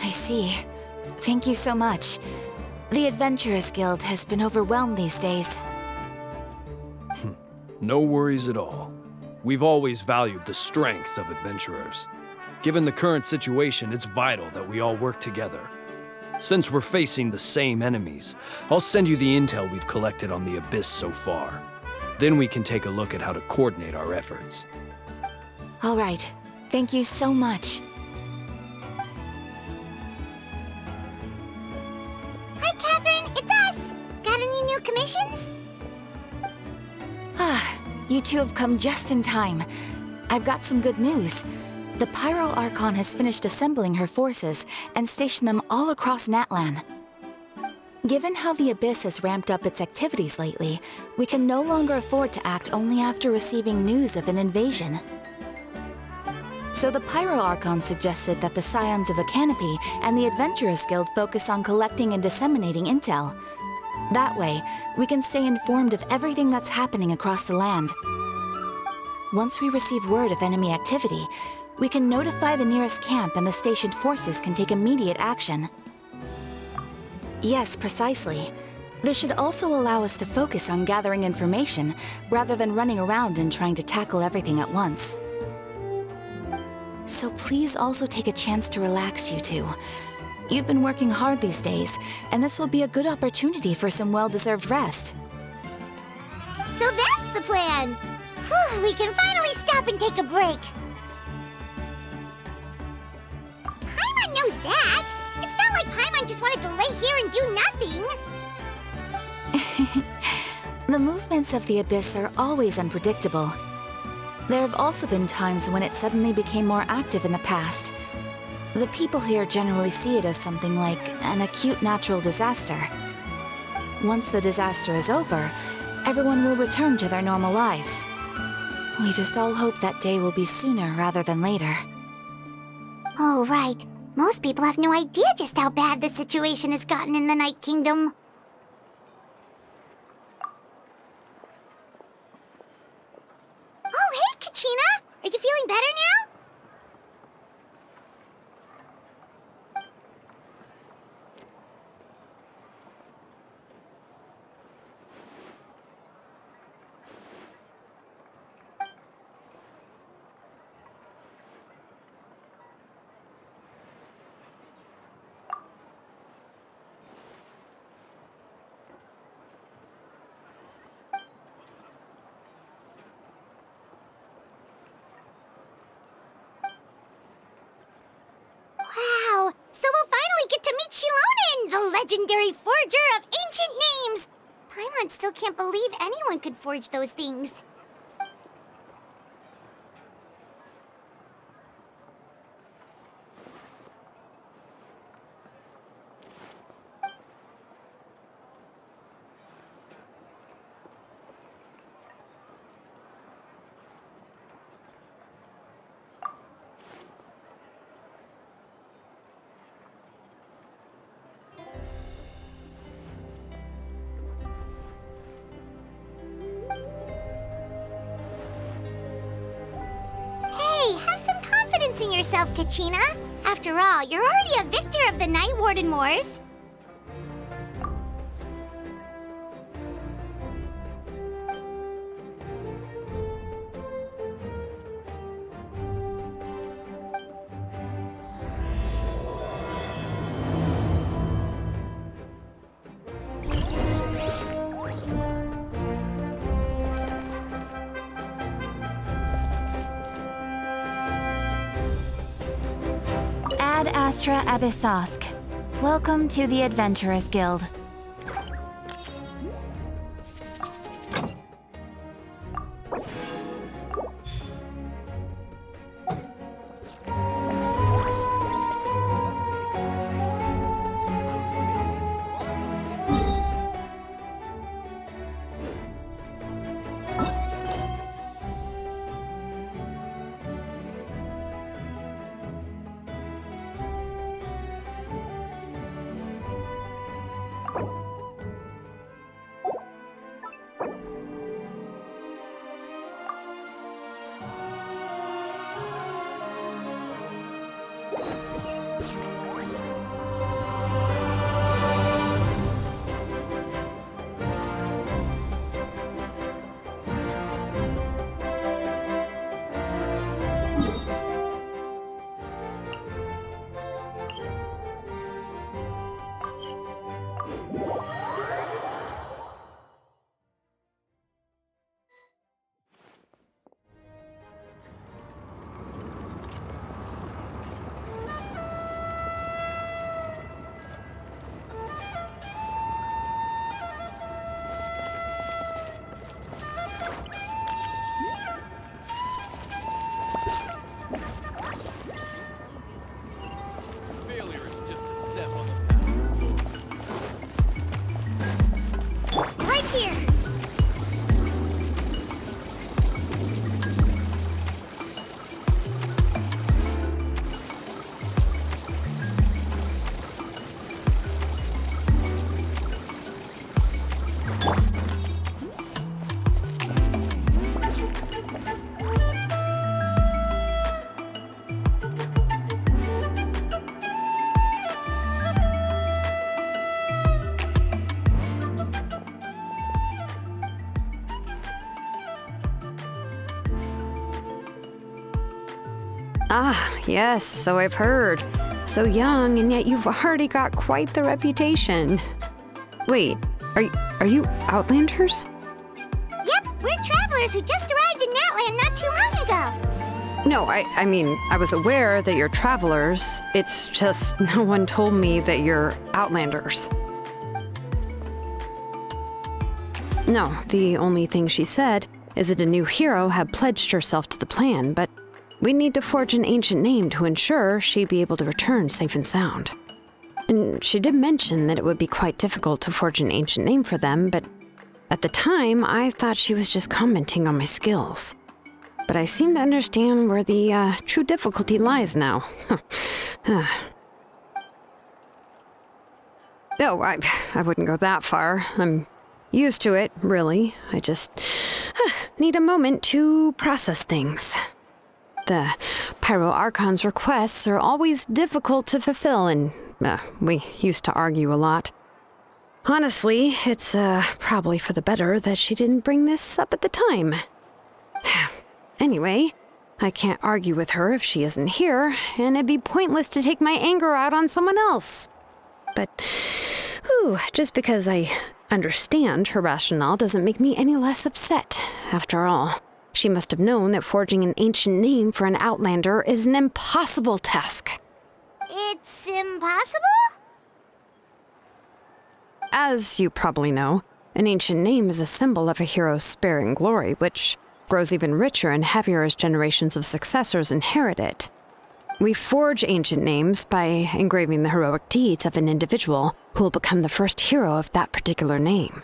I see. Thank you so much. The Adventurers Guild has been overwhelmed these days. No worries at all. We've always valued the strength of adventurers. Given the current situation, it's vital that we all work together. Since we're facing the same enemies, I'll send you the intel we've collected on the Abyss so far. Then we can take a look at how to coordinate our efforts. All right. Thank you so much. Hi, Catherine. It's us. Got any new commissions? You two have come just in time. I've got some good news. The Pyro Archon has finished assembling her forces and stationed them all across Natlan. Given how the Abyss has ramped up its activities lately, we can no longer afford to act only after receiving news of an invasion. So the Pyro Archon suggested that the Scions of the Canopy and the Adventurers Guild focus on collecting and disseminating intel. That way, we can stay informed of everything that's happening across the land. Once we receive word of enemy activity, we can notify the nearest camp and the stationed forces can take immediate action. Yes, precisely. This should also allow us to focus on gathering information rather than running around and trying to tackle everything at once. So please also take a chance to relax, you two. You've been working hard these days, and this will be a good opportunity for some well-deserved rest. So that's the plan! Whew, we can finally stop and take a break. Paimon knows that! It's not like Paimon just wanted to lay here and do nothing! The movements of the Abyss are always unpredictable. There have also been times when it suddenly became more active in the past. The people here generally see it as something like an acute natural disaster. Once the disaster is over, everyone will return to their normal lives. We just all hope that day will be sooner rather than later. Oh, right. Most people have no idea just how bad the situation has gotten in the Night Kingdom. Oh, hey, Kachina! Are you feeling better now? Wow! So we'll finally get to meet Xilonen, the legendary forger of ancient names! Paimon still can't believe anyone could forge those things. Have some confidence in yourself, Kachina. After all, you're already a victor of the Night Warden Wars. Ad Astra Abyssosk. Welcome to the Adventurers Guild. Ah, yes, so I've heard. So young, and yet you've already got quite the reputation. Wait, are you Outlanders? Yep, we're travelers who just arrived in Natlan not too long ago. No, I mean, I was aware that you're travelers. It's just no one told me that you're Outlanders. No, the only thing she said is that a new hero had pledged herself to the plan, but we'd need to forge an ancient name to ensure she'd be able to return safe and sound. And she did mention that it would be quite difficult to forge an ancient name for them, but at the time, I thought she was just commenting on my skills. But I seem to understand where the true difficulty lies now. Oh, I wouldn't go that far. I'm used to it, really. I just need a moment to process things. The Pyro Archon's requests are always difficult to fulfill, and we used to argue a lot. Honestly, it's probably for the better that she didn't bring this up at the time. Anyway, I can't argue with her if she isn't here, and it'd be pointless to take my anger out on someone else. But, just because I understand her rationale doesn't make me any less upset, after all. She must have known that forging an ancient name for an Outlander is an impossible task. It's impossible? As you probably know, an ancient name is a symbol of a hero's spirit and glory, which grows even richer and heavier as generations of successors inherit it. We forge ancient names by engraving the heroic deeds of an individual who will become the first hero of that particular name.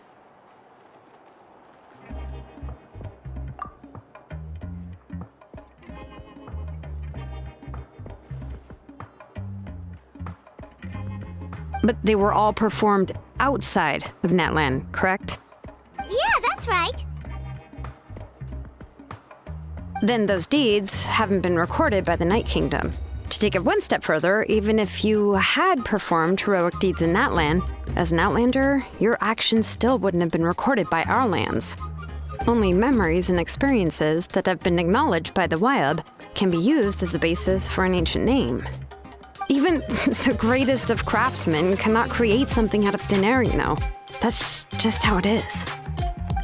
But they were all performed outside of Natlan, correct? Yeah, that's right. Then those deeds haven't been recorded by the Night Kingdom. To take it one step further, even if you had performed heroic deeds in Natlan, as an Outlander, your actions still wouldn't have been recorded by our lands. Only memories and experiences that have been acknowledged by the Wyab can be used as the basis for an ancient name. Even the greatest of craftsmen cannot create something out of thin air, you know. That's just how it is.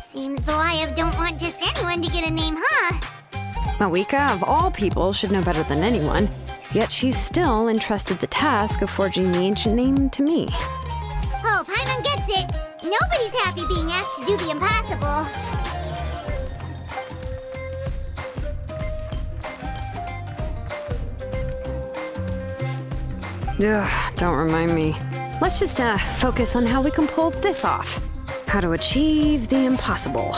Seems the Wyab don't want just anyone to get a name, huh? Mavuika, of all people, should know better than anyone, yet she's still entrusted the task of forging the ancient name to me. Oh, Paimon gets it. Nobody's happy being asked to do the impossible. Ugh, don't remind me. Let's just focus on how we can pull this off. How to achieve the impossible.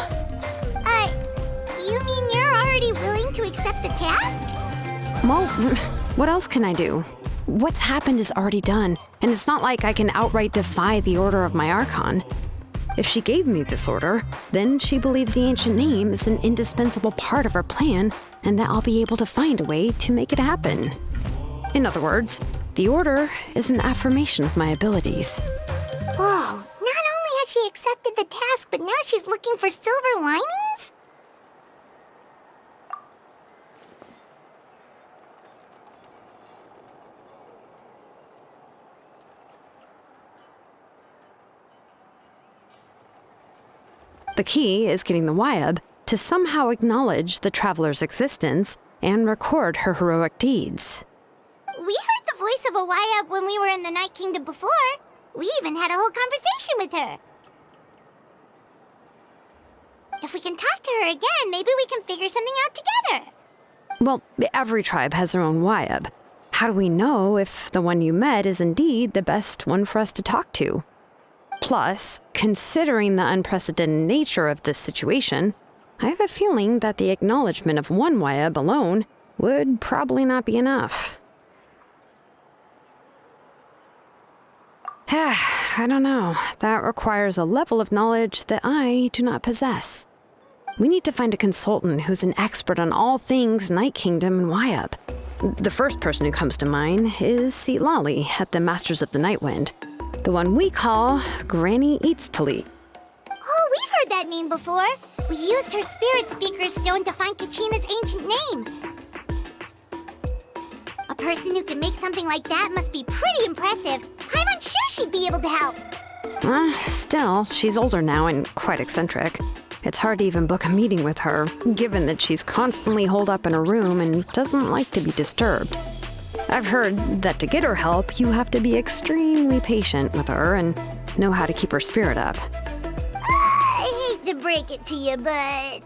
You mean you're already willing to accept the task? Well, what else can I do? What's happened is already done, and it's not like I can outright defy the order of my Archon. If she gave me this order, then she believes the ancient name is an indispensable part of her plan, and that I'll be able to find a way to make it happen. In other words, the order is an affirmation of my abilities. Whoa, not only has she accepted the task, but now she's looking for silver linings? The key is getting the Wyab to somehow acknowledge the traveler's existence and record her heroic deeds. We heard the voice of a Wyab when we were in the Night Kingdom before. We even had a whole conversation with her. If we can talk to her again, maybe we can figure something out together. Well, every tribe has their own Wyab. How do we know if the one you met is indeed the best one for us to talk to? Plus, considering the unprecedented nature of this situation, I have a feeling that the acknowledgement of one Wyab alone would probably not be enough. I don't know. That requires a level of knowledge that I do not possess. We need to find a consultant who's an expert on all things Night Kingdom and Wyab. The first person who comes to mind is Citlali at the Masters of the Nightwind, the one we call Granny Citlali. Oh, we've heard that name before. We used her spirit speaker stone to find Kachina's ancient name. A person who can make something like that must be pretty impressive. I'm sure she'd be able to help. Still, she's older now and quite eccentric. It's hard to even book a meeting with her, given that she's constantly holed up in a room and doesn't like to be disturbed. I've heard that to get her help, you have to be extremely patient with her and know how to keep her spirit up. I hate to break it to you, but...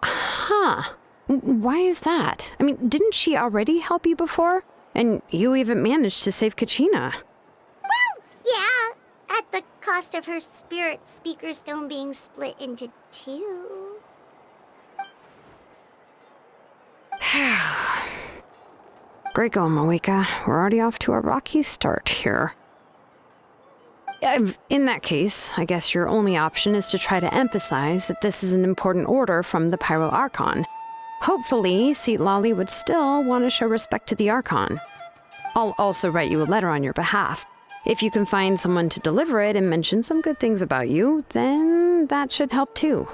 Huh. Why is that? I mean, didn't she already help you before? And you even managed to save Kachina. Well, yeah, at the cost of her spirit speaker stone being split into two. Great going, Mavuika. We're already off to a rocky start here. In that case, I guess your only option is to try to emphasize that this is an important order from the Pyro Archon. Hopefully, Citlali would still want to show respect to the Archon. I'll also write you a letter on your behalf. If you can find someone to deliver it and mention some good things about you, then that should help too.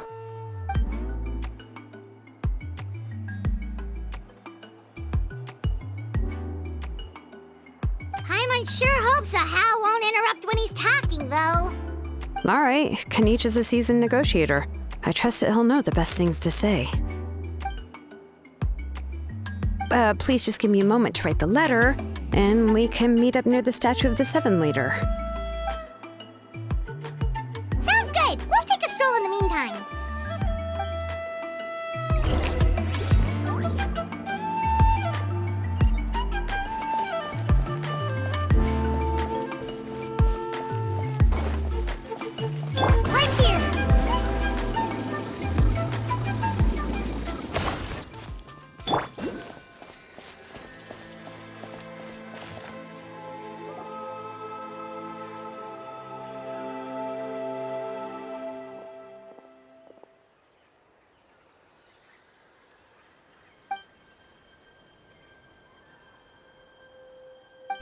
Paimon sure hopes a Hal won't interrupt when he's talking, though. All right, Kinich is a seasoned negotiator. I trust that he'll know the best things to say. Please just give me a moment to write the letter, and we can meet up near the Statue of the Seven later. Sounds good. We'll take a stroll in the meantime. Right here.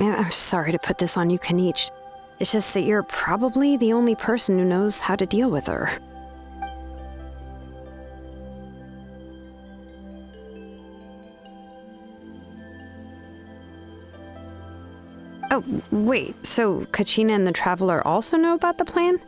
I'm sorry to put this on you, Kinich. It's just that you're probably the only person who knows how to deal with her. Oh, wait, so Kachina and the Traveler also know about the plan?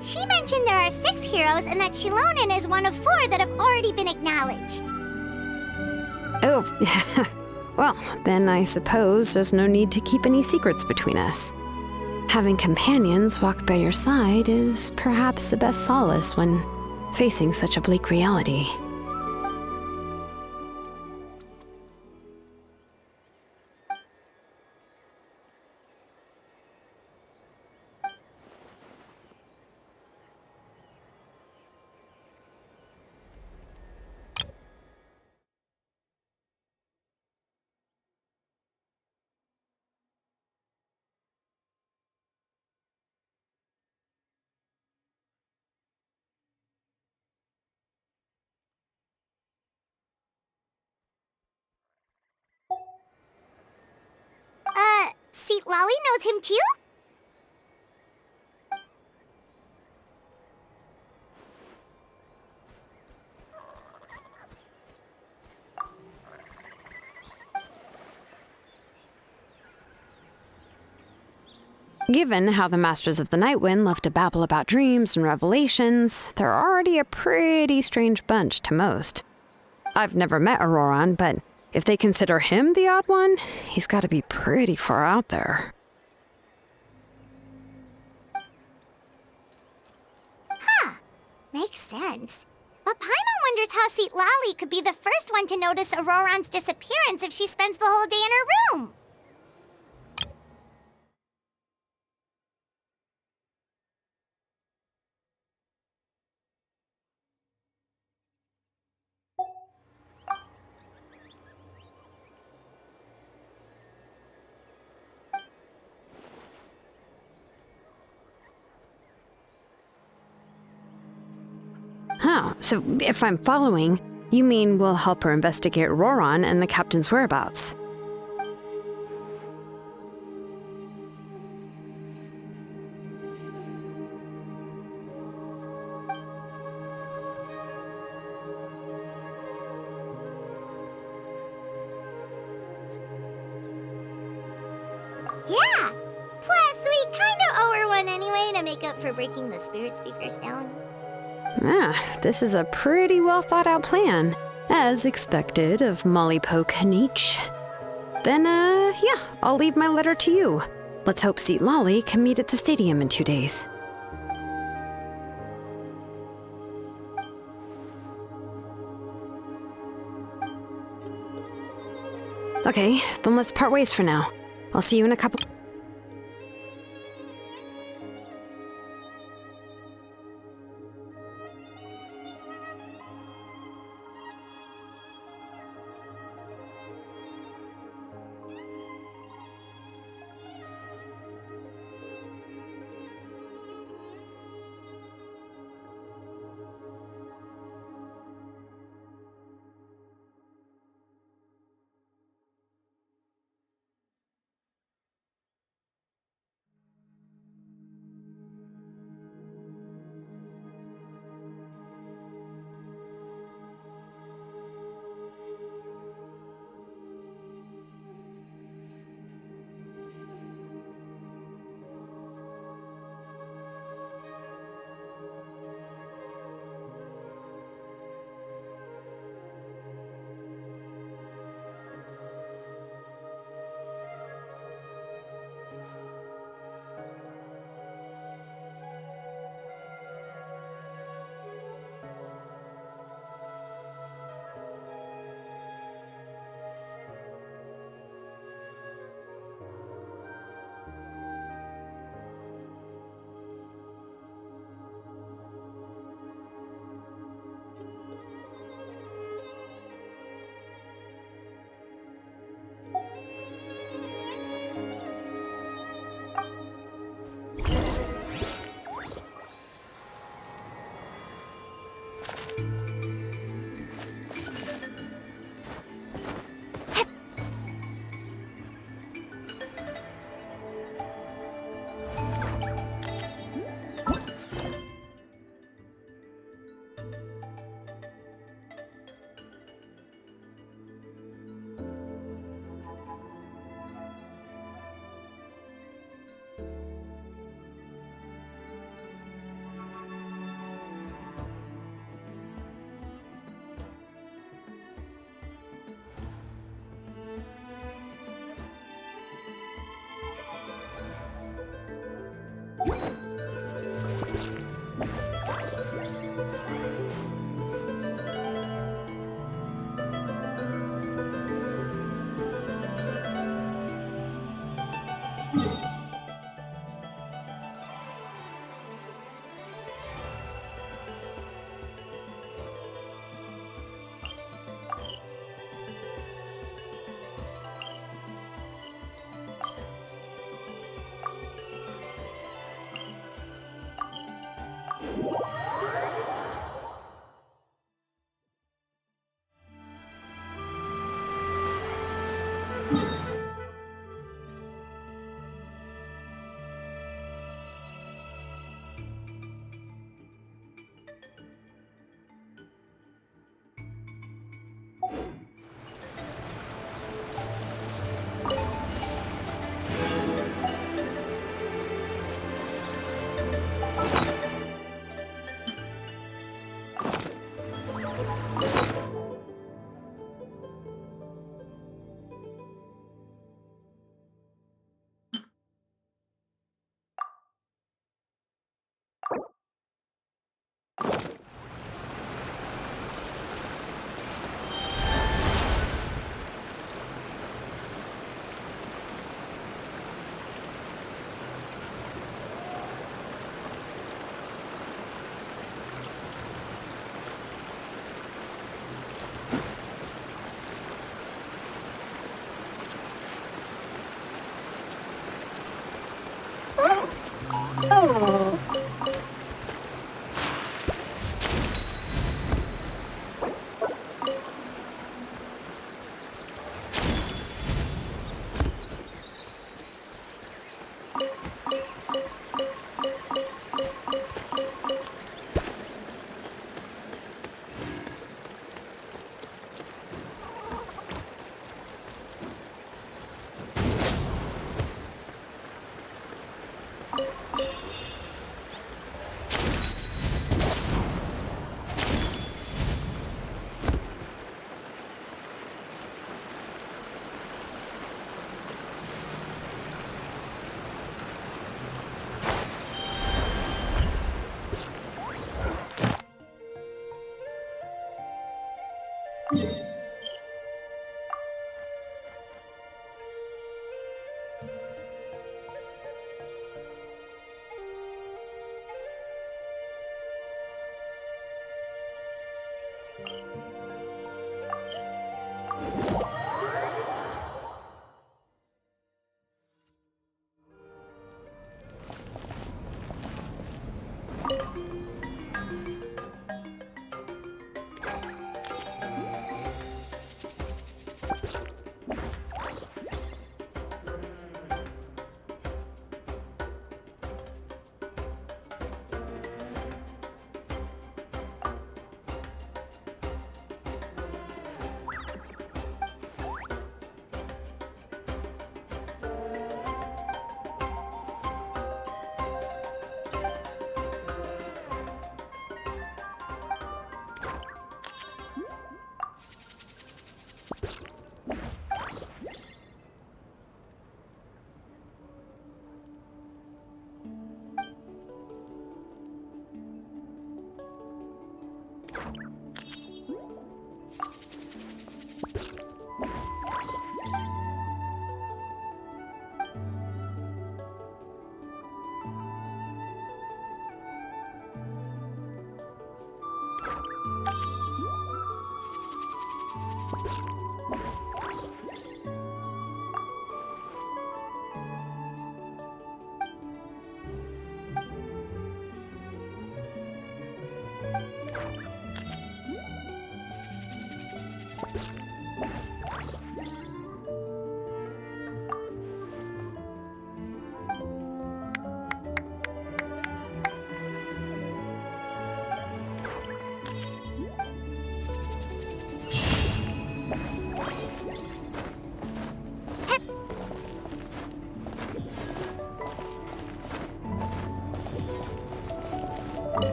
She mentioned there are 6 heroes and that Xilonen is one of 4 that have already been acknowledged. Oh, well, then I suppose there's no need to keep any secrets between us. Having companions walk by your side is perhaps the best solace when facing such a bleak reality. Citlali knows him too? Given how the Masters of the Nightwind love to babble about dreams and revelations, they're already a pretty strange bunch to most. I've never met Ororon, but if they consider him the odd one, he's got to be pretty far out there. Makes sense. But Paimon wonders how Citlali could be the first one to notice Ororon's disappearance if she spends the whole day in her room. Huh, so if I'm following, you mean we'll help her investigate Ororon and the captain's whereabouts? Yeah! Plus, we kinda owe her one anyway to make up for breaking the spirit speakers down. This is a pretty well thought out plan, as expected of Molly Poke Kinich. Then, yeah, I'll leave my letter to you. Let's hope Citlali can meet at the stadium in 2 days. Okay, then let's part ways for now. I'll see you in a couple...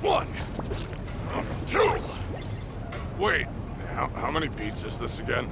1, 2. Wait, how many beats is this again?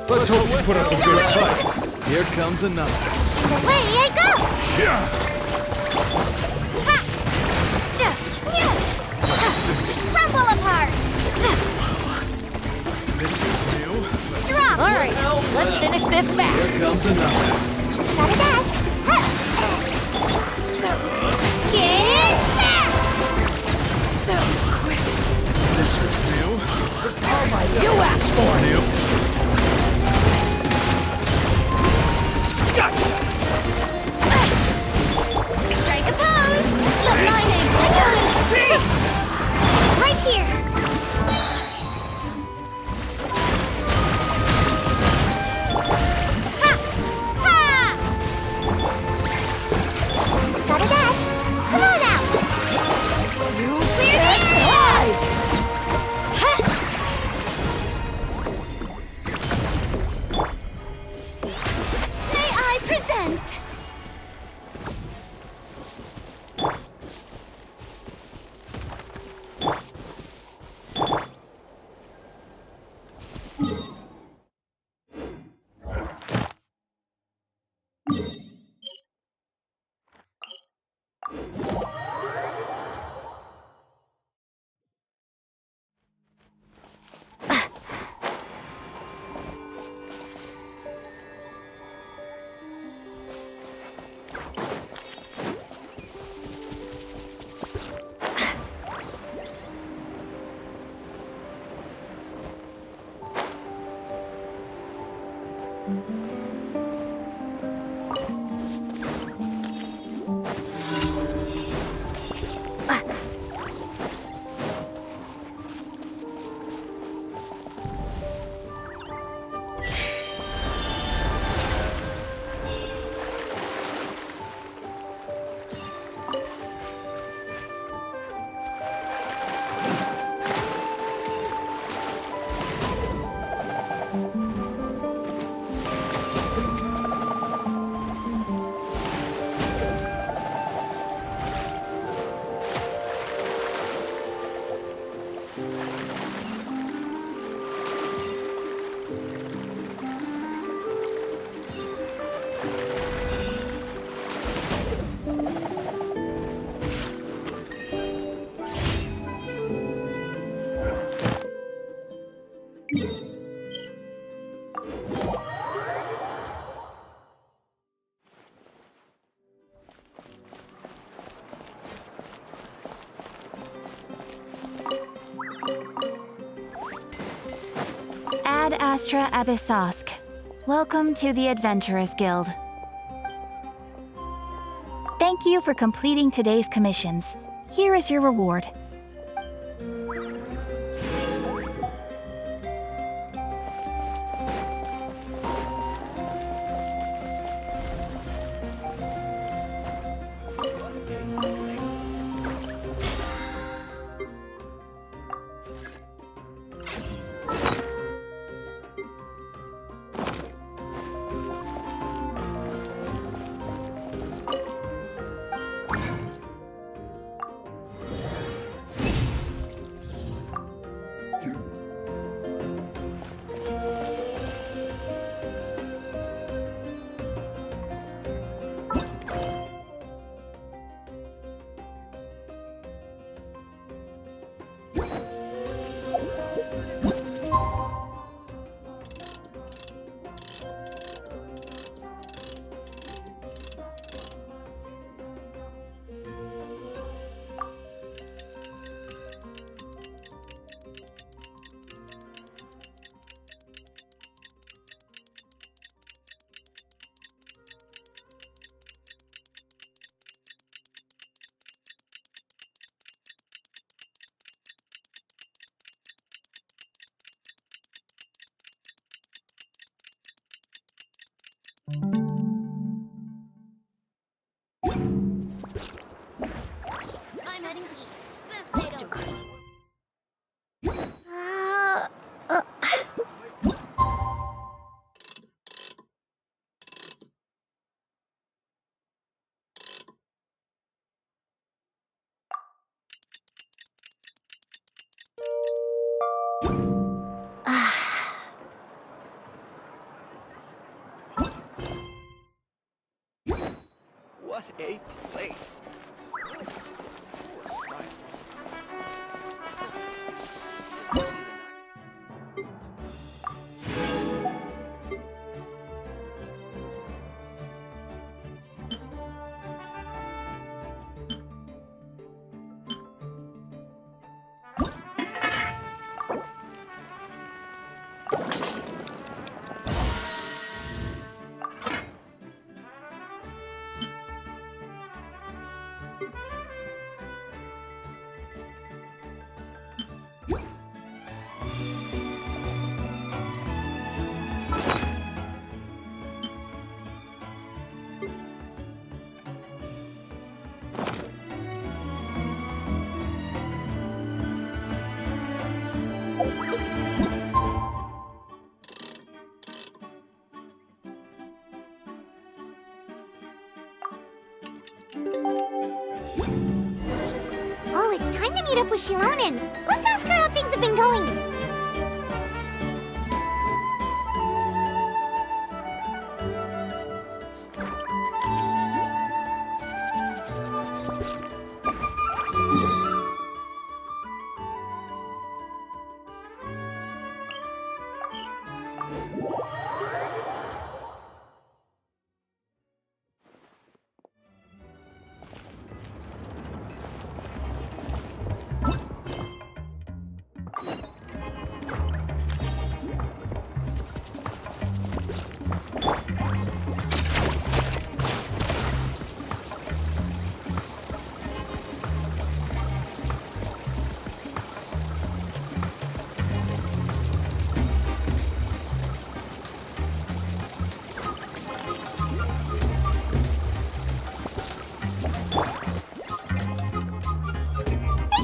Let's hope you put up a good fight. Here comes another. Away I go! Yeah! Ha! Crumble apart! This is new. Drop! All right, let's finish this Here fast. comes another. Gotta dash! Ha! Get it back! This was new. Oh my, you asked for it. New. Gotcha! Strike a pose! Lining! Right here! Ha! Ha! Gotta dash! Come on out! You clear the area! Ha! Ad Astra Abyssosk. Welcome to the Adventurers Guild. Thank you for completing today's commissions. Here is your reward. I'm heading east. This way don't see. What a place! Really full of surprises. Oh, it's time to meet up with Xilonen. Let's ask her how things have been going.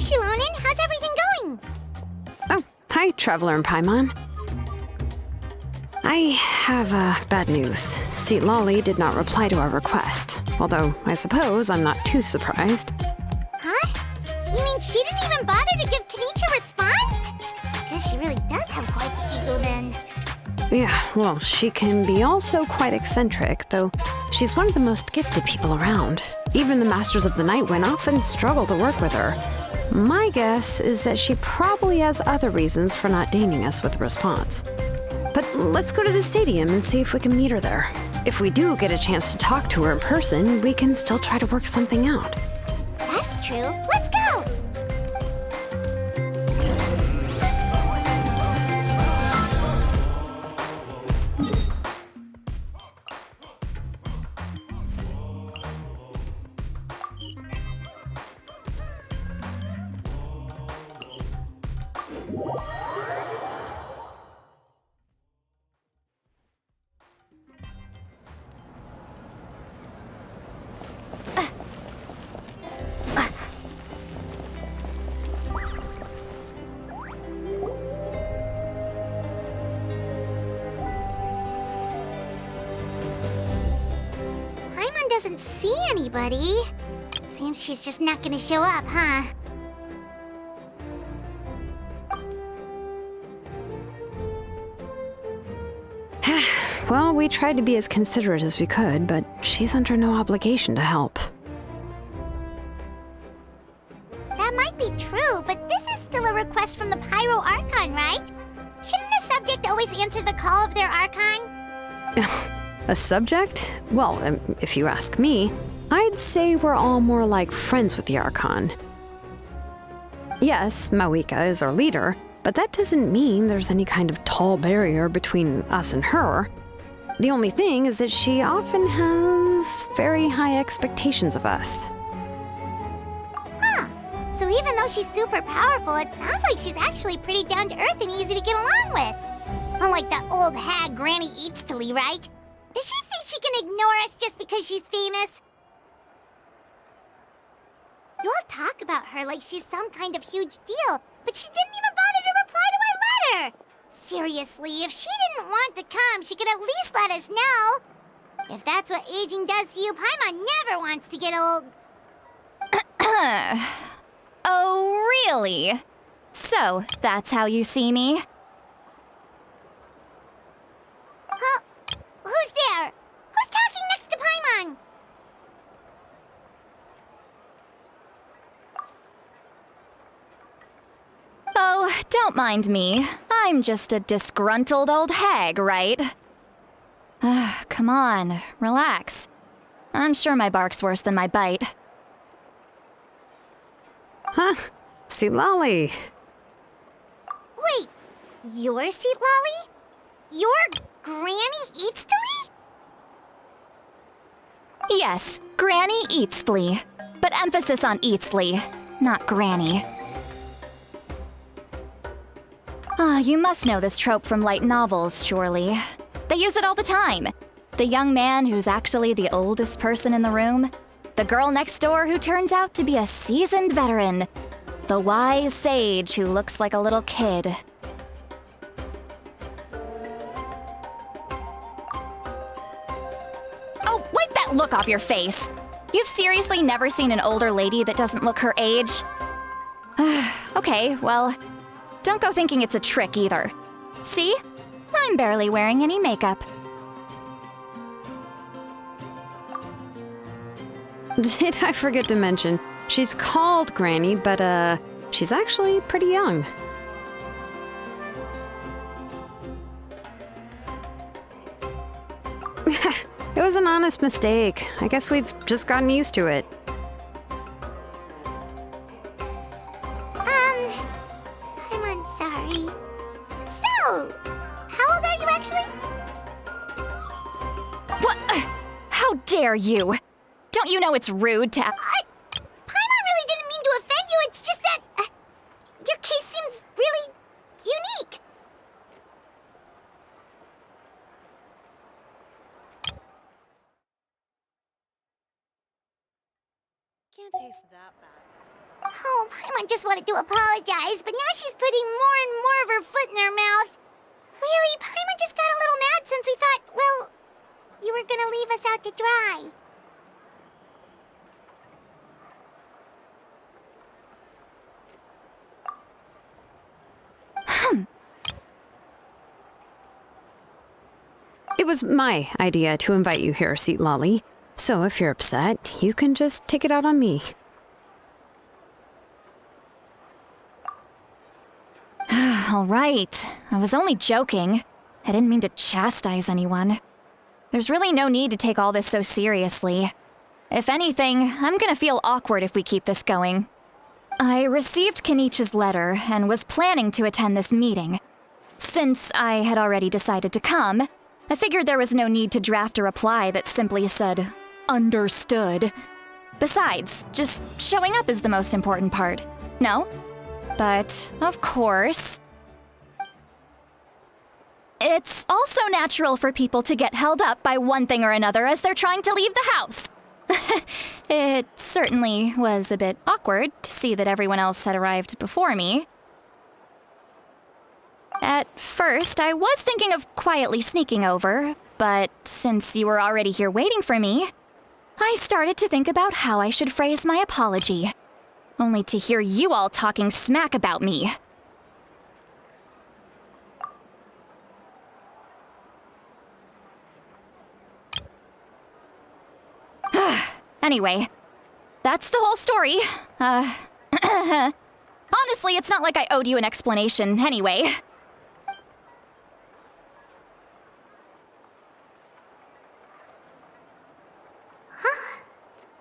Xilonen, how's everything going? Oh, hi, Traveler and Paimon. I have bad news. Citlali did not reply to our request, although I suppose I'm not too surprised. Huh? You mean she didn't even bother to give Kinich a response? Guess she really does have quite the ego then. Yeah, well, she can be also quite eccentric, though she's one of the most gifted people around. Even the Masters of the Night Wind often struggle to work with her. My guess is that she probably has other reasons for not deigning us with a response. But let's go to the stadium and see if we can meet her there. If we do get a chance to talk to her in person, we can still try to work something out. That's true. Let's go! Paimon doesn't see anybody. Seems she's just not gonna show up, huh? Well, we tried to be as considerate as we could, but she's under no obligation to help. That might be true, but this is still a request from the Pyro Archon, right? Shouldn't a subject always answer the call of their Archon? A subject? Well, if you ask me, I'd say we're all more like friends with the Archon. Yes, Mavuika is our leader, but that doesn't mean there's any kind of tall barrier between us and her. The only thing is that she often has very high expectations of us. Huh. So even though she's super powerful, it sounds like she's actually pretty down to earth and easy to get along with. Unlike that old hag Granny Citlali, right? Does she think she can ignore us just because she's famous? You all talk about her like she's some kind of huge deal, but she didn't even bother to reply to our letter! Seriously, if she didn't want to come, she could at least let us know. If that's what aging does to you, Paimon never wants to get old. Oh, really? So, that's how you see me? Huh? Who's there? Who's talking next to Paimon? Oh, don't mind me. I'm just a disgruntled old hag, right? Come on, relax. I'm sure my bark's worse than my bite. Huh? Citlali. Wait, you're Citlali? You're Granny Citlali? Yes, Granny Citlali. But emphasis on Citlali, not Granny. You must know this trope from light novels, surely. They use it all the time. The young man who's actually the oldest person in the room. The girl next door who turns out to be a seasoned veteran. The wise sage who looks like a little kid. Oh, wipe that look off your face! You've seriously never seen an older lady that doesn't look her age? Okay, well, don't go thinking it's a trick either. See? I'm barely wearing any makeup. Did I forget to mention, she's called Granny, but she's actually pretty young. It was an honest mistake. I guess we've just gotten used to it. I'm sorry. So, how old are you actually? What? How dare you? Don't you know it's rude to... Paimon really didn't mean to offend you, it's just that... your case seems really unique. Can't taste that bad. Oh, Paimon just wanted to apologize, but now she's putting more and more of her foot in her mouth. Really, Paimon just got a little mad since we thought, well, you were gonna leave us out to dry. It was my idea to invite you here, Citlali. So if you're upset, you can just take it out on me. All right. I was only joking. I didn't mean to chastise anyone. There's really no need to take all this so seriously. If anything, I'm gonna feel awkward if we keep this going. I received Kinich's letter and was planning to attend this meeting. Since I had already decided to come, I figured there was no need to draft a reply that simply said, "Understood." Besides, just showing up is the most important part, no? But, of course, It's also natural for people to get held up by one thing or another as they're trying to leave the house. It certainly was a bit awkward to see that everyone else had arrived before me. At first, I was thinking of quietly sneaking over, but since you were already here waiting for me, I started to think about how I should phrase my apology, only to hear you all talking smack about me. Anyway, that's the whole story. Honestly, it's not like I owed you an explanation anyway.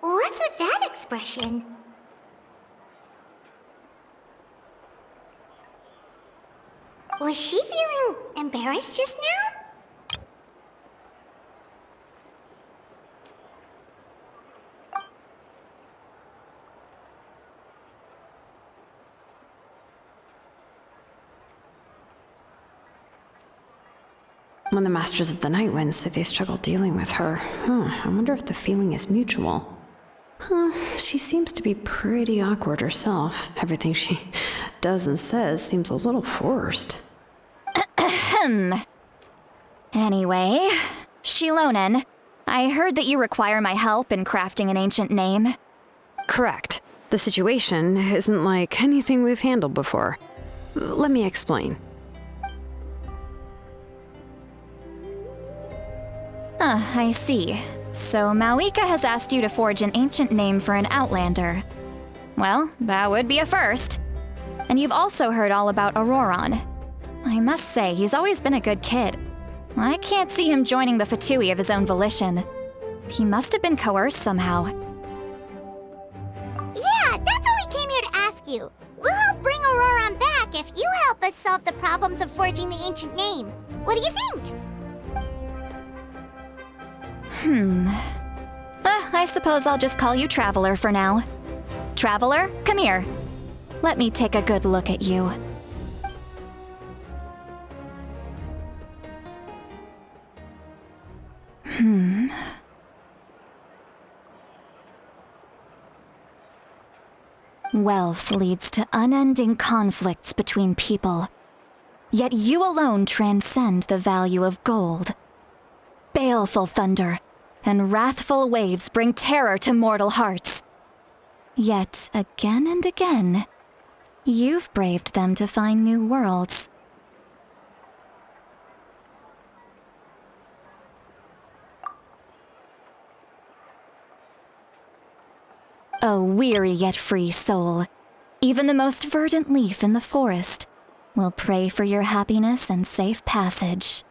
What's with that expression? Was she feeling embarrassed just now? When the Masters of the Night Wind say they struggle dealing with her, I wonder if the feeling is mutual. She seems to be pretty awkward herself. Everything she does and says seems a little forced. Anyway, Xilonen, I heard that you require my help in crafting an ancient name. Correct. The situation isn't like anything we've handled before. Let me explain. I see. So Mavuika has asked you to forge an ancient name for an Outlander. Well, that would be a first. And you've also heard all about Ororon. I must say, he's always been a good kid. I can't see him joining the Fatui of his own volition. He must have been coerced somehow. Yeah, that's why we came here to ask you. We'll help bring Ororon back if you help us solve the problems of forging the ancient name. What do you think? I suppose I'll just call you Traveler for now. Traveler, come here. Let me take a good look at you. Wealth leads to unending conflicts between people. Yet you alone transcend the value of gold. Baleful thunder and wrathful waves bring terror to mortal hearts. Yet again and again, you've braved them to find new worlds. A weary yet free soul, even the most verdant leaf in the forest, will pray for your happiness and safe passage.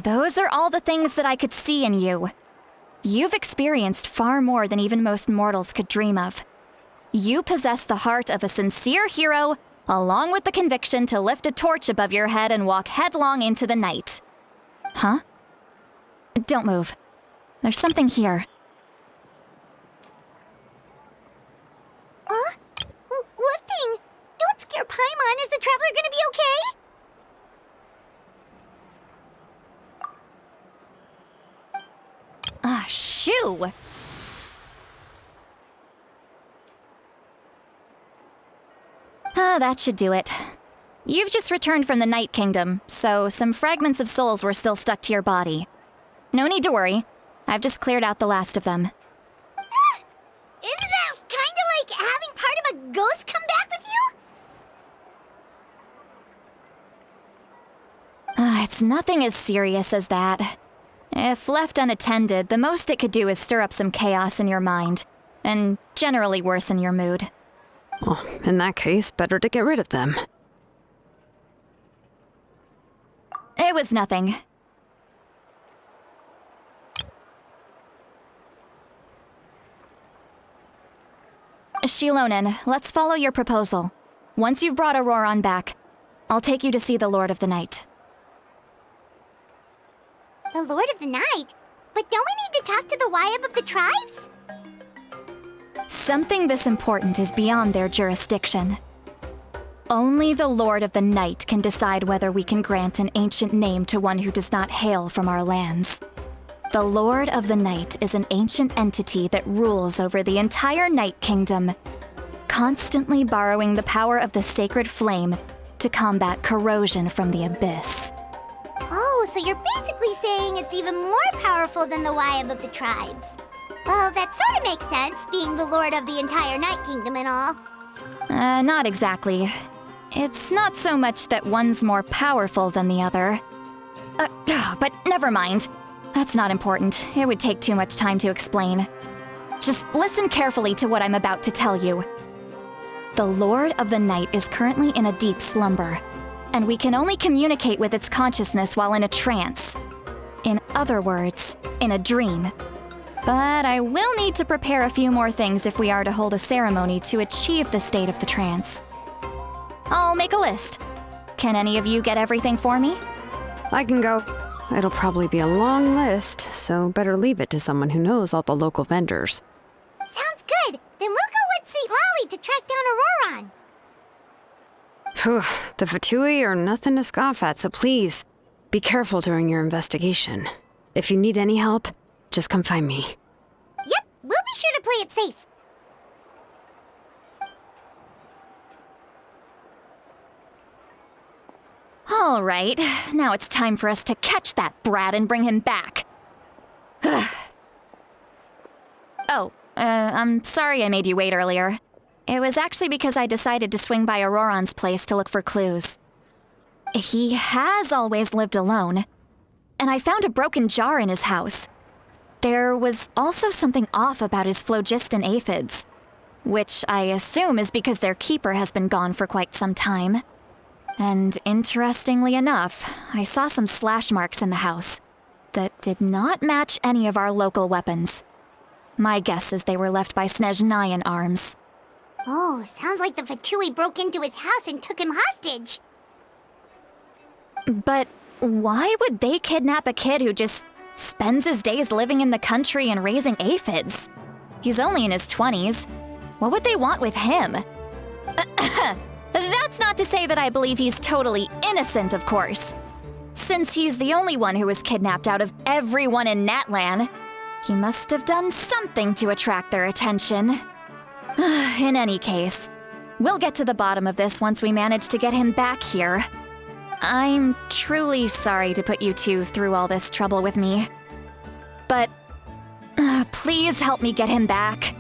Those are all the things that I could see in you. You've experienced far more than even most mortals could dream of. You possess the heart of a sincere hero, along with the conviction to lift a torch above your head and walk headlong into the night. Huh? Don't move. There's something here. Huh? What thing? Don't scare Paimon. Is the Traveler gonna be okay? Shoo! That should do it. You've just returned from the Night Kingdom, so some fragments of souls were still stuck to your body. No need to worry. I've just cleared out the last of them. Isn't that kinda like having part of a ghost come back with you? It's nothing as serious as that. If left unattended, the most it could do is stir up some chaos in your mind, and generally worsen your mood. Well, in that case, better to get rid of them. It was nothing. Xilonen, let's follow your proposal. Once you've brought Ororon back, I'll take you to see the Lord of the Night. The Lord of the Night? But don't we need to talk to the Wyab of the tribes? Something this important is beyond their jurisdiction. Only the Lord of the Night can decide whether we can grant an ancient name to one who does not hail from our lands. The Lord of the Night is an ancient entity that rules over the entire Night Kingdom, constantly borrowing the power of the sacred flame to combat corrosion from the abyss. Oh, so you're basically saying it's even more powerful than the Wyab of the tribes. Well, that sort of makes sense, being the lord of the entire Night Kingdom and all. Not exactly. It's not so much that one's more powerful than the other. But never mind. That's not important. It would take too much time to explain. Just listen carefully to what I'm about to tell you. The Lord of the Night is currently in a deep slumber, and we can only communicate with its consciousness while in a trance. In other words, in a dream. But I will need to prepare a few more things if we are to hold a ceremony to achieve the state of the trance. I'll make a list. Can any of you get everything for me? I can go. It'll probably be a long list, so better leave it to someone who knows all the local vendors. Sounds good. Then we'll go with Citlali to track down Ororon. Phew, the Fatui are nothing to scoff at, so please, be careful during your investigation. If you need any help, just come find me. Yep, we'll be sure to play it safe. All right, now it's time for us to catch that brat and bring him back. I'm sorry I made you wait earlier. It was actually because I decided to swing by Ororon's place to look for clues. He has always lived alone, and I found a broken jar in his house. There was also something off about his phlogiston aphids, which I assume is because their keeper has been gone for quite some time. And interestingly enough, I saw some slash marks in the house that did not match any of our local weapons. My guess is they were left by Snezhnayan arms. Oh, sounds like the Fatui broke into his house and took him hostage. But why would they kidnap a kid who just spends his days living in the country and raising aphids? He's only in his 20s. What would they want with him? That's not to say that I believe he's totally innocent, of course. Since he's the only one who was kidnapped out of everyone in Natlan, he must have done something to attract their attention. In any case, we'll get to the bottom of this once we manage to get him back here. I'm truly sorry to put you two through all this trouble with me. But please help me get him back.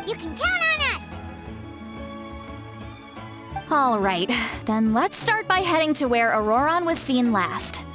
You can count on us! All right, then let's start by heading to where Ororon was seen last.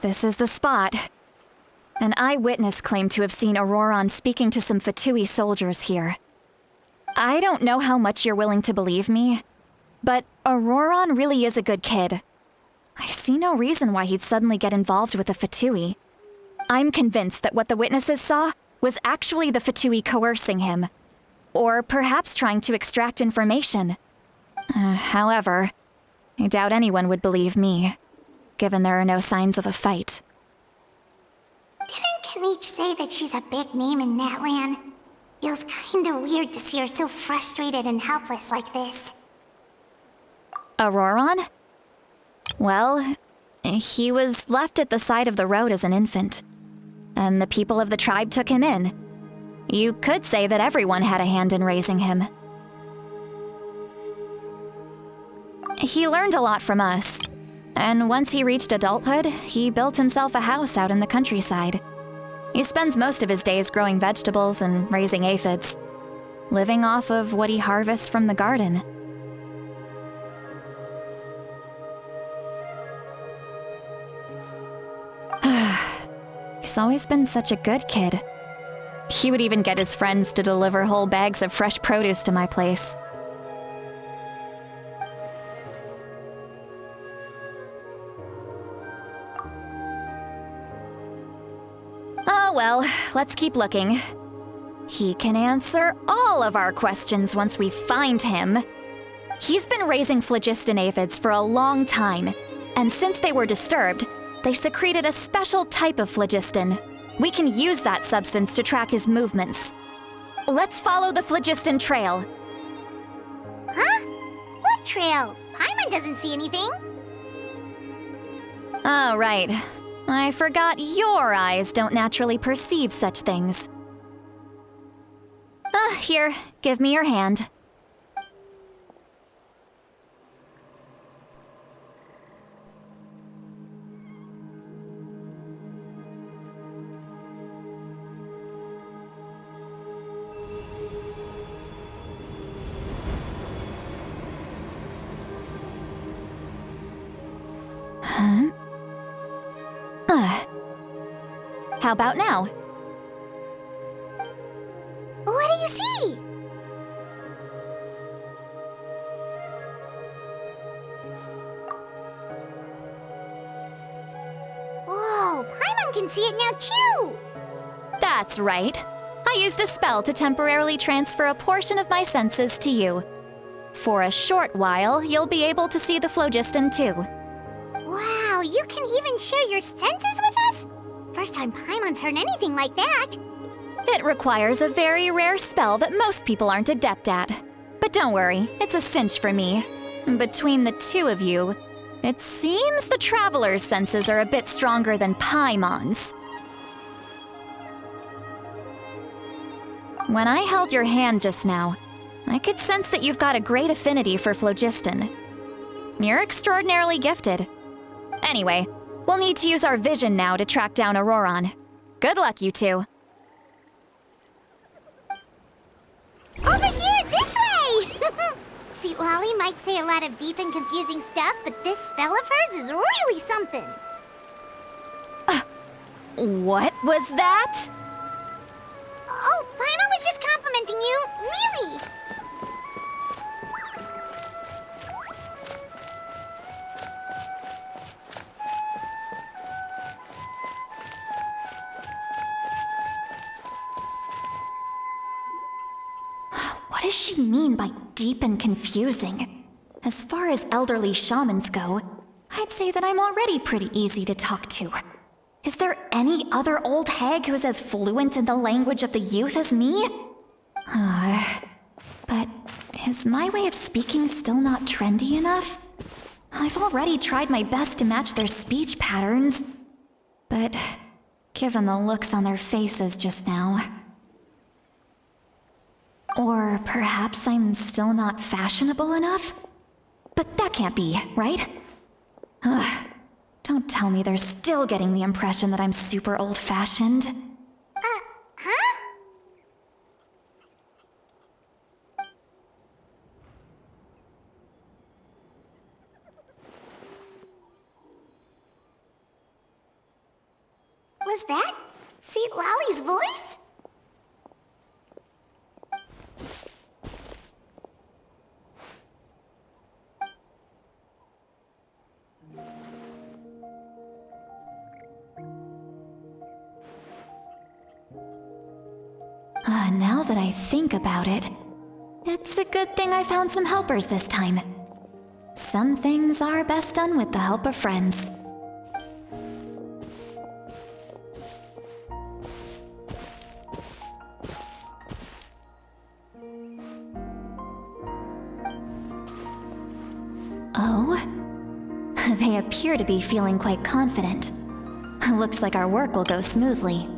This is the spot. An eyewitness claimed to have seen Ororon speaking to some Fatui soldiers here. I don't know how much you're willing to believe me, but Ororon really is a good kid. I see no reason why he'd suddenly get involved with a Fatui. I'm convinced that what the witnesses saw was actually the Fatui coercing him, or perhaps trying to extract information. However, I doubt anyone would believe me, given there are no signs of a fight. Didn't Kinich say that she's a big name in Natlan? Feels kinda weird to see her so frustrated and helpless like this. Ororon? Well, he was left at the side of the road as an infant, and the people of the tribe took him in. You could say that everyone had a hand in raising him. He learned a lot from us, and once he reached adulthood, he built himself a house out in the countryside. He spends most of his days growing vegetables and raising aphids, living off of what he harvests from the garden. He's always been such a good kid. He would even get his friends to deliver whole bags of fresh produce to my place. Oh well, let's keep looking. He can answer all of our questions once we find him. He's been raising phlogiston aphids for a long time, and since they were disturbed, they secreted a special type of phlogiston. We can use that substance to track his movements. Let's follow the phlogiston trail. Huh? What trail? Paimon doesn't see anything. Oh, right. I forgot your eyes don't naturally perceive such things. Here, give me your hand. How about now? What do you see? Whoa, Paimon can see it now too! That's right. I used a spell to temporarily transfer a portion of my senses to you. For a short while, you'll be able to see the phlogiston too. Wow, you can even share your senses with us? First time Paimon's heard anything like that. It requires a very rare spell that most people aren't adept at. But don't worry, it's a cinch for me. Between the two of you, it seems the Traveler's senses are a bit stronger than Paimon's. When I held your hand just now, I could sense that you've got a great affinity for phlogiston. You're extraordinarily gifted. Anyway, we'll need to use our vision now to track down Ororon. Good luck, you two. Over here, this way! Citlali might say a lot of deep and confusing stuff, but this spell of hers is really something. What was that? Oh, Paimon was just complimenting you, really. What does she mean by deep and confusing? As far as elderly shamans go, I'd say that I'm already pretty easy to talk to. Is there any other old hag who's as fluent in the language of the youth as me? But is my way of speaking still not trendy enough? I've already tried my best to match their speech patterns. But given the looks on their faces just now... Or perhaps I'm still not fashionable enough? But that can't be, right? Don't tell me they're still getting the impression that I'm super old-fashioned. Huh? Was that Citlali's voice? Now that I think about it, it's a good thing I found some helpers this time. Some things are best done with the help of friends. Oh? They appear to be feeling quite confident. Looks like our work will go smoothly.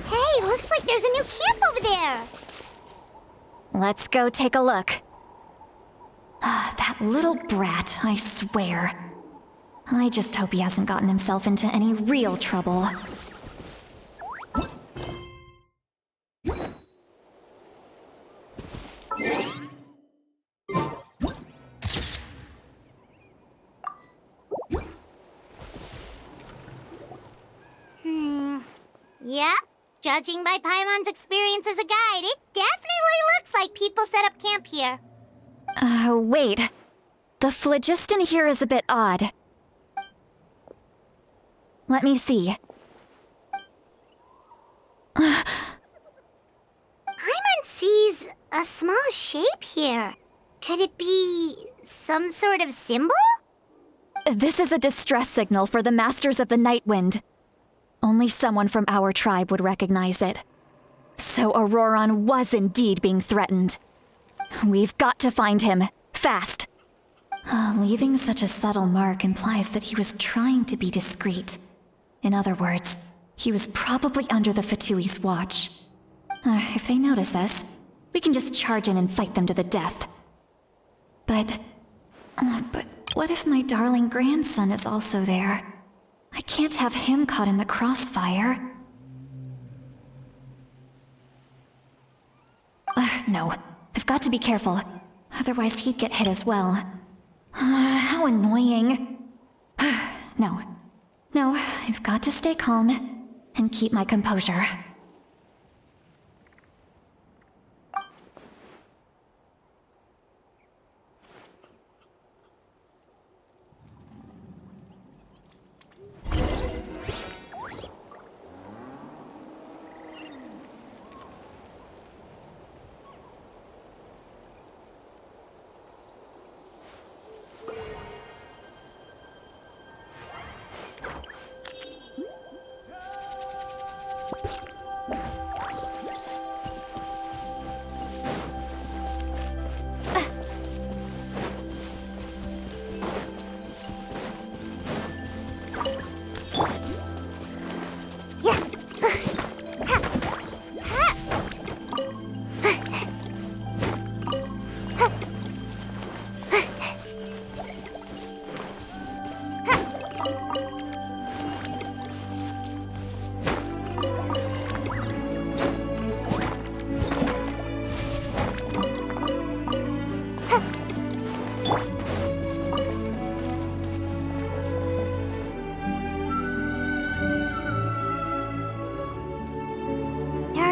Hey, looks like there's a new camp over there. Let's go take a look. That little brat, I swear. I just hope he hasn't gotten himself into any real trouble. Yep. Judging by Paimon's experience as a guide, it definitely looks like people set up camp here. Wait. The phlogiston here is a bit odd. Let me see. Paimon sees a small shape here. Could it be some sort of symbol? This is a distress signal for the Masters of the Night Wind. Only someone from our tribe would recognize it. So Ororon was indeed being threatened. We've got to find him, fast. Leaving such a subtle mark implies that he was trying to be discreet. In other words, he was probably under the Fatui's watch. If they notice us, we can just charge in and fight them to the death. But what if my darling grandson is also there? I can't have him caught in the crossfire. No. I've got to be careful. Otherwise he'd get hit as well. How annoying. No. I've got to stay calm and keep my composure.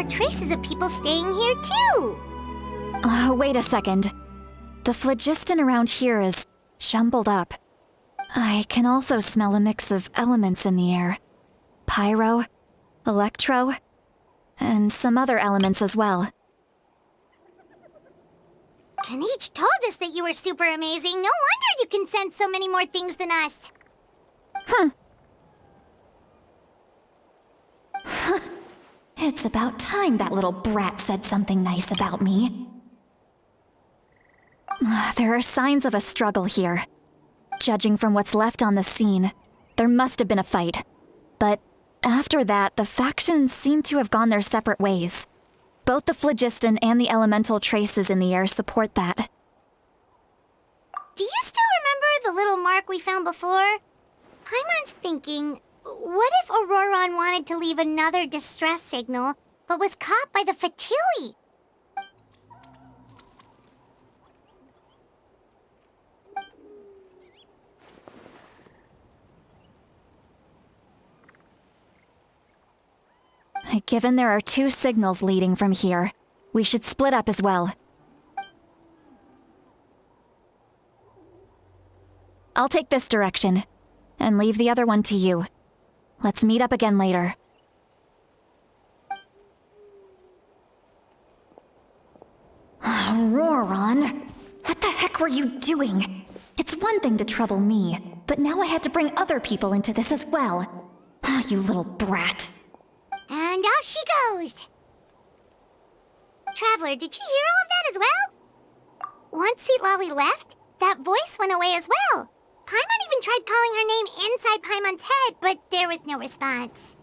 Traces of people staying here too. Wait a second. The phlogiston around here is jumbled up. I can also smell a mix of elements in the air. Pyro, electro, and some other elements as well. Kinich told us that you were super amazing. No wonder you can sense so many more things than us. It's about time that little brat said something nice about me. There are signs of a struggle here. Judging from what's left on the scene, there must have been a fight. But after that, the factions seem to have gone their separate ways. Both the phlogiston and the elemental traces in the air support that. Do you still remember the little mark we found before? Paimon's thinking, what if Ororon wanted to leave another distress signal, but was caught by the Fatui? Given there are 2 signals leading from here, we should split up as well. I'll take this direction, and leave the other one to you. Let's meet up again later. Ororon, what the heck were you doing? It's one thing to trouble me, but now I had to bring other people into this as well. You little brat. And off she goes! Traveler, did you hear all of that as well? Once Citlali left, that voice went away as well. Paimon even tried calling her name inside Paimon's head, but there was no response.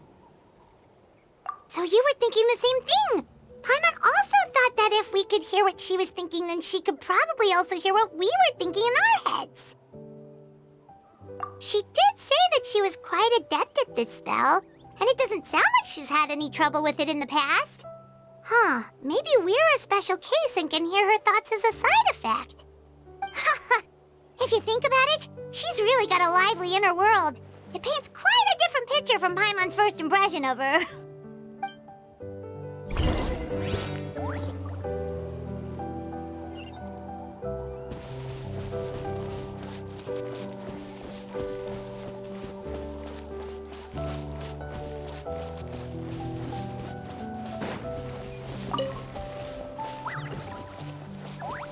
So you were thinking the same thing! Paimon also thought that if we could hear what she was thinking, then she could probably also hear what we were thinking in our heads. She did say that she was quite adept at this spell, and it doesn't sound like she's had any trouble with it in the past. Huh, maybe we're a special case and can hear her thoughts as a side effect. If you think about it, she's really got a lively inner world. It paints quite a different picture from Paimon's first impression of her.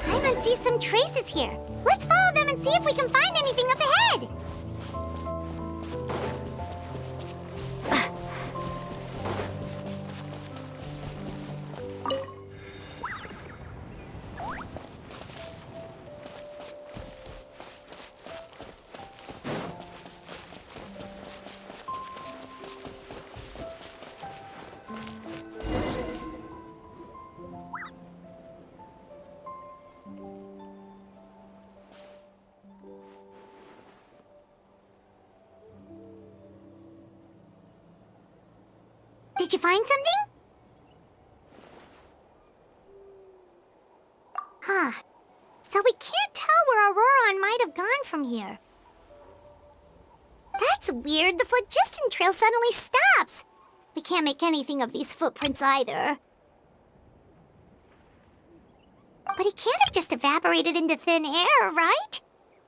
Paimon sees some traces here. Let's follow them and see if we can find anything up ahead. Did you find something? Huh. So we can't tell where Ororon might have gone from here. That's weird. The phlogiston trail suddenly stops. We can't make anything of these footprints either. But he can't have just evaporated into thin air, right?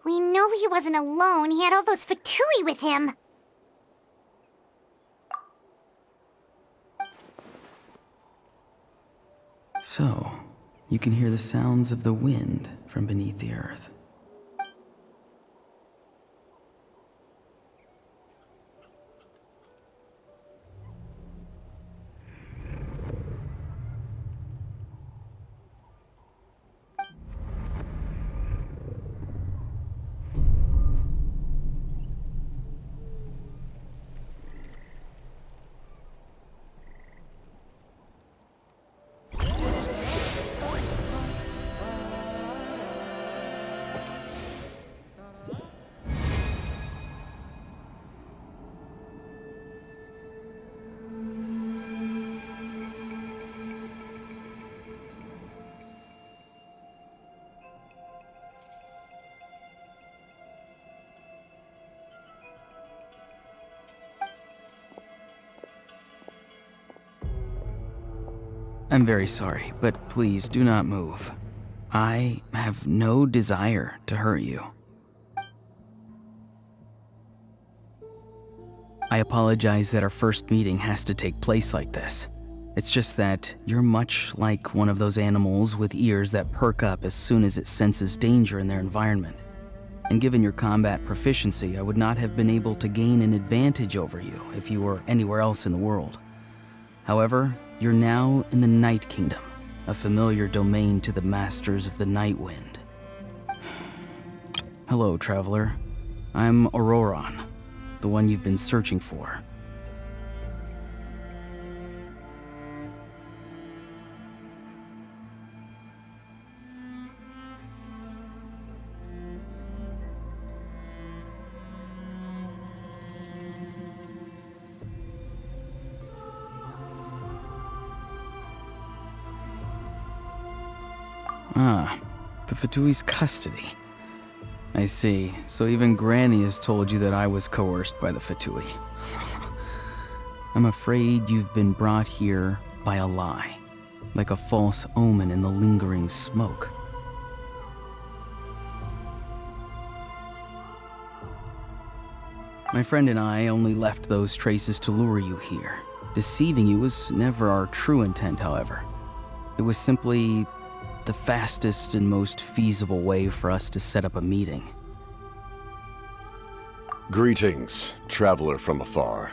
We know he wasn't alone. He had all those Fatui with him. So, you can hear the sounds of the wind from beneath the earth. I'm very sorry, but please do not move. I have no desire to hurt you. I apologize that our first meeting has to take place like this. It's just that you're much like one of those animals with ears that perk up as soon as it senses danger in their environment. And given your combat proficiency, I would not have been able to gain an advantage over you if you were anywhere else in the world. However, You're now in the Night Kingdom, a familiar domain to the masters of the Night Wind. Hello, traveler. I'm Ororon, the one you've been searching for. Ah, the Fatui's custody. I see. So even Granny has told you that I was coerced by the Fatui. I'm afraid you've been brought here by a lie, like a false omen in the lingering smoke. My friend and I only left those traces to lure you here. Deceiving you was never our true intent, however. It was simply the fastest and most feasible way for us to set up a meeting. Greetings, traveler from afar.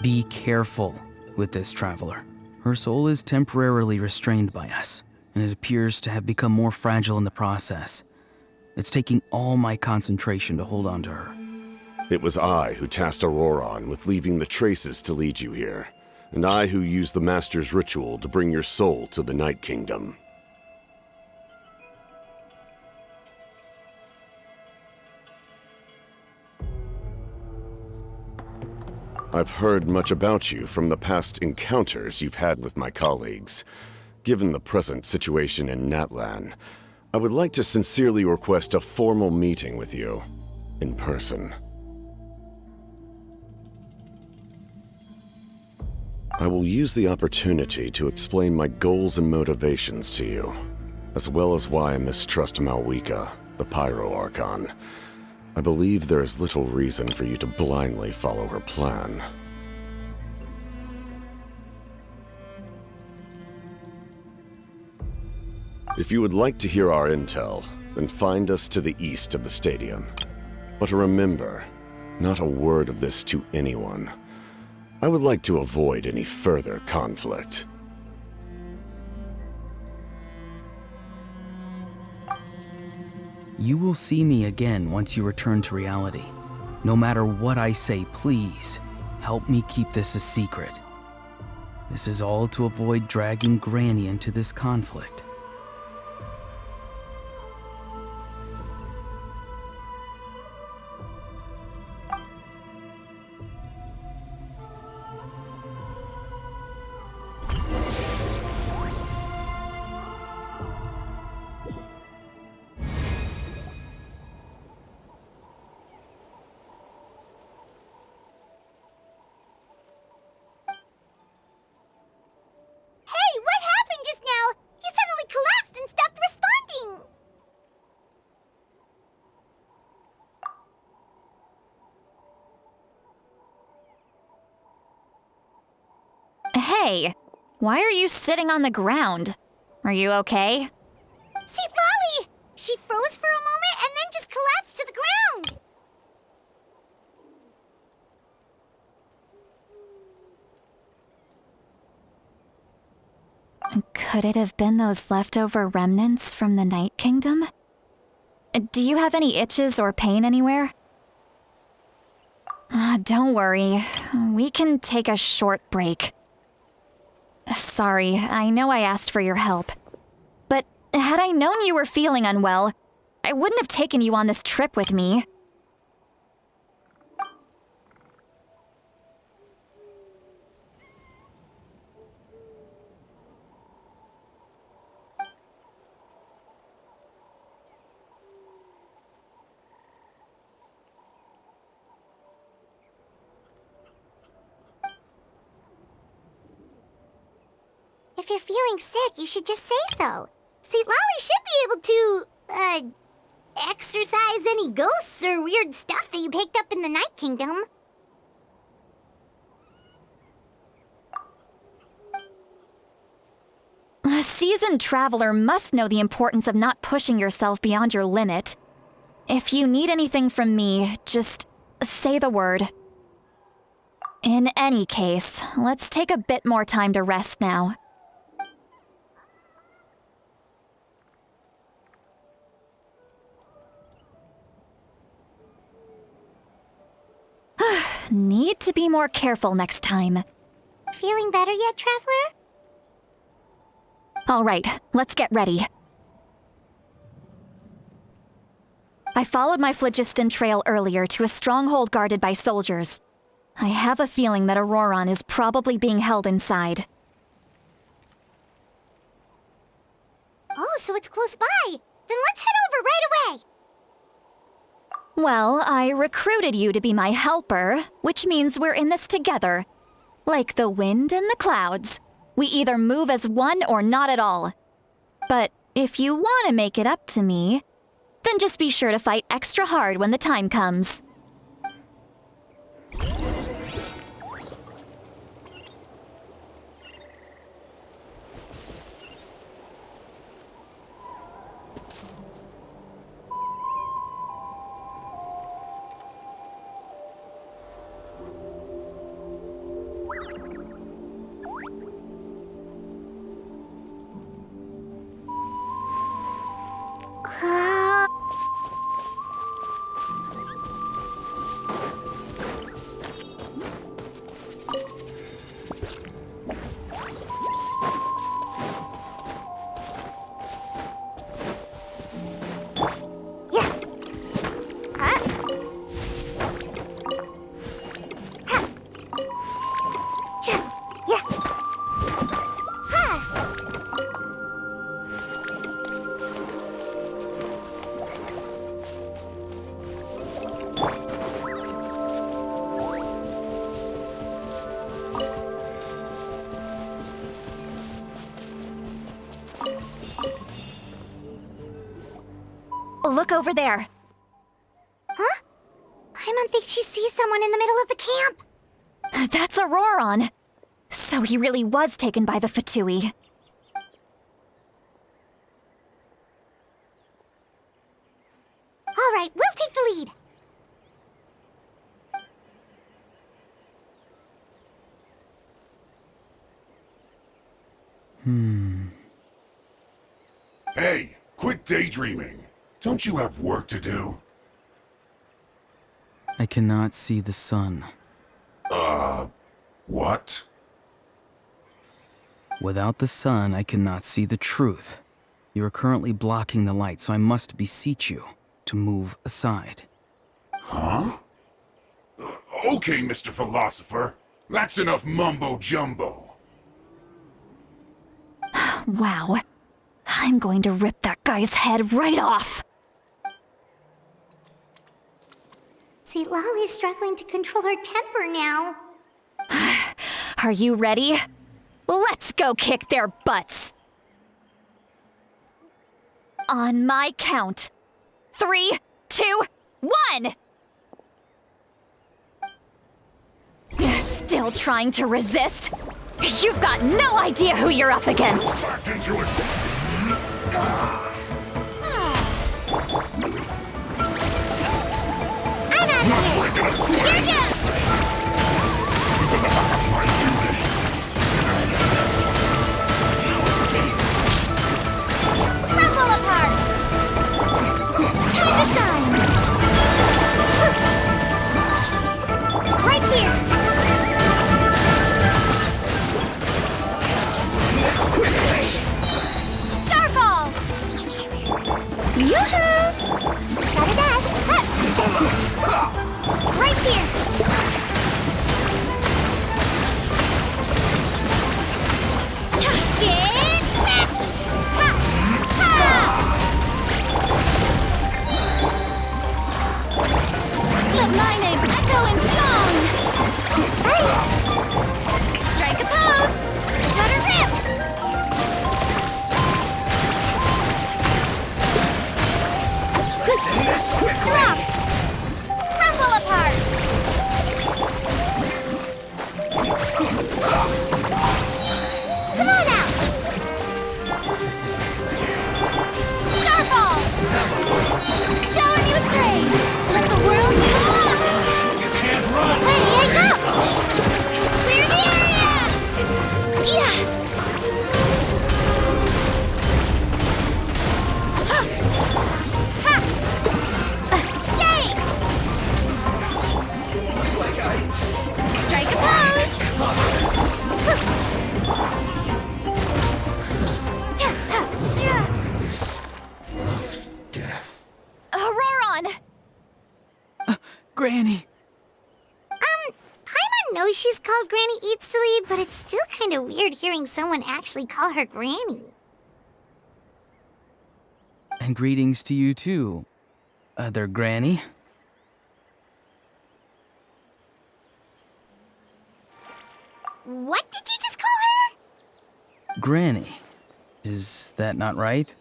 Be careful with this traveler. Her soul is temporarily restrained by us, and it appears to have become more fragile in the process. It's taking all my concentration to hold on to her. It was I who tasked Ororon with leaving the traces to lead you here, and I who used the Master's ritual to bring your soul to the Night Kingdom. I've heard much about you from the past encounters you've had with my colleagues. Given the present situation in Natlan, I would like to sincerely request a formal meeting with you, in person. I will use the opportunity to explain my goals and motivations to you, as well as why I mistrust Mavuika, the Pyro Archon. I believe there is little reason for you to blindly follow her plan. If you would like to hear our intel, then find us to the east of the stadium. But remember, not a word of this to anyone. I would like to avoid any further conflict. You will see me again once you return to reality. No matter what I say, please, help me keep this a secret. This is all to avoid dragging Granny into this conflict. Hey, why are you sitting on the ground? Are you okay? Citlali! She froze for a moment and then just collapsed to the ground. Could it have been those leftover remnants from the Night Kingdom? Do you have any itches or pain anywhere? Don't worry. We can take a short break. Sorry, I know I asked for your help. But had I known you were feeling unwell, I wouldn't have taken you on this trip with me. If you're feeling sick, you should just say so. Citlali should be able to, exorcise any ghosts or weird stuff that you picked up in the Night Kingdom. A seasoned traveler must know the importance of not pushing yourself beyond your limit. If you need anything from me, just say the word. In any case, let's take a bit more time to rest now. Need to be more careful next time. Feeling better yet, Traveler? All right, let's get ready. I followed my phlogiston trail earlier to a stronghold guarded by soldiers. I have a feeling that Ororon is probably being held inside. Oh, so it's close by. Then let's head over right away. Well, I recruited you to be my helper, which means we're in this together. Like the wind and the clouds. We either move as one or not at all. But if you want to make it up to me, then just be sure to fight extra hard when the time comes. Look over there. Huh? Paimon thinks she sees someone in the middle of the camp. That's Ororon. So he really was taken by the Fatui. All right, we'll take the lead. Hey, quit daydreaming. Don't you have work to do? I cannot see the sun. What? Without the sun, I cannot see the truth. You are currently blocking the light, so I must beseech you to move aside. Huh? Okay, Mr. Philosopher. That's enough mumbo-jumbo. Wow. I'm going to rip that guy's head right off. Citlali's struggling to control her temper now. Are you ready? Let's go kick their butts. On my count. 3, 2, 1! Still trying to resist? You've got no idea who you're up against! Back into it! I'm out Not of here! breaking a sweat! Here goes! My duty! Crumble apart! Time to shine! Right here! Starfall! Yoo-hoo! Gotta dash! Huh. Right here! Granny! Paimon knows she's called Granny Eatsley, but it's still kind of weird hearing someone actually call her Granny. And greetings to you too, other Granny. What did you just call her? Granny. Is that not right?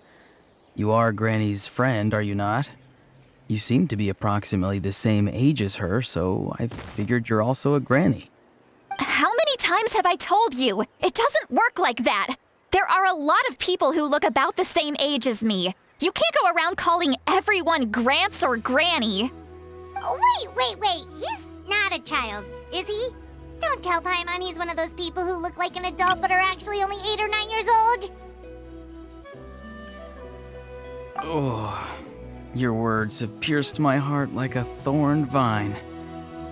You are Granny's friend, are you not? You seem to be approximately the same age as her, so I figured you're also a Granny. How many times have I told you? It doesn't work like that. There are a lot of people who look about the same age as me. You can't go around calling everyone Gramps or Granny. Oh, wait. He's not a child, is he? Don't tell Paimon he's one of those people who look like an adult but are actually only 8 or 9 years old. Oh, your words have pierced my heart like a thorn vine.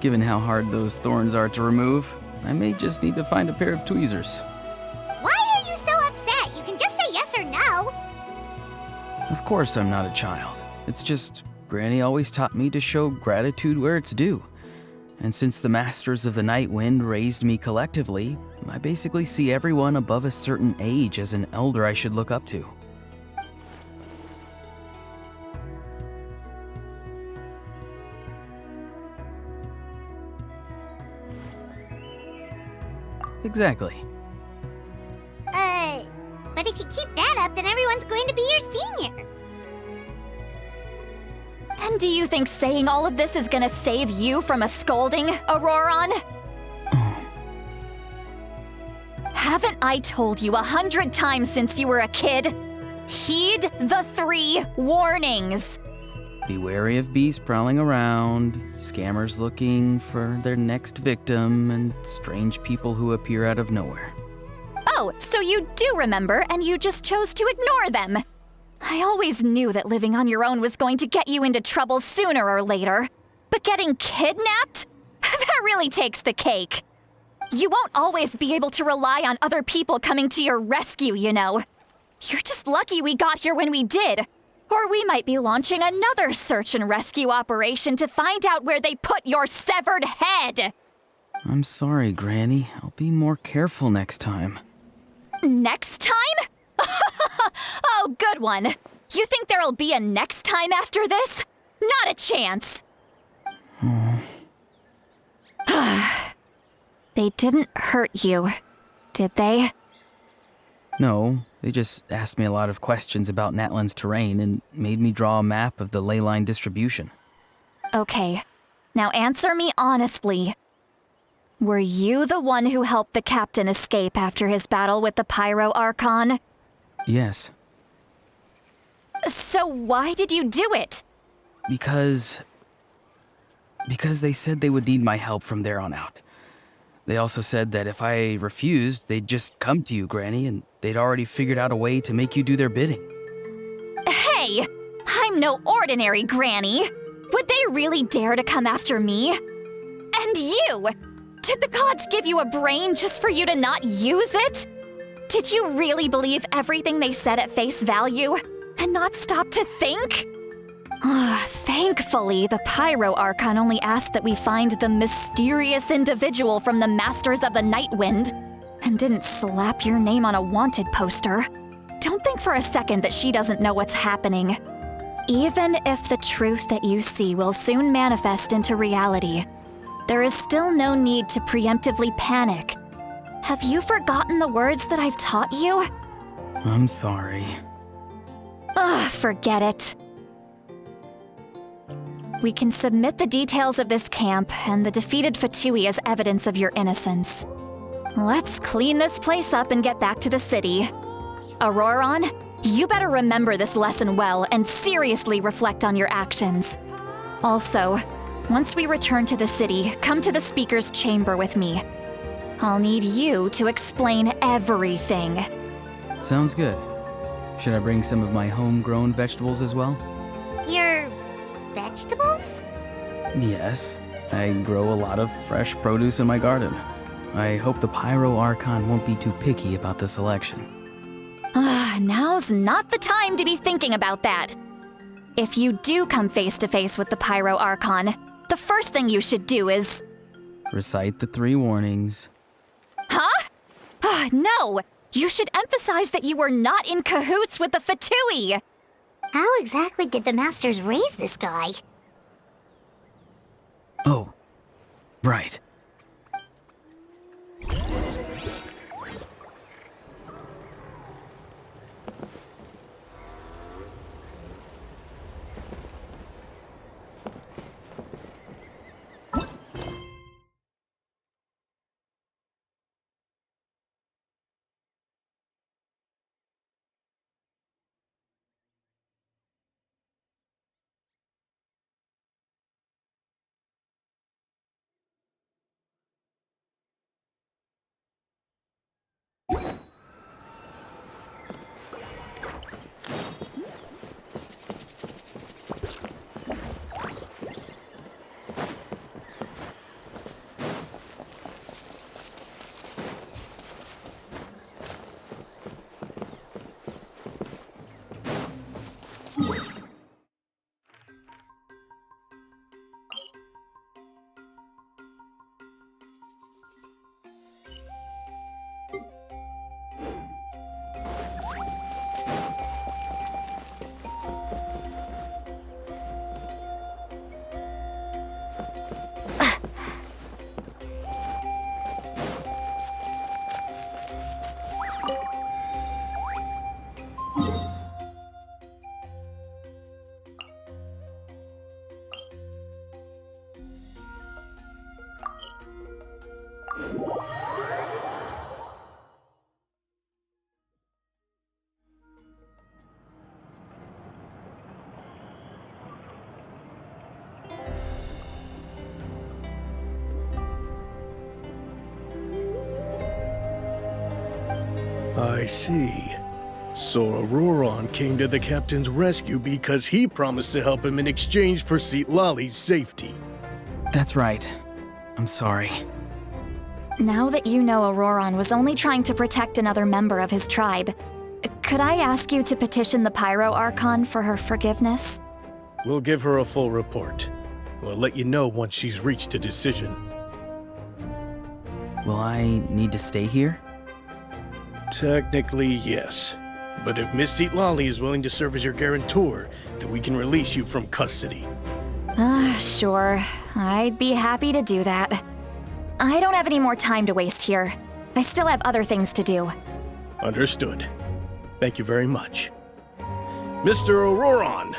Given how hard those thorns are to remove, I may just need to find a pair of tweezers. Why are you so upset? You can just say yes or no. Of course I'm not a child. It's just Granny always taught me to show gratitude where it's due. And since the Masters of the Night Wind raised me collectively, I basically see everyone above a certain age as an elder I should look up to. Exactly. But if you keep that up, then everyone's going to be your senior. And do you think saying all of this is gonna save you from a scolding, Ororon? Haven't I told you 100 times since you were a kid? Heed the 3 warnings. Be wary of beasts prowling around, scammers looking for their next victim, and strange people who appear out of nowhere. Oh, so you do remember, and you just chose to ignore them. I always knew that living on your own was going to get you into trouble sooner or later. But getting kidnapped? That really takes the cake. You won't always be able to rely on other people coming to your rescue, you know. You're just lucky we got here when we did. Or we might be launching another search and rescue operation to find out where they put your severed head. I'm sorry, Granny. I'll be more careful next time. Next time? Oh, good one. You think there'll be a next time after this? Not a chance. They didn't hurt you, did they? No, they just asked me a lot of questions about Natlan's terrain and made me draw a map of the leyline distribution. Okay, now answer me honestly. Were you the one who helped the captain escape after his battle with the Pyro Archon? Yes. So why did you do it? Because they said they would need my help from there on out. They also said that if I refused, they'd just come to you, Granny, and they'd already figured out a way to make you do their bidding. Hey! I'm no ordinary Granny! Would they really dare to come after me? And you! Did the gods give you a brain just for you to not use it? Did you really believe everything they said at face value and not stop to think? Thankfully, the Pyro Archon only asked that we find the mysterious individual from the Masters of the Night Wind and didn't slap your name on a wanted poster. Don't think for a second that she doesn't know what's happening. Even if the truth that you see will soon manifest into reality, there is still no need to preemptively panic. Have you forgotten the words that I've taught you? I'm sorry. Forget it. We can submit the details of this camp and the defeated Fatui as evidence of your innocence. Let's clean this place up and get back to the city. Ororon, you better remember this lesson well and seriously reflect on your actions. Also, once we return to the city, come to the speaker's chamber with me. I'll need you to explain everything. Sounds good. Should I bring some of my homegrown vegetables as well? Your vegetables? Yes. I grow a lot of fresh produce in my garden. I hope the Pyro Archon won't be too picky about the selection. Now's not the time to be thinking about that. If you do come face to face with the Pyro Archon, The first thing you should do is... Recite the 3 warnings. Huh? No! You should emphasize that you were not in cahoots with the Fatui! How exactly did the Masters raise this guy? Oh, right. I see. So Ororon came to the captain's rescue because he promised to help him in exchange for Citlali's safety. That's right. I'm sorry. Now that you know Ororon was only trying to protect another member of his tribe, could I ask you to petition the Pyro Archon for her forgiveness? We'll give her a full report. We'll let you know once she's reached a decision. Will I need to stay here? Technically, yes. But if Miss Citlali is willing to serve as your guarantor, then we can release you from custody. Sure. I'd be happy to do that. I don't have any more time to waste here. I still have other things to do. Understood. Thank you very much. Mr. Ororon,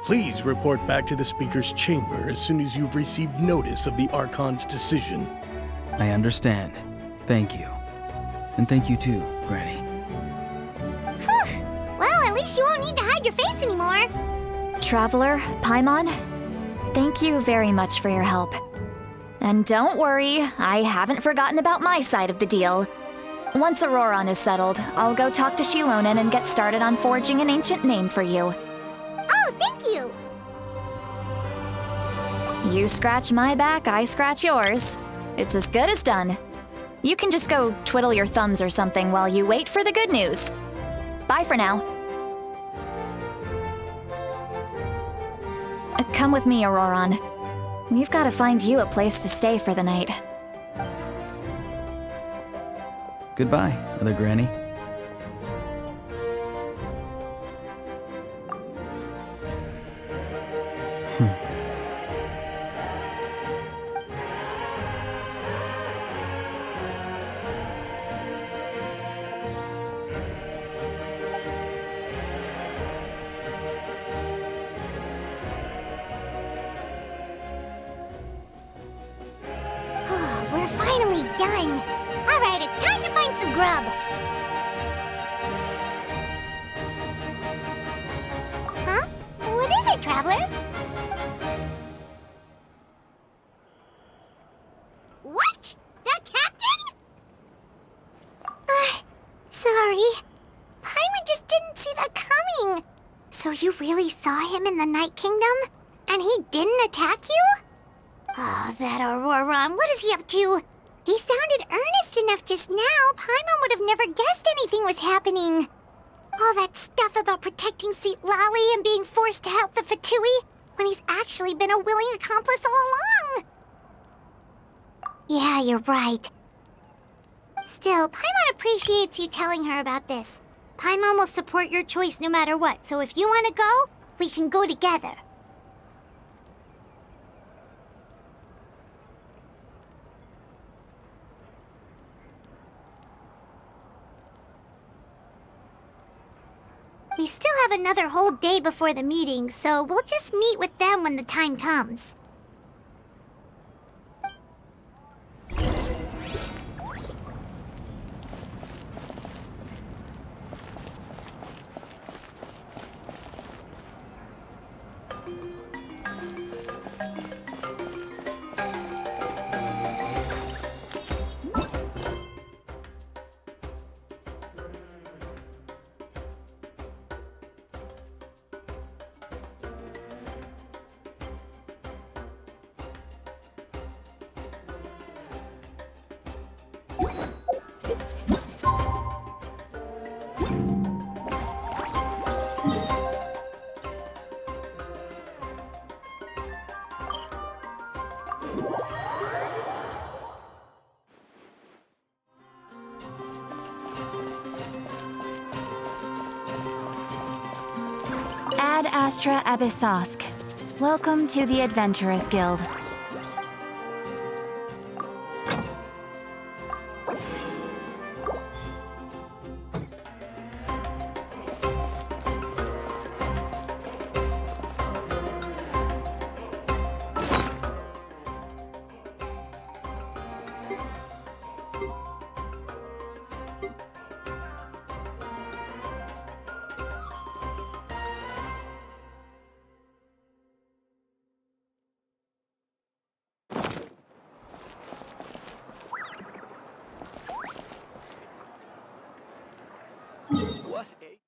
please report back to the Speaker's chamber as soon as you've received notice of the Archon's decision. I understand. Thank you. And thank you too, Granny. Whew. Well, at least you won't need to hide your face anymore. Traveler, Paimon, thank you very much for your help. And don't worry, I haven't forgotten about my side of the deal. Once Ororon is settled, I'll go talk to Xilonen and get started on forging an ancient name for you. Oh, thank you! You scratch my back, I scratch yours. It's as good as done. You can just go twiddle your thumbs or something while you wait for the good news. Bye for now. Come with me, Ororon. We've got to find you a place to stay for the night. Goodbye, Other Granny. We're finally done. All right, it's time to find some grub. Huh? What is it, Traveler? What? That captain? Sorry. Paimon just didn't see that coming. So you really saw him in the Night Kingdom? And he didn't attack you? Oh, that Ororon, what is he up to? He sounded earnest enough just now. Paimon would have never guessed anything was happening. All that stuff about protecting Citlali and being forced to help the Fatui. when he's actually been a willing accomplice all along. Yeah, you're right. Still, Paimon appreciates you telling her about this. Paimon will support your choice no matter what, so if you want to go, we can go together. We still have another whole day before the meeting, so we'll just meet with them when the time comes. Ad Astra Abyssosk. Welcome to the Adventurers Guild. What a...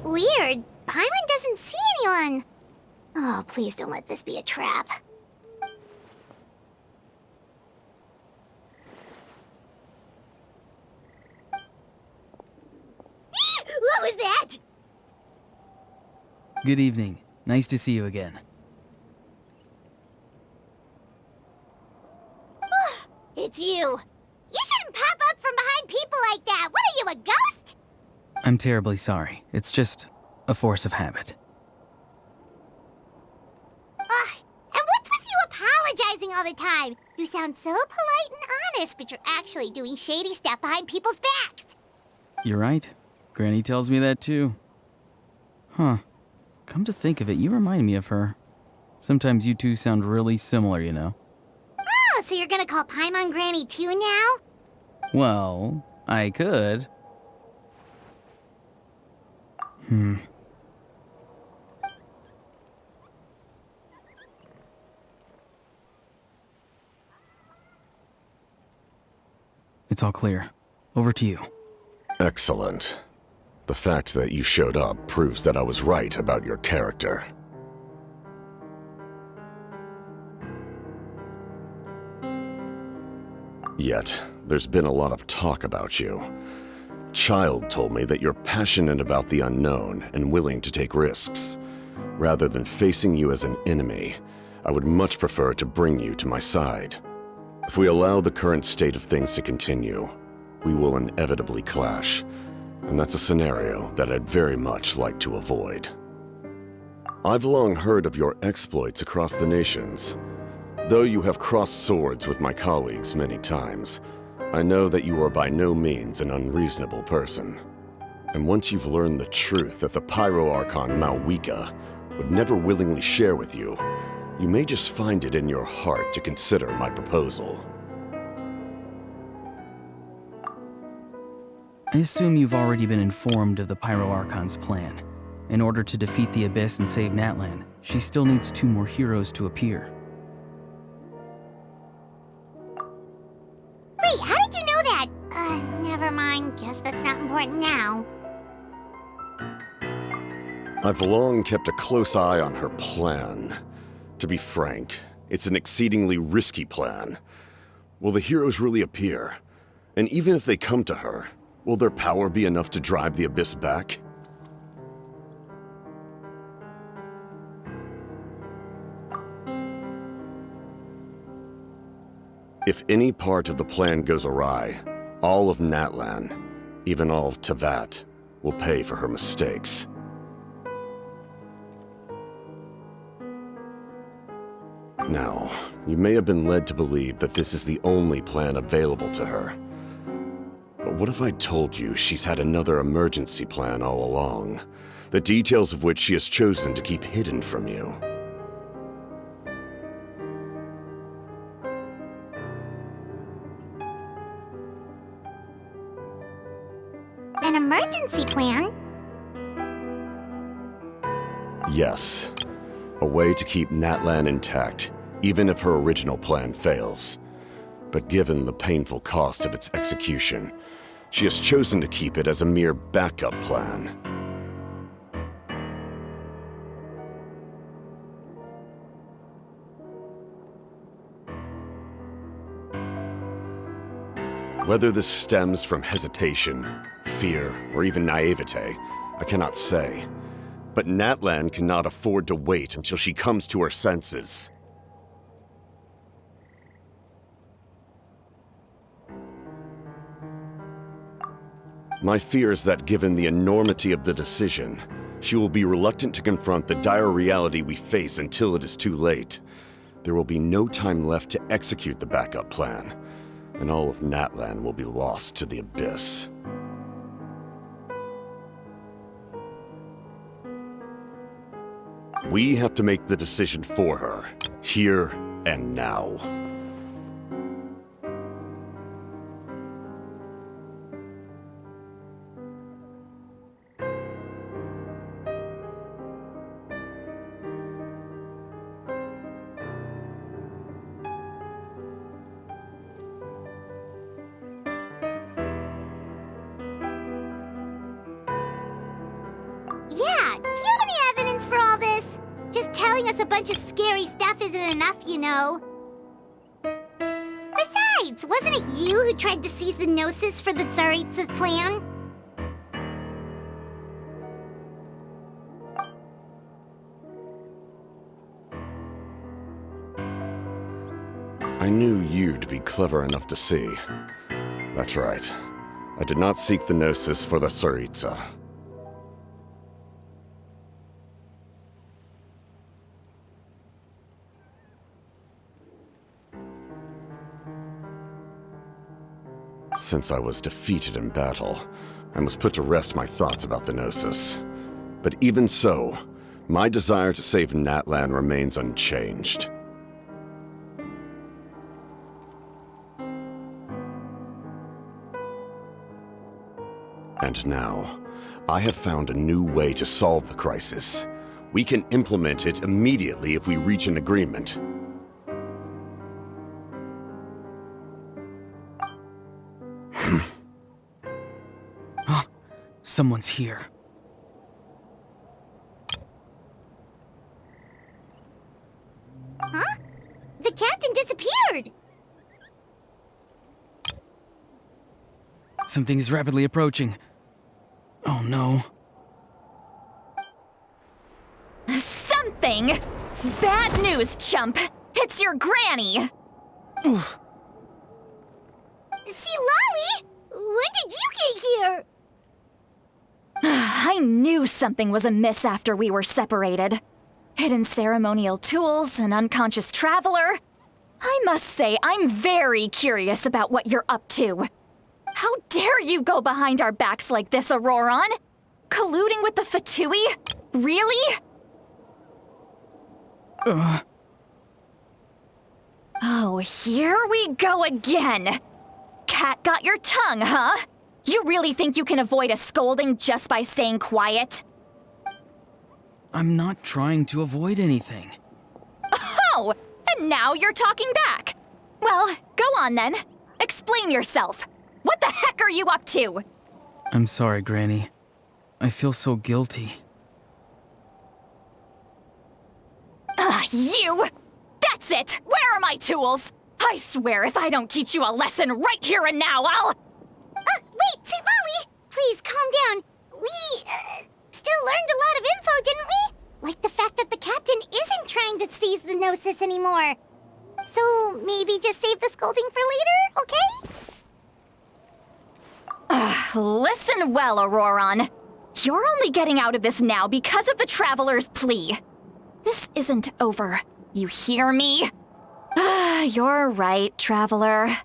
Weird. Paimon doesn't see anyone. Oh, please don't let this be a trap. What was that? Good evening. Nice to see you again. It's you. You shouldn't pop up from behind people like that. What are you, a ghost? I'm terribly sorry. It's just a force of habit. Ugh, and what's with you apologizing all the time? You sound so polite and honest, but you're actually doing shady stuff behind people's backs. You're right. Granny tells me that too. Huh. Come to think of it, you remind me of her. Sometimes you two sound really similar, you know. Oh, so you're gonna call Paimon Granny too now? Well, I could. It's all clear. Over to you. Excellent. The fact that you showed up proves that I was right about your character. Yet, there's been a lot of talk about you. Child told me that you're passionate about the unknown and willing to take risks. Rather than facing you as an enemy, I would much prefer to bring you to my side. If we allow the current state of things to continue, we will inevitably clash, and that's a scenario that I'd very much like to avoid. I've long heard of your exploits across the nations. Though you have crossed swords with my colleagues many times, I know that you are by no means an unreasonable person. And once you've learned the truth that the Pyro-Archon Mavuika would never willingly share with you, you may just find it in your heart to consider my proposal. I assume you've already been informed of the Pyro-Archon's plan. In order to defeat the Abyss and save Natlan, she still needs 2 more heroes to appear. Wait, how did you know that? Never mind. Guess that's not important now. I've long kept a close eye on her plan. To be frank, it's an exceedingly risky plan. Will the heroes really appear? And even if they come to her, will their power be enough to drive the Abyss back? If any part of the plan goes awry, all of Natlan, even all of Teapot, will pay for her mistakes. Now, you may have been led to believe that this is the only plan available to her. But what if I told you she's had another emergency plan all along, the details of which she has chosen to keep hidden from you? An emergency plan? Yes. A way to keep Natlan intact, even if her original plan fails. But given the painful cost of its execution, she has chosen to keep it as a mere backup plan. Whether this stems from hesitation, fear, or even naivete, I cannot say. but Natlan cannot afford to wait until she comes to her senses. My fear is that given the enormity of the decision, she will be reluctant to confront the dire reality we face until it is too late. There will be no time left to execute the backup plan, and all of Natlan will be lost to the abyss. We have to make the decision for her, here and now. Yeah, do you have any evidence for all this? Just telling us a bunch of scary stuff isn't enough, you know. Besides, wasn't it you who tried to seize the Gnosis for the Tsaritsa plan? I knew you'd be clever enough to see. That's right. I did not seek the Gnosis for the Tsaritsa. Since I was defeated in battle, I must put to rest my thoughts about the Gnosis. But even so, my desire to save Natlan remains unchanged. And now, I have found a new way to solve the crisis. We can implement it immediately if we reach an agreement. Someone's here. Huh? The captain disappeared! Something is rapidly approaching. Oh no. Something? Bad news, chump! It's your granny! Oof. Citlali! When did you get here? I knew something was amiss after we were separated. Hidden ceremonial tools, an unconscious traveler. I must say, I'm very curious about what you're up to. How dare you go behind our backs like this, Ororon? Colluding with the Fatui? Really? Oh, here we go again. Cat got your tongue, huh? You really think you can avoid a scolding just by staying quiet? I'm not trying to avoid anything. Oh, and now you're talking back. Well, go on then. Explain yourself. What the heck are you up to? I'm sorry, Granny. I feel so guilty. You! That's it! Where are my tools? I swear if I don't teach you a lesson right here and now, I'll... Wait, Citlali! Please, calm down. We, still learned a lot of info, didn't we? Like the fact that the captain isn't trying to seize the Gnosis anymore. So, maybe just save the scolding for later, okay? Listen well, Ororon. You're only getting out of this now because of the Traveler's plea. This isn't over. You hear me? You're right, Traveler.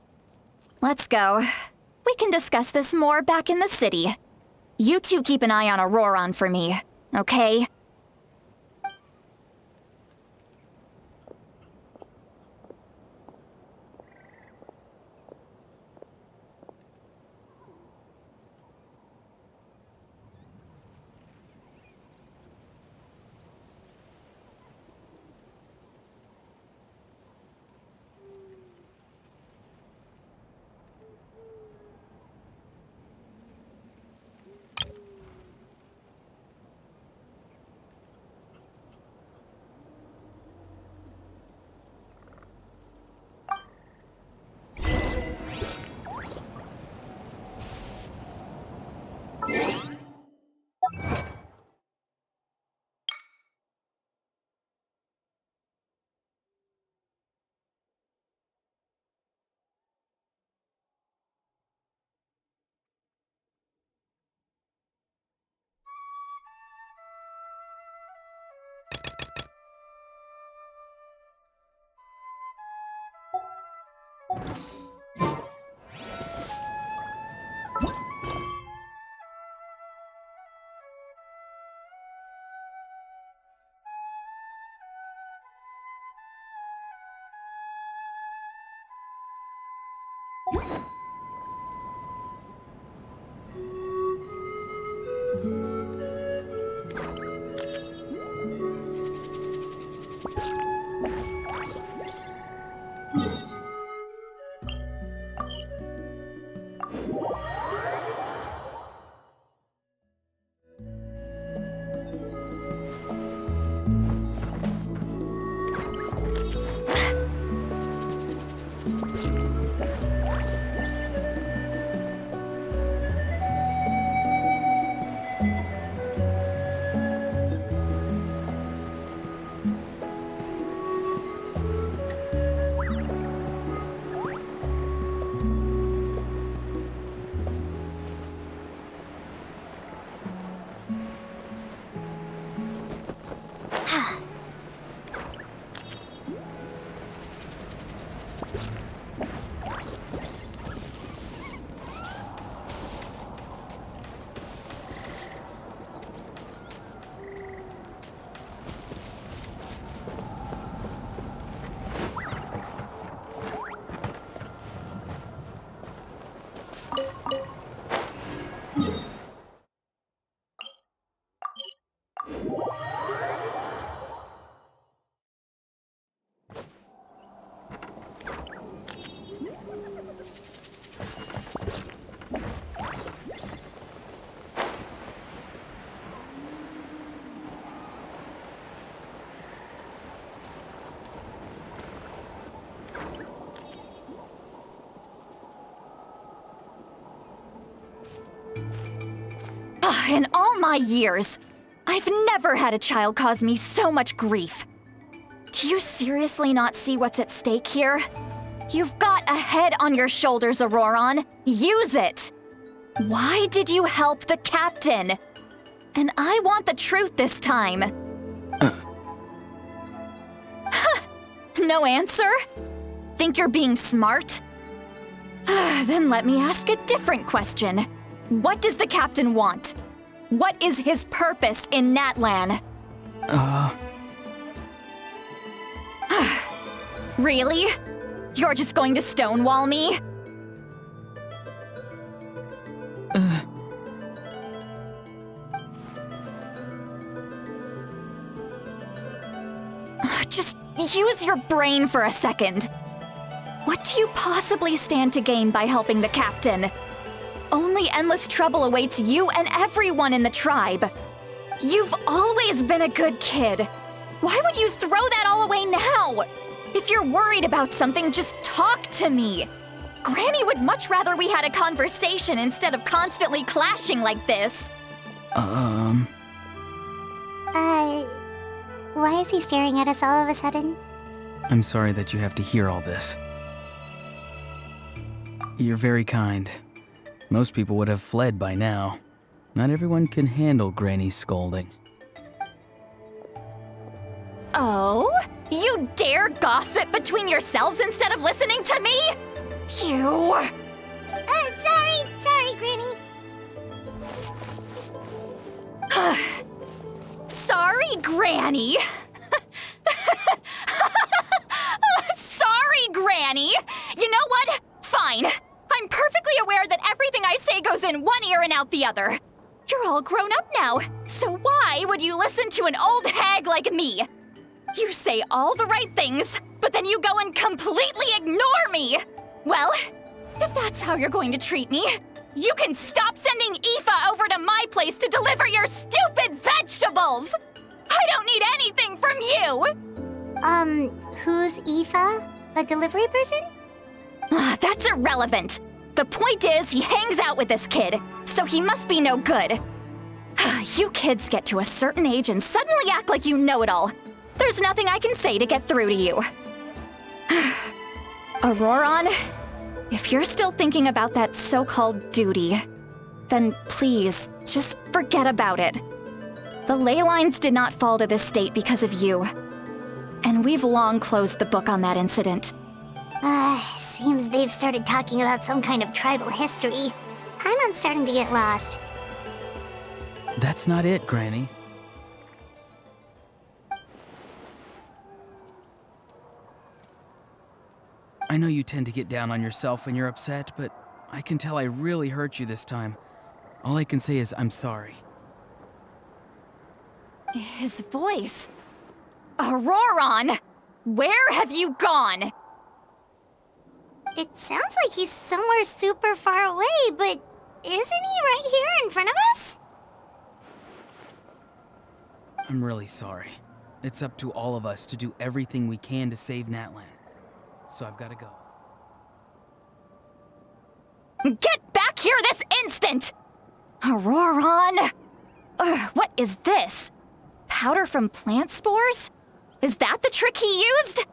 Let's go. We can discuss this more back in the city. You two keep an eye on Ororon for me, okay? In all my years, I've never had a child cause me so much grief. Do you seriously not see what's at stake here? You've got a head on your shoulders, Ororon. Use it! Why did you help the captain? And I want the truth this time. No answer? Think you're being smart? Then let me ask a different question. What does the captain want? What is his purpose in Natlan? Really? You're just going to stonewall me? Just use your brain for a second. What do you possibly stand to gain by helping the captain? Only endless trouble awaits you and everyone in the tribe. You've always been a good kid. Why would you throw that all away now? If you're worried about something, just talk to me. Granny would much rather we had a conversation instead of constantly clashing like this. Why is he staring at us all of a sudden? I'm sorry that you have to hear all this. You're very kind. Most people would have fled by now. Not everyone can handle Granny's scolding. Oh? You dare gossip between yourselves instead of listening to me? You... Sorry, Granny. Sorry, Granny. Sorry, Granny. You know what? Fine. I'm perfectly aware that everything I say goes in one ear and out the other. You're all grown up now, so why would you listen to an old hag like me? You say all the right things, but then you go and completely ignore me! Well, if that's how you're going to treat me, you can stop sending Aoife over to my place to deliver your stupid vegetables! I don't need anything from you! Who's Aoife? A delivery person? That's irrelevant. The point is, he hangs out with this kid, so he must be no good. You kids get to a certain age and suddenly act like you know it all. There's nothing I can say to get through to you. Ororon, if you're still thinking about that so-called duty, then please, just forget about it. The Leylines did not fall to this state because of you. And we've long closed the book on that incident. Seems they've started talking about some kind of tribal history. I'm starting to get lost. That's not it, Granny. I know you tend to get down on yourself when you're upset, but I can tell I really hurt you this time. All I can say is I'm sorry. His voice. Ororon! Where have you gone? It sounds like he's somewhere super far away, but isn't he right here in front of us? I'm really sorry. It's up to all of us to do everything we can to save Natlan. So I've got to go. Get back here this instant! Ororon! What is this? Powder from plant spores? Is that the trick he used?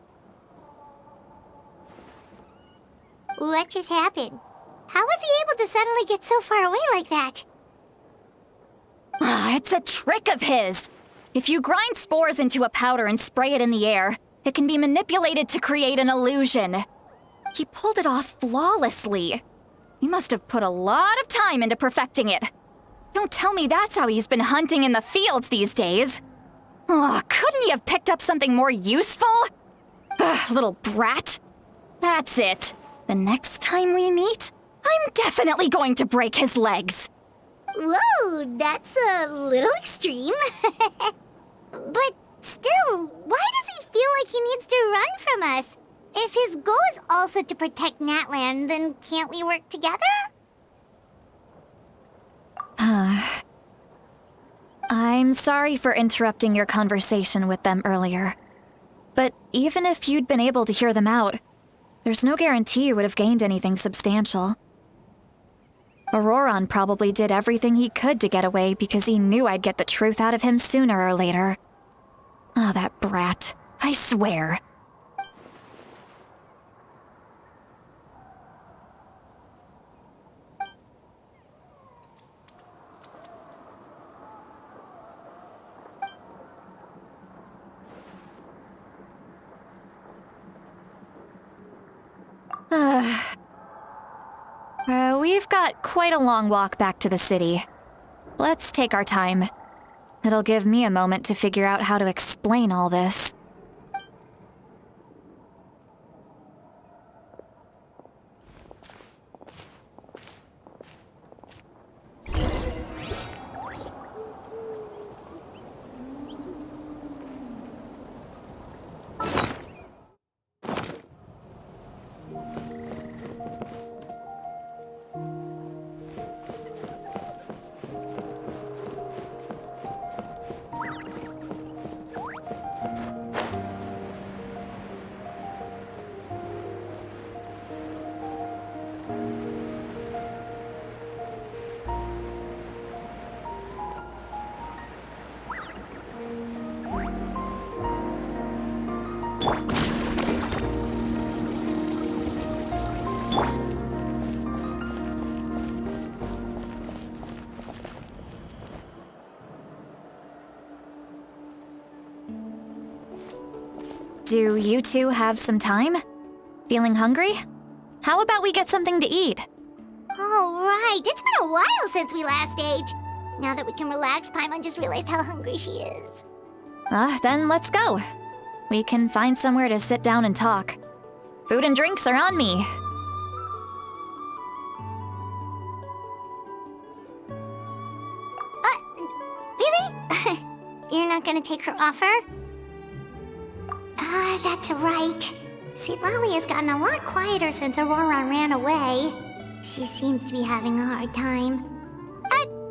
What just happened? How was he able to suddenly get so far away like that? It's a trick of his. If you grind spores into a powder and spray it in the air, it can be manipulated to create an illusion. He pulled it off flawlessly. He must have put a lot of time into perfecting it. Don't tell me that's how he's been hunting in the fields these days. Couldn't he have picked up something more useful? Little brat. That's it. The next time we meet, I'm definitely going to break his legs. Whoa, that's a little extreme. But still, why does he feel like he needs to run from us? If his goal is also to protect Natlan, then can't we work together? I'm sorry for interrupting your conversation with them earlier. But even if you'd been able to hear them out, there's no guarantee you would have gained anything substantial. Ororon probably did everything he could to get away because he knew I'd get the truth out of him sooner or later. That brat. I swear. We've got quite a long walk back to the city. Let's take our time. It'll give me a moment to figure out how to explain all this. Do you two have some time? Feeling hungry? How about we get something to eat? All right, it's been a while since we last ate. Now that we can relax, Paimon just realized how hungry she is. Then let's go. We can find somewhere to sit down and talk. Food and drinks are on me. Really? You're not gonna take her offer? That's right. Citlali has gotten a lot quieter since Ororon ran away. She seems to be having a hard time.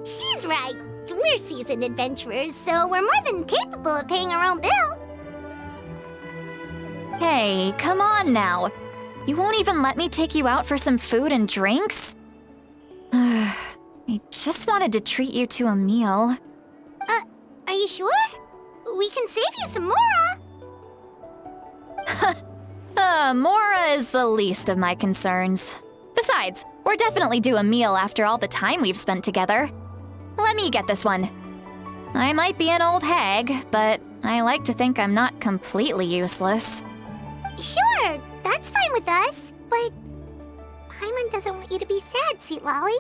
She's right. We're seasoned adventurers, so we're more than capable of paying our own bill. Hey, come on now. You won't even let me take you out for some food and drinks? I just wanted to treat you to a meal. Are you sure? We can save you some more. Mora is the least of my concerns. Besides, we're definitely due a meal after all the time we've spent together. Let me get this one. I might be an old hag, but I like to think I'm not completely useless. Sure, that's fine with us, but Paimon doesn't want you to be sad, Citlali.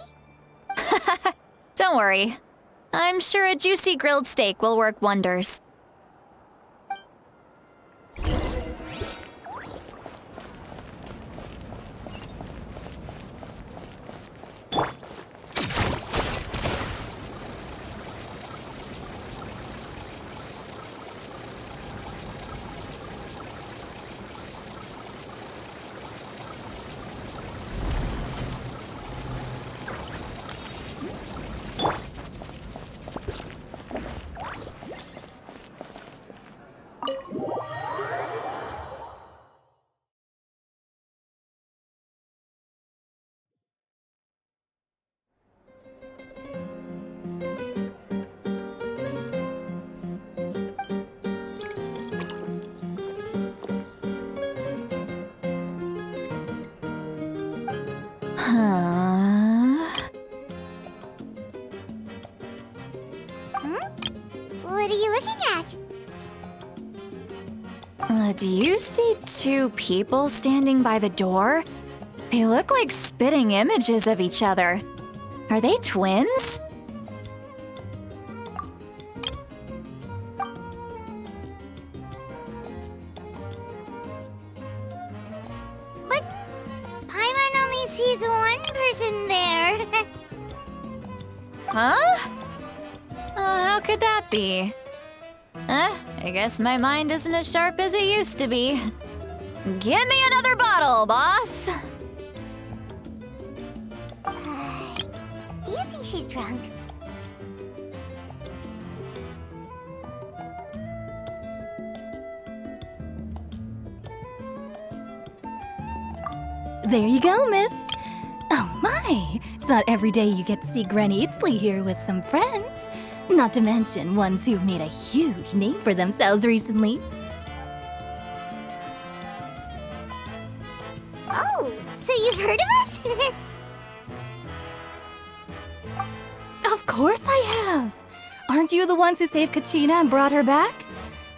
Don't worry. I'm sure a juicy grilled steak will work wonders. What are you looking at? Do you see two people standing by the door? They look like spitting images of each other. Are they twins? But Paimon only sees one person there. Huh? How could that be? I guess my mind isn't as sharp as it used to be. Give me another bottle, boss! Do you think she's drunk? There you go, miss. Oh my, it's not every day you get to see Granny Itzley here with some friends. Not to mention ones who've made a huge name for themselves recently. Oh, so you've heard of us? Of course I have. Aren't you the ones who saved Kachina and brought her back?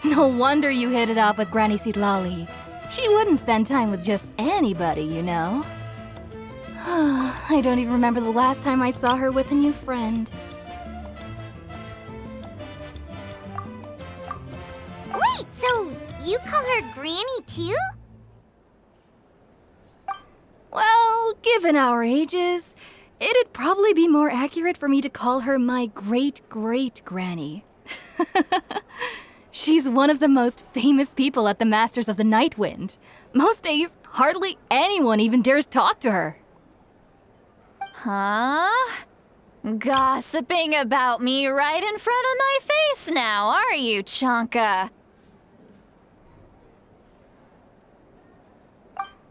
No wonder you hit it off with Granny Citlali. She wouldn't spend time with just anybody, you know. I don't even remember the last time I saw her with a new friend. Wait, so you call her Granny too? Well, given our ages, it'd probably be more accurate for me to call her my great-great-granny. She's one of the most famous people at the Masters of the Night Wind. Most days, hardly anyone even dares talk to her. Huh? Gossiping about me right in front of my face now, are you, Chonka?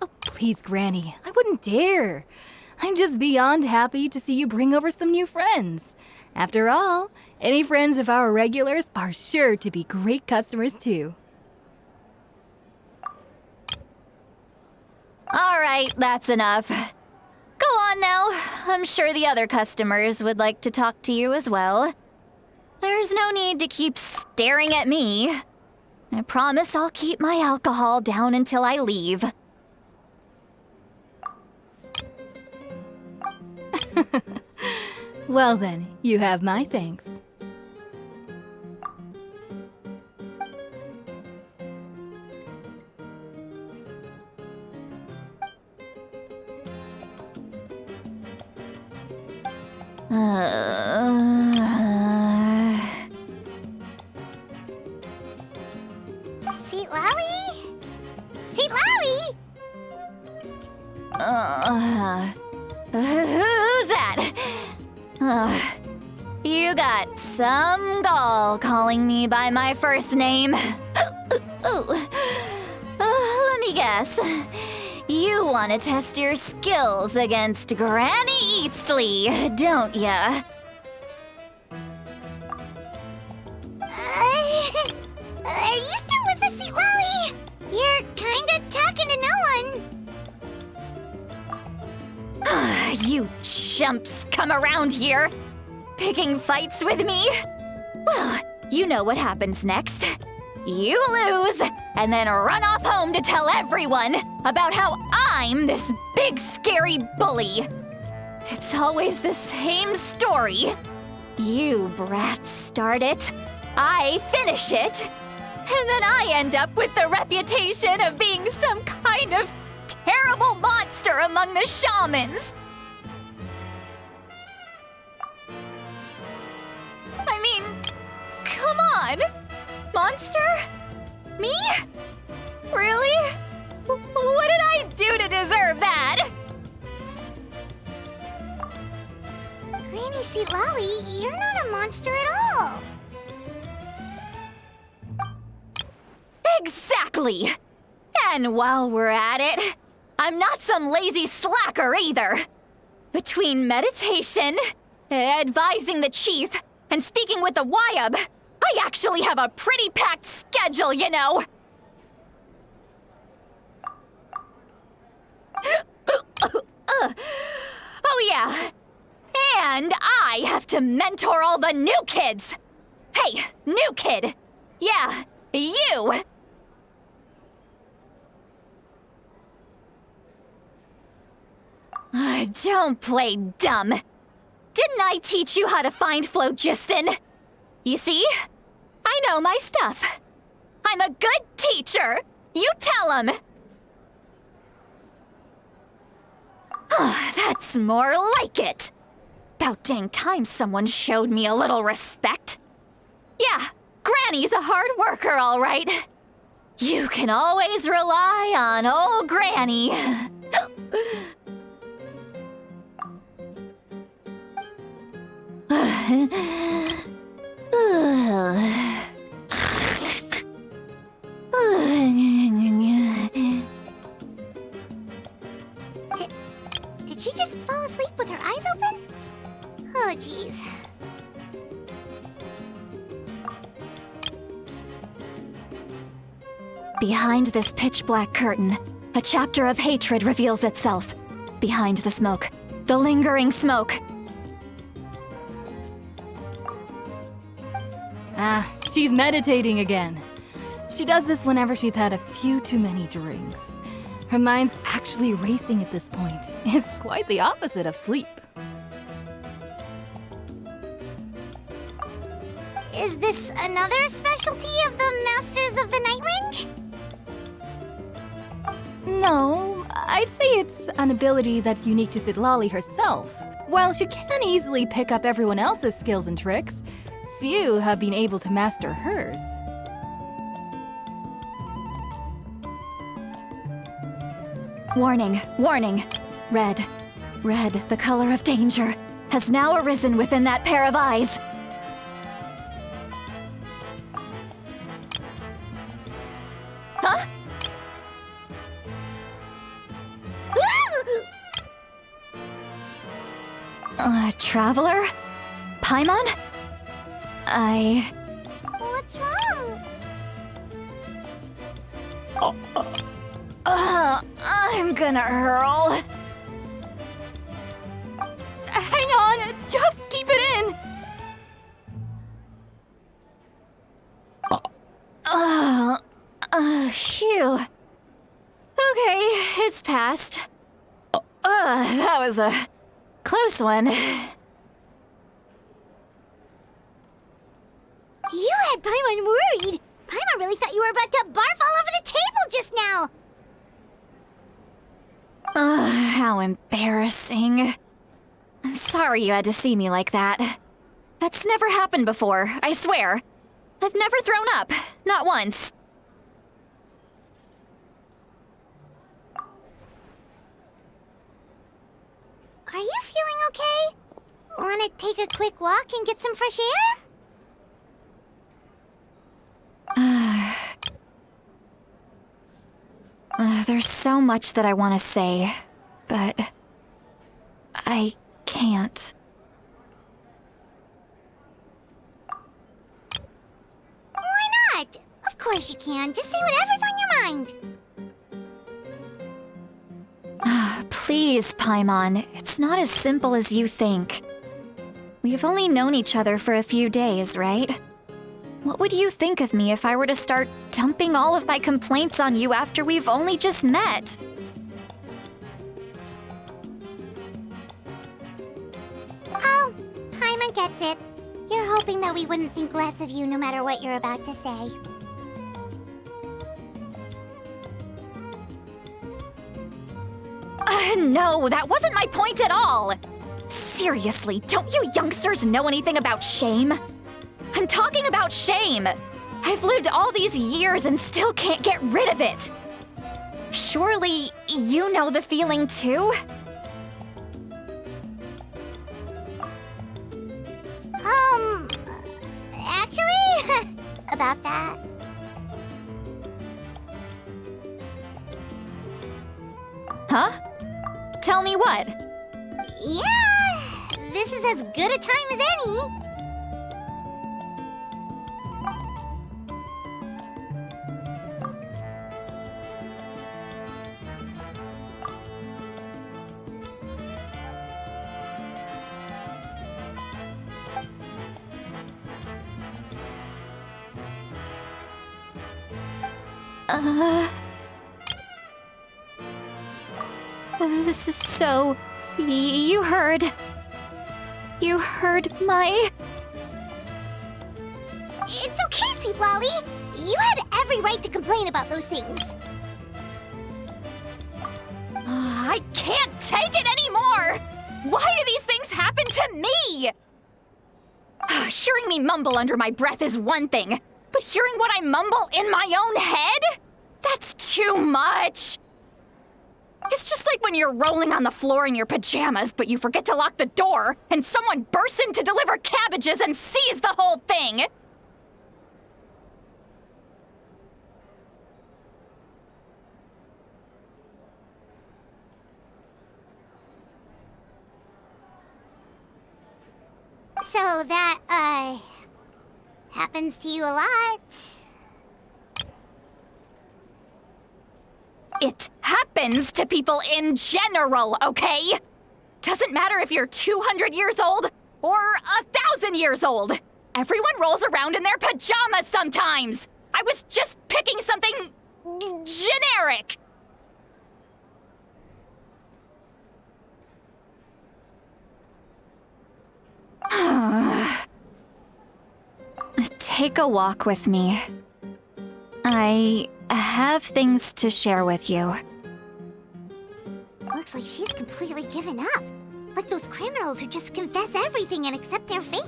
Oh, please, Granny, I wouldn't dare. I'm just beyond happy to see you bring over some new friends. After all, any friends of our regulars are sure to be great customers too. All right, that's enough. Go on now. I'm sure the other customers would like to talk to you as well. There's no need to keep staring at me. I promise I'll keep my alcohol down until I leave. Well then, you have my thanks. Citlali? Citlali? Who's that? You got some gall calling me by my first name. Let me guess. You want to test your skills against Granny Itzley, don't ya? Are you still with us, Citlali? You're kinda talking to no one. You chumps come around here, picking fights with me? Well, you know what happens next. You lose, and then run off home to tell everyone about how I'm this big scary bully. It's always the same story. You brats start it, I finish it, and then I end up with the reputation of being some kind of terrible monster among the shamans. I mean, come on! Monster? Me? Really? What did I do to deserve that? Granny Citlali, you're not a monster at all. Exactly! And while we're at it, I'm not some lazy slacker either. Between meditation, advising the chief, and speaking with the Wyab, I actually have a pretty packed schedule, you know! Oh yeah, and I have to mentor all the new kids! Hey, new kid! Yeah, you! Don't play dumb. Didn't I teach you how to find phlogiston? You see? I know my stuff. I'm a good teacher. You tell him. That's more like it. About dang time someone showed me a little respect. Yeah, Granny's a hard worker, all right. You can always rely on old Granny. Did she just fall asleep with her eyes open? Oh, jeez. Behind this pitch-black curtain, a chapter of hatred reveals itself. Behind the smoke, the lingering smoke. She's meditating again. She does this whenever she's had a few too many drinks. Her mind's actually racing at this point. It's quite the opposite of sleep. Is this another specialty of the Masters of the Nightwind? No, I'd say it's an ability that's unique to Citlali herself. While she can easily pick up everyone else's skills and tricks, few have been able to master hers. Warning, warning. Red, the color of danger, has now arisen within that pair of eyes. Huh? Traveler? Paimon? What's wrong? I'm gonna hurl. Hang on, just keep it in. Phew. Okay, it's passed. That was a close one. You had Paimon worried. Paimon really thought you were about to barf all over the table just now. How embarrassing. I'm sorry you had to see me like that. That's never happened before, I swear. I've never thrown up, not once. Are you feeling okay? Want to take a quick walk and get some fresh air? There's so much that I want to say, but I can't. Why not? Of course you can. Just say whatever's on your mind. Please, Paimon, it's not as simple as you think. We've only known each other for a few days, right? What would you think of me if I were to start dumping all of my complaints on you after we've only just met? Oh, Paimon gets it. You're hoping that we wouldn't think less of you no matter what you're about to say. No, that wasn't my point at all! Seriously, don't you youngsters know anything about shame? I'm talking about shame! I've lived all these years and still can't get rid of it! Surely, you know the feeling too? Actually, about that. Huh? Tell me what? Yeah, this is as good a time as any. So, you heard my... It's okay, Citlali. You had every right to complain about those things. I can't take it anymore! Why do these things happen to me? Hearing me mumble under my breath is one thing, but hearing what I mumble in my own head? That's too much! It's just like when you're rolling on the floor in your pajamas, but you forget to lock the door, and someone bursts in to deliver cabbages and sees the whole thing! So that, happens to you a lot. It happens to people in general, okay? Doesn't matter if you're 200 years old or 1,000 years old. Everyone rolls around in their pajamas sometimes. I was just picking something generic. Take a walk with me. I have things to share with you. Looks like she's completely given up. Like those criminals who just confess everything and accept their fate.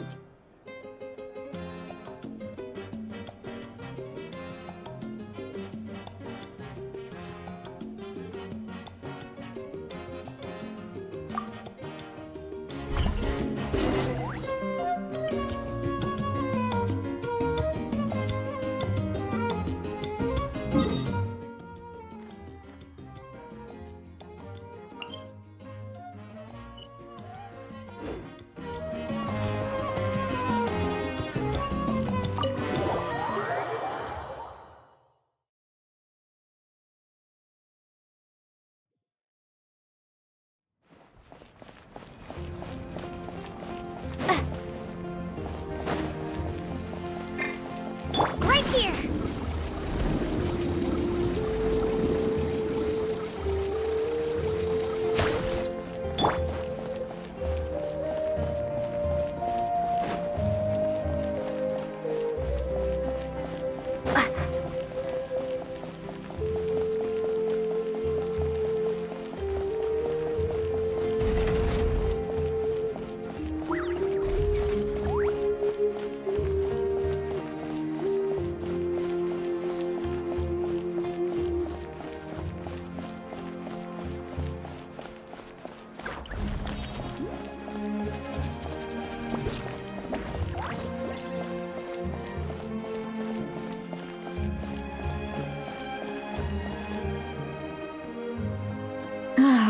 Right here!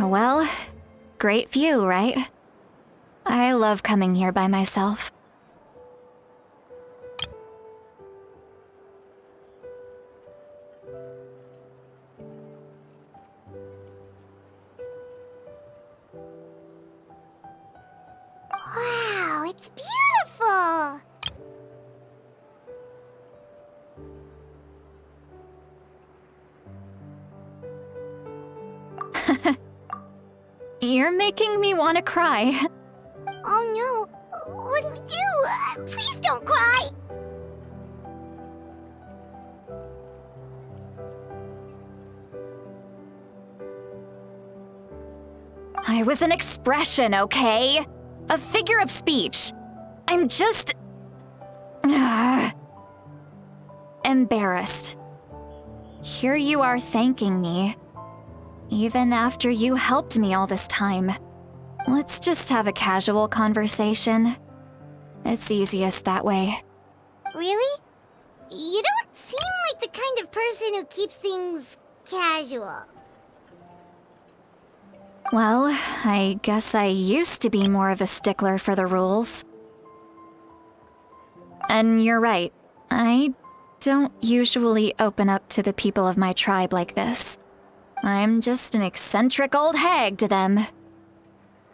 Well, great view, right? I love coming here by myself. Wow, it's beautiful! You're making me want to cry. Oh no, what do we do? Please don't cry! I was an expression, okay? A figure of speech. I'm just... embarrassed. Here you are thanking me. Even after you helped me all this time. Let's just have a casual conversation. It's easiest that way. Really? You don't seem like the kind of person who keeps things casual. Well, I guess I used to be more of a stickler for the rules. And you're right, I don't usually open up to the people of my tribe like this. I'm just an eccentric old hag to them.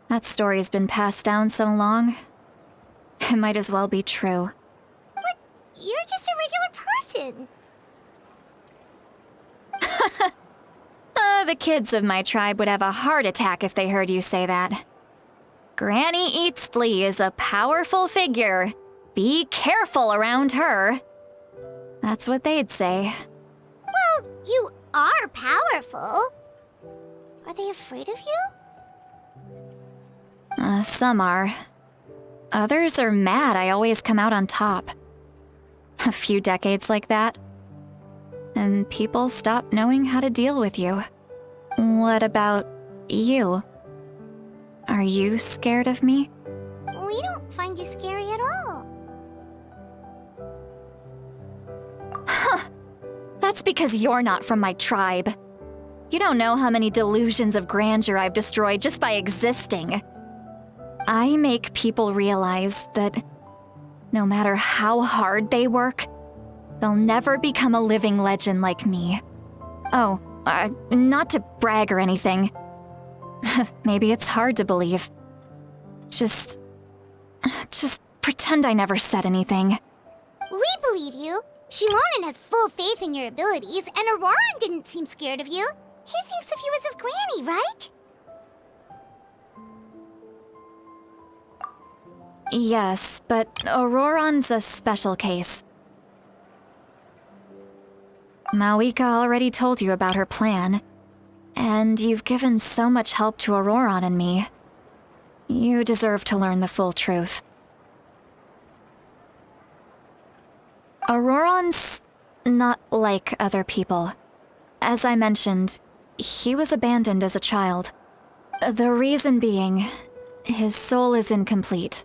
That story's been passed down so long, it might as well be true. But you're just a regular person. The kids of my tribe would have a heart attack if they heard you say that. Granny Eatsley is a powerful figure. Be careful around her. That's what they'd say. Well, you are powerful. Are they afraid of you? Some are. Others are mad I always come out on top. A few decades like that, and people stop knowing how to deal with you. What about you? Are you scared of me? We don't find you scary at all. That's because you're not from my tribe. You don't know how many delusions of grandeur I've destroyed just by existing. I make people realize that no matter how hard they work, they'll never become a living legend like me. Oh, not to brag or anything. Maybe it's hard to believe. Just pretend I never said anything. We believe you. Xilonen has full faith in your abilities, and Ororon didn't seem scared of you. He thinks of you as his granny, right? Yes, but Ororon's a special case. Mavuika already told you about her plan, and you've given so much help to Ororon and me. You deserve to learn the full truth. Ororon's not like other people. As I mentioned, he was abandoned as a child. The reason being, his soul is incomplete.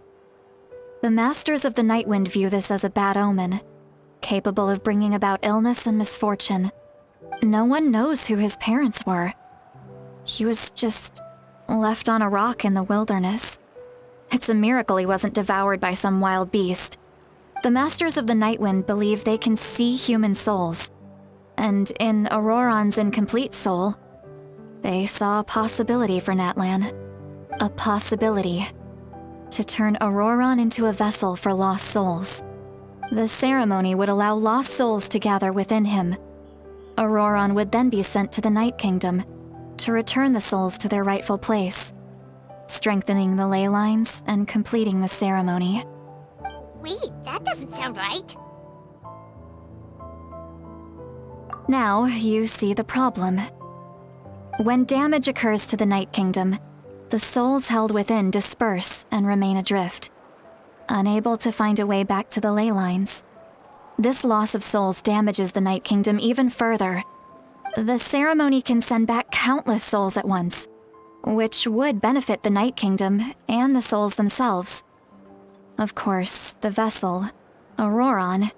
The Masters of the Nightwind view this as a bad omen, capable of bringing about illness and misfortune. No one knows who his parents were. He was just left on a rock in the wilderness. It's a miracle he wasn't devoured by some wild beast. The Masters of the Nightwind believe they can see human souls, and in Ororon's incomplete soul, they saw a possibility for Natlan. A possibility to turn Ororon into a vessel for lost souls. The ceremony would allow lost souls to gather within him. Ororon would then be sent to the Night Kingdom to return the souls to their rightful place, strengthening the Leylines and completing the ceremony. Wait, that doesn't sound right. Now you see the problem. When damage occurs to the Night Kingdom, the souls held within disperse and remain adrift, unable to find a way back to the Leylines. This loss of souls damages the Night Kingdom even further. The ceremony can send back countless souls at once, which would benefit the Night Kingdom and the souls themselves. Of course, the vessel, Ororon,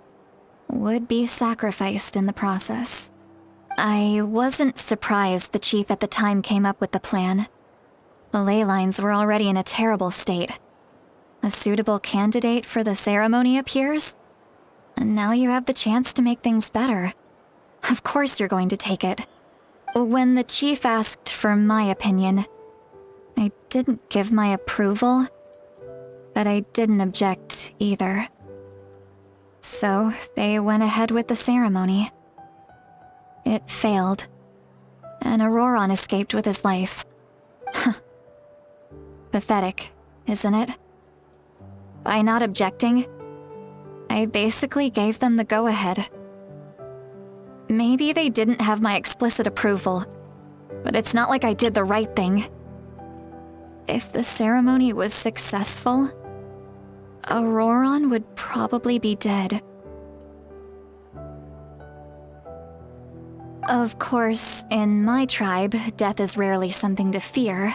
would be sacrificed in the process. I wasn't surprised the chief at the time came up with the plan. The Leylines were already in a terrible state. A suitable candidate for the ceremony appears, and now you have the chance to make things better. Of course you're going to take it. When the chief asked for my opinion, I didn't give my approval, but I didn't object either. So they went ahead with the ceremony. It failed, and Ororon escaped with his life. Pathetic, isn't it? By not objecting, I basically gave them the go-ahead. Maybe they didn't have my explicit approval, but it's not like I did the right thing. If the ceremony was successful, Ororon would probably be dead. Of course, in my tribe, death is rarely something to fear.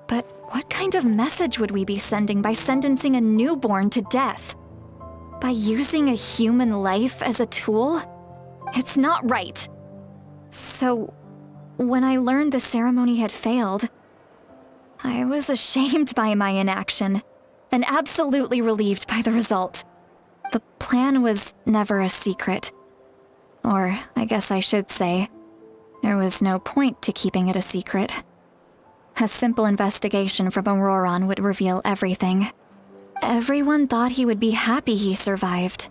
But what kind of message would we be sending by sentencing a newborn to death? By using a human life as a tool? It's not right. So, when I learned the ceremony had failed, I was ashamed by my inaction, and absolutely relieved by the result. The plan was never a secret. Or, I guess I should say, there was no point to keeping it a secret. A simple investigation from Ororon would reveal everything. Everyone thought he would be happy he survived.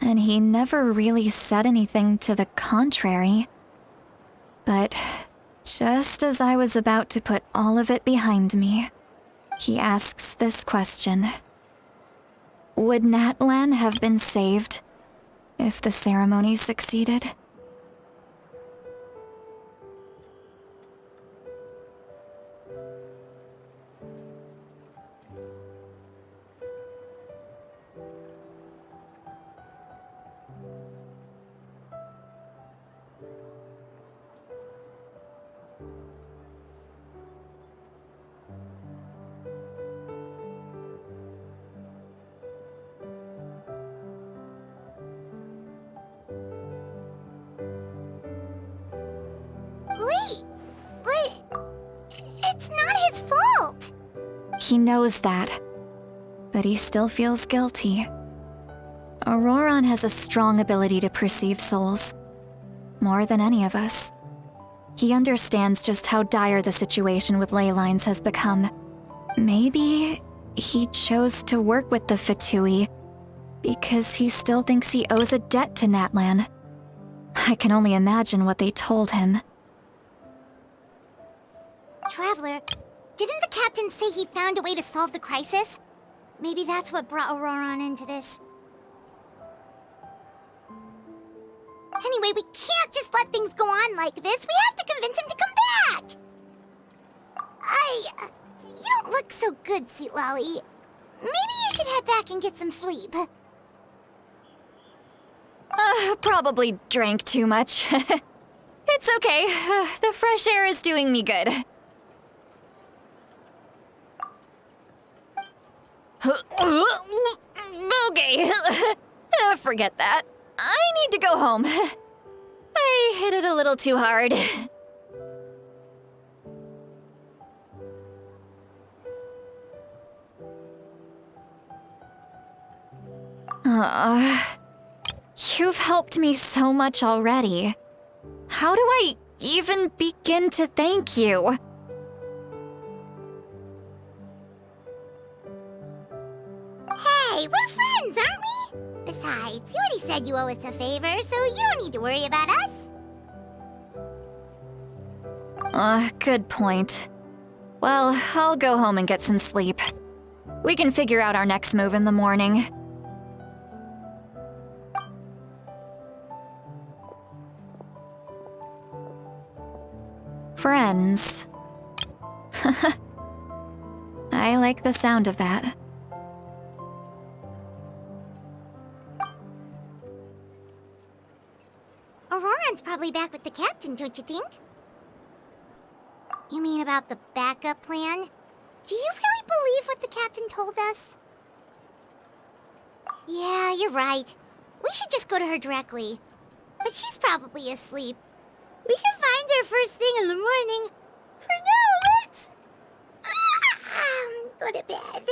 And he never really said anything to the contrary. But just as I was about to put all of it behind me, he asks this question. Would Natlan have been saved if the ceremony succeeded? Wait, but it's not his fault. He knows that, but he still feels guilty. Ororon has a strong ability to perceive souls, more than any of us. He understands just how dire the situation with Leylines has become. Maybe he chose to work with the Fatui because he still thinks he owes a debt to Natlan. I can only imagine what they told him. Traveler, didn't the captain say he found a way to solve the crisis? Maybe that's what brought Ororon into this. Anyway, we can't just let things go on like this. We have to convince him to come back! You don't look so good, Citlali. Maybe you should head back and get some sleep. Probably drank too much. It's okay. The fresh air is doing me good. Okay. Forget that. I need to go home. I hit it a little too hard. You've helped me so much already. How do I even begin to thank you? Hey, we're friends, aren't we? Besides, you already said you owe us a favor, so you don't need to worry about us. Good point. Well, I'll go home and get some sleep. We can figure out our next move in the morning. Friends. I like the sound of that. Ororon's probably back with the captain, don't you think? You mean about the backup plan? Do you really believe what the captain told us? Yeah, you're right. We should just go to her directly. But she's probably asleep. We can find her first thing in the morning. For now, let's... go to bed.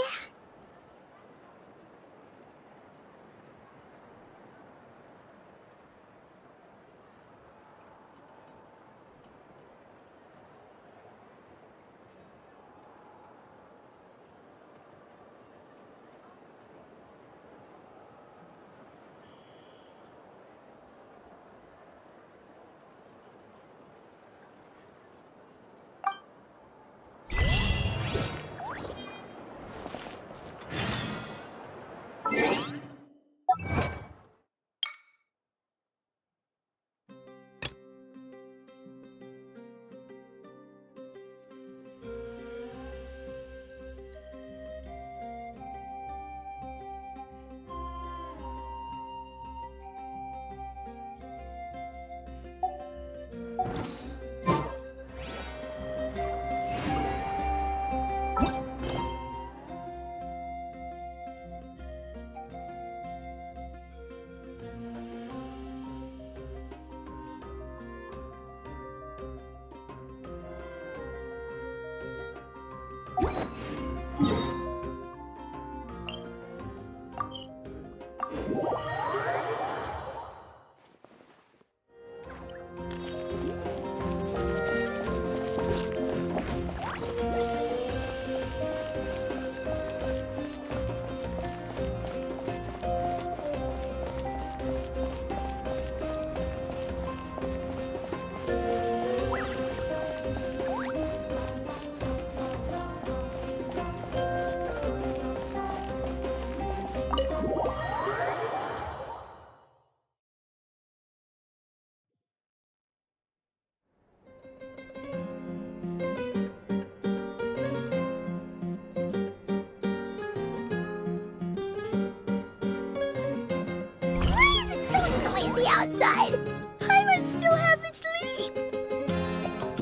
Outside. Paimon's still half asleep.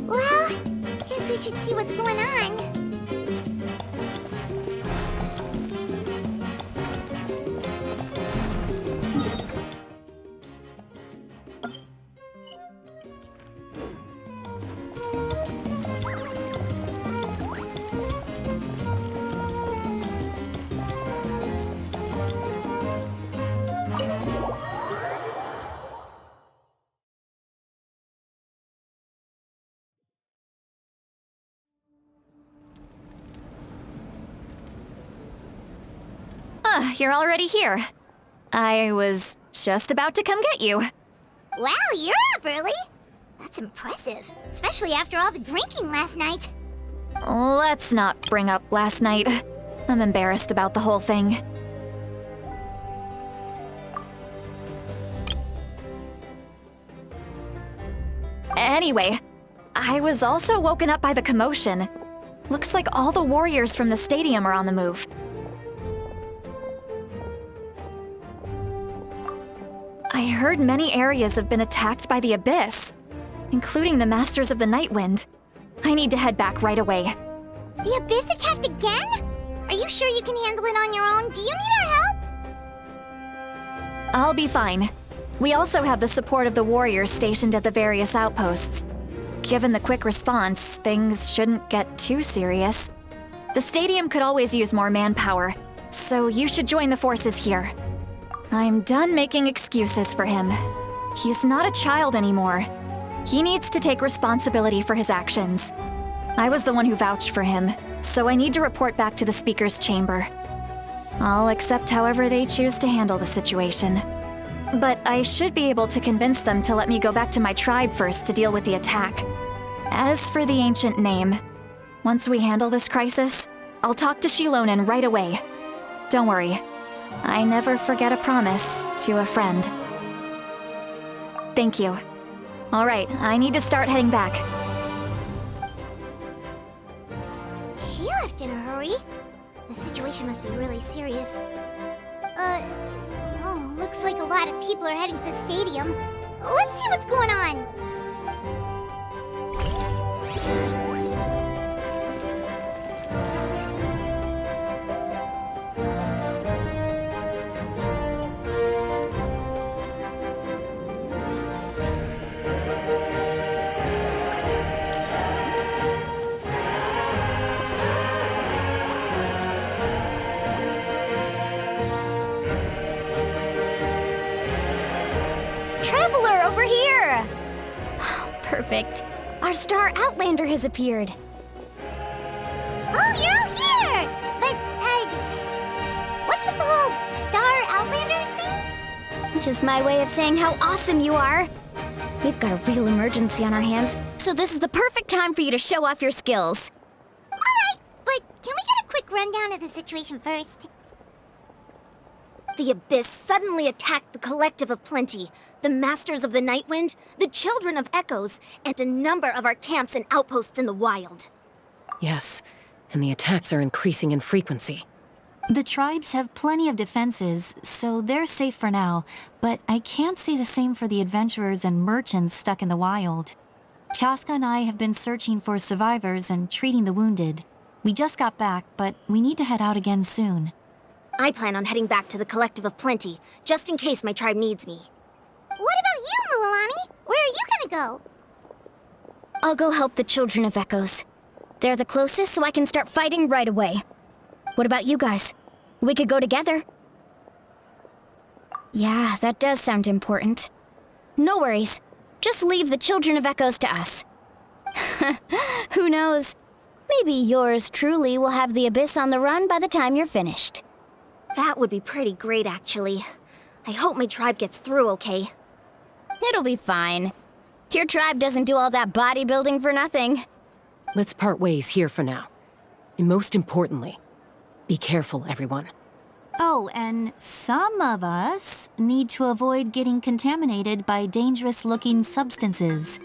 Well, guess we should see what's going on. You're already here. I was just about to come get you. Wow, you're up early. That's impressive, especially after all the drinking last night. Let's not bring up last night. I'm embarrassed about the whole thing. Anyway, I was also woken up by the commotion. Looks like all the warriors from the stadium are on the move. I heard many areas have been attacked by the Abyss, including the Masters of the Nightwind. I need to head back right away. The Abyss attacked again? Are you sure you can handle it on your own? Do you need our help? I'll be fine. We also have the support of the warriors stationed at the various outposts. Given the quick response, things shouldn't get too serious. The stadium could always use more manpower, so you should join the forces here. I'm done making excuses for him. He's not a child anymore. He needs to take responsibility for his actions. I was the one who vouched for him, so I need to report back to the Speaker's chamber. I'll accept however they choose to handle the situation. But I should be able to convince them to let me go back to my tribe first to deal with the attack. As for the ancient name, once we handle this crisis, I'll talk to Xilonen right away. Don't worry. I never forget a promise to a friend. Thank you. All right, I need to start heading back. She left in a hurry. The situation must be really serious. Looks like a lot of people are heading to the stadium. Let's see what's going on. Traveler, over here! Perfect. Our star Outlander has appeared. Oh, you're all here! But, what's with the whole Star Outlander thing? Just my way of saying how awesome you are. We've got a real emergency on our hands, so this is the perfect time for you to show off your skills. Alright, but can we get a quick rundown of the situation first? The Abyss suddenly attacked the Collective of Plenty, the Masters of the Nightwind, the Children of Echoes, and a number of our camps and outposts in the wild. Yes, and the attacks are increasing in frequency. The tribes have plenty of defenses, so they're safe for now, but I can't say the same for the adventurers and merchants stuck in the wild. Chaska and I have been searching for survivors and treating the wounded. We just got back, but we need to head out again soon. I plan on heading back to the Collective of Plenty, just in case my tribe needs me. What about you, Mualani? Where are you gonna go? I'll go help the Children of Echoes. They're the closest, so I can start fighting right away. What about you guys? We could go together. Yeah, that does sound important. No worries. Just leave the Children of Echoes to us. Who knows? Maybe yours truly will have the Abyss on the run by the time you're finished. That would be pretty great, actually. I hope my tribe gets through okay. It'll be fine. Your tribe doesn't do all that bodybuilding for nothing. Let's part ways here for now. And most importantly, be careful, everyone. Oh, and some of us need to avoid getting contaminated by dangerous-looking substances.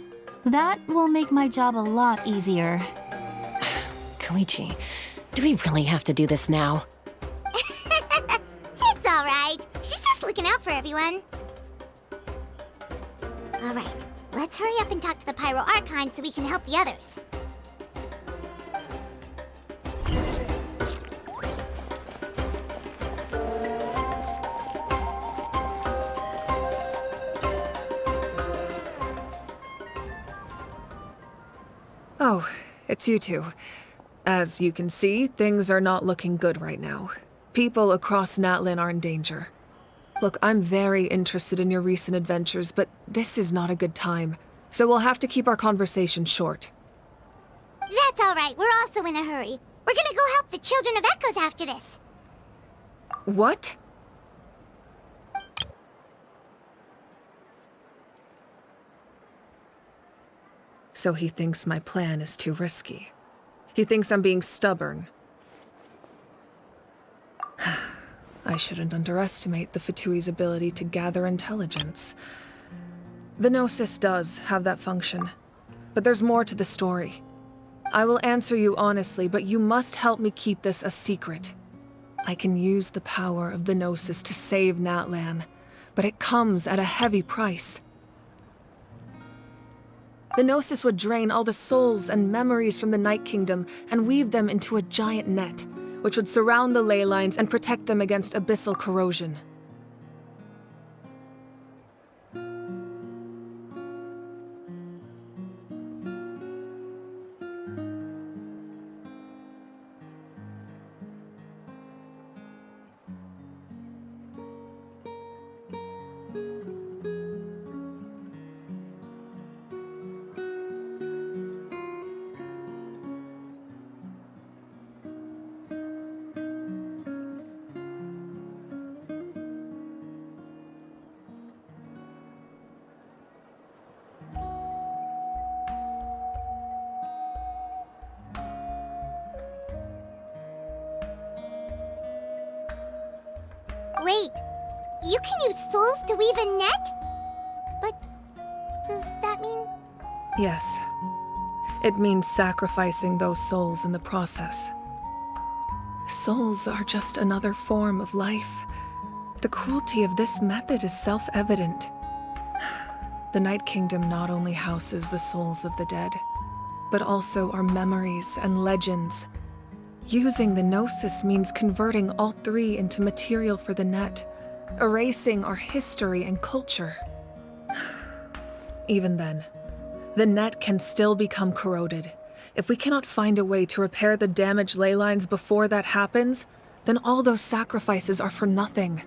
That will make my job a lot easier. Koichi, do we really have to do this now? It's alright. She's just looking out for everyone. Alright, let's hurry up and talk to the Pyro Archon so we can help the others. Oh, it's you two. As you can see, things are not looking good right now. People across Natlan are in danger. Look, I'm very interested in your recent adventures, but this is not a good time. So we'll have to keep our conversation short. That's alright, we're also in a hurry. We're gonna go help the Children of Echoes after this. What? So he thinks my plan is too risky. He thinks I'm being stubborn. I shouldn't underestimate the Fatui's ability to gather intelligence. The Gnosis does have that function, but there's more to the story. I will answer you honestly, but you must help me keep this a secret. I can use the power of the Gnosis to save Natlan, but it comes at a heavy price. The Gnosis would drain all the souls and memories from the Night Kingdom and weave them into a giant net, which would surround the Leylines and protect them against abyssal corrosion. Wait, you can use souls to weave a net? But does that mean... Yes. It means sacrificing those souls in the process. Souls are just another form of life. The cruelty of this method is self-evident. The Night Kingdom not only houses the souls of the dead, but also our memories and legends. Using the Gnosis means converting all three into material for the net, erasing our history and culture. Even then, the net can still become corroded. If we cannot find a way to repair the damaged Leylines before that happens, then all those sacrifices are for nothing.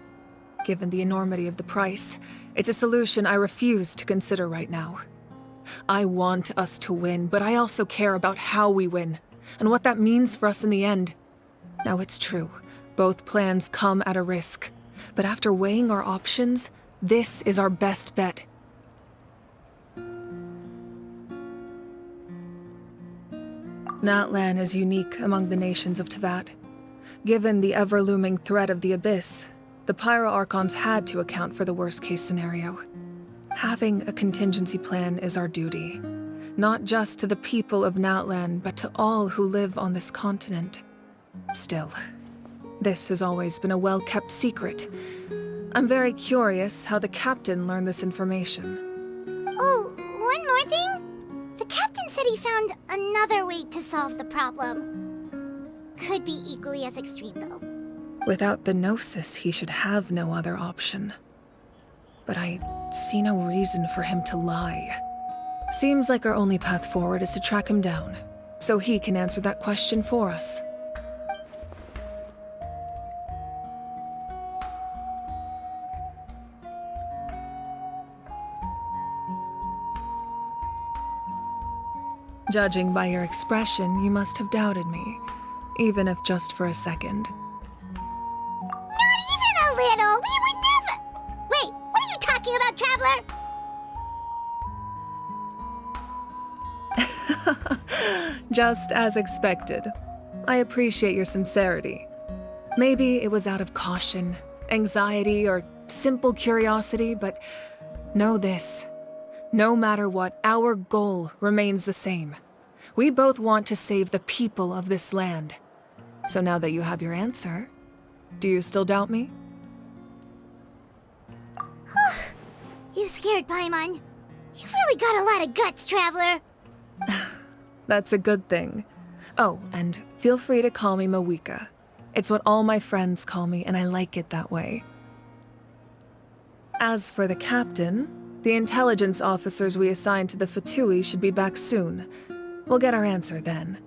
Given the enormity of the price, it's a solution I refuse to consider right now. I want us to win, but I also care about how we win, and what that means for us in the end. Now it's true, both plans come at a risk, but after weighing our options, this is our best bet. Natlan is unique among the nations of Teyvat. Given the ever-looming threat of the Abyss, the Pyro Archons had to account for the worst-case scenario. Having a contingency plan is our duty, not just to the people of Natlan, but to all who live on this continent. Still, this has always been a well-kept secret. I'm very curious how the captain learned this information. Oh, one more thing? The captain said he found another way to solve the problem. Could be equally as extreme, though. Without the Gnosis, he should have no other option. But I see no reason for him to lie. Seems like our only path forward is to track him down, so he can answer that question for us. Judging by your expression, you must have doubted me, even if just for a second. Not even a little! We would never— Wait, what are you talking about, Traveler? Just as expected. I appreciate your sincerity. Maybe it was out of caution, anxiety, or simple curiosity, but know this. No matter what, our goal remains the same. We both want to save the people of this land. So now that you have your answer, do you still doubt me? You scared, Paimon. You've really got a lot of guts, Traveler. That's a good thing. Oh, and feel free to call me Mavuika. It's what all my friends call me, and I like it that way. As for the captain, the intelligence officers we assigned to the Fatui should be back soon. We'll get our answer then.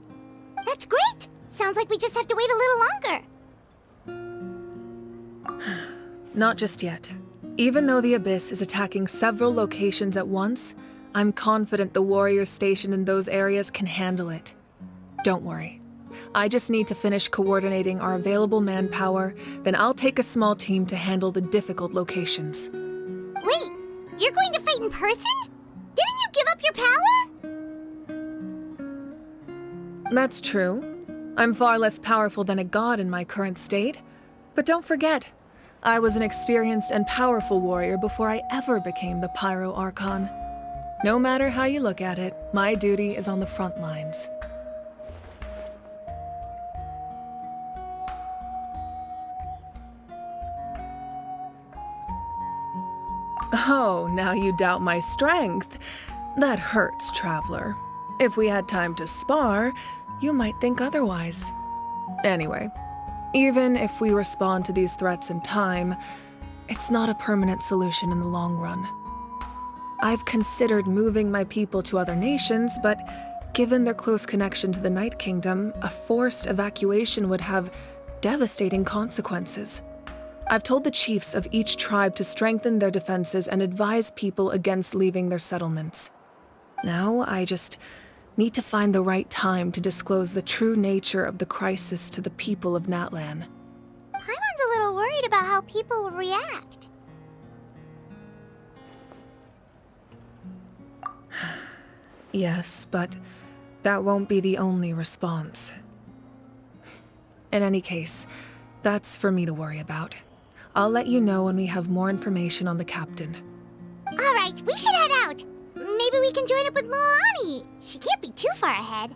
That's great! Sounds like we just have to wait a little longer. Not just yet. Even though the Abyss is attacking several locations at once, I'm confident the warriors stationed in those areas can handle it. Don't worry. I just need to finish coordinating our available manpower, then I'll take a small team to handle the difficult locations. Wait, you're going to fight in person? Didn't you give up your power? That's true. I'm far less powerful than a god in my current state. But don't forget, I was an experienced and powerful warrior before I ever became the Pyro Archon. No matter how you look at it, my duty is on the front lines. Oh, now you doubt my strength. That hurts, Traveler. If we had time to spar, you might think otherwise. Anyway, even if we respond to these threats in time, it's not a permanent solution in the long run. I've considered moving my people to other nations, but given their close connection to the Night Kingdom, a forced evacuation would have devastating consequences. I've told the chiefs of each tribe to strengthen their defenses and advise people against leaving their settlements. Now, I just need to find the right time to disclose the true nature of the crisis to the people of Natlan. Paimon's a little worried about how people will react. Yes, but that won't be the only response. In any case, that's for me to worry about. I'll let you know when we have more information on the captain. All right, we should head out. Maybe we can join up with Moani. She can't be too far ahead.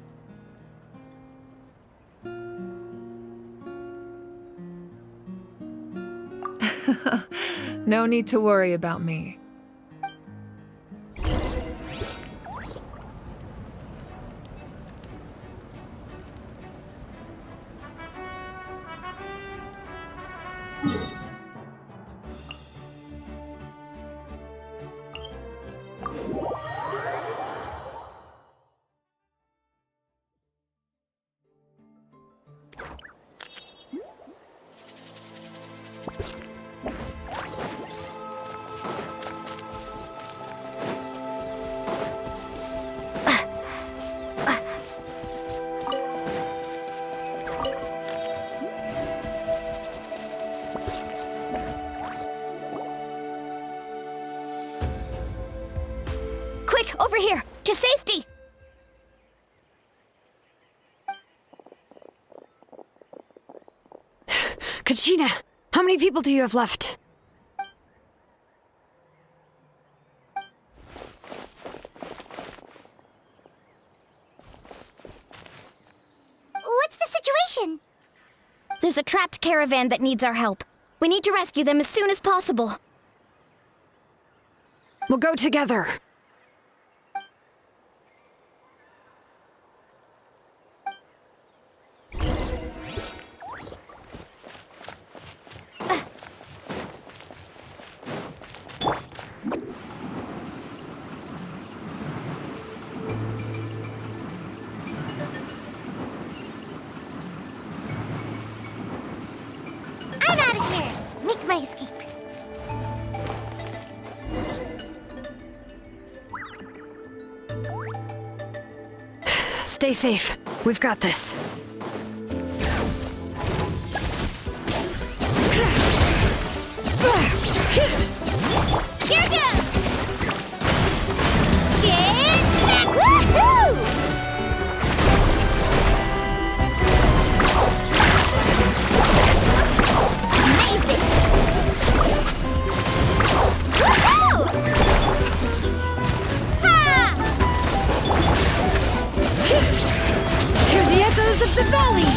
No need to worry about me. Over here! To safety! Kachina, how many people do you have left? What's the situation? There's a trapped caravan that needs our help. We need to rescue them as soon as possible. We'll go together. Stay safe. We've got this. Here goes! Get back! Woohoo! Amazing! Woohoo! Ha! Hear the echoes of the valley!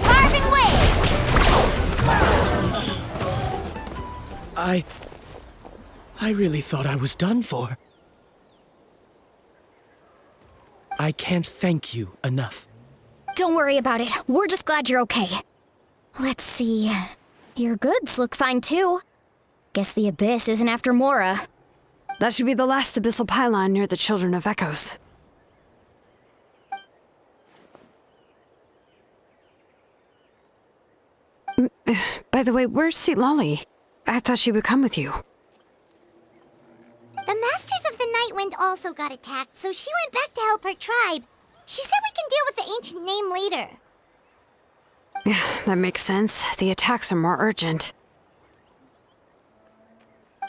Carving way! I really thought I was done for. I can't thank you enough. Don't worry about it. We're just glad you're okay. Let's see. Your goods look fine too. Guess the Abyss isn't after Mora. That should be the last abyssal pylon near the Children of Echoes. By the way, where's Citlali? I thought she would come with you. The Masters of the Night Wind also got attacked, so she went back to help her tribe. She said we can deal with the ancient name later. That makes sense. The attacks are more urgent.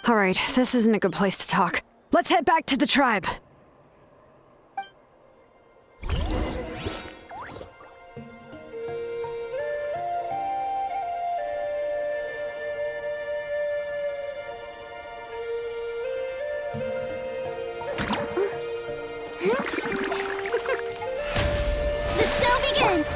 Alright, this isn't a good place to talk. Let's head back to the tribe. The show begins!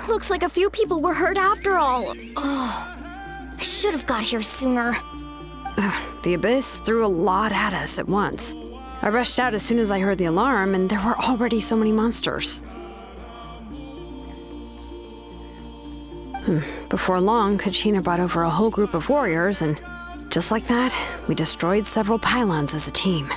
Looks like a few people were hurt after all. Oh, I should have got here sooner. The Abyss threw a lot at us at once. I rushed out as soon as I heard the alarm, and there were already so many monsters. Before long, Kachina brought over a whole group of warriors, and just like that, we destroyed several pylons as a team.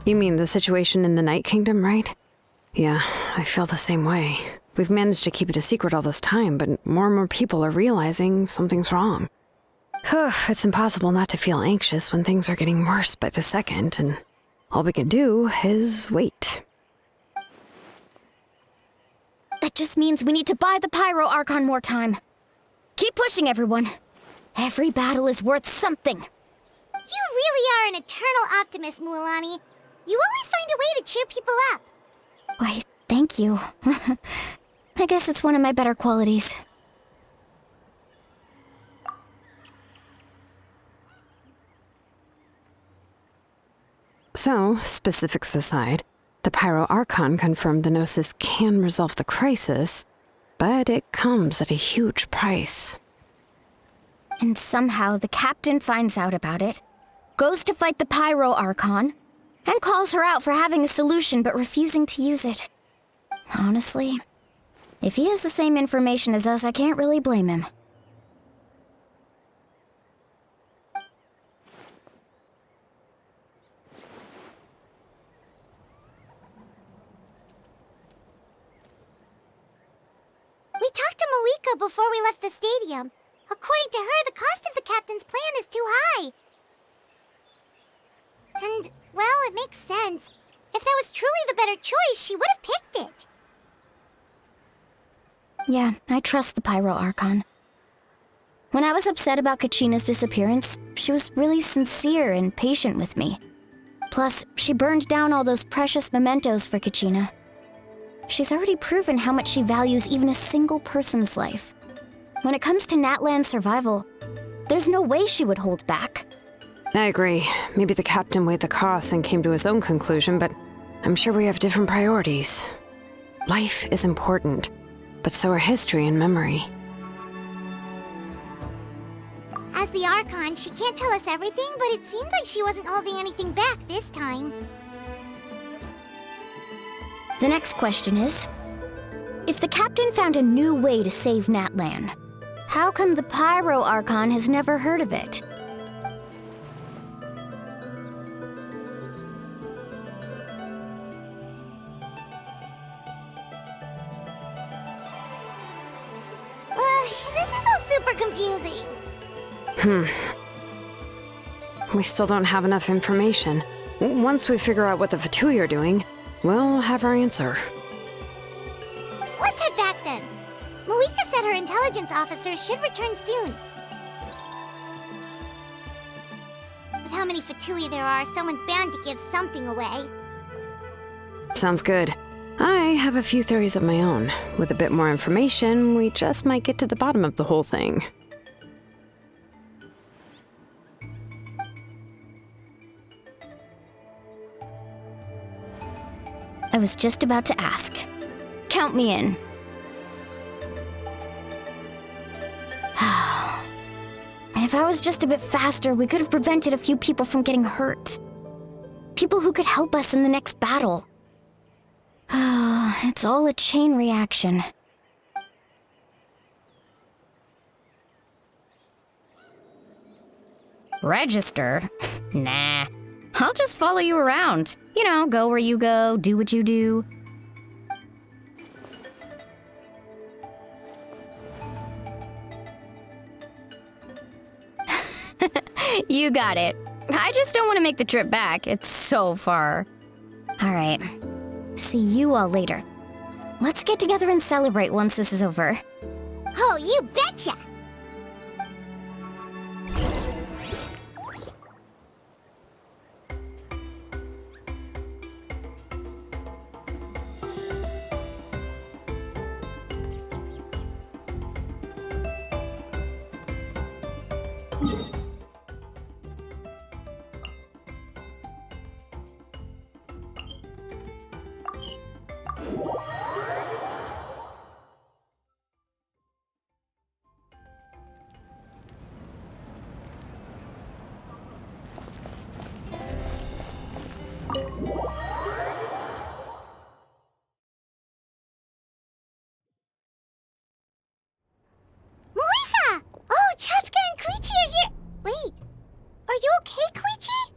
You mean the situation in the Night Kingdom, right? Yeah, I feel the same way. We've managed to keep it a secret all this time, but more and more people are realizing something's wrong. It's impossible not to feel anxious when things are getting worse by the second, and all we can do is wait. That just means we need to buy the Pyro Archon more time. Keep pushing, everyone. Every battle is worth something. You really are an eternal optimist, Mualani. You always find a way to cheer people up. Why, thank you. I guess it's one of my better qualities. So, specifics aside, the Pyro Archon confirmed the Gnosis can resolve the crisis, but it comes at a huge price. And somehow the captain finds out about it, goes to fight the Pyro Archon, and calls her out for having a solution but refusing to use it. Honestly, if he has the same information as us, I can't really blame him. We talked to Mavuika before we left the stadium. According to her, the cost of the captain's plan is too high. And, well, it makes sense. If that was truly the better choice, she would have picked it. Yeah, I trust the Pyro Archon. When I was upset about Kachina's disappearance, she was really sincere and patient with me. Plus, she burned down all those precious mementos for Kachina. She's already proven how much she values even a single person's life. When it comes to Natlan's survival, there's no way she would hold back. I agree. Maybe the captain weighed the costs and came to his own conclusion, but I'm sure we have different priorities. Life is important, but so are history and memory. As the Archon, she can't tell us everything, but it seemed like she wasn't holding anything back this time. The next question is, if the captain found a new way to save Natlan, how come the Pyro Archon has never heard of it? This is all super confusing. We still don't have enough information. Once we figure out what the Fatui are doing, we'll have our answer. Let's head back then. Mavuika said her intelligence officer should return soon. With how many Fatui there are, someone's bound to give something away. Sounds good. I have a few theories of my own. With a bit more information, we just might get to the bottom of the whole thing. I was just about to ask. Count me in. If I was just a bit faster, we could have prevented a few people from getting hurt. People who could help us in the next battle. It's all a chain reaction. Register? Nah. I'll just follow you around. You know, go where you go, do what you do. You got it. I just don't want to make the trip back. It's so far. All right. See you all later. Let's get together and celebrate once this is over. Oh, you betcha! Mavuika! Oh, Chaska and Koichi are here! Wait, are you okay, Koichi?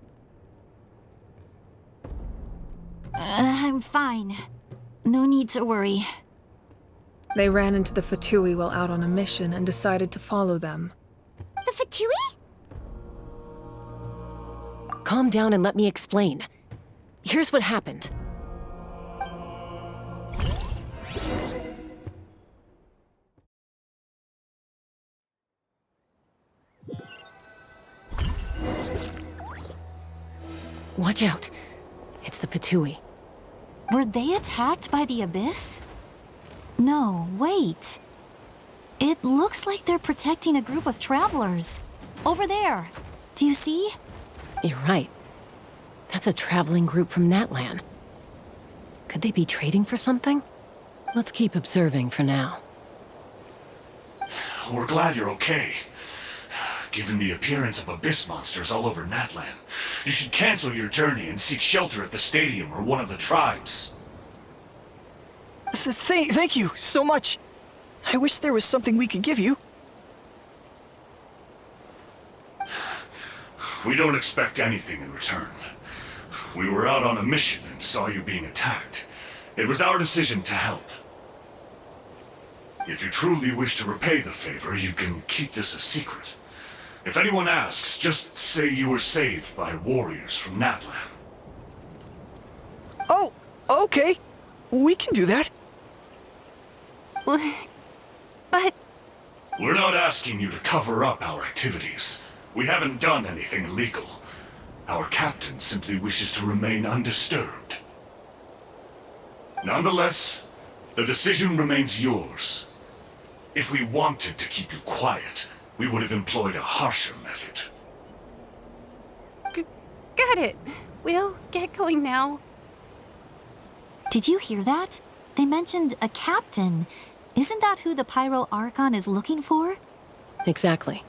I'm fine. No need to worry. They ran into the Fatui while out on a mission and decided to follow them. The Fatui? Calm down and let me explain. Here's what happened. Watch out. It's the Fatui. Were they attacked by the Abyss? No, wait. It looks like they're protecting a group of travelers. Over there. Do you see? You're right. That's a traveling group from Natlan. Could they be trading for something? Let's keep observing for now. We're glad you're okay. Given the appearance of abyss monsters all over Natlan, you should cancel your journey and seek shelter at the stadium or one of the tribes. Thank you so much. I wish there was something we could give you. We don't expect anything in return. We were out on a mission and saw you being attacked. It was our decision to help. If you truly wish to repay the favor, you can keep this a secret. If anyone asks, just say you were saved by warriors from Natlan. Oh, okay. We can do that. But... We're not asking you to cover up our activities. We haven't done anything illegal. Our captain simply wishes to remain undisturbed. Nonetheless, the decision remains yours. If we wanted to keep you quiet, we would have employed a harsher method. Got it. We'll get going now. Did you hear that? They mentioned a captain. Isn't that who the Pyro Archon is looking for? Exactly.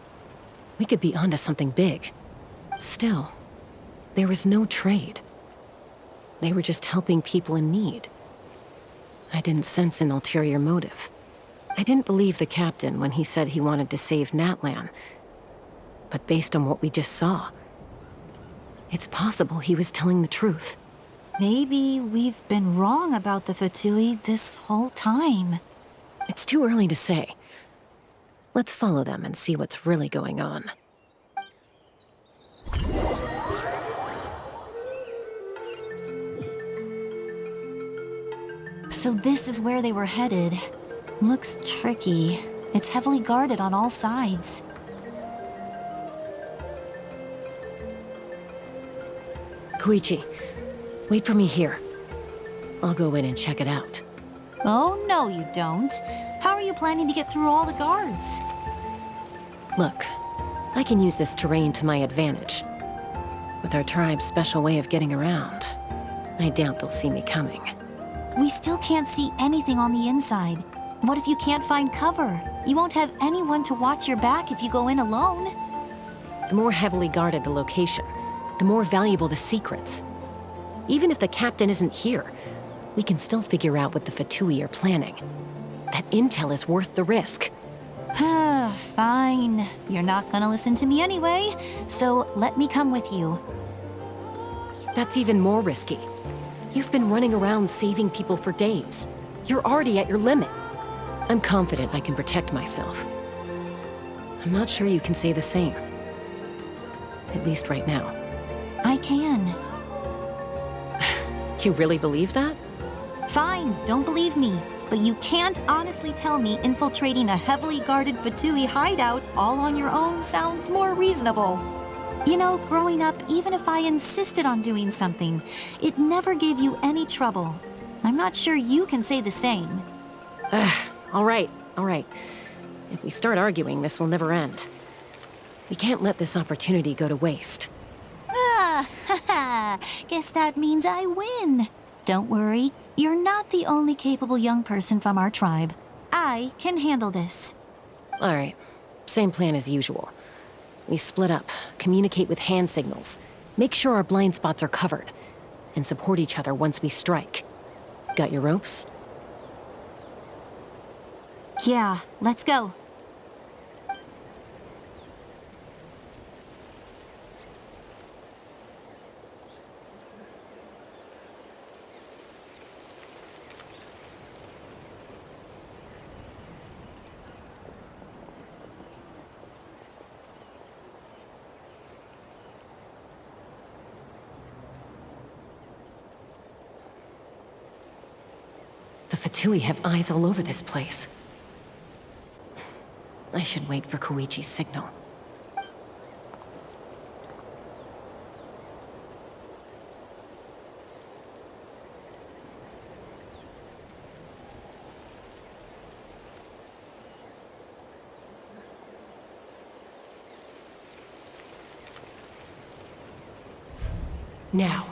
We could be onto something big. Still, there was no trade. They were just helping people in need. I didn't sense an ulterior motive. I didn't believe the captain when he said he wanted to save Natlan. But based on what we just saw, it's possible he was telling the truth. Maybe we've been wrong about the Fatui this whole time. It's too early to say. Let's follow them and see what's really going on. So this is where they were headed. Looks tricky. It's heavily guarded on all sides. Koichi, wait for me here. I'll go in and check it out. Oh, no you don't. How are you planning to get through all the guards? Look, I can use this terrain to my advantage. With our tribe's special way of getting around, I doubt they'll see me coming. We still can't see anything on the inside. What if you can't find cover? You won't have anyone to watch your back if you go in alone. The more heavily guarded the location, the more valuable the secrets. Even if the captain isn't here, we can still figure out what the Fatui are planning. That intel is worth the risk. Fine. You're not gonna listen to me anyway, so let me come with you. That's even more risky. You've been running around saving people for days. You're already at your limit. I'm confident I can protect myself. I'm not sure you can say the same. At least right now. I can. You really believe that? Fine, don't believe me. But you can't honestly tell me infiltrating a heavily guarded Fatui hideout all on your own sounds more reasonable. You know, growing up, even if I insisted on doing something, it never gave you any trouble. I'm not sure you can say the same. All right. If we start arguing, this will never end. We can't let this opportunity go to waste. Guess that means I win. Don't worry, you're not the only capable young person from our tribe. I can handle this. All right, same plan as usual. We split up, communicate with hand signals, make sure our blind spots are covered, and support each other once we strike. Got your ropes? Yeah, let's go. The Fatui have eyes all over this place. I should wait for Koichi's signal. Now.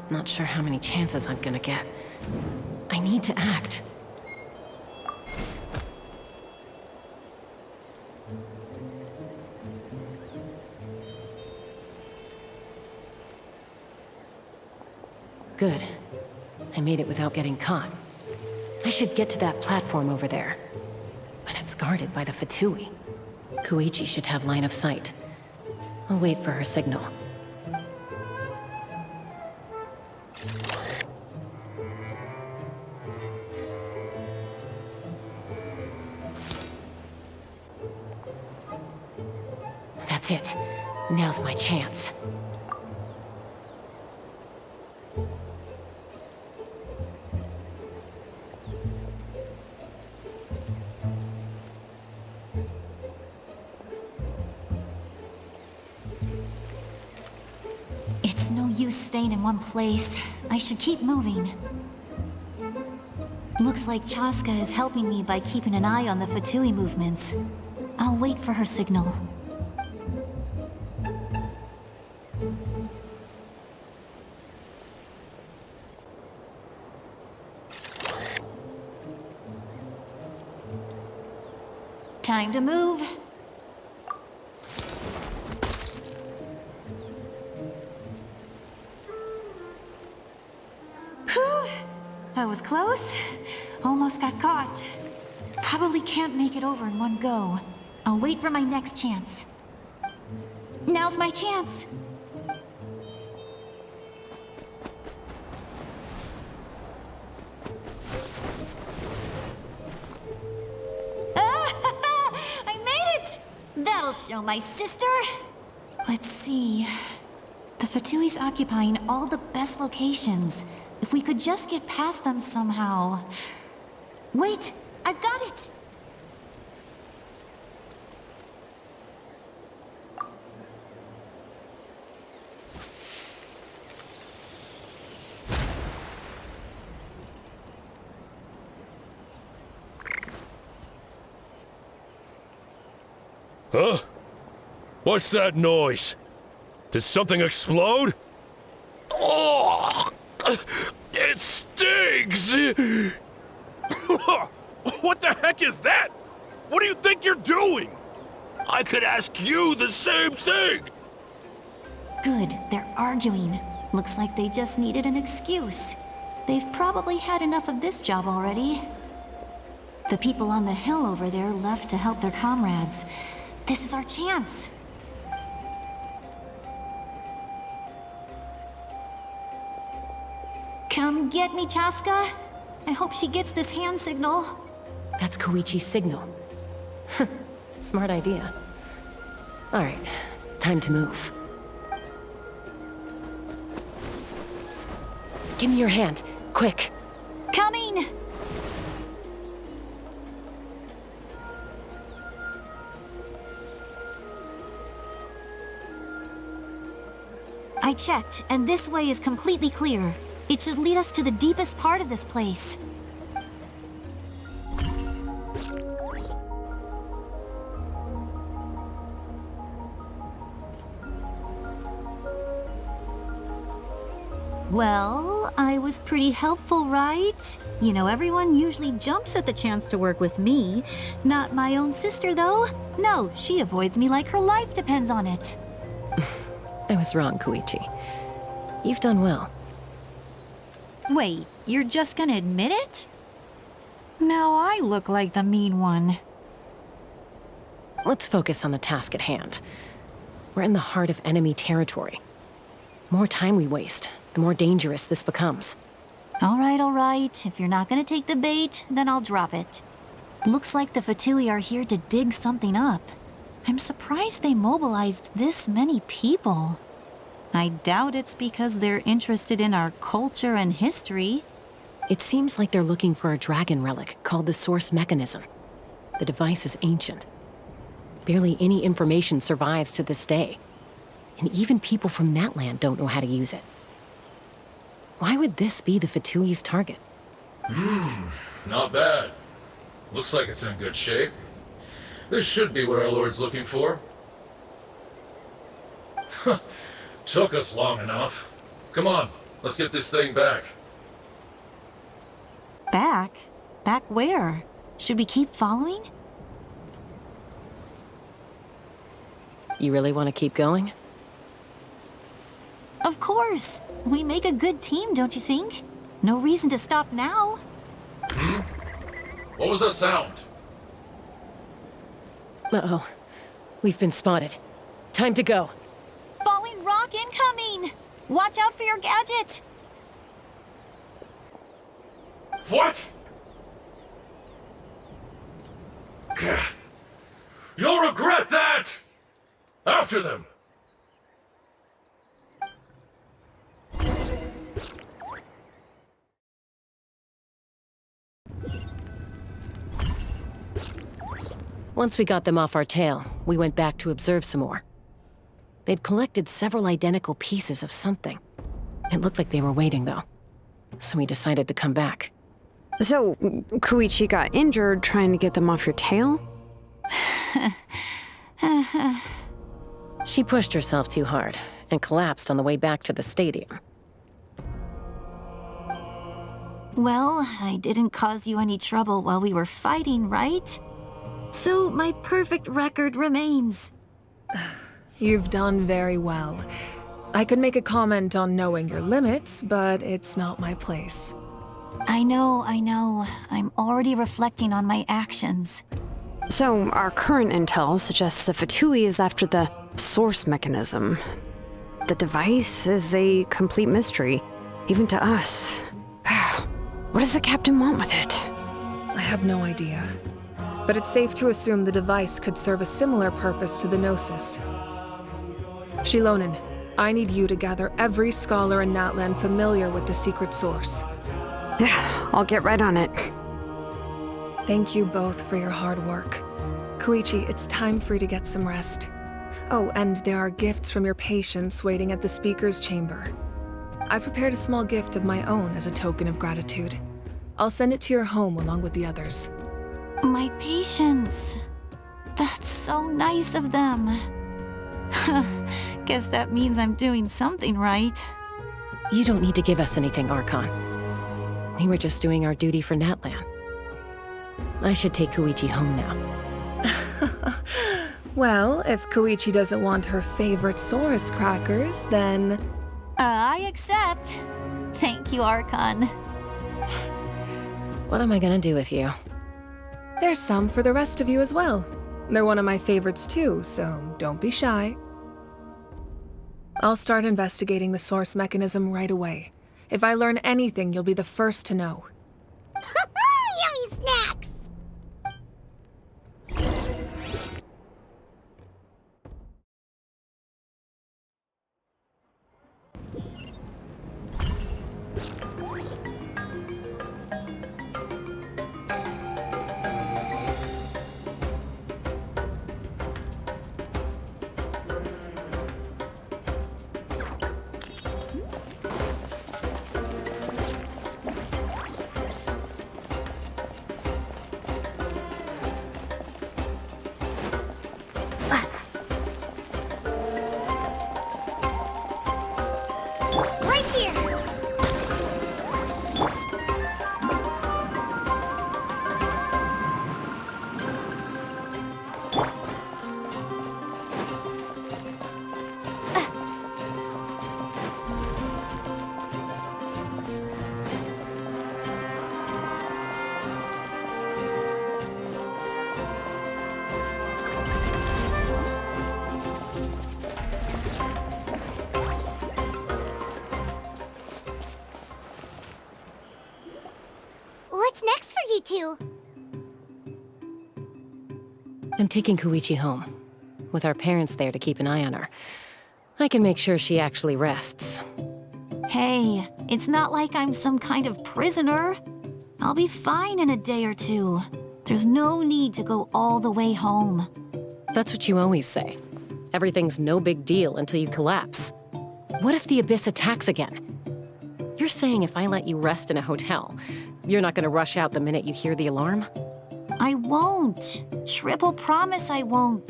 Not sure how many chances I'm gonna get. I need to act. Good. I made it without getting caught. I should get to that platform over there. But it's guarded by the Fatui. Koichi should have line of sight. I'll wait for her signal. That's it. Now's my chance. It's no use staying in one place. I should keep moving. Looks like Chaska is helping me by keeping an eye on the Fatui movements. I'll wait for her signal. Time to move. Whew. That was close. Almost got caught. Probably can't make it over in one go. I'll wait for my next chance. Now's my chance. That'll show my sister. Let's see. The Fatui's occupying all the best locations. If we could just get past them somehow. Wait, I've got it! Huh? What's that noise? Did something explode? Oh! It stings! What the heck is that? What do you think you're doing? I could ask you the same thing! Good, they're arguing. Looks like they just needed an excuse. They've probably had enough of this job already. The people on the hill over there left to help their comrades. This is our chance. Come get me, Chaska. I hope she gets this hand signal. That's Koichi's signal. Smart idea. All right, time to move. Give me your hand, quick. Coming! I checked, and this way is completely clear. It should lead us to the deepest part of this place. Well, I was pretty helpful, right? You know, everyone usually jumps at the chance to work with me. Not my own sister, though. No, she avoids me like her life depends on it. I was wrong, Koichi. You've done well. Wait, you're just gonna admit it? Now I look like the mean one. Let's focus on the task at hand. We're in the heart of enemy territory. The more time we waste, the more dangerous this becomes. All right. If you're not gonna take the bait, then I'll drop it. Looks like the Fatui are here to dig something up. I'm surprised they mobilized this many people. I doubt it's because they're interested in our culture and history. It seems like they're looking for a dragon relic called the Source Mechanism. The device is ancient. Barely any information survives to this day. And even people from Natlan don't know how to use it. Why would this be the Fatui's target? Not bad. Looks like it's in good shape. This should be what our Lord's looking for. Took us long enough. Come on, let's get this thing back. Back? Back where? Should we keep following? You really want to keep going? Of course. We make a good team, don't you think? No reason to stop now. What was that sound? Uh-oh. We've been spotted. Time to go. Falling rock incoming! Watch out for your gadget! What? You'll regret that! After them! Once we got them off our tail, we went back to observe some more. They'd collected several identical pieces of something. It looked like they were waiting, though. So we decided to come back. So, Koichi got injured trying to get them off your tail? She pushed herself too hard and collapsed on the way back to the stadium. Well, I didn't cause you any trouble while we were fighting, right? So my perfect record remains. You've done very well. I could make a comment on knowing your limits, but it's not my place. I know. I'm already reflecting on my actions. So, our current intel suggests that Fatui is after the source mechanism. The device is a complete mystery, even to us. What does the captain want with it? I have no idea. But it's safe to assume the device could serve a similar purpose to the Gnosis. Xilonen, I need you to gather every scholar in Natlan familiar with the secret source. Yeah, I'll get right on it. Thank you both for your hard work. Koichi, it's time for you to get some rest. Oh, and there are gifts from your patients waiting at the speaker's chamber. I prepared a small gift of my own as a token of gratitude. I'll send it to your home along with the others. My patience. That's so nice of them. Guess that means I'm doing something right. You don't need to give us anything, Archon. We were just doing our duty for Natlan. I should take Koichi home now. Well, if Koichi doesn't want her favorite Saurus crackers, then... I accept. Thank you, Archon. What am I gonna do with you? There's some for the rest of you as well. They're one of my favorites too, so don't be shy. I'll start investigating the source mechanism right away. If I learn anything, you'll be the first to know. Yummy snacks! What's next for you two? I'm taking Koichi home. With our parents there to keep an eye on her, I can make sure she actually rests. Hey, it's not like I'm some kind of prisoner. I'll be fine in a day or two. There's no need to go all the way home. That's what you always say. Everything's no big deal until you collapse. What if the Abyss attacks again? You're saying if I let you rest in a hotel, you're not gonna rush out the minute you hear the alarm? I won't. Triple promise I won't.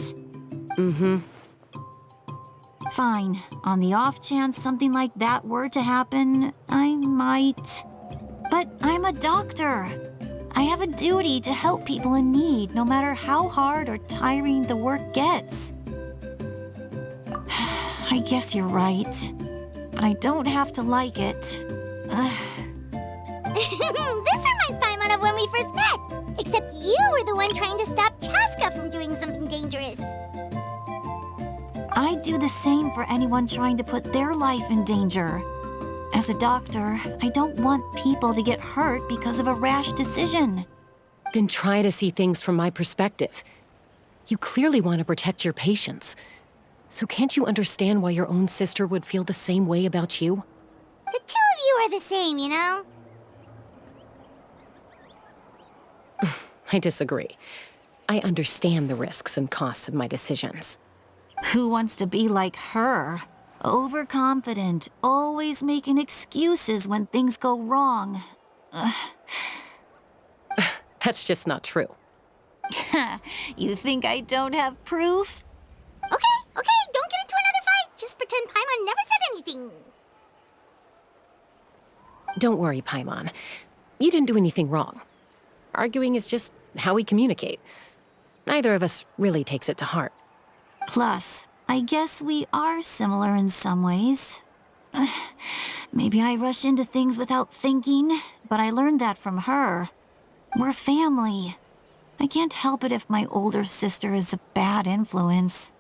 Mm-hmm. Fine. On the off chance something like that were to happen, I might. But I'm a doctor. I have a duty to help people in need, no matter how hard or tiring the work gets. I guess you're right. But I don't have to like it. This reminds Paimon of when we first met. Except you were the one trying to stop Chaska from doing something dangerous. I'd do the same for anyone trying to put their life in danger. As a doctor, I don't want people to get hurt because of a rash decision. Then try to see things from my perspective. You clearly want to protect your patients. So can't you understand why your own sister would feel the same way about you? The two of you are the same, you know? I disagree. I understand the risks and costs of my decisions. Who wants to be like her? Overconfident, always making excuses when things go wrong. That's just not true. You think I don't have proof? Okay, don't get into another fight. Just pretend Paimon never said anything. Don't worry, Paimon. You didn't do anything wrong. Arguing is just how we communicate. Neither of us really takes it to heart. Plus, I guess we are similar in some ways. Maybe I rush into things without thinking, but I learned that from her. We're family. I can't help it if my older sister is a bad influence.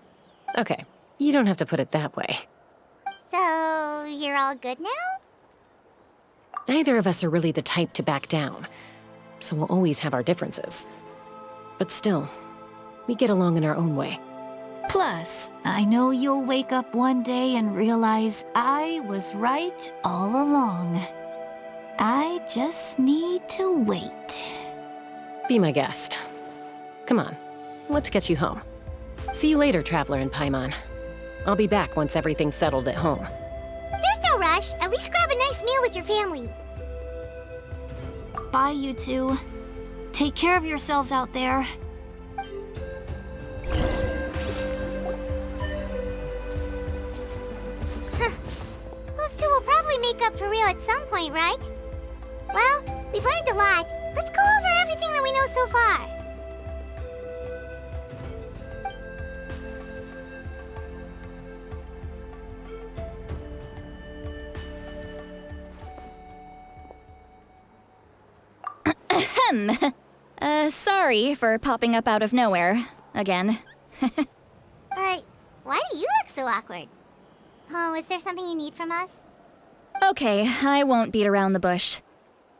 Okay, you don't have to put it that way. So, you're all good now? Neither of us are really the type to back down, so we'll always have our differences. But still, we get along in our own way. Plus, I know you'll wake up one day and realize I was right all along. I just need to wait. Be my guest. Come on, let's get you home. See you later, Traveler and Paimon. I'll be back once everything's settled at home. There's no rush. At least grab a nice meal with your family. Bye, you two. Take care of yourselves out there. Those two will probably make up for real at some point, right? Well, we've learned a lot. Let's go over everything that we know so far. Sorry for popping up out of nowhere. Again. Why do you look so awkward? Oh, is there something you need from us? Okay, I won't beat around the bush.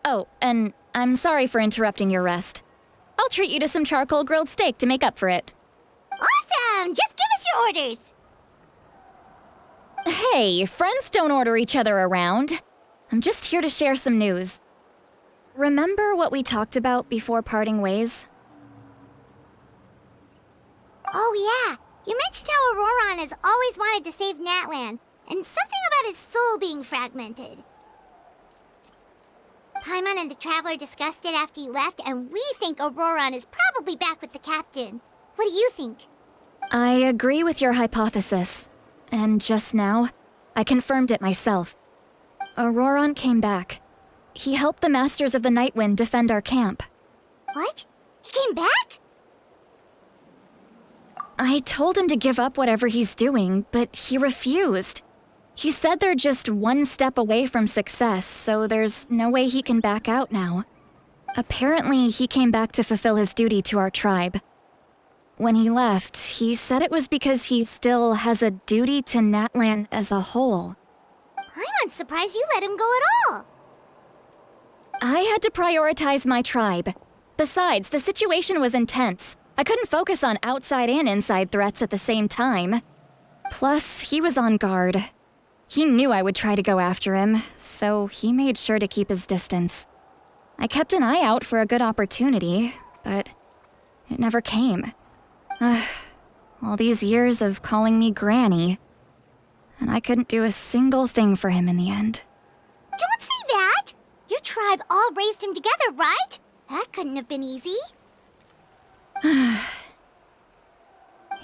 Oh, and I'm sorry for interrupting your rest. I'll treat you to some charcoal grilled steak to make up for it. Awesome! Just give us your orders! Hey, friends don't order each other around. I'm just here to share some news. Remember what we talked about before parting ways? Oh yeah, you mentioned how Ororon has always wanted to save Natlan, and something about his soul being fragmented. Paimon and the Traveler discussed it after you left, and we think Ororon is probably back with the Captain. What do you think? I agree with your hypothesis. And just now, I confirmed it myself. Ororon came back. He helped the Masters of the Nightwind defend our camp. What? He came back? I told him to give up whatever he's doing, but he refused. He said they're just one step away from success, so there's no way he can back out now. Apparently, he came back to fulfill his duty to our tribe. When he left, he said it was because he still has a duty to Natlan as a whole. I'm surprised you let him go at all. I had to prioritize my tribe. Besides, the situation was intense. I couldn't focus on outside and inside threats at the same time. Plus, he was on guard. He knew I would try to go after him, so he made sure to keep his distance. I kept an eye out for a good opportunity, but it never came. All these years of calling me Granny, and I couldn't do a single thing for him in the end. Don't say that! Your tribe all raised him together, right? That couldn't have been easy.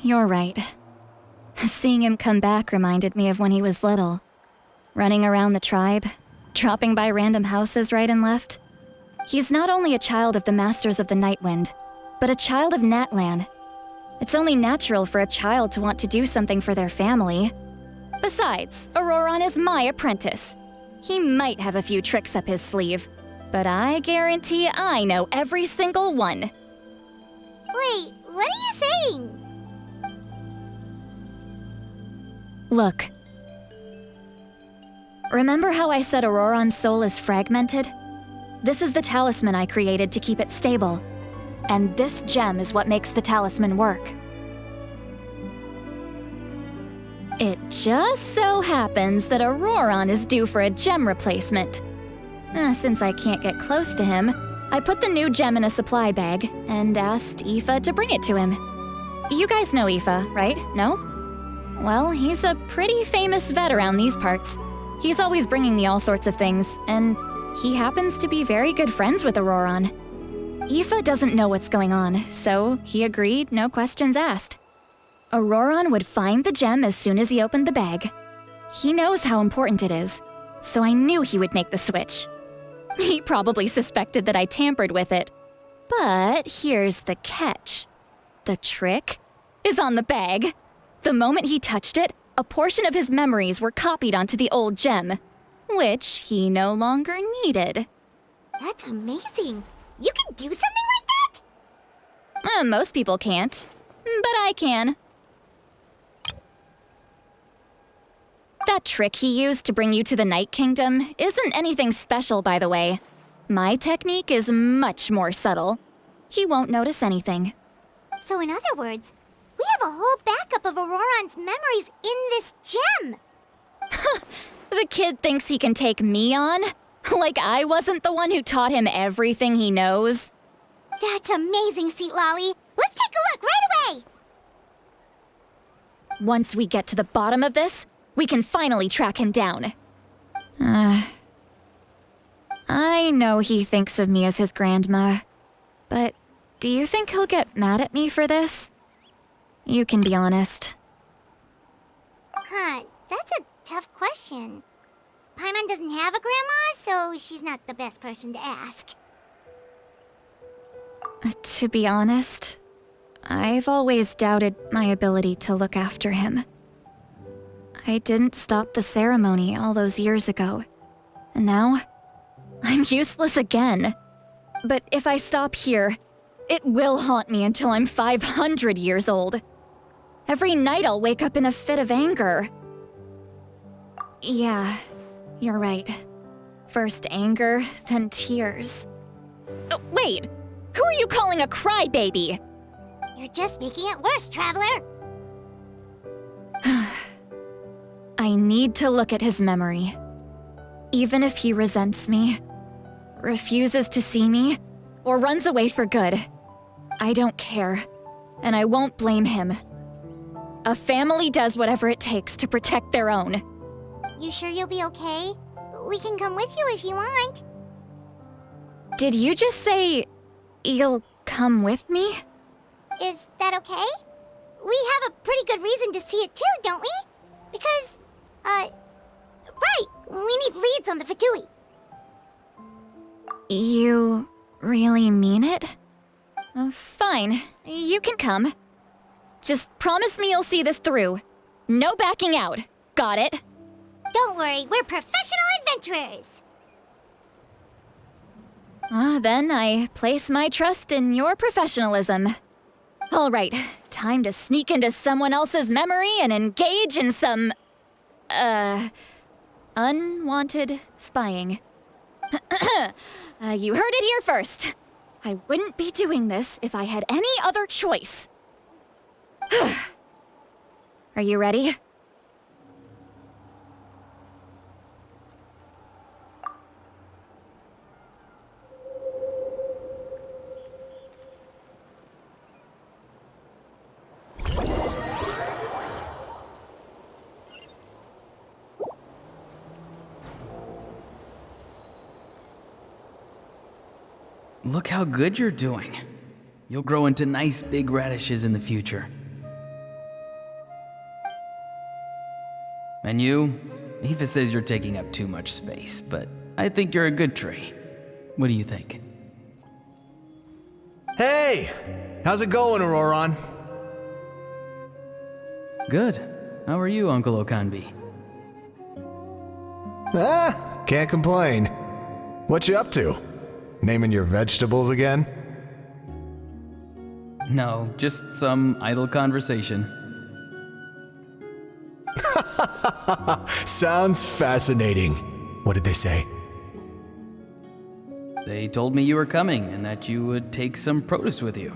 You're right. Seeing him come back reminded me of when he was little. Running around the tribe, dropping by random houses right and left. He's not only a child of the Masters of the Nightwind, but a child of Natlan. It's only natural for a child to want to do something for their family. Besides, Ororon is my apprentice. He might have a few tricks up his sleeve, but I guarantee I know every single one. Wait, what are you saying? Look. Remember how I said Ororon's soul is fragmented? This is the talisman I created to keep it stable. And this gem is what makes the talisman work. It just so happens that Ororon is due for a gem replacement. Since I can't get close to him, I put the new gem in a supply bag and asked Aoife to bring it to him. You guys know Aoife, right? No? Well, he's a pretty famous vet around these parts. He's always bringing me all sorts of things, and he happens to be very good friends with Ororon. Aoife doesn't know what's going on, so he agreed, no questions asked. Ororon would find the gem as soon as he opened the bag. He knows how important it is, so I knew he would make the switch. He probably suspected that I tampered with it. But here's the catch. The trick is on the bag. The moment he touched it, a portion of his memories were copied onto the old gem, which he no longer needed. That's amazing. You can do something like that? Most people can't, but I can. That trick he used to bring you to the Night Kingdom isn't anything special, by the way. My technique is much more subtle. He won't notice anything. So in other words, we have a whole backup of Ororon's memories in this gem. The kid thinks he can take me on? Like I wasn't the one who taught him everything he knows? That's amazing, Citlali. Let's take a look right away. Once we get to the bottom of this, we can finally track him down. I know he thinks of me as his grandma, but do you think he'll get mad at me for this? You can be honest. That's a tough question. Paimon doesn't have a grandma, so she's not the best person to ask. To be honest, I've always doubted my ability to look after him. I didn't stop the ceremony all those years ago, and now I'm useless again. But if I stop here, it will haunt me until I'm 500 years old. Every night I'll wake up in a fit of anger. Yeah, you're right. First anger, then tears. Wait, who are you calling a crybaby? You're just making it worse, Traveler. I need to look at his memory. Even if he resents me, refuses to see me, or runs away for good, I don't care, and I won't blame him. A family does whatever it takes to protect their own. You sure you'll be okay? We can come with you if you want. Did you just say you'll come with me? Is that okay? We have a pretty good reason to see it too, don't we? Because, right, we need leads on the Fatui. You really mean it? Fine, you can come. Just promise me you'll see this through. No backing out. Got it? Don't worry, we're professional adventurers. Then I place my trust in your professionalism. All right, time to sneak into someone else's memory and engage in some, unwanted spying. You heard it here first. I wouldn't be doing this if I had any other choice. Are you ready? Look how good you're doing. You'll grow into nice big radishes in the future. And you? Aoife says you're taking up too much space, but I think you're a good tree. What do you think? Hey! How's it going, Ororon? Good. How are you, Uncle Okanbi? Can't complain. What you up to? Naming your vegetables again? No, just some idle conversation. Sounds fascinating. What did they say? They told me you were coming and that you would take some produce with you.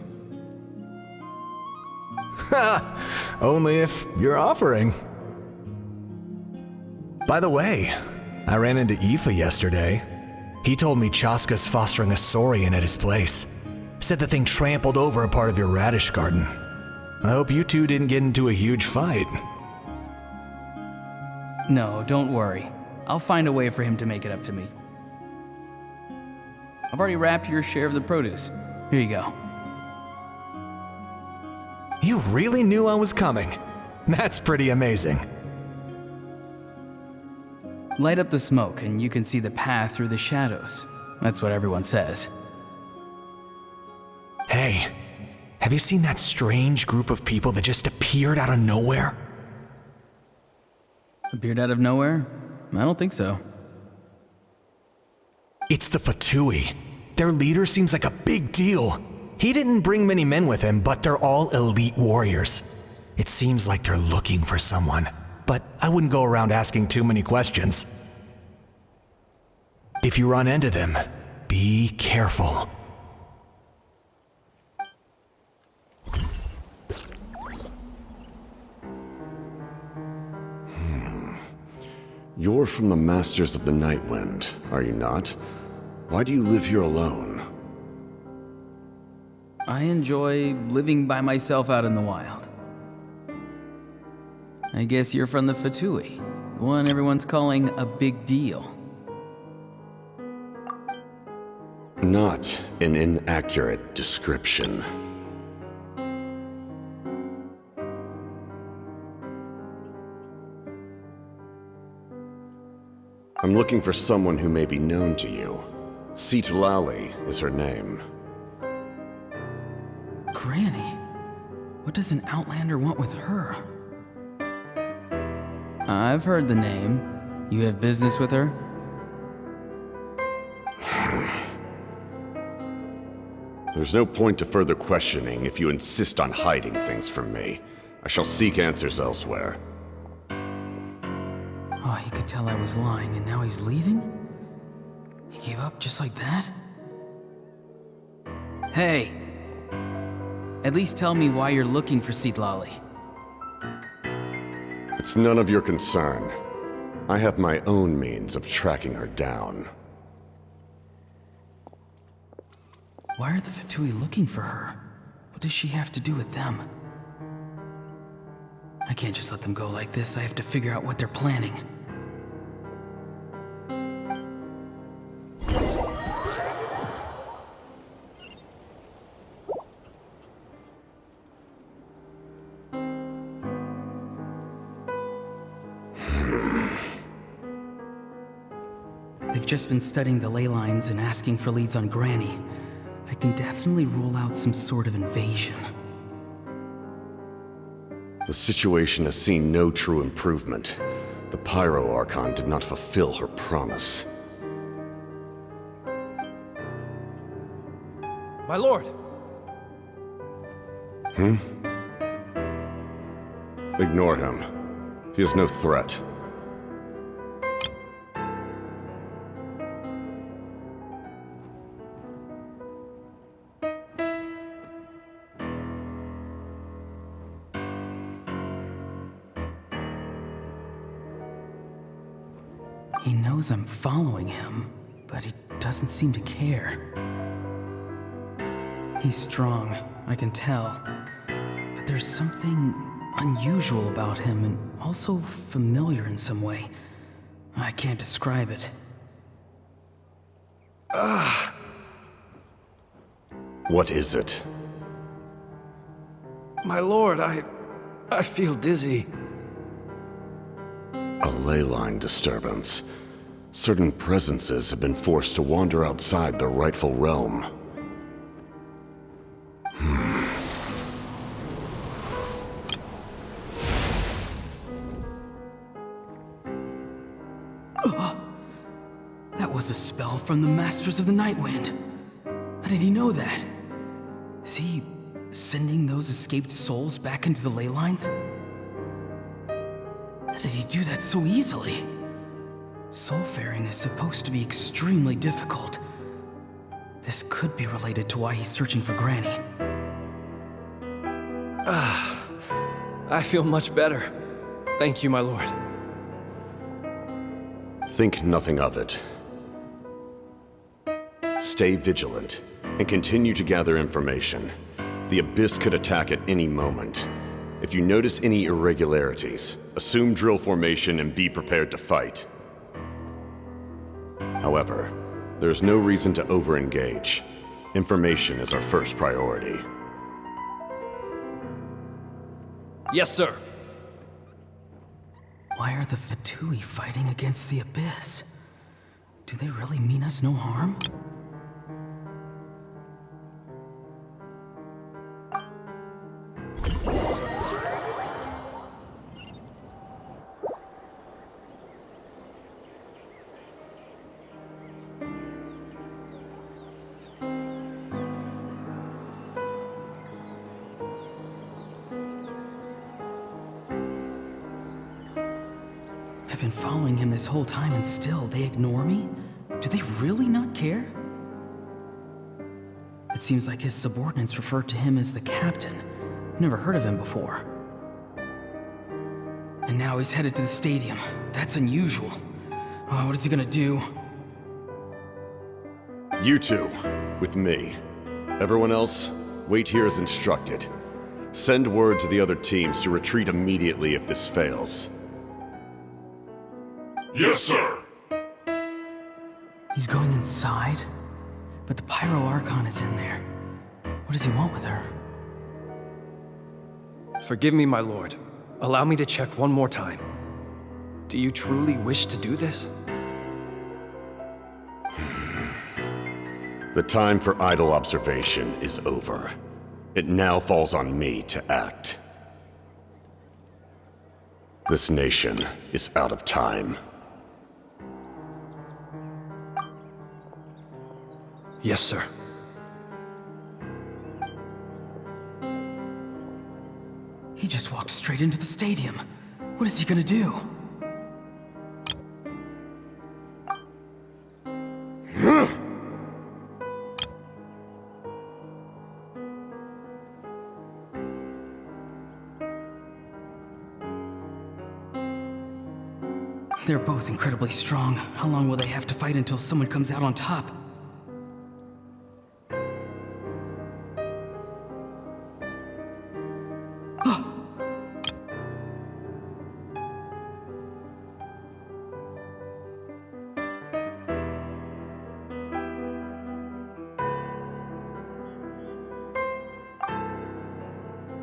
Only if you're offering. By the way, I ran into Aoife yesterday. He told me Chaska's fostering a saurian at his place. Said the thing trampled over a part of your radish garden. I hope you two didn't get into a huge fight. No, don't worry. I'll find a way for him to make it up to me. I've already wrapped your share of the produce. Here you go. You really knew I was coming. That's pretty amazing. Light up the smoke and you can see the path through the shadows. That's what everyone says. Hey, have you seen that strange group of people that just appeared out of nowhere? Appeared out of nowhere? I don't think so. It's the Fatui. Their leader seems like a big deal. He didn't bring many men with him, but they're all elite warriors. It seems like they're looking for someone, but I wouldn't go around asking too many questions. If you run into them, be careful. You're from the Masters of the Nightwind, are you not? Why do you live here alone? I enjoy living by myself out in the wild. I guess you're from the Fatui, the one everyone's calling a big deal. Not an inaccurate description. I'm looking for someone who may be known to you. Citlali is her name. Granny? What does an Outlander want with her? I've heard the name. You have business with her? There's no point to further questioning if you insist on hiding things from me. I shall seek answers elsewhere. Oh, he could tell I was lying and now he's leaving? He gave up just like that? Hey! At least tell me why you're looking for Citlali. It's none of your concern. I have my own means of tracking her down. Why are the Fatui looking for her? What does she have to do with them? I can't just let them go like this. I have to figure out what they're planning. I've just been studying the Leylines and asking for leads on Granny. I can definitely rule out some sort of invasion. The situation has seen no true improvement. The Pyro Archon did not fulfill her promise. My lord! Ignore him. He is no threat. He knows I'm following him, but he doesn't seem to care. He's strong, I can tell. But there's something unusual about him and also familiar in some way. I can't describe it. What is it? My lord, I feel dizzy. A leyline disturbance. Certain presences have been forced to wander outside their rightful realm. That was a spell from the Masters of the Nightwind. How did he know that? Is he sending those escaped souls back into the Leylines? How did he do that so easily? Soulfaring is supposed to be extremely difficult. This could be related to why he's searching for Granny. I feel much better. Thank you, my lord. Think nothing of it. Stay vigilant, and continue to gather information. The Abyss could attack at any moment. If you notice any irregularities, assume drill formation and be prepared to fight. However, there's no reason to over-engage. Information is our first priority. Yes, sir. Why are the Fatui fighting against the Abyss? Do they really mean us no harm? I've been following him this whole time and still they ignore me? Do they really not care? It seems like his subordinates refer to him as the captain. Never heard of him before. And now he's headed to the stadium. That's unusual. Oh, what is he gonna do? You two, with me. Everyone else, wait here as instructed. Send word to the other teams to retreat immediately if this fails. Yes, sir! He's going inside? But the Pyro Archon is in there. What does he want with her? Forgive me, my lord. Allow me to check one more time. Do you truly wish to do this? The time for idle observation is over. It now falls on me to act. This nation is out of time. Yes, sir. He just walked straight into the stadium. What is he gonna do? They're both incredibly strong. How long will they have to fight until someone comes out on top?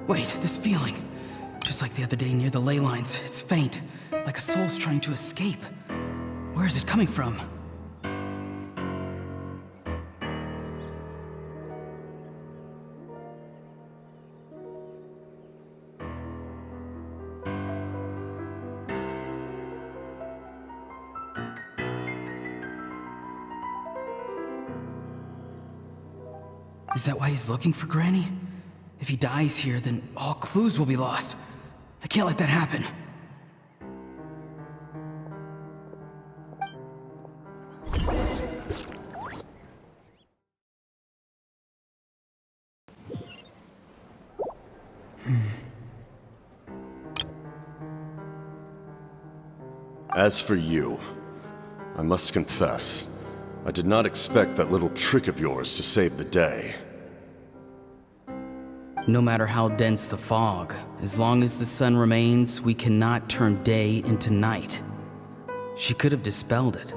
Wait, this feeling. Just like the other day near the Leylines, it's faint, like a soul's trying to escape. Where is it coming from? Is that why he's looking for Granny? If he dies here, then all clues will be lost. I can't let that happen. As for you, I must confess, I did not expect that little trick of yours to save the day. No matter how dense the fog, as long as the sun remains, we cannot turn day into night. She could have dispelled it.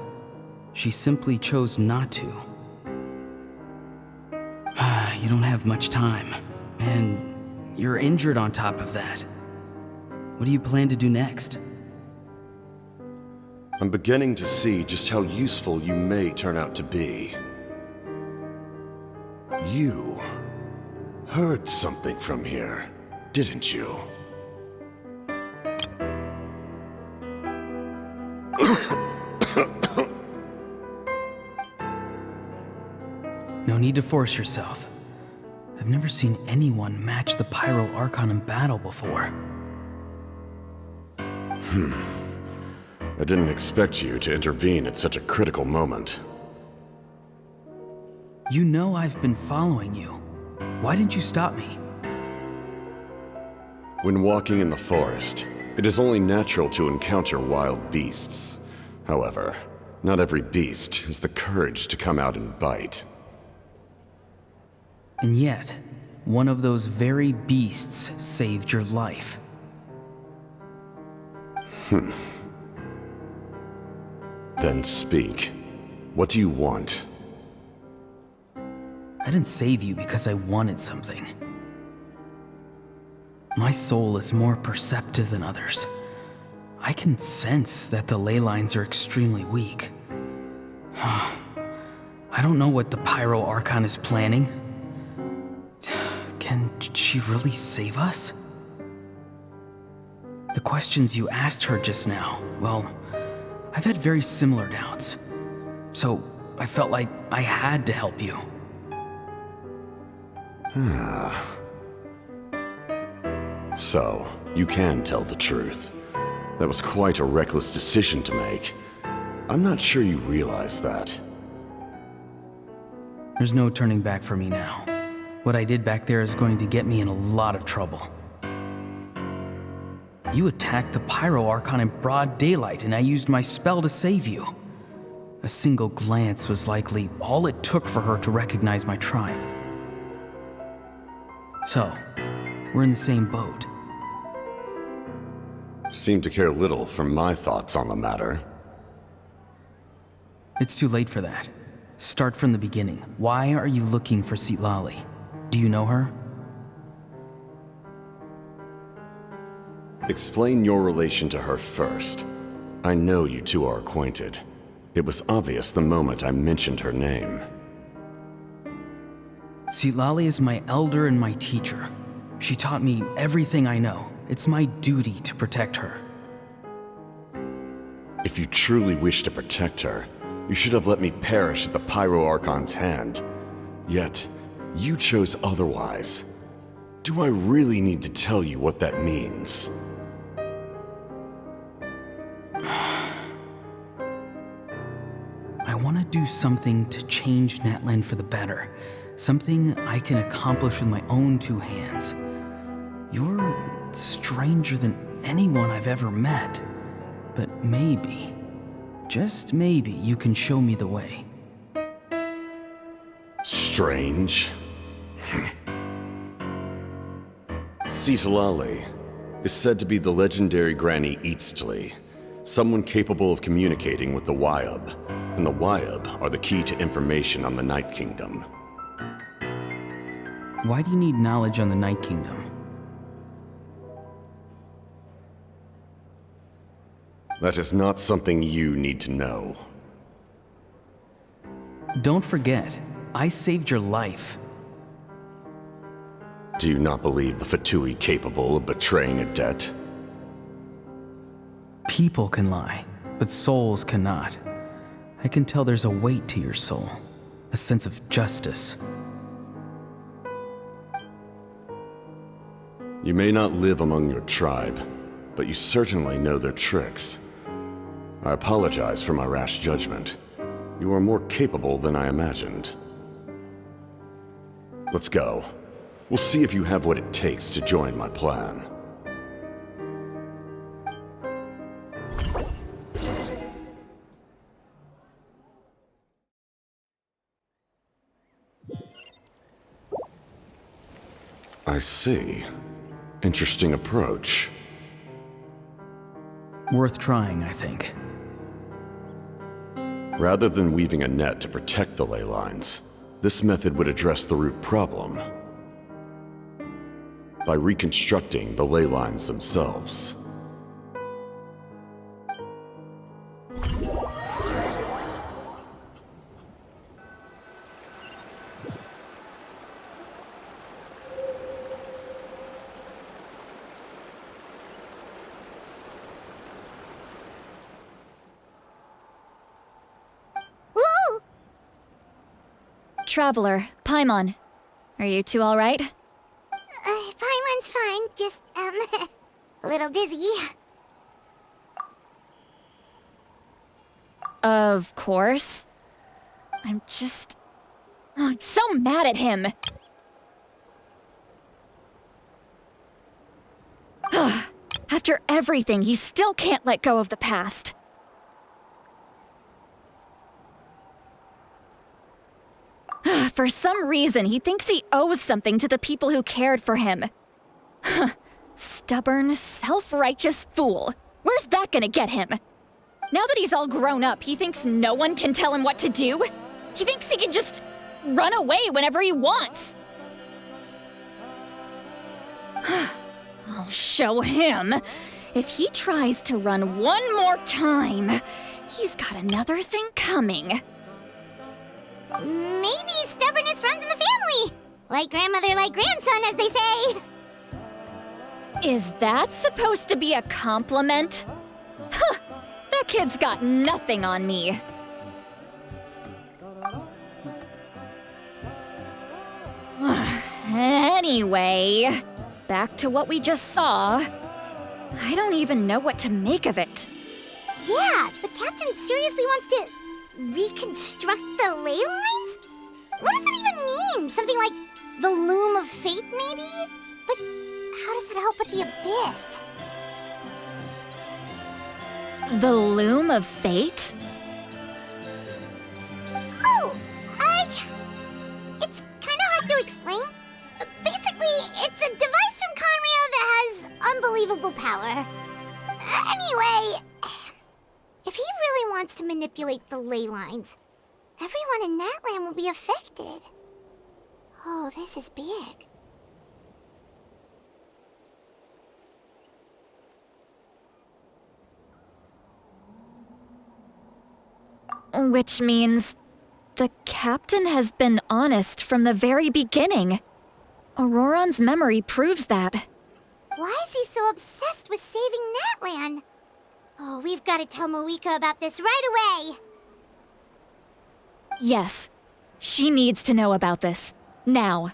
She simply chose not to. You don't have much time, and you're injured on top of that. What do you plan to do next? I'm beginning to see just how useful you may turn out to be. You heard something from here, didn't you? No need to force yourself. I've never seen anyone match the Pyro Archon in battle before. I didn't expect you to intervene at such a critical moment. You know I've been following you. Why didn't you stop me? When walking in the forest, it is only natural to encounter wild beasts. However, not every beast has the courage to come out and bite. And yet, one of those very beasts saved your life. Then speak. What do you want? I didn't save you because I wanted something. My soul is more perceptive than others. I can sense that the Leylines are extremely weak. I don't know what the Pyro Archon is planning. Can she really save us? The questions you asked her just now, well, I've had very similar doubts. So I felt like I had to help you. So, you can tell the truth. That was quite a reckless decision to make. I'm not sure you realize that. There's no turning back for me now. What I did back there is going to get me in a lot of trouble. You attacked the Pyro Archon in broad daylight, and I used my spell to save you. A single glance was likely all it took for her to recognize my tribe. So, we're in the same boat. Seem to care little for my thoughts on the matter. It's too late for that. Start from the beginning. Why are you looking for Citlali? Do you know her? Explain your relation to her first. I know you two are acquainted. It was obvious the moment I mentioned her name. Citlali is my elder and my teacher. She taught me everything I know. It's my duty to protect her. If you truly wish to protect her, you should have let me perish at the Pyro Archon's hand. Yet, you chose otherwise. Do I really need to tell you what that means? I want to do something to change Natlan for the better. Something I can accomplish with my own two hands. You're stranger than anyone I've ever met. But maybe, just maybe, you can show me the way. Strange? Citlali is said to be the legendary Granny Eastli, someone capable of communicating with the Wyub, and the Wyub are the key to information on the Night Kingdom. Why do you need knowledge on the Night Kingdom? That is not something you need to know. Don't forget, I saved your life. Do you not believe the Fatui capable of betraying a debt? People can lie, but souls cannot. I can tell there's a weight to your soul, a sense of justice. You may not live among your tribe, but you certainly know their tricks. I apologize for my rash judgment. You are more capable than I imagined. Let's go. We'll see if you have what it takes to join my plan. I see. Interesting approach. Worth trying, I think. Rather than weaving a net to protect the Leylines, this method would address the root problem by reconstructing the Leylines themselves. Traveler, Paimon. Are you two all right? Paimon's fine, just, a little dizzy. Of course. I'm so mad at him. After everything, he still can't let go of the past. For some reason, he thinks he owes something to the people who cared for him. Stubborn, self-righteous fool. Where's that gonna get him? Now that he's all grown up, he thinks no one can tell him what to do? He thinks he can just run away whenever he wants. I'll show him. If he tries to run one more time, he's got another thing coming. Maybe stubbornness runs in the family. Like grandmother, like grandson, as they say. Is that supposed to be a compliment? Huh, that kid's got nothing on me. Anyway, back to what we just saw. I don't even know what to make of it. Yeah, the captain seriously wants to reconstruct the Leylines? What does that even mean? Something like the Loom of Fate, maybe? But how does that help with the Abyss? The Loom of Fate? Oh, it's kind of hard to explain. Basically, it's a device from Khaenri'an that has unbelievable power. Anyway, if he really wants to manipulate the Leylines, everyone in Natlan will be affected. Oh, this is big. Which means the captain has been honest from the very beginning. Ororon's memory proves that. Why is he so obsessed with saving Natlan? Oh, we've got to tell Mavuika about this right away. Yes, she needs to know about this. Now.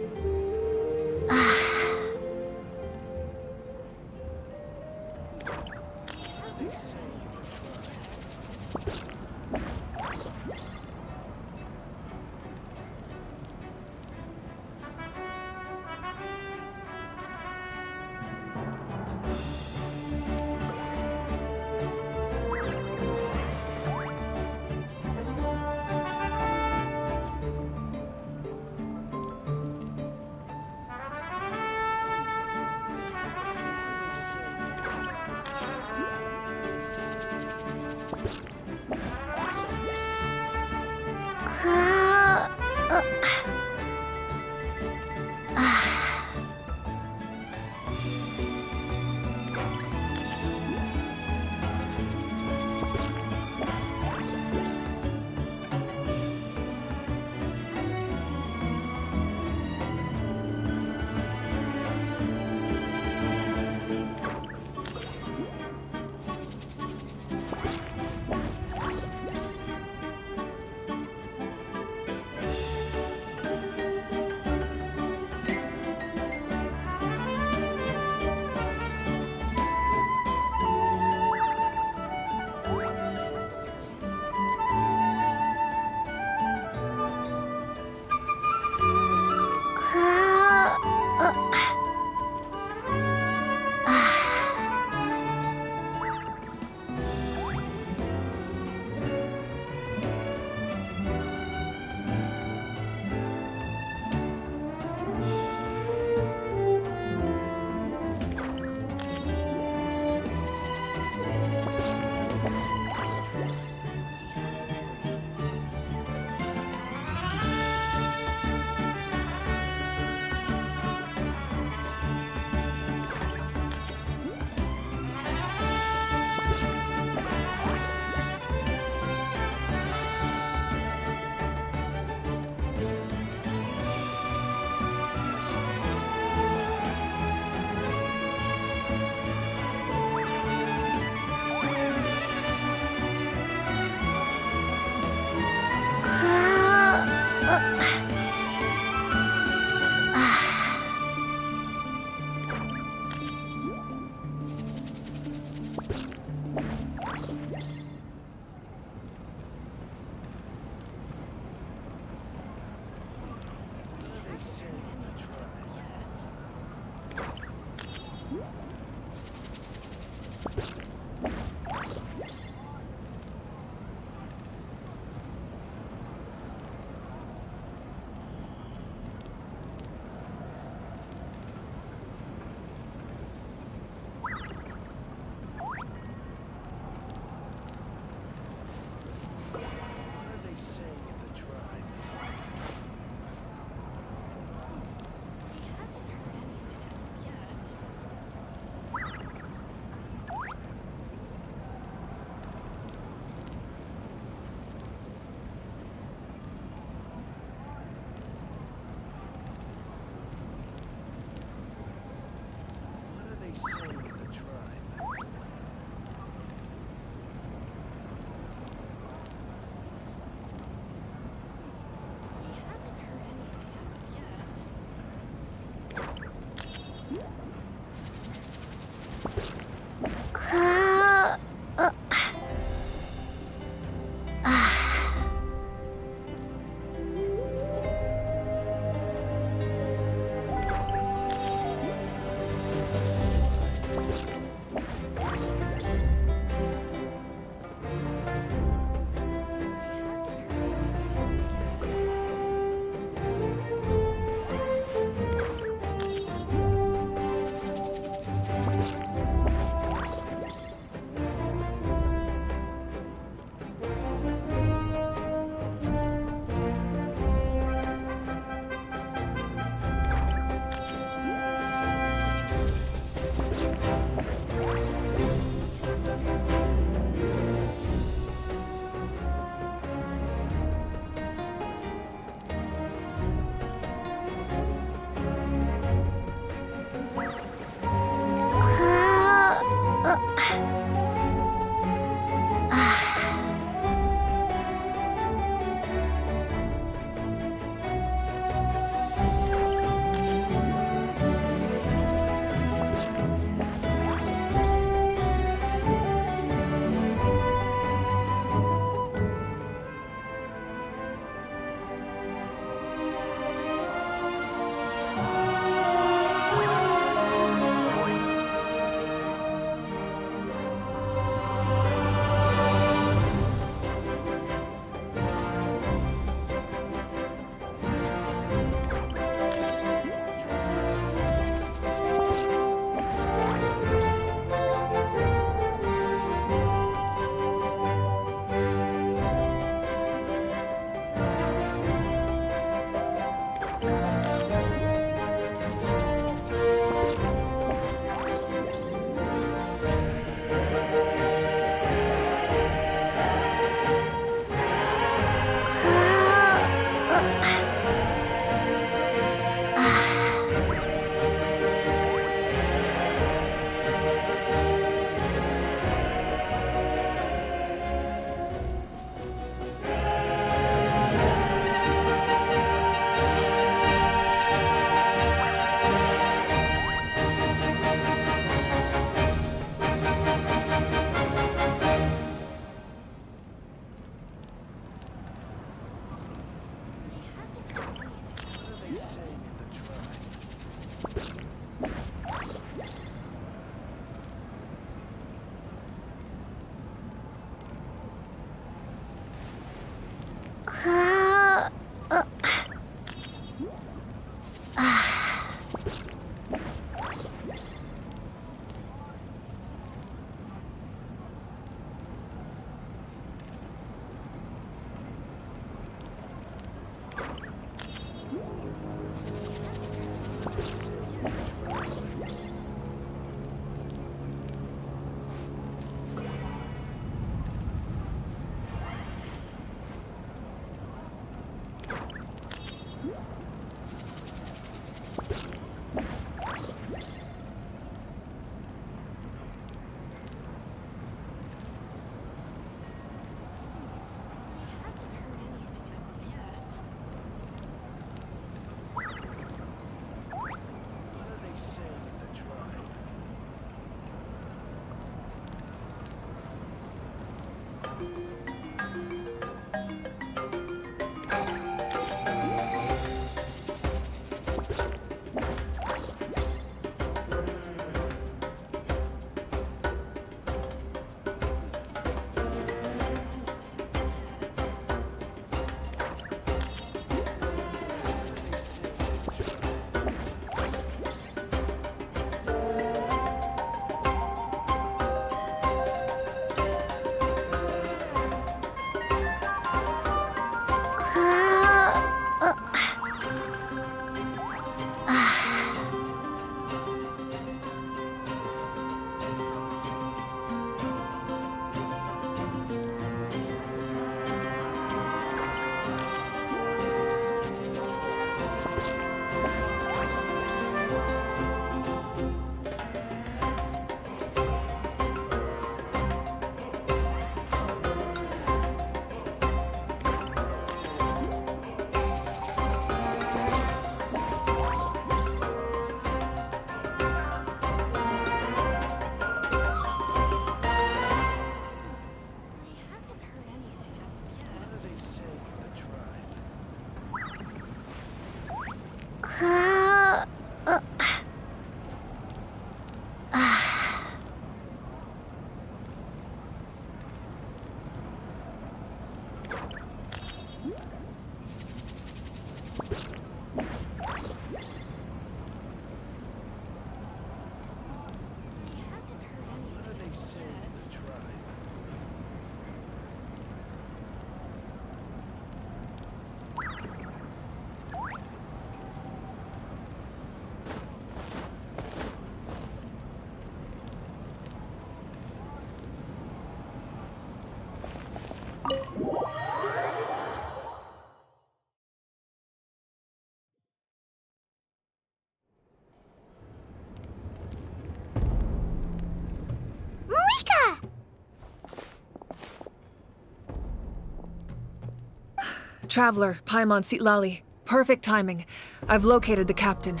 Traveler, Paimon, Citlali. Perfect timing. I've located the captain.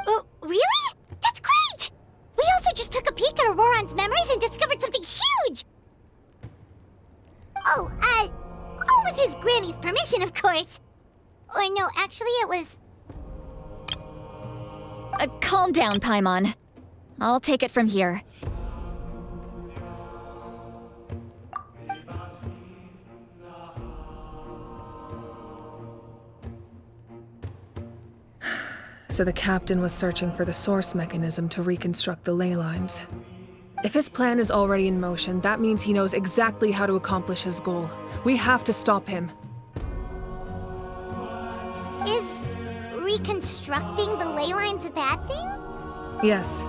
Oh, really? That's great! We also just took a peek at Ororon's memories and discovered something huge! Oh, with his granny's permission, of course. Or no, actually it was... Calm down, Paimon. I'll take it from here. So the captain was searching for the source mechanism to reconstruct the Leylines. If his plan is already in motion, that means he knows exactly how to accomplish his goal. We have to stop him. Is reconstructing the Leylines a bad thing? Yes.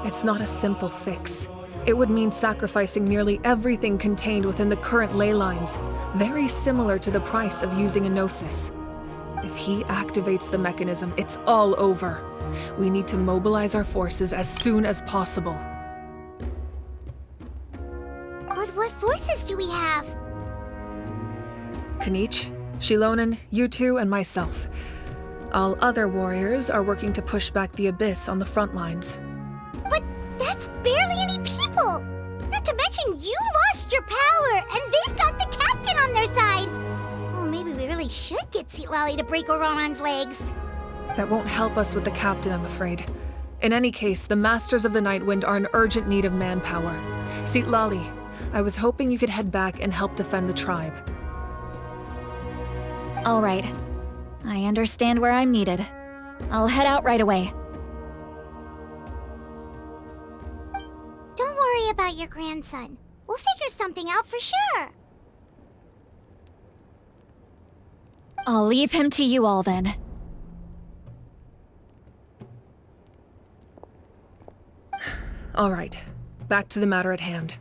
It's not a simple fix. It would mean sacrificing nearly everything contained within the current Leylines, very similar to the price of using a Gnosis. If he activates the mechanism, it's all over. We need to mobilize our forces as soon as possible. But what forces do we have? Kinich, Xilonen, you two, and myself. All other warriors are working to push back the Abyss on the front lines. But that's barely any people! Not to mention you lost your power, and they've got the captain on their side! Oh, maybe we really should get Citlali to break Ororon's legs. That won't help us with the captain, I'm afraid. In any case, the Masters of the Nightwind are in urgent need of manpower. Citlali, I was hoping you could head back and help defend the tribe. All right. I understand where I'm needed. I'll head out right away. Don't worry about your grandson. We'll figure something out for sure. I'll leave him to you all then. All right, back to the matter at hand.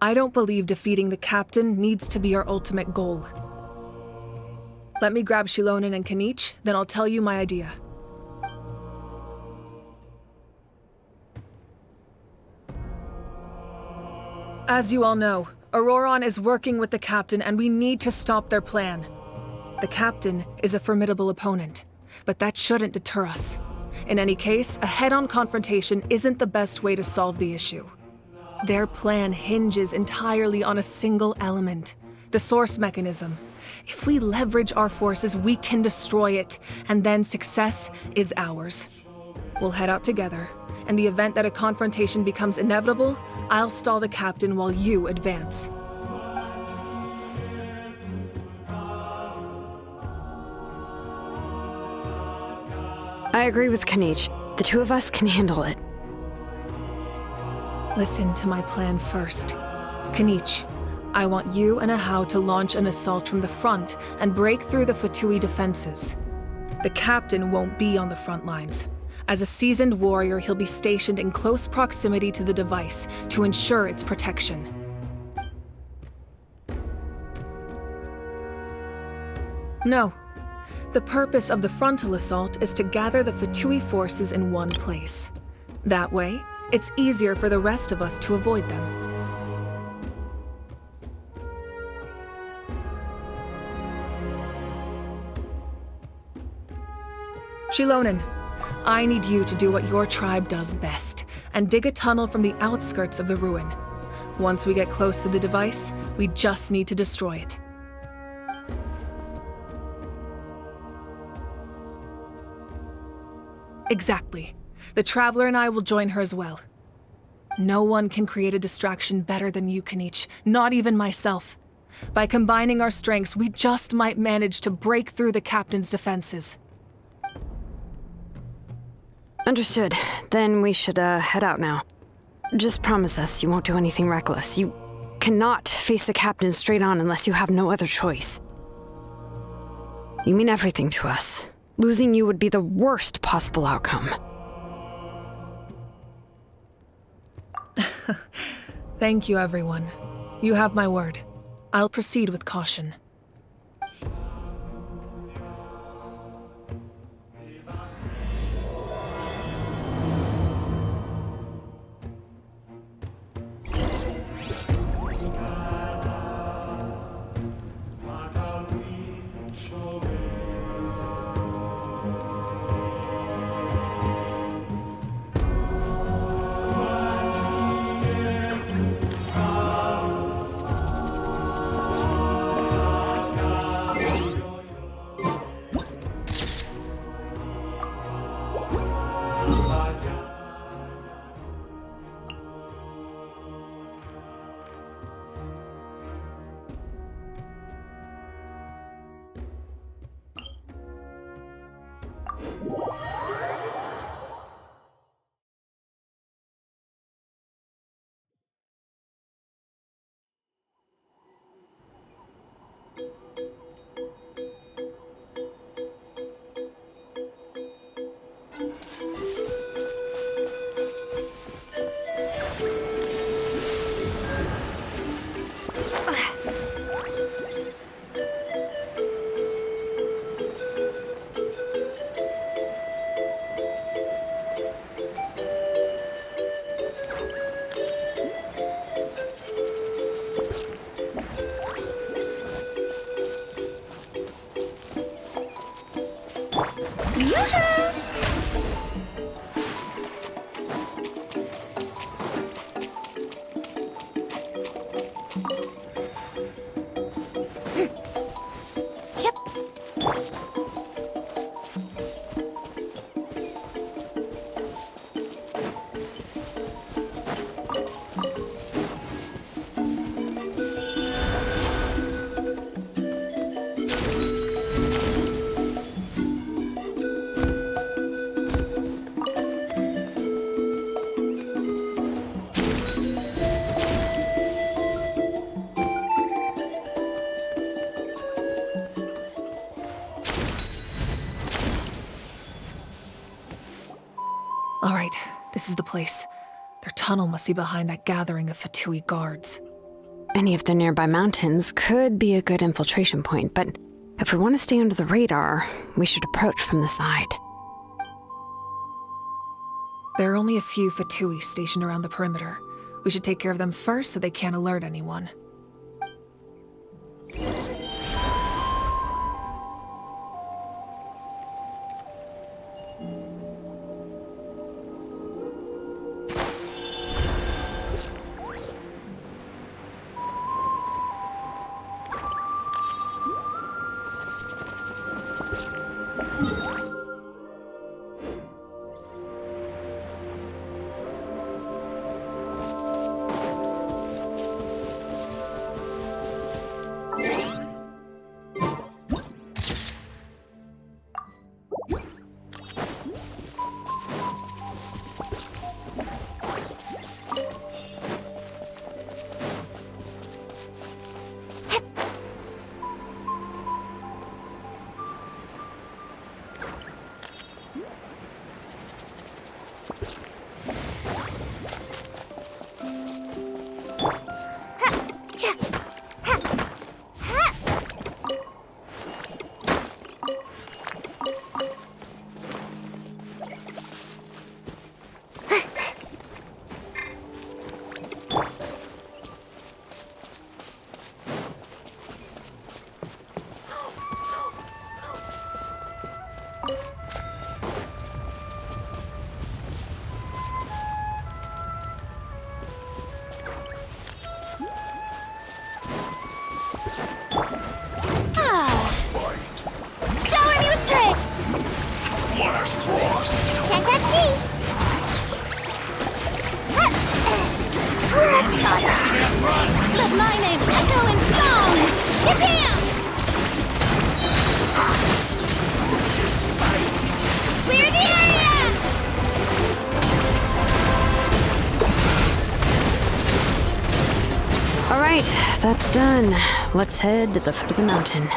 I don't believe defeating the captain needs to be our ultimate goal. Let me grab Xilonen and Kinich, then I'll tell you my idea. As you all know, Ororon is working with the captain and we need to stop their plan. The captain is a formidable opponent, but that shouldn't deter us. In any case, a head-on confrontation isn't the best way to solve the issue. Their plan hinges entirely on a single element, the source mechanism. If we leverage our forces, we can destroy it, and then success is ours. We'll head out together. In the event that a confrontation becomes inevitable, I'll stall the captain while you advance. I agree with Kinich. The two of us can handle it. Listen to my plan first. Kinich, I want you and Ahau to launch an assault from the front and break through the Fatui defenses. The captain won't be on the front lines. As a seasoned warrior, he'll be stationed in close proximity to the device to ensure its protection. No. The purpose of the frontal assault is to gather the Fatui forces in one place. That way, it's easier for the rest of us to avoid them. Xilonen, I need you to do what your tribe does best, and dig a tunnel from the outskirts of the ruin. Once we get close to the device, we just need to destroy it. Exactly. The Traveler and I will join her as well. No one can create a distraction better than you, Kinich, not even myself. By combining our strengths, we just might manage to break through the captain's defenses. Understood. Then we should head out now. Just promise us you won't do anything reckless. You cannot face the captain straight on unless you have no other choice. You mean everything to us. Losing you would be the worst possible outcome. Thank you, everyone. You have my word. I'll proceed with caution. All right, this is the place. Their tunnel must be behind that gathering of Fatui guards. Any of the nearby mountains could be a good infiltration point, but if we want to stay under the radar, we should approach from the side. There are only a few Fatui stationed around the perimeter. We should take care of them first so they can't alert anyone. Let my name echo in song! Kabam! Clear the area! All right, that's done. Let's head to the foot of the mountain.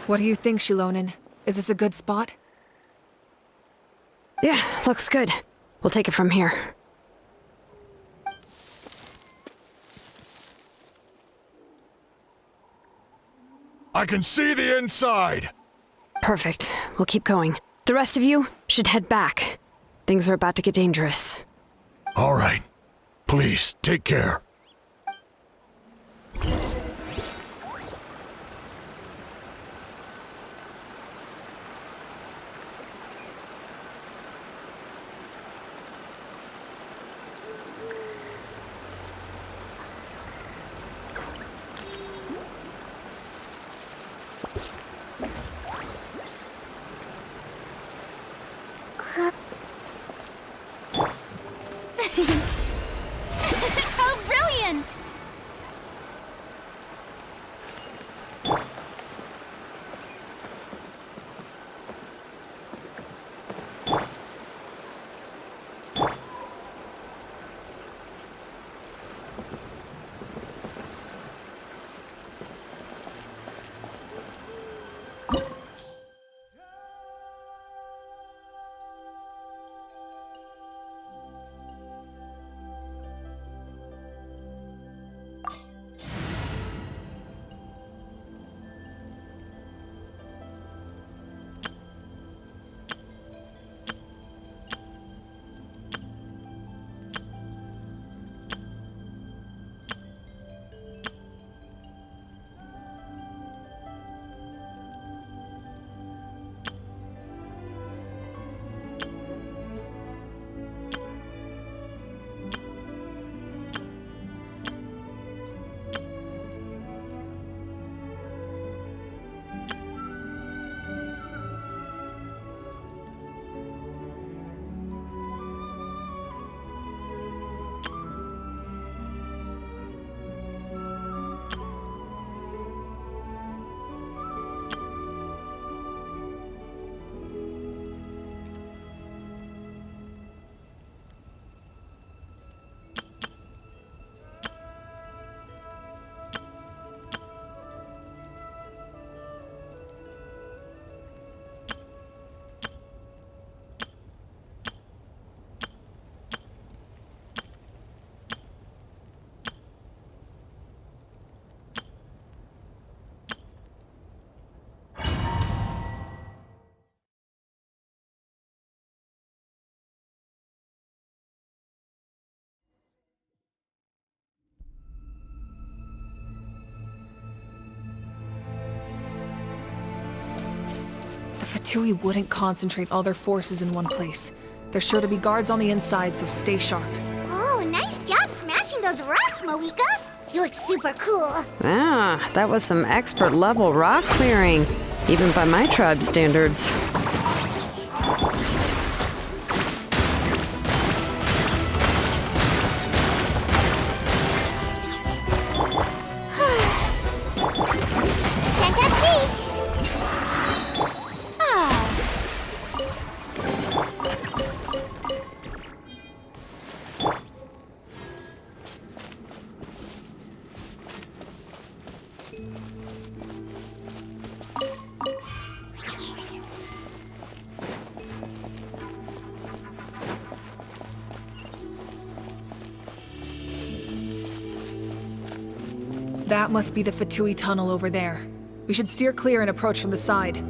What do you think, Xilonen? Is this a good spot? Yeah, looks good. We'll take it from here. I can see the inside! Perfect. We'll keep going. The rest of you should head back. Things are about to get dangerous. All right. Please, take care. How brilliant! The Fatui wouldn't concentrate all their forces in one place. There's sure to be guards on the inside, so stay sharp. Oh, nice job smashing those rocks, Mavuika. You look super cool. Ah, that was some expert level rock clearing, even by my tribe standards. Can't catch me. That must be the Fatui tunnel over there. We should steer clear and approach from the side.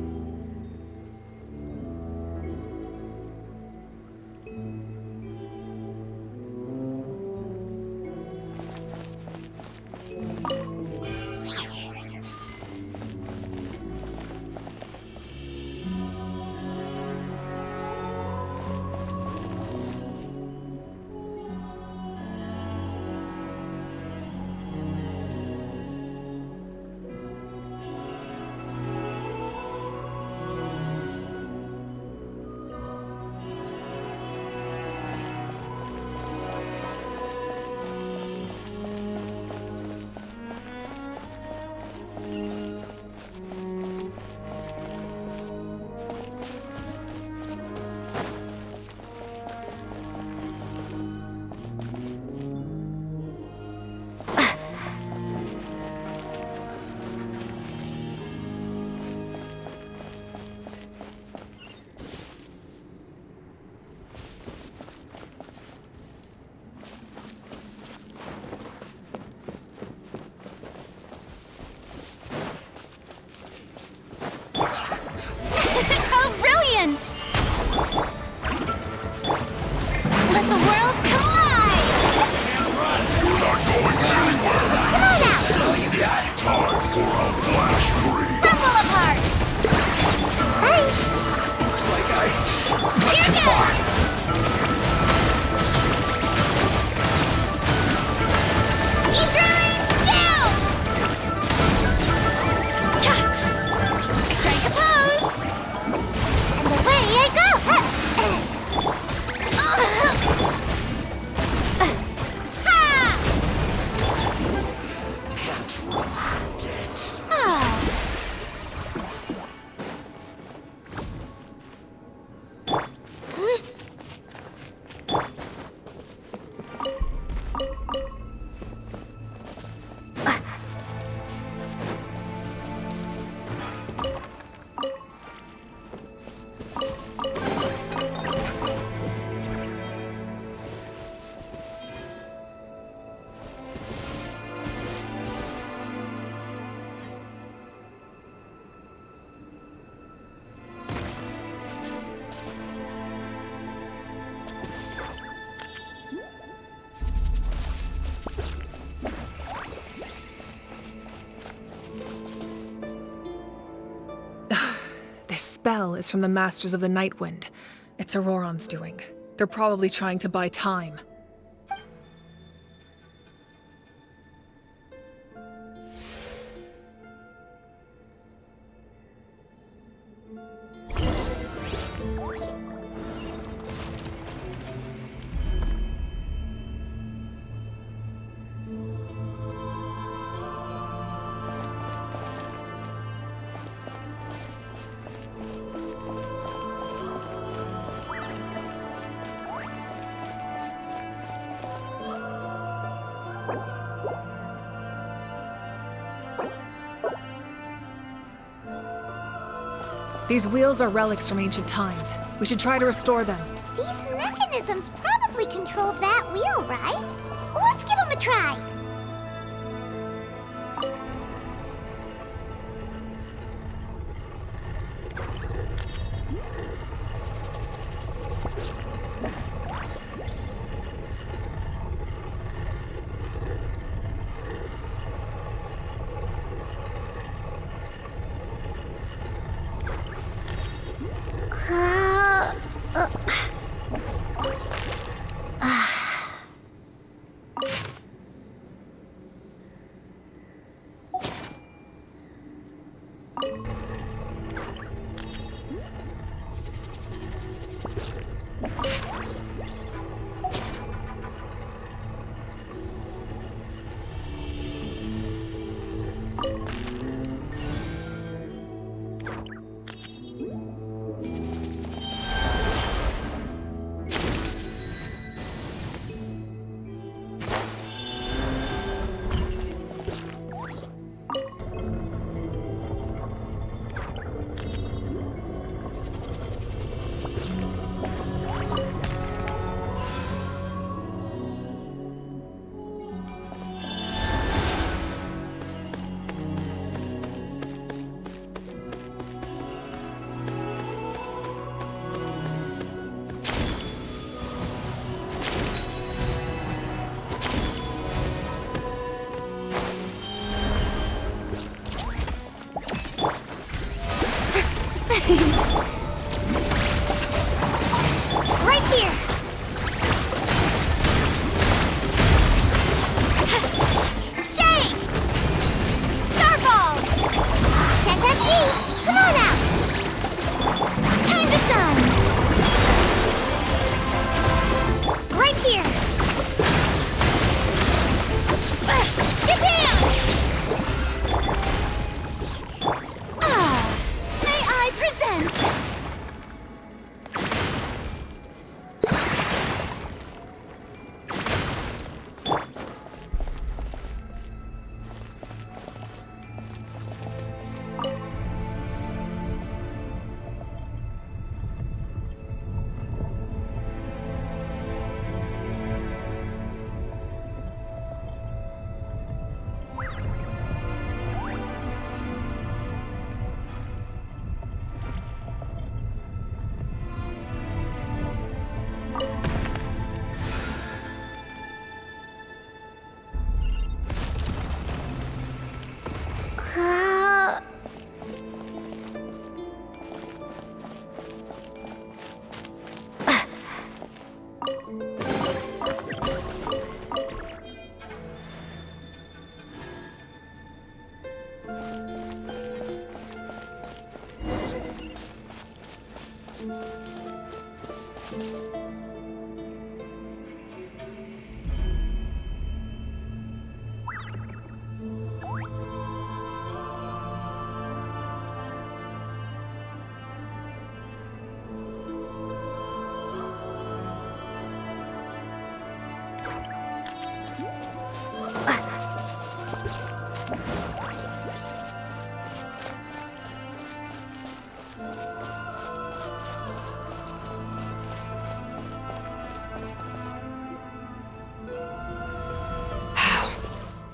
This spell is from the Masters of the Nightwind. It's Ororon's doing. They're probably trying to buy time. These wheels are relics from ancient times. We should try to restore them. These mechanisms probably control that wheel, right? Let's give them a try. Right here! Shane! Starfall! Can't touch me! Come on out! Time to shine! Right here! Get down! May I present?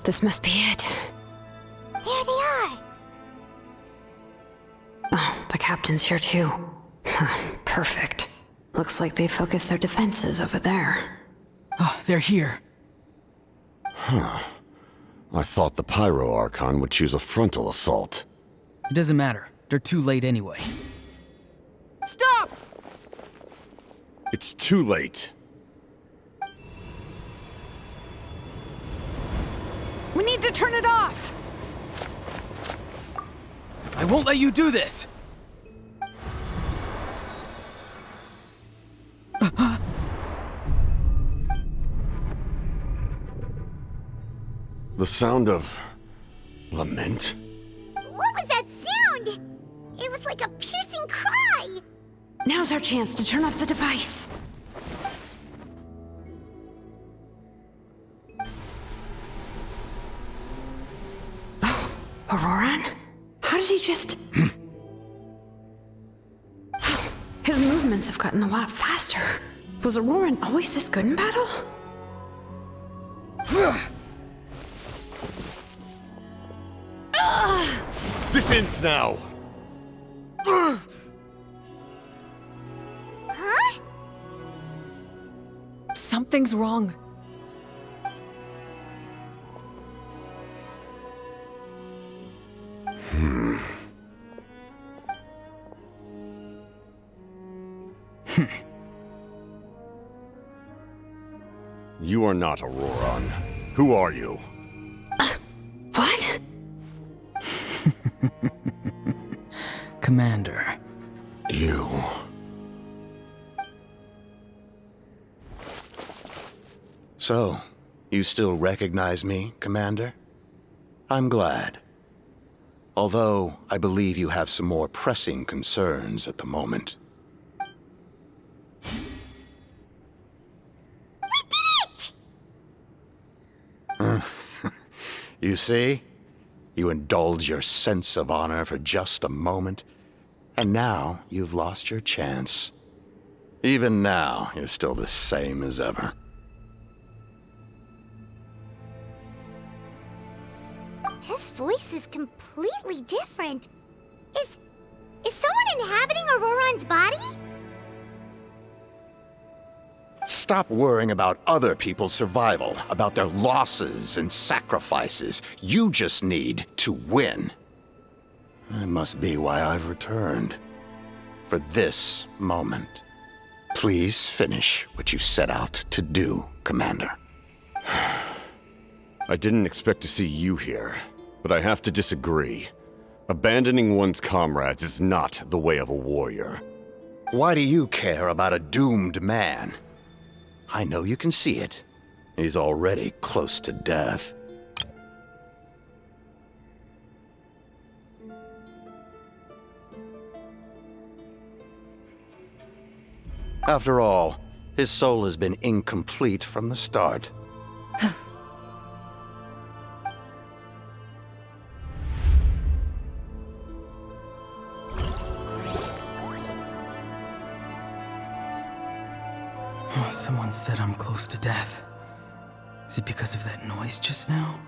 This must be it. There they are! Oh, the captain's here too. Perfect. Looks like they focused their defenses over there. Oh, they're here. Huh. I thought the Pyro Archon would choose a frontal assault. It doesn't matter. They're too late anyway. It's too late. We need to turn it off! I won't let you do this! The sound of lament? What was that sound? It was like a piercing cry. Now's our chance to turn off the device. Oh, Ororon? How did he just... His movements have gotten a lot faster. Was Ororon always this good in battle? This ends now! Huh? Something's wrong. You are not Ororon. Who are you? What? Commander. You... So, you still recognize me, Commander? I'm glad. Although, I believe you have some more pressing concerns at the moment. You see? You indulge your sense of honor for just a moment, and now you've lost your chance. Even now, you're still the same as ever. His voice is completely different. Is someone inhabiting Ororon's body? Stop worrying about other people's survival, about their losses and sacrifices. You just need to win. That must be why I've returned. For this moment. Please finish what you set out to do, Commander. I didn't expect to see you here, but I have to disagree. Abandoning one's comrades is not the way of a warrior. Why do you care about a doomed man? I know you can see it. He's already close to death. After all, his soul has been incomplete from the start. Someone said I'm close to death. Is it because of that noise just now?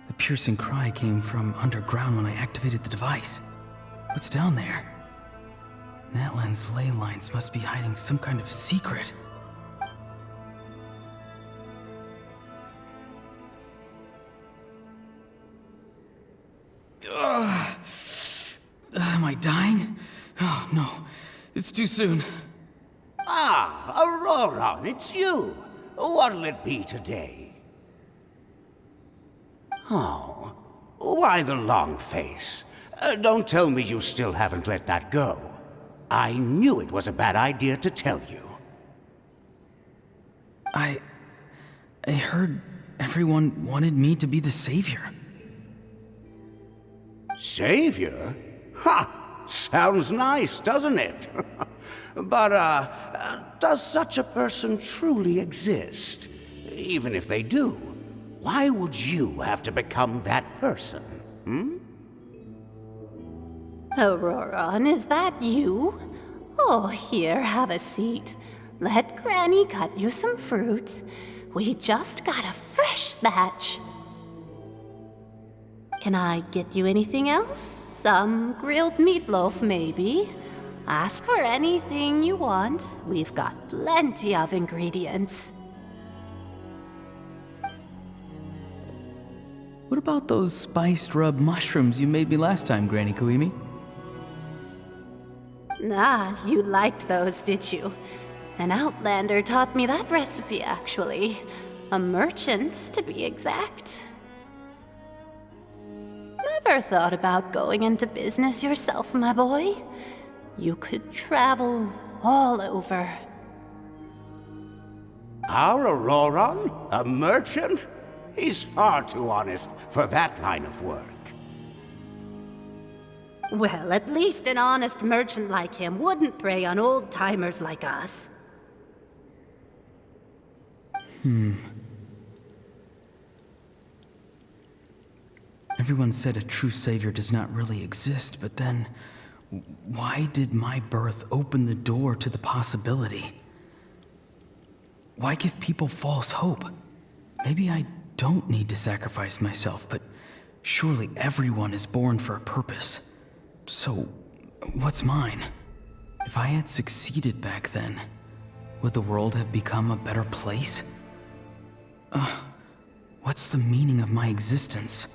The piercing cry came from underground when I activated the device. What's down there? Natlan's Leylines must be hiding some kind of secret. Am I dying? Oh, no. It's too soon. Ah, Ororon, it's you. What'll it be today? Oh, why the long face? Don't tell me you still haven't let that go. I knew it was a bad idea to tell you. I heard everyone wanted me to be the savior. Savior? Ha! Sounds nice, doesn't it? But, does such a person truly exist? Even if they do, why would you have to become that person, hmm? Ororon, is that you? Oh, here, have a seat. Let Granny cut you some fruit. We just got a fresh batch. Can I get you anything else? Some grilled meatloaf, maybe? Ask for anything you want. We've got plenty of ingredients. What about those spiced rub mushrooms you made me last time, Granny Koimi? Ah, you liked those, did you? An outlander taught me that recipe, actually. A merchant, to be exact. Never thought about going into business yourself, my boy? You could travel all over. Our Ororon? A merchant? He's far too honest for that line of work. Well, at least an honest merchant like him wouldn't prey on old-timers like us. Everyone said a true savior does not really exist, but then, why did my birth open the door to the possibility? Why give people false hope? Maybe I don't need to sacrifice myself, but surely everyone is born for a purpose. So, what's mine? If I had succeeded back then, would the world have become a better place? What's the meaning of my existence?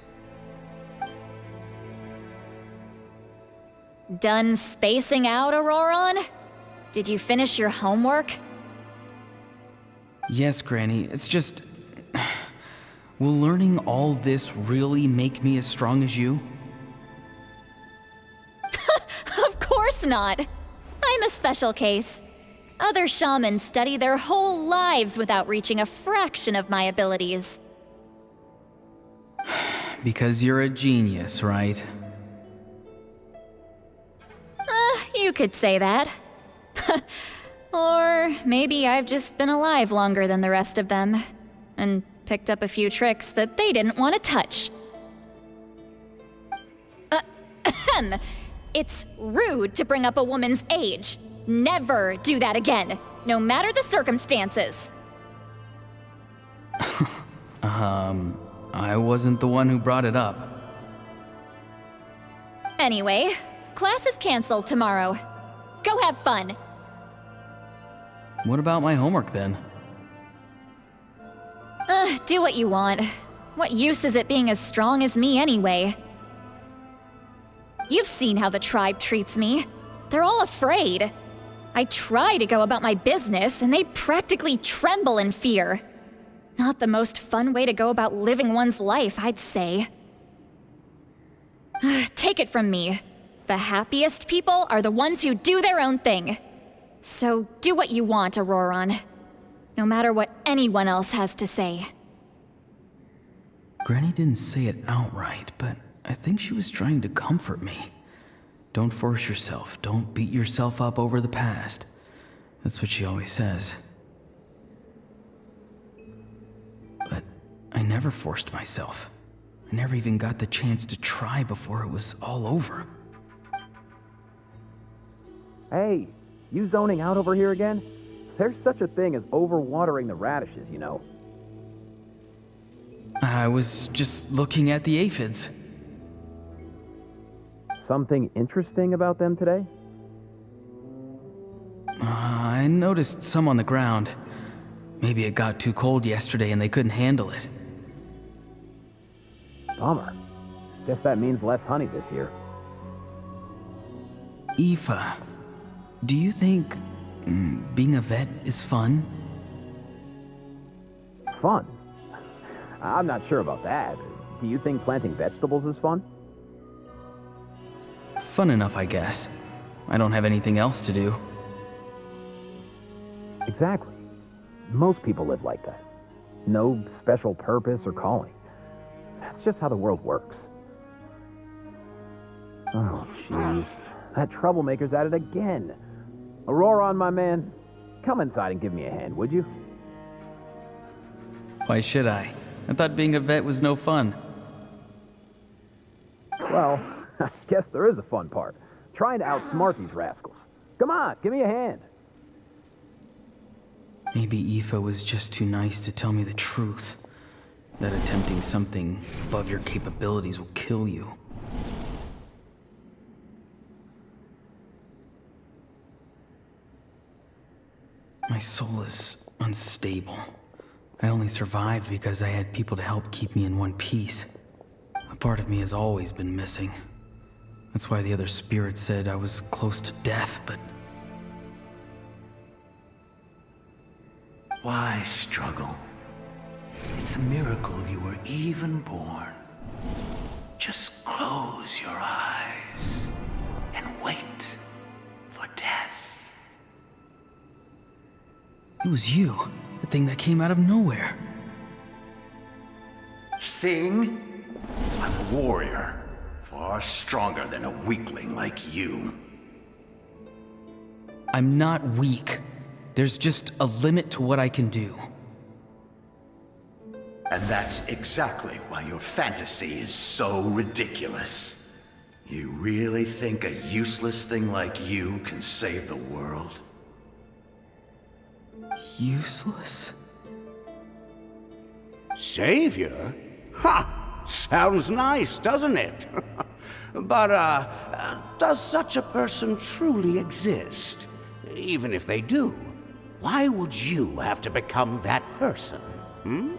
Done spacing out, Ororon? Did you finish your homework? Yes, Granny, it's just... Will learning all this really make me as strong as you? Of course not! I'm a special case. Other shamans study their whole lives without reaching a fraction of my abilities. Because you're a genius, right? You could say that. Or maybe I've just been alive longer than the rest of them, and picked up a few tricks that they didn't want to touch. It's rude to bring up a woman's age. Never do that again, no matter the circumstances. I wasn't the one who brought it up. Anyway, class is canceled tomorrow. Go have fun. What about my homework then? Do what you want. What use is it being as strong as me anyway? You've seen how the tribe treats me. They're all afraid. I try to go about my business, and they practically tremble in fear. Not the most fun way to go about living one's life, I'd say. Take it from me. The happiest people are the ones who do their own thing. So do what you want, Ororon. No matter what anyone else has to say. Granny didn't say it outright, but I think she was trying to comfort me. Don't force yourself. Don't beat yourself up over the past. That's what she always says. But I never forced myself. I never even got the chance to try before it was all over. Hey, you zoning out over here again? There's such a thing as overwatering the radishes, you know. I was just looking at the aphids. Something interesting about them today? I noticed some on the ground. Maybe it got too cold yesterday and they couldn't handle it. Bummer. Guess that means less honey this year. Aoife, do you think being a vet is fun? Fun? I'm not sure about that. Do you think planting vegetables is fun? Fun enough, I guess. I don't have anything else to do. Exactly. Most people live like that. No special purpose or calling. That's just how the world works. Oh, jeez. That troublemaker's at it again. Ororon, my man, come inside and give me a hand, would you? Why should I? I thought being a vet was no fun. Well, I guess there is a fun part. Trying to outsmart these rascals. Come on, give me a hand. Maybe Aoife was just too nice to tell me the truth. That attempting something above your capabilities will kill you. My soul is unstable. I only survived because I had people to help keep me in one piece. A part of me has always been missing. That's why the other spirit said I was close to death, but... Why struggle? It's a miracle you were even born. Just close your eyes and wait for death. It was you, the thing that came out of nowhere. Thing? I'm a warrior, far stronger than a weakling like you. I'm not weak. There's just a limit to what I can do. And that's exactly why your fantasy is so ridiculous. You really think a useless thing like you can save the world? Useless? Savior? Ha! Sounds nice, doesn't it? But, does such a person truly exist? Even if they do, why would you have to become that person? Hmm?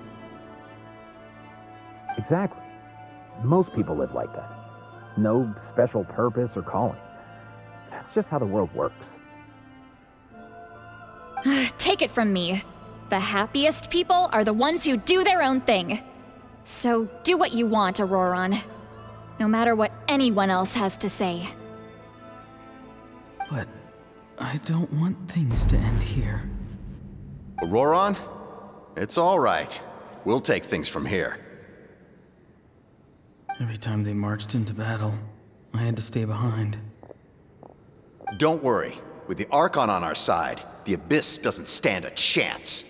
Exactly. Most people live like that. No special purpose or calling. That's just how the world works. Take it from me. The happiest people are the ones who do their own thing. So do what you want, Ororon. No matter what anyone else has to say. But I don't want things to end here. Ororon? It's all right. We'll take things from here. Every time they marched into battle, I had to stay behind. Don't worry. With the Archon on our side, the Abyss doesn't stand a chance.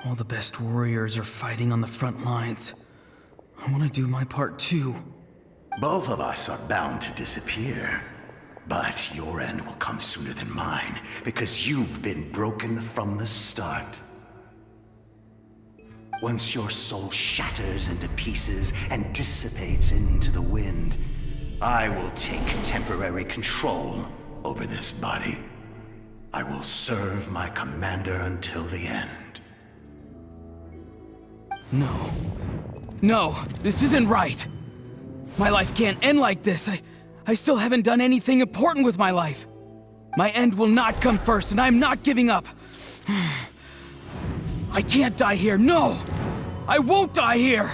All the best warriors are fighting on the front lines. I want to do my part too. Both of us are bound to disappear. But your end will come sooner than mine, because you've been broken from the start. Once your soul shatters into pieces and dissipates into the wind, I will take temporary control over this body. I will serve my commander until the end. No. No, this isn't right. My life can't end like this. I still haven't done anything important with my life. My end will not come first, and I'm not giving up. I can't die here, no! I won't die here!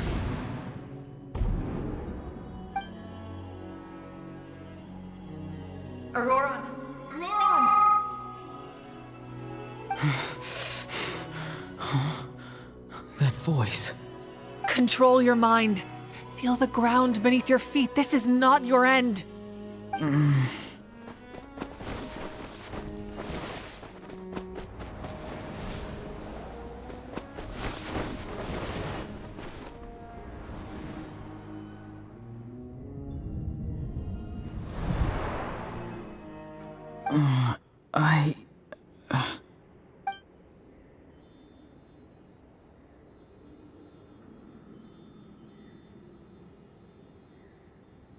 Ororon! That voice. Control your mind. Feel the ground beneath your feet. This is not your end.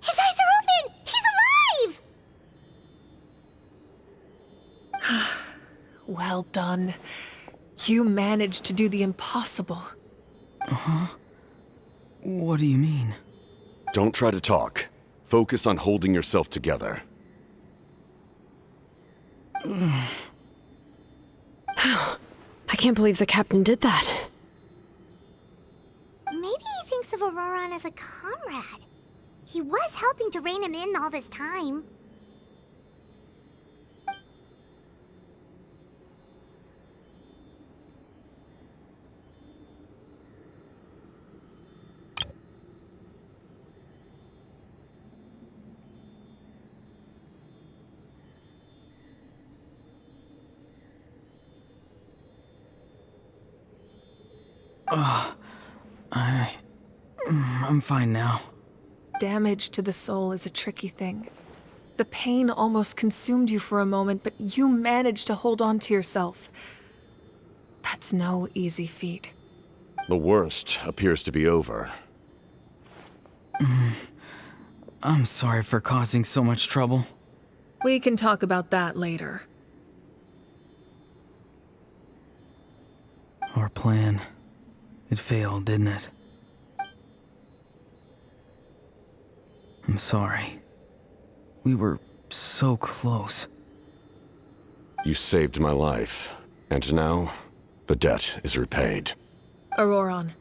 His eyes are open! He's alive! Well done. You managed to do the impossible. Uh-huh. What do you mean? Don't try to talk. Focus on holding yourself together. I can't believe the captain did that. Maybe he thinks of Ororon as a comrade. He was helping to rein him in all this time. I'm fine now. Damage to the soul is a tricky thing. The pain almost consumed you for a moment, but you managed to hold on to yourself. That's no easy feat. The worst appears to be over. I'm sorry for causing so much trouble. We can talk about that later. Our plan. It failed, didn't it? I'm sorry. We were so close. You saved my life. And now, the debt is repaid. Ororon,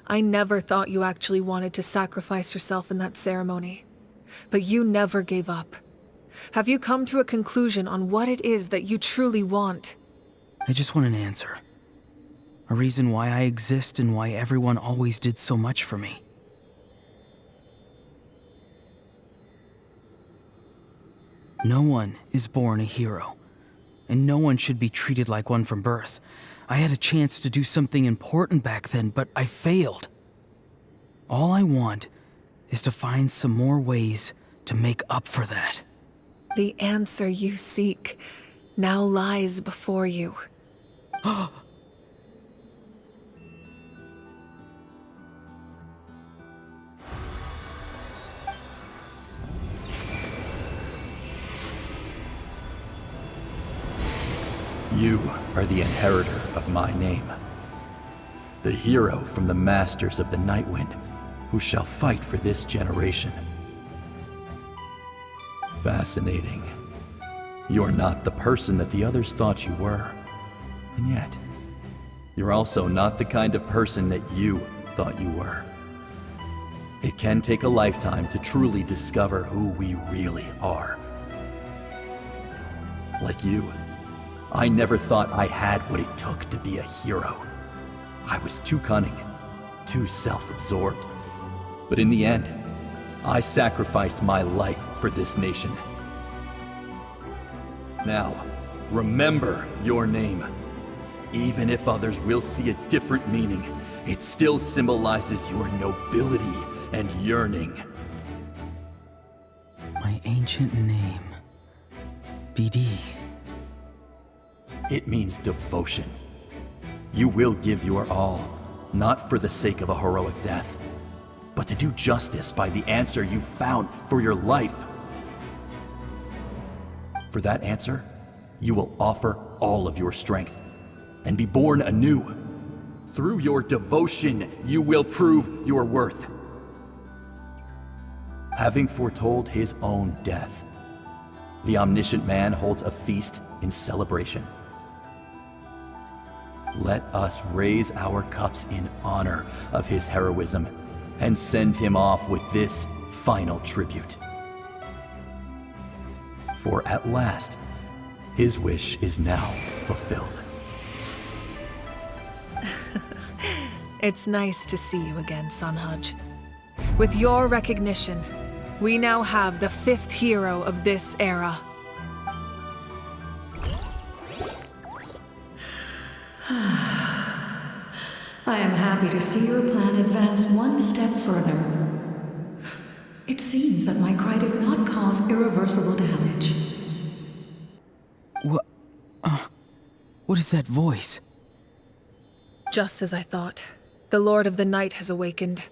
I never thought you actually wanted to sacrifice yourself in that ceremony. But you never gave up. Have you come to a conclusion on what it is that you truly want? I just want an answer. A reason why I exist and why everyone always did so much for me. No one is born a hero, and no one should be treated like one from birth. I had a chance to do something important back then, but I failed. All I want is to find some more ways to make up for that. The answer you seek now lies before you. You are the inheritor of my name. The hero from the masters of the Nightwind, who shall fight for this generation. Fascinating. You're not the person that the others thought you were. And yet, you're also not the kind of person that you thought you were. It can take a lifetime to truly discover who we really are. Like you, I never thought I had what it took to be a hero. I was too cunning, too self-absorbed. But in the end, I sacrificed my life for this nation. Now, remember your name. Even if others will see a different meaning, it still symbolizes your nobility and yearning. My ancient name. BD. It means devotion. You will give your all, not for the sake of a heroic death, but to do justice by the answer you found for your life. For that answer, you will offer all of your strength and be born anew. Through your devotion, you will prove your worth. Having foretold his own death, the omniscient man holds a feast in celebration. Let us raise our cups in honor of his heroism and send him off with this final tribute. For at last, his wish is now fulfilled. It's nice to see you again, Sunhudge. With your recognition, we now have the 5th hero of this era. I am happy to see your plan advance one step further. It seems that my cry did not cause irreversible damage. What is that voice? Just as I thought. The Lord of the Night has awakened.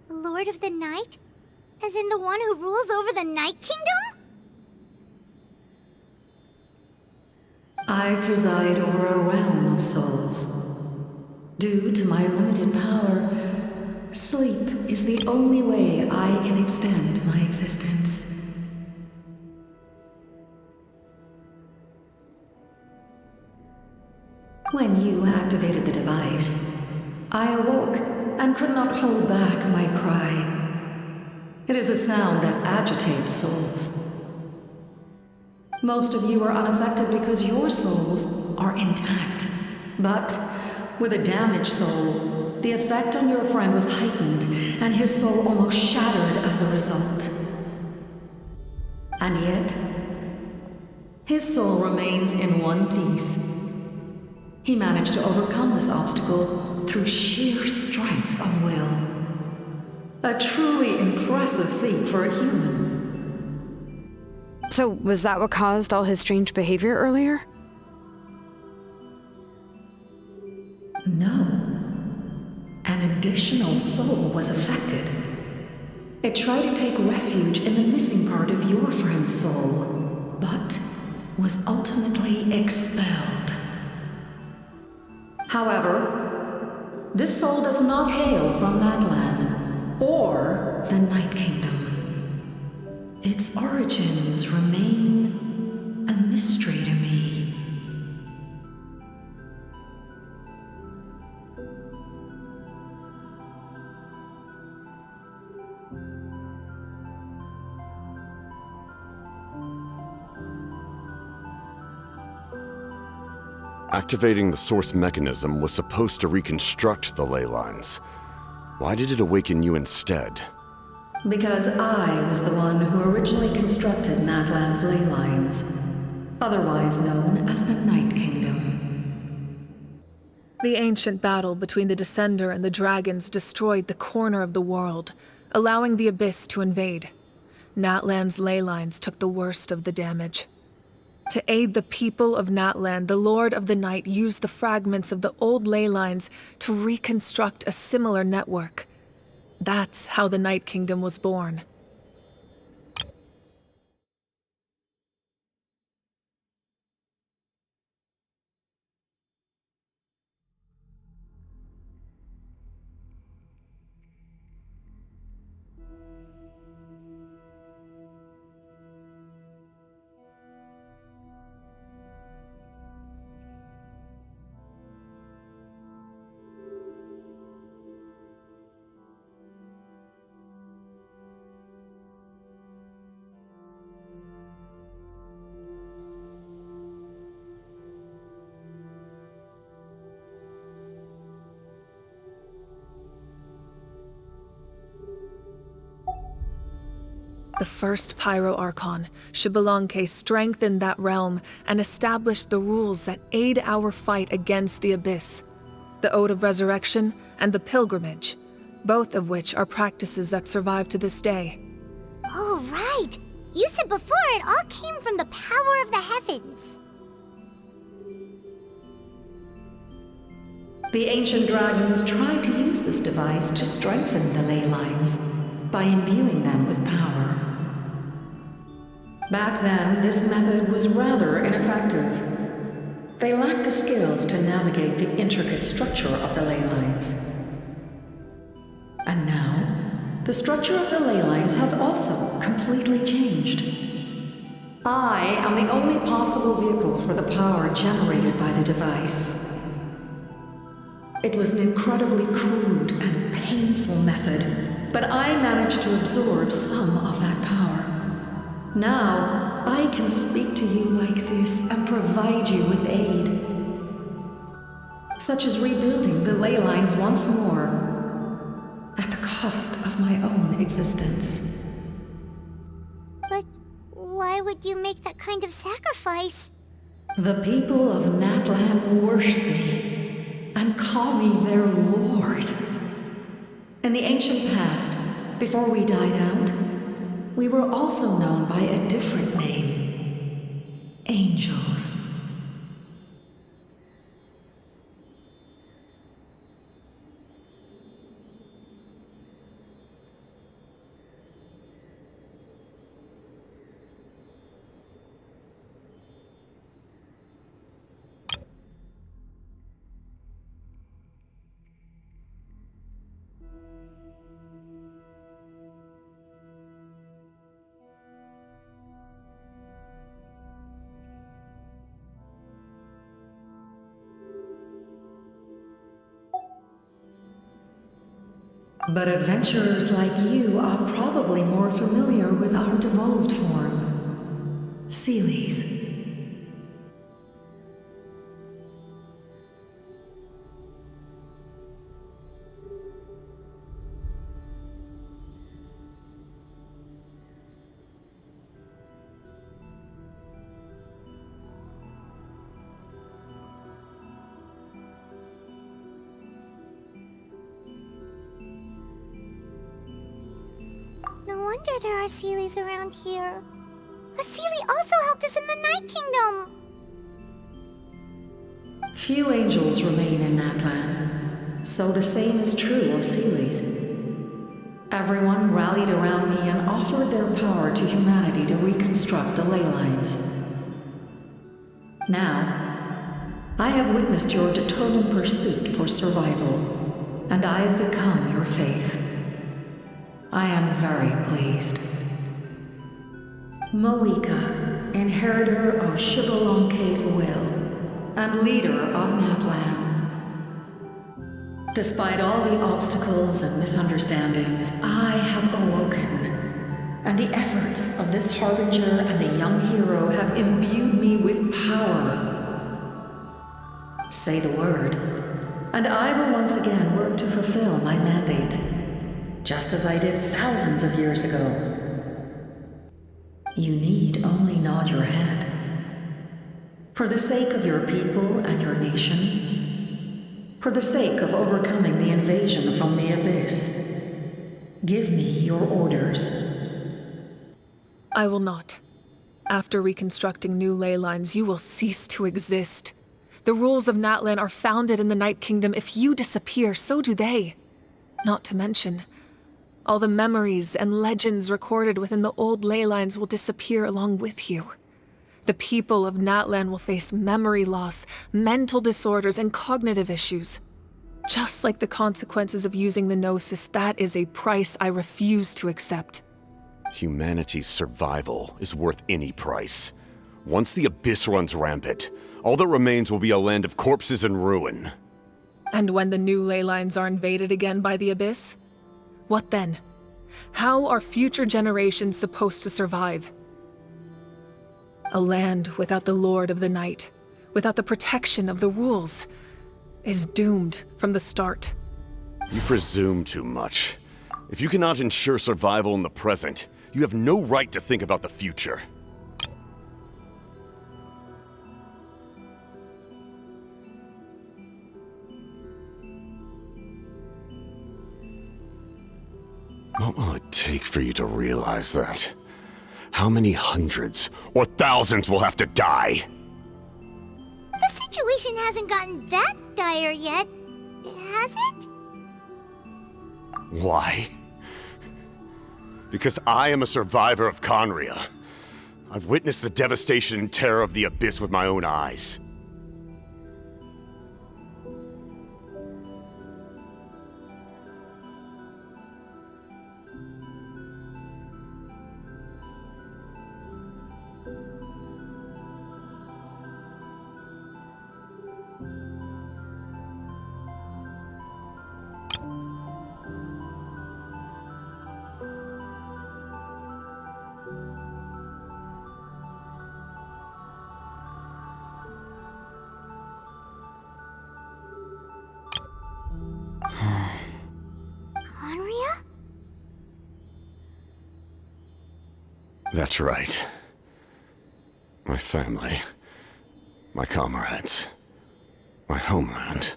The Lord of the Night? As in the one who rules over the Night Kingdom? I preside over a realm of souls. Due to my limited power, sleep is the only way I can extend my existence. When you activated the device, I awoke and could not hold back my cry. It is a sound that agitates souls. Most of you are unaffected because your souls are intact. But with a damaged soul, the effect on your friend was heightened, and his soul almost shattered as a result. And yet, his soul remains in one piece. He managed to overcome this obstacle through sheer strength of will. A truly impressive feat for a human. So, was that what caused all his strange behavior earlier? No. An additional soul was affected. It tried to take refuge in the missing part of your friend's soul, but was ultimately expelled. However, this soul does not hail from Natlan. or the Night Kingdom. Its origins remain a mystery to me. Activating the source mechanism was supposed to reconstruct the Leylines. Why did it awaken you instead? Because I was the one who originally constructed Natlan's Leylines, otherwise known as the Night Kingdom. The ancient battle between the Descender and the dragons destroyed the corner of the world, allowing the Abyss to invade. Natlan's Leylines took the worst of the damage. To aid the people of Natlan, the Lord of the Night used the fragments of the old Leylines to reconstruct a similar network. That's how the Night Kingdom was born. The first Pyro-Archon, Xbalanque, strengthened that realm and established the rules that aid our fight against the Abyss. The Ode of Resurrection and the Pilgrimage, both of which are practices that survive to this day. Oh, right! You said before it all came from the power of the heavens. The ancient dragons tried to use this device to strengthen the Leylines by imbuing them with power. Back then, this method was rather ineffective. They lacked the skills to navigate the intricate structure of the Leylines. And now, the structure of the Leylines has also completely changed. I am the only possible vehicle for the power generated by the device. It was an incredibly crude and painful method, but I managed to absorb some of that power. Now, I can speak to you like this and provide you with aid. Such as rebuilding the Leylines once more, at the cost of my own existence. But why would you make that kind of sacrifice? The people of Natlan worship me and call me their lord. In the ancient past, before we died out, we were also known by a different name. Angels. But adventurers like you are probably more familiar with our devolved form. Sealies. No wonder there are Sealies around here. A Sealie also helped us in the Night Kingdom! Few angels remain in Natlan, so the same is true of Sealies. Everyone rallied around me and offered their power to humanity to reconstruct the Leylines. Now, I have witnessed your determined pursuit for survival, and I have become your faith. I am very pleased. Mavuika, inheritor of Xilolen's will, and leader of Natlan. Despite all the obstacles and misunderstandings, I have awoken. And the efforts of this harbinger and the young hero have imbued me with power. Say the word, and I will once again work to fulfill my mandate, just as I did thousands of years ago. You need only nod your head. For the sake of your people and your nation, for the sake of overcoming the invasion from the Abyss, give me your orders. I will not. After reconstructing new Leylines, you will cease to exist. The rules of Natlan are founded in the Night Kingdom. If you disappear, so do they. Not to mention, all the memories and legends recorded within the old Leylines will disappear along with you. The people of Natlan will face memory loss, mental disorders, and cognitive issues. Just like the consequences of using the Gnosis, that is a price I refuse to accept. Humanity's survival is worth any price. Once the Abyss runs rampant, all that remains will be a land of corpses and ruin. And when the new Leylines are invaded again by the Abyss? What then? How are future generations supposed to survive? A land without the Lord of the Night, without the protection of the rules, is doomed from the start. You presume too much. If you cannot ensure survival in the present, you have no right to think about the future. What will it take for you to realize that? How many hundreds or thousands will have to die? The situation hasn't gotten that dire yet, has it? Why? Because I am a survivor of Khaenri'an. I've witnessed the devastation and terror of the Abyss with my own eyes. Khaenri'an? That's right. My family, my comrades, my homeland,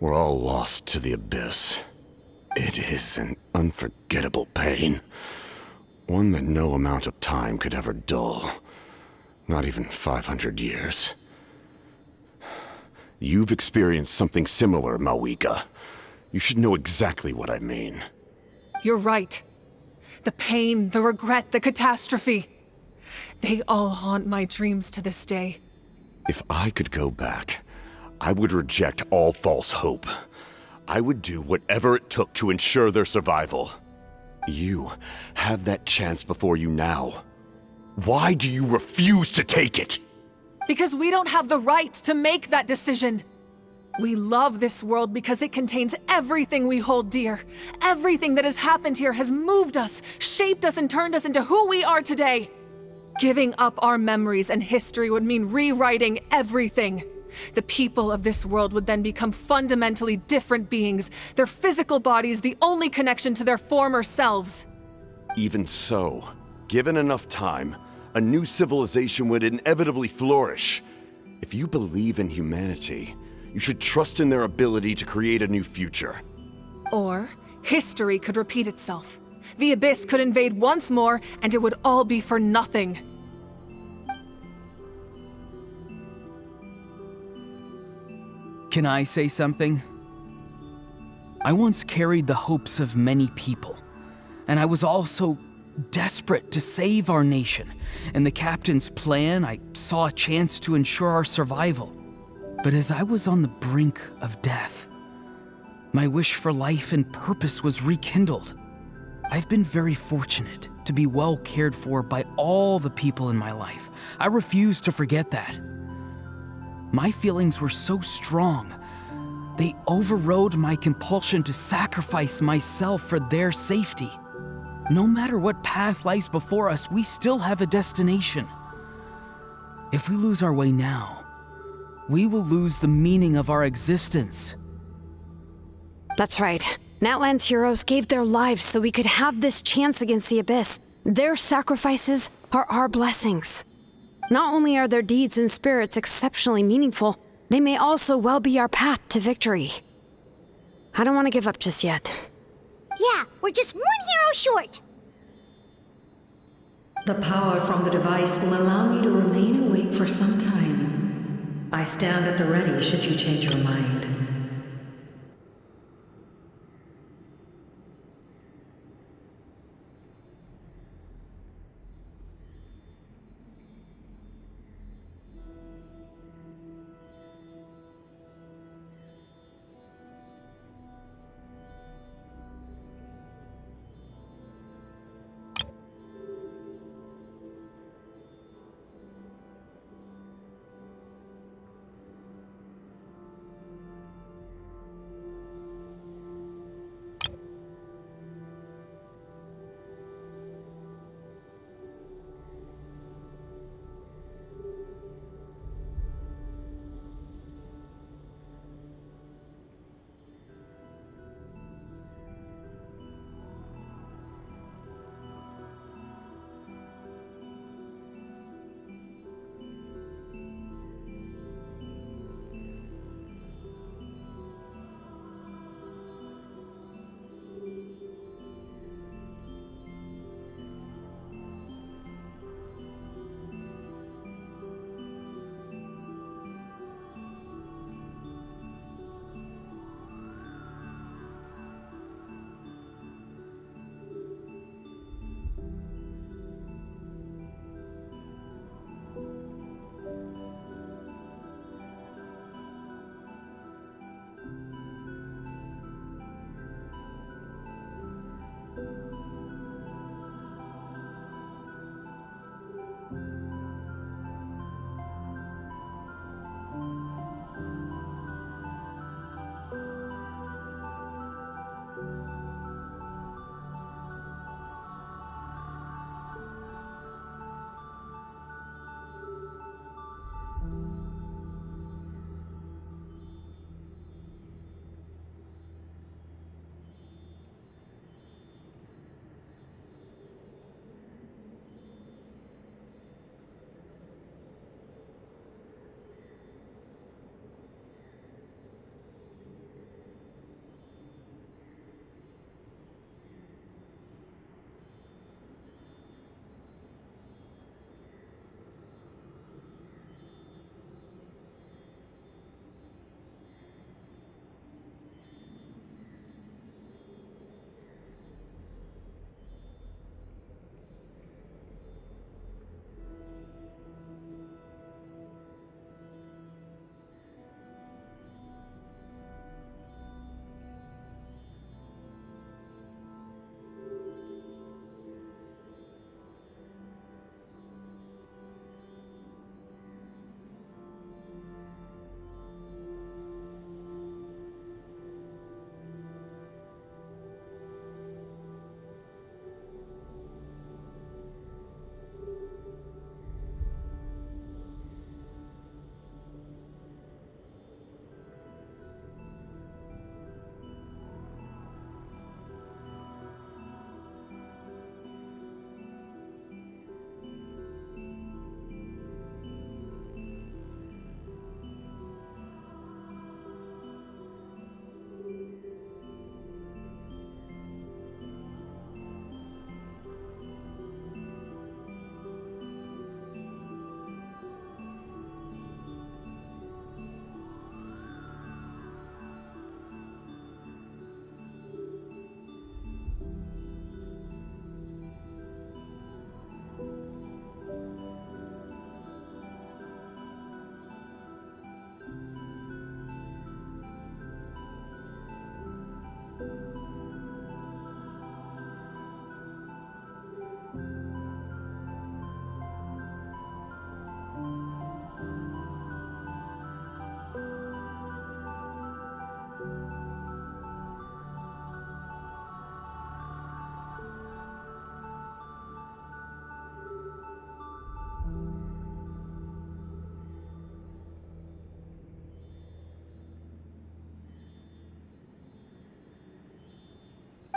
were all lost to the Abyss. It is an unforgettable pain. One that no amount of time could ever dull. Not even 500 years. You've experienced something similar, Mavuika. You should know exactly what I mean. You're right. The pain, the regret, the catastrophe. They all haunt my dreams to this day. If I could go back, I would reject all false hope. I would do whatever it took to ensure their survival. You have that chance before you now. Why do you refuse to take it? Because we don't have the right to make that decision. We love this world because it contains everything we hold dear. Everything that has happened here has moved us, shaped us, and turned us into who we are today. Giving up our memories and history would mean rewriting everything. The people of this world would then become fundamentally different beings, their physical bodies the only connection to their former selves. Even so, given enough time, a new civilization would inevitably flourish. If you believe in humanity, you should trust in their ability to create a new future. Or, history could repeat itself. The Abyss could invade once more, and it would all be for nothing. Can I say something? I once carried the hopes of many people, and I was also desperate to save our nation. In the captain's plan, I saw a chance to ensure our survival. But as I was on the brink of death, my wish for life and purpose was rekindled. I've been very fortunate to be well cared for by all the people in my life. I refuse to forget that. My feelings were so strong, they overrode my compulsion to sacrifice myself for their safety. No matter what path lies before us, we still have a destination. If we lose our way now, we will lose the meaning of our existence. That's right. Natlan's heroes gave their lives so we could have this chance against the Abyss. Their sacrifices are our blessings. Not only are their deeds and spirits exceptionally meaningful, they may also well be our path to victory. I don't want to give up just yet. Yeah, we're just one hero short. The power from the device will allow me to remain awake for some time. I stand at the ready should you change your mind.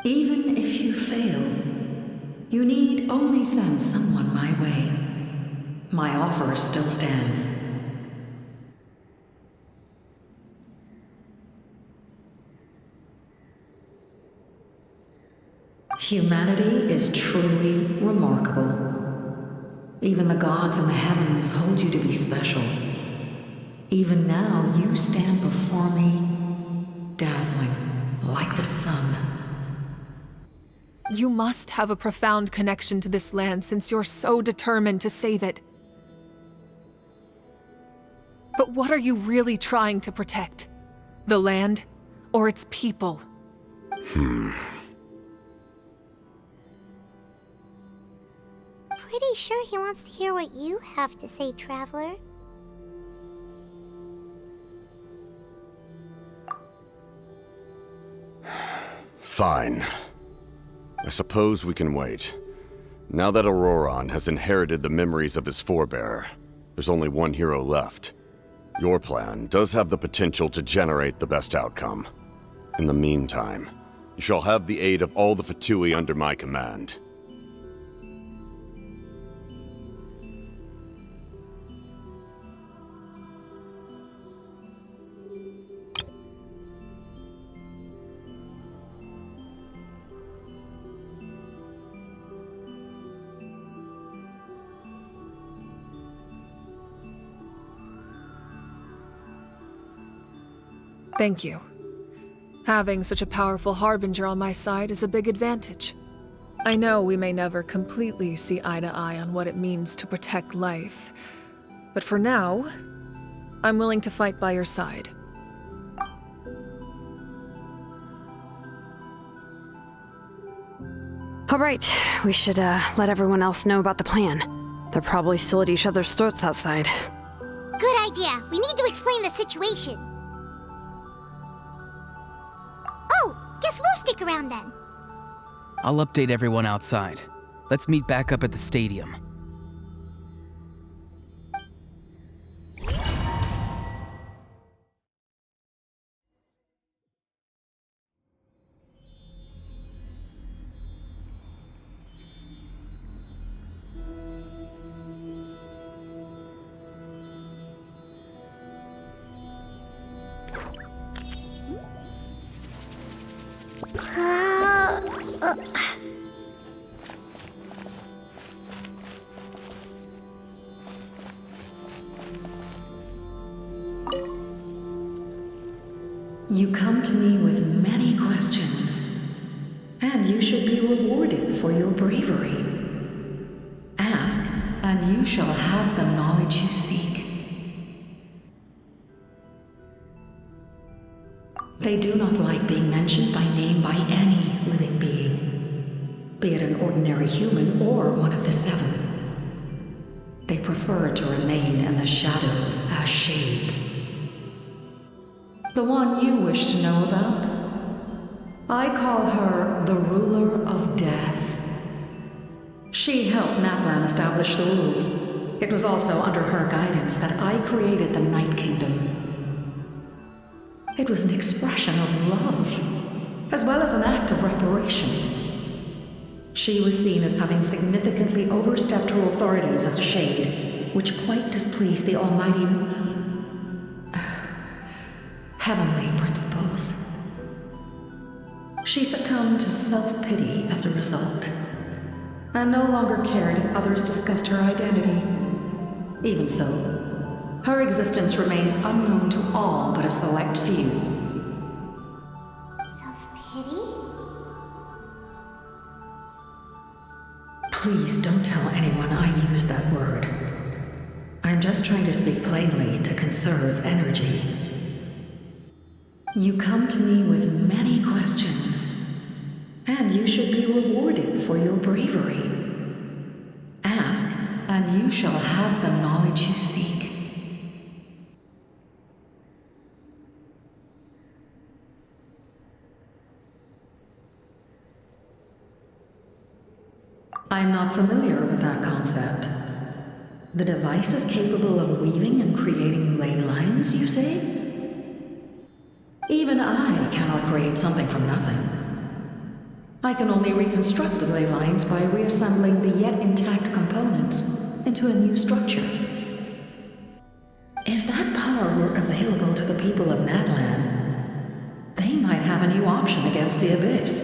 Even if you fail, you need only send someone my way. My offer still stands. Humanity is truly remarkable. Even the gods in the heavens hold you to be special. Even now, you stand before me, dazzling like the sun. You must have a profound connection to this land since you're so determined to save it. But what are you really trying to protect? The land or its people? Pretty sure he wants to hear what you have to say, Traveler. Fine. I suppose we can wait. Now that Ororon has inherited the memories of his forebear, there's only one hero left. Your plan does have the potential to generate the best outcome. In the meantime, you shall have the aid of all the Fatui under my command. Thank you. Having such a powerful harbinger on my side is a big advantage. I know we may never completely see eye to eye on what it means to protect life, but for now, I'm willing to fight by your side. All right, we should let everyone else know about the plan. They're probably still at each other's throats outside. Good idea. We need to explain the situation. Oh, guess we'll stick around then. I'll update everyone outside. Let's meet back up at the stadium. You come to me with many questions, and you should be rewarded for your bravery. Ask, and you shall have the knowledge you seek. They do not like being mentioned by name by any living being, be it an ordinary human or one of the seven. They prefer to remain in the shadows as shades. The one you wish to know about? I call her the Ruler of Death. She helped Natlan establish the rules. It was also under her guidance that I created the Night Kingdom. It was an expression of love, as well as an act of reparation. She was seen as having significantly overstepped her authorities as a shade, which quite displeased the almighty heavenly principles. She succumbed to self-pity as a result, and no longer cared if others discussed her identity. Even so, her existence remains unknown to all but a select few. Self-pity? Please don't tell anyone I used that word. I'm just trying to speak plainly to conserve energy. You come to me with many questions, and you should be rewarded for your bravery. Ask, and you shall have the knowledge you seek. I'm not familiar with that concept. The device is capable of weaving and creating ley lines, you say? Even I cannot create something from nothing. I can only reconstruct the Leylines by reassembling the yet intact components into a new structure. If that power were available to the people of Natlan, they might have a new option against the Abyss.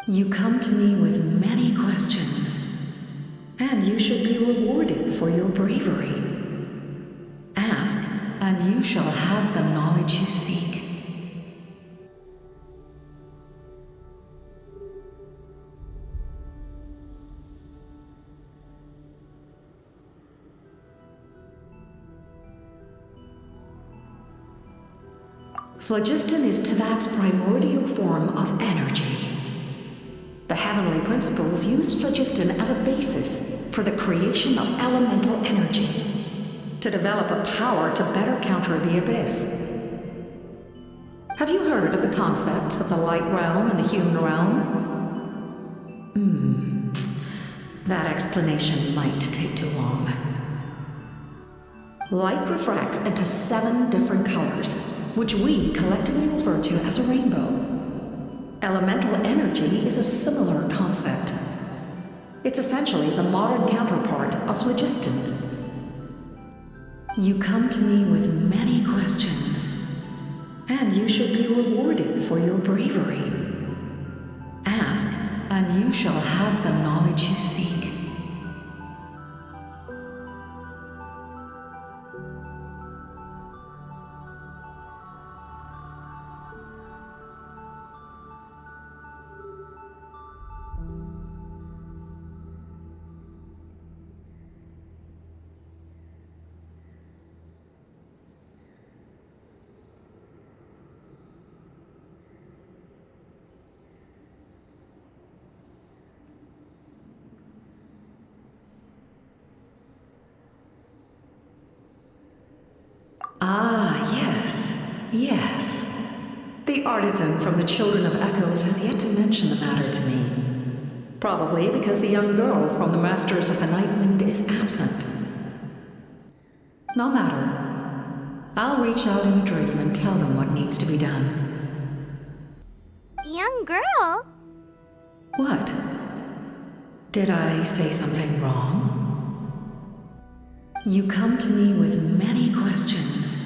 You come to me with many questions, and you should be rewarded for your bravery. Ask, and you shall have the knowledge you seek. Phlogiston is Tevat's primordial form of energy. The heavenly principles used phlogiston as a basis for the creation of elemental energy, to develop a power to better counter the Abyss. Have you heard of the concepts of the light realm and the human realm? That explanation might take too long. Light refracts into 7 different colors, which we collectively refer to as a rainbow. Elemental energy is a similar concept. It's essentially the modern counterpart of phlogiston. You come to me with many questions, and you should be rewarded for your bravery. Ask, and you shall have the knowledge you seek. Ah, yes. The artisan from the Children of Echoes has yet to mention the matter to me. Probably because the young girl from the Masters of the Nightwind is absent. No matter. I'll reach out in a dream and tell them what needs to be done. Young girl? What? Did I say something wrong? You come to me with many questions,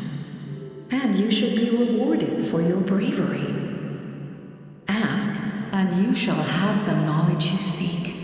and you should be rewarded for your bravery. Ask, and you shall have the knowledge you seek.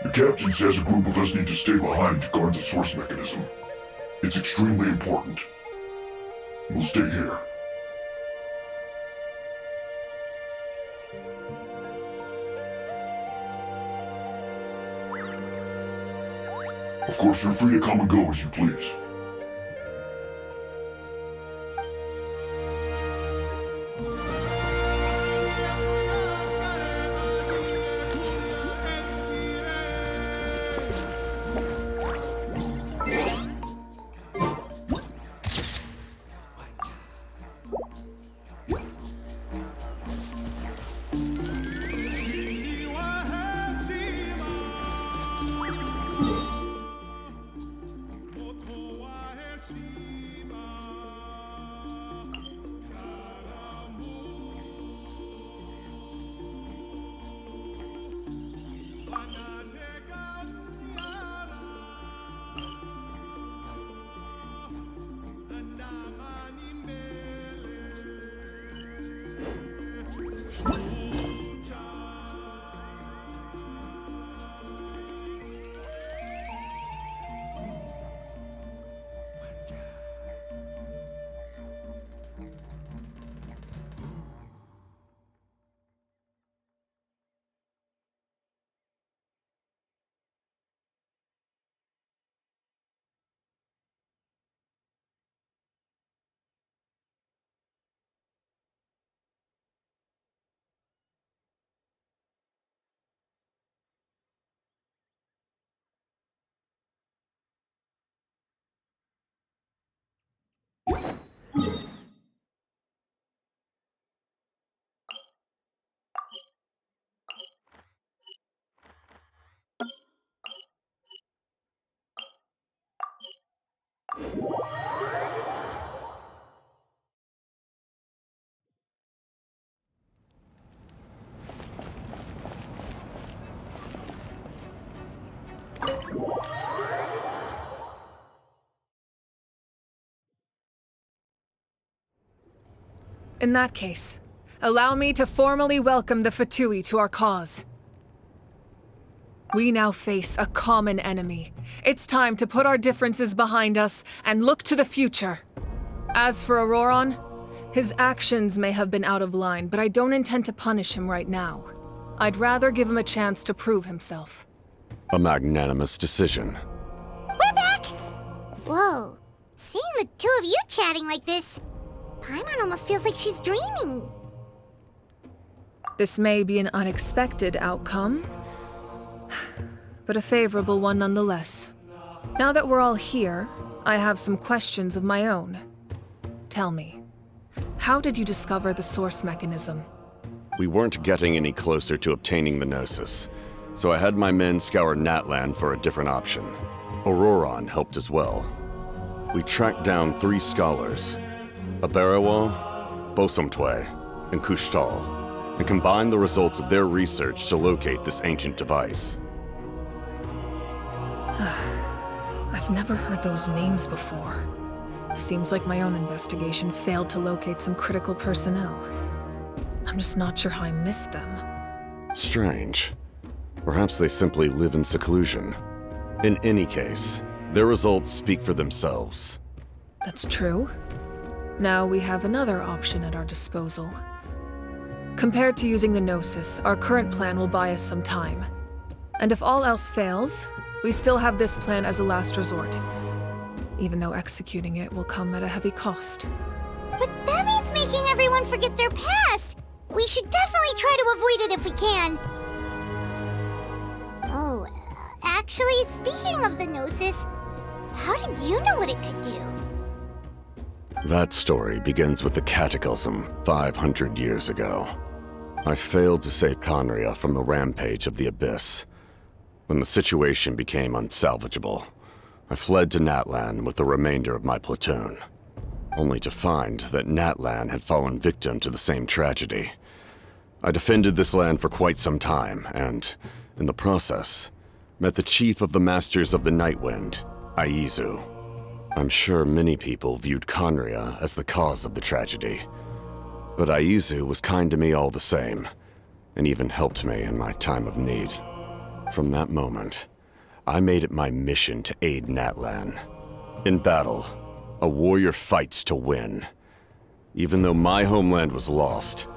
The captain says a group of us need to stay behind to guard the source mechanism. It's extremely important. We'll stay here. Of course, you're free to come and go as you please. In that case, allow me to formally welcome the Fatui to our cause. We now face a common enemy. It's time to put our differences behind us and look to the future. As for Ororon, his actions may have been out of line, but I don't intend to punish him right now. I'd rather give him a chance to prove himself. A magnanimous decision. We're back! Whoa. Seeing the two of you chatting like this, Paimon almost feels like she's dreaming. This may be an unexpected outcome, but a favorable one nonetheless. Now that we're all here, I have some questions of my own. Tell me, how did you discover the source mechanism? We weren't getting any closer to obtaining the Gnosis, so I had my men scour Natlan for a different option. Ororon helped as well. We tracked down 3 scholars, a Barawa, Bosomtwe, and Kushtal, and combined the results of their research to locate this ancient device. I've never heard those names before. Seems like my own investigation failed to locate some critical personnel. I'm just not sure how I missed them. Strange. Perhaps they simply live in seclusion. In any case, their results speak for themselves. That's true. Now we have another option at our disposal. Compared to using the Gnosis, our current plan will buy us some time. And if all else fails, we still have this plan as a last resort, even though executing it will come at a heavy cost. But that means making everyone forget their past! We should definitely try to avoid it if we can. Oh, actually, speaking of the Gnosis, how did you know what it could do? That story begins with the Cataclysm 500 years ago. I failed to save Khaenri'an from the rampage of the Abyss. When the situation became unsalvageable, I fled to Natlan with the remainder of my platoon, only to find that Natlan had fallen victim to the same tragedy. I defended this land for quite some time, and, in the process, met the chief of the Masters of the Nightwind, Aizu. I'm sure many people viewed Khaenri'an as the cause of the tragedy, but Aizu was kind to me all the same, and even helped me in my time of need. From that moment, I made it my mission to aid Natlan. In battle, a warrior fights to win. Even though my homeland was lost,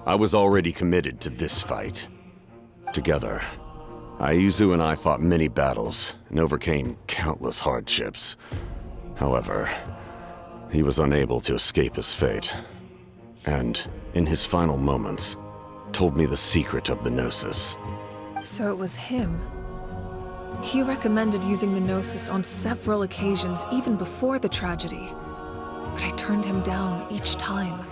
I was already committed to this fight. Together, Aizu and I fought many battles and overcame countless hardships. However, he was unable to escape his fate, and, in his final moments, told me the secret of the Gnosis. So it was him. He recommended using the Gnosis on several occasions, even before the tragedy. But I turned him down each time.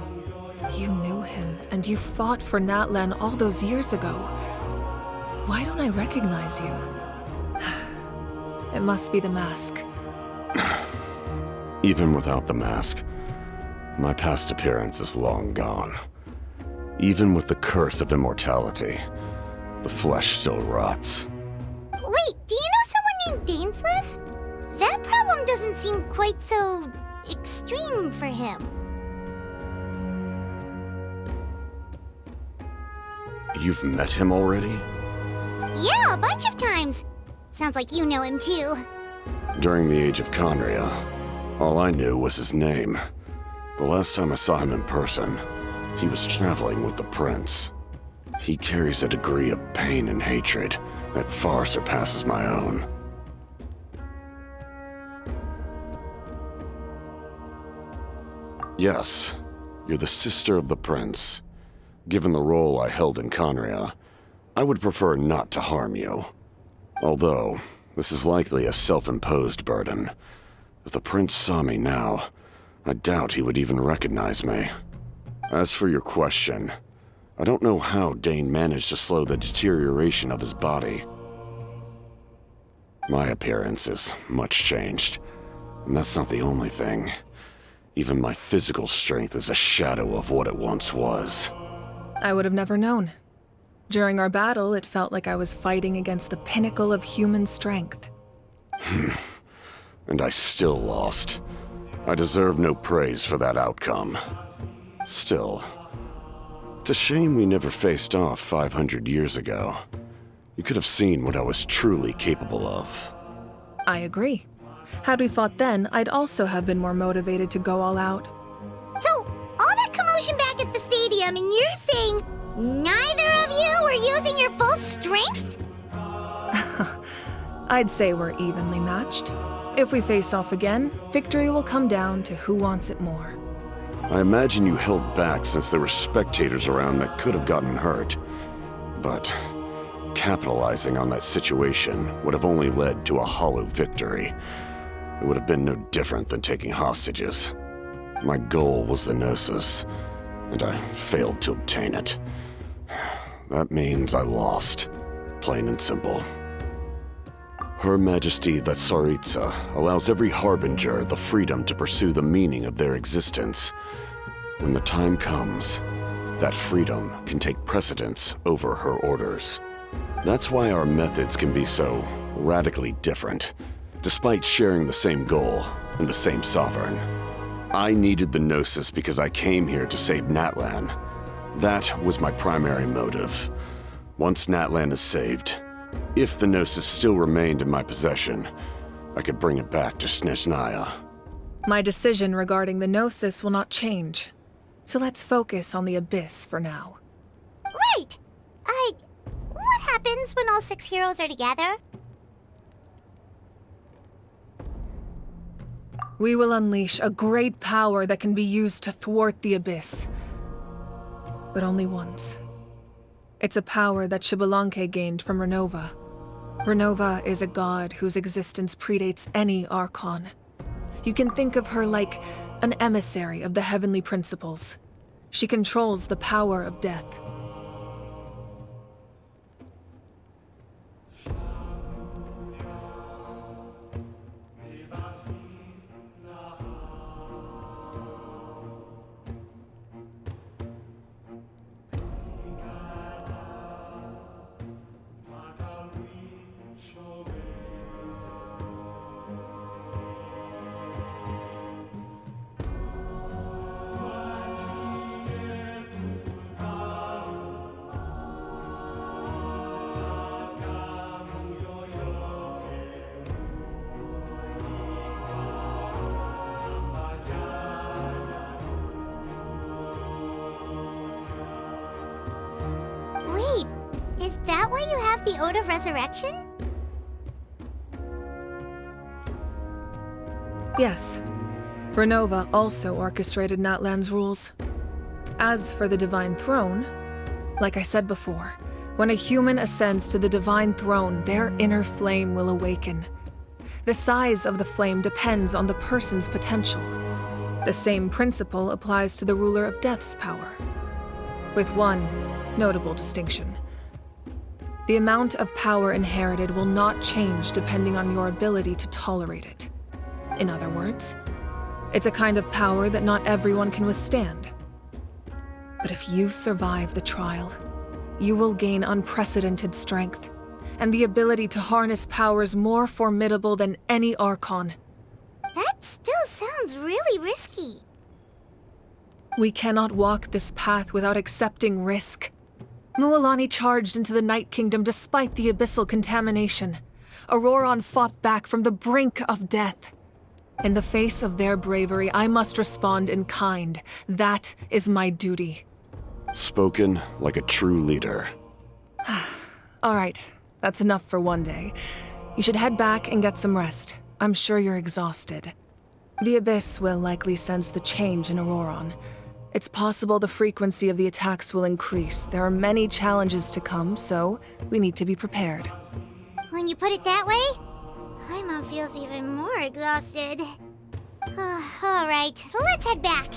You knew him, and you fought for Natlan all those years ago. Why don't I recognize you? It must be the mask. Even without the mask, my past appearance is long gone. Even with the curse of immortality, the flesh still rots. Wait, do you know someone named Dainsleif? That problem doesn't seem quite so extreme for him. You've met him already? Yeah, a bunch of times. Sounds like you know him too. During the age of Khaenri'an, all I knew was his name. The last time I saw him in person, he was traveling with the prince. He carries a degree of pain and hatred that far surpasses my own. Yes, you're the sister of the prince. Given the role I held in Khaenri'an, I would prefer not to harm you. Although, this is likely a self-imposed burden. If the prince saw me now, I doubt he would even recognize me. As for your question, I don't know how Dane managed to slow the deterioration of his body. My appearance is much changed, and that's not the only thing. Even my physical strength is a shadow of what it once was. I would have never known. During our battle, it felt like I was fighting against the pinnacle of human strength. And I still lost. I deserve no praise for that outcome. Still, it's a shame we never faced off 500 years ago. You could have seen what I was truly capable of. I agree. Had we fought then, I'd also have been more motivated to go all out. So, all that commotion back at the stadium, and you're saying neither of you were using your full strength? I'd say we're evenly matched. If we face off again, victory will come down to who wants it more. I imagine you held back since there were spectators around that could have gotten hurt. But capitalizing on that situation would have only led to a hollow victory. It would have been no different than taking hostages. My goal was the Gnosis, and I failed to obtain it. That means I lost, plain and simple. Her Majesty the Tsaritsa allows every harbinger the freedom to pursue the meaning of their existence. When the time comes, that freedom can take precedence over her orders. That's why our methods can be so radically different, despite sharing the same goal and the same sovereign. I needed the Gnosis because I came here to save Natlan. That was my primary motive. Once Natlan is saved, if the Gnosis still remained in my possession, I could bring it back to Snezhnaya. My decision regarding the Gnosis will not change. So let's focus on the Abyss for now. Right! What happens when all 6 heroes are together? We will unleash a great power that can be used to thwart the Abyss. But only once. It's a power that Xbalanque gained from Renova. Renova is a god whose existence predates any Archon. You can think of her like an emissary of the heavenly principles. She controls the power of death. Wait, is that why you have the Ode of Resurrection? Yes. Renova also orchestrated Natlan's rules. As for the Divine Throne, like I said before, when a human ascends to the Divine Throne, their inner flame will awaken. The size of the flame depends on the person's potential. The same principle applies to the ruler of Death's power, with one notable distinction. The amount of power inherited will not change depending on your ability to tolerate it. In other words, it's a kind of power that not everyone can withstand. But if you survive the trial, you will gain unprecedented strength, and the ability to harness powers more formidable than any Archon. That still sounds really risky. We cannot walk this path without accepting risk. Mualani charged into the Night Kingdom despite the abyssal contamination. Ororon fought back from the brink of death. In the face of their bravery, I must respond in kind. That is my duty. Spoken like a true leader. All right, that's enough for one day. You should head back and get some rest. I'm sure you're exhausted. The Abyss will likely sense the change in Ororon. It's possible the frequency of the attacks will increase. There are many challenges to come, so we need to be prepared. When you put it that way, Paimon feels even more exhausted. All right, let's head back.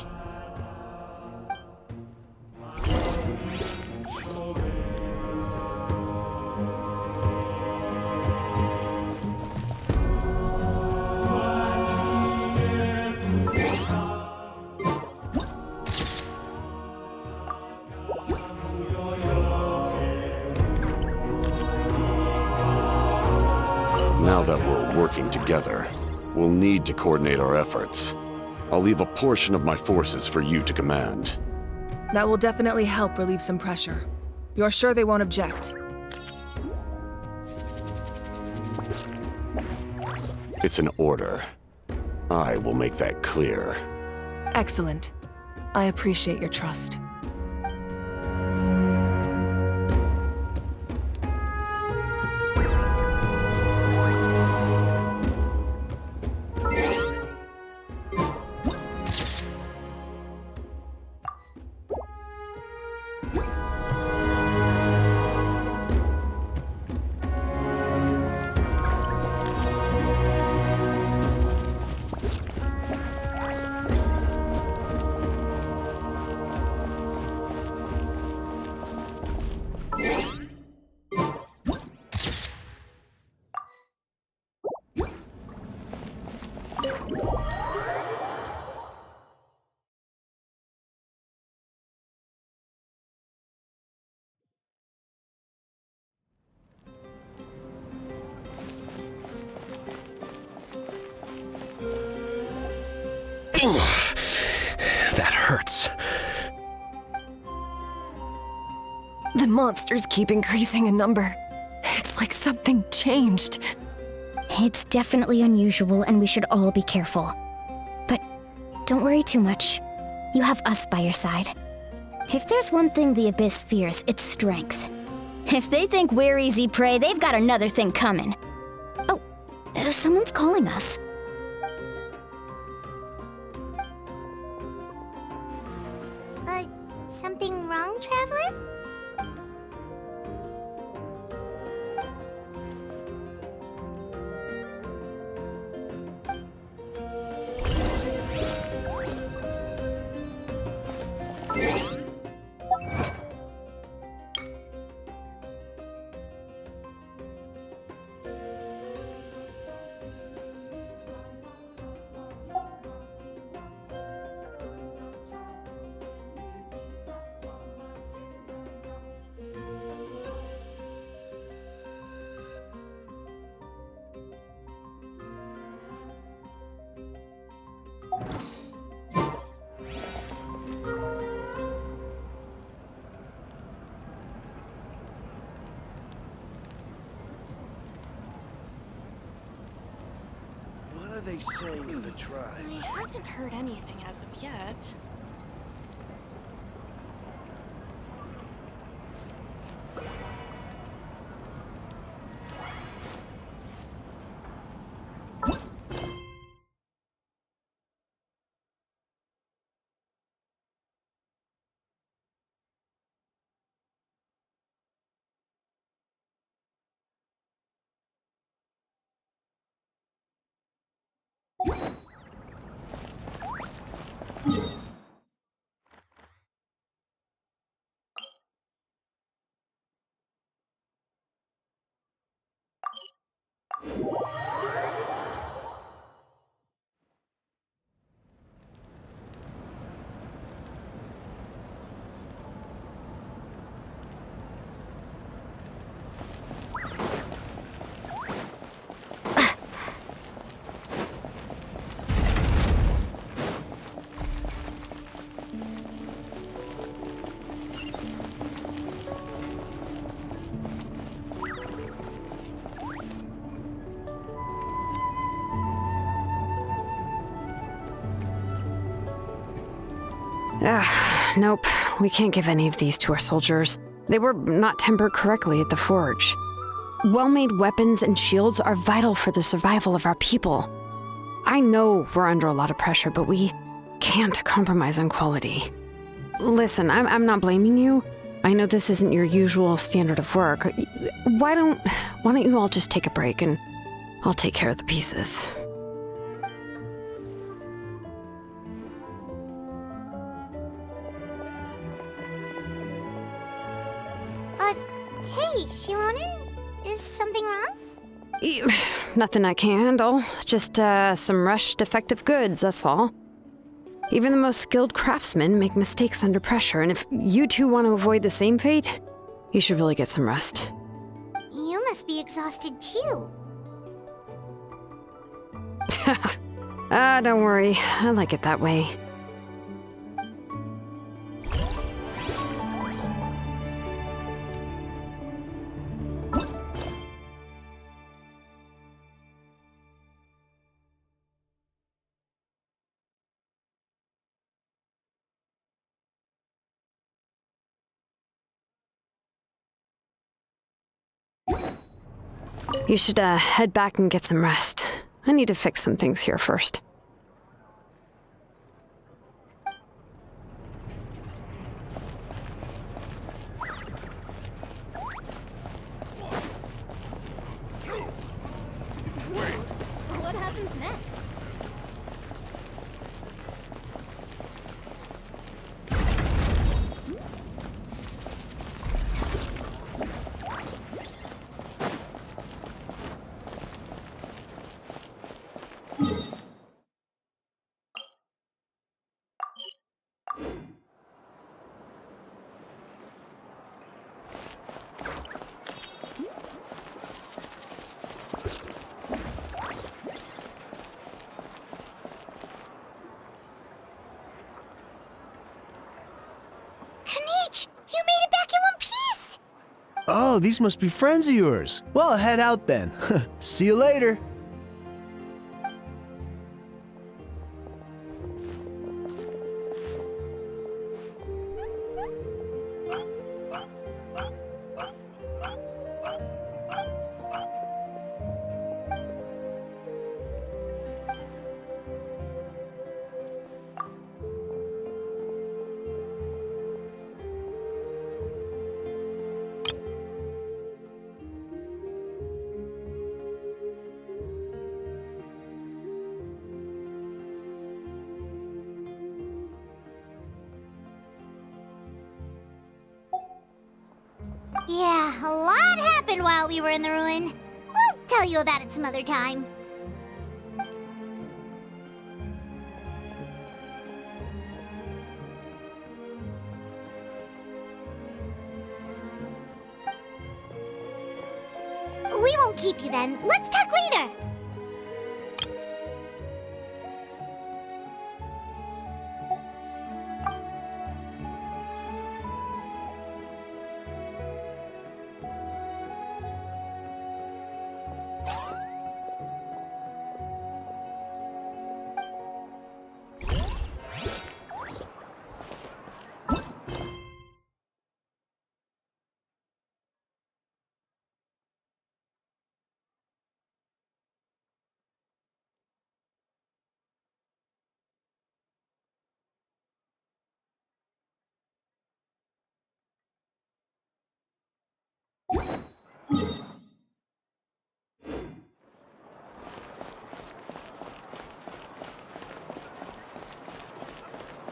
Now that we're working together, we'll need to coordinate our efforts. I'll leave a portion of my forces for you to command. That will definitely help relieve some pressure. You're sure they won't object? It's an order. I will make that clear. Excellent. I appreciate your trust. That hurts. The monsters keep increasing in number. It's like something changed. It's definitely unusual, and we should all be careful. But don't worry too much. You have us by your side. If there's one thing the Abyss fears, it's strength. If they think we're easy prey, they've got another thing coming. Oh, someone's calling us. Something wrong, Traveler? What are they saying in the tribe? I haven't heard anything as of yet. Nope. We can't give any of these to our soldiers. They were not tempered correctly at the forge. Well-made weapons and shields are vital for the survival of our people. I know we're under a lot of pressure, but we can't compromise on quality. Listen, I'm not blaming you. I know this isn't your usual standard of work. Why don't you all just take a break and I'll take care of the pieces. Hey, Xilonen? Is something wrong? Nothing I can handle. Just some rushed defective goods, that's all. Even the most skilled craftsmen make mistakes under pressure, and if you two want to avoid the same fate, you should really get some rest. You must be exhausted too. Don't worry. I like it that way. You should head back and get some rest. I need to fix some things here first. What happens next? You made it back in one piece! Oh, these must be friends of yours. Well, head out then. See you later. Yeah, a lot happened while we were in the ruin. We'll tell you about it some other time. We won't keep you then. Let's talk later.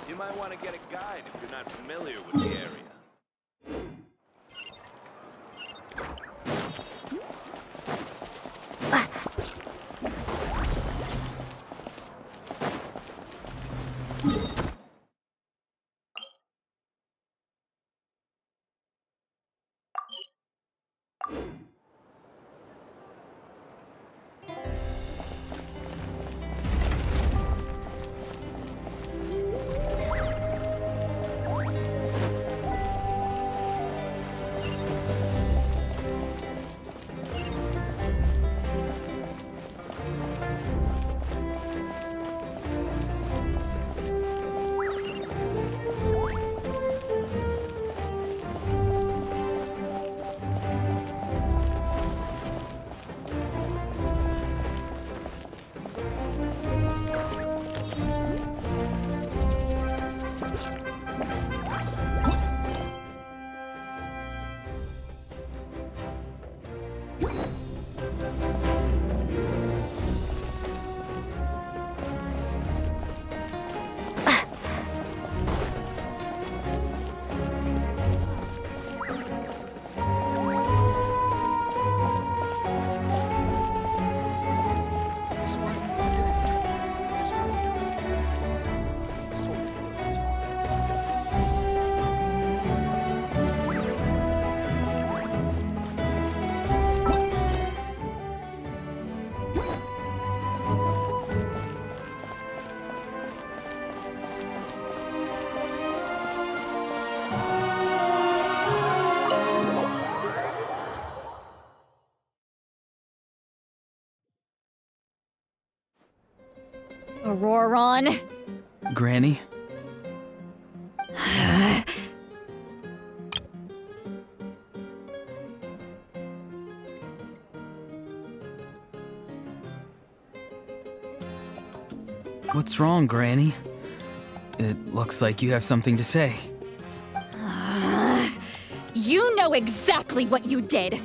You might want to get a guide if you're not familiar with the area. Ororon. Granny? What's wrong, Granny? It looks like you have something to say. You know exactly what you did.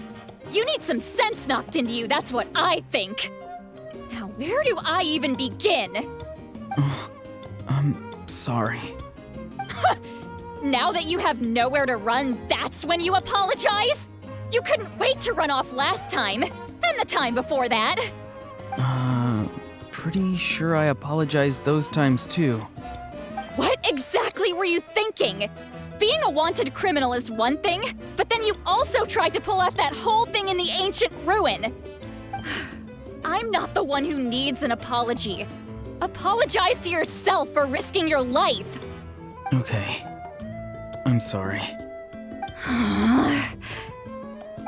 You need some sense knocked into you, that's what I think. Now, where do I even begin? I'm sorry. Now that you have nowhere to run, that's when you apologize? You couldn't wait to run off last time, and the time before that. Pretty sure I apologized those times too. What exactly were you thinking? Being a wanted criminal is one thing, but then you also tried to pull off that whole thing in the ancient ruin. I'm not the one who needs an apology. Apologize to yourself for risking your life. Okay. I'm sorry.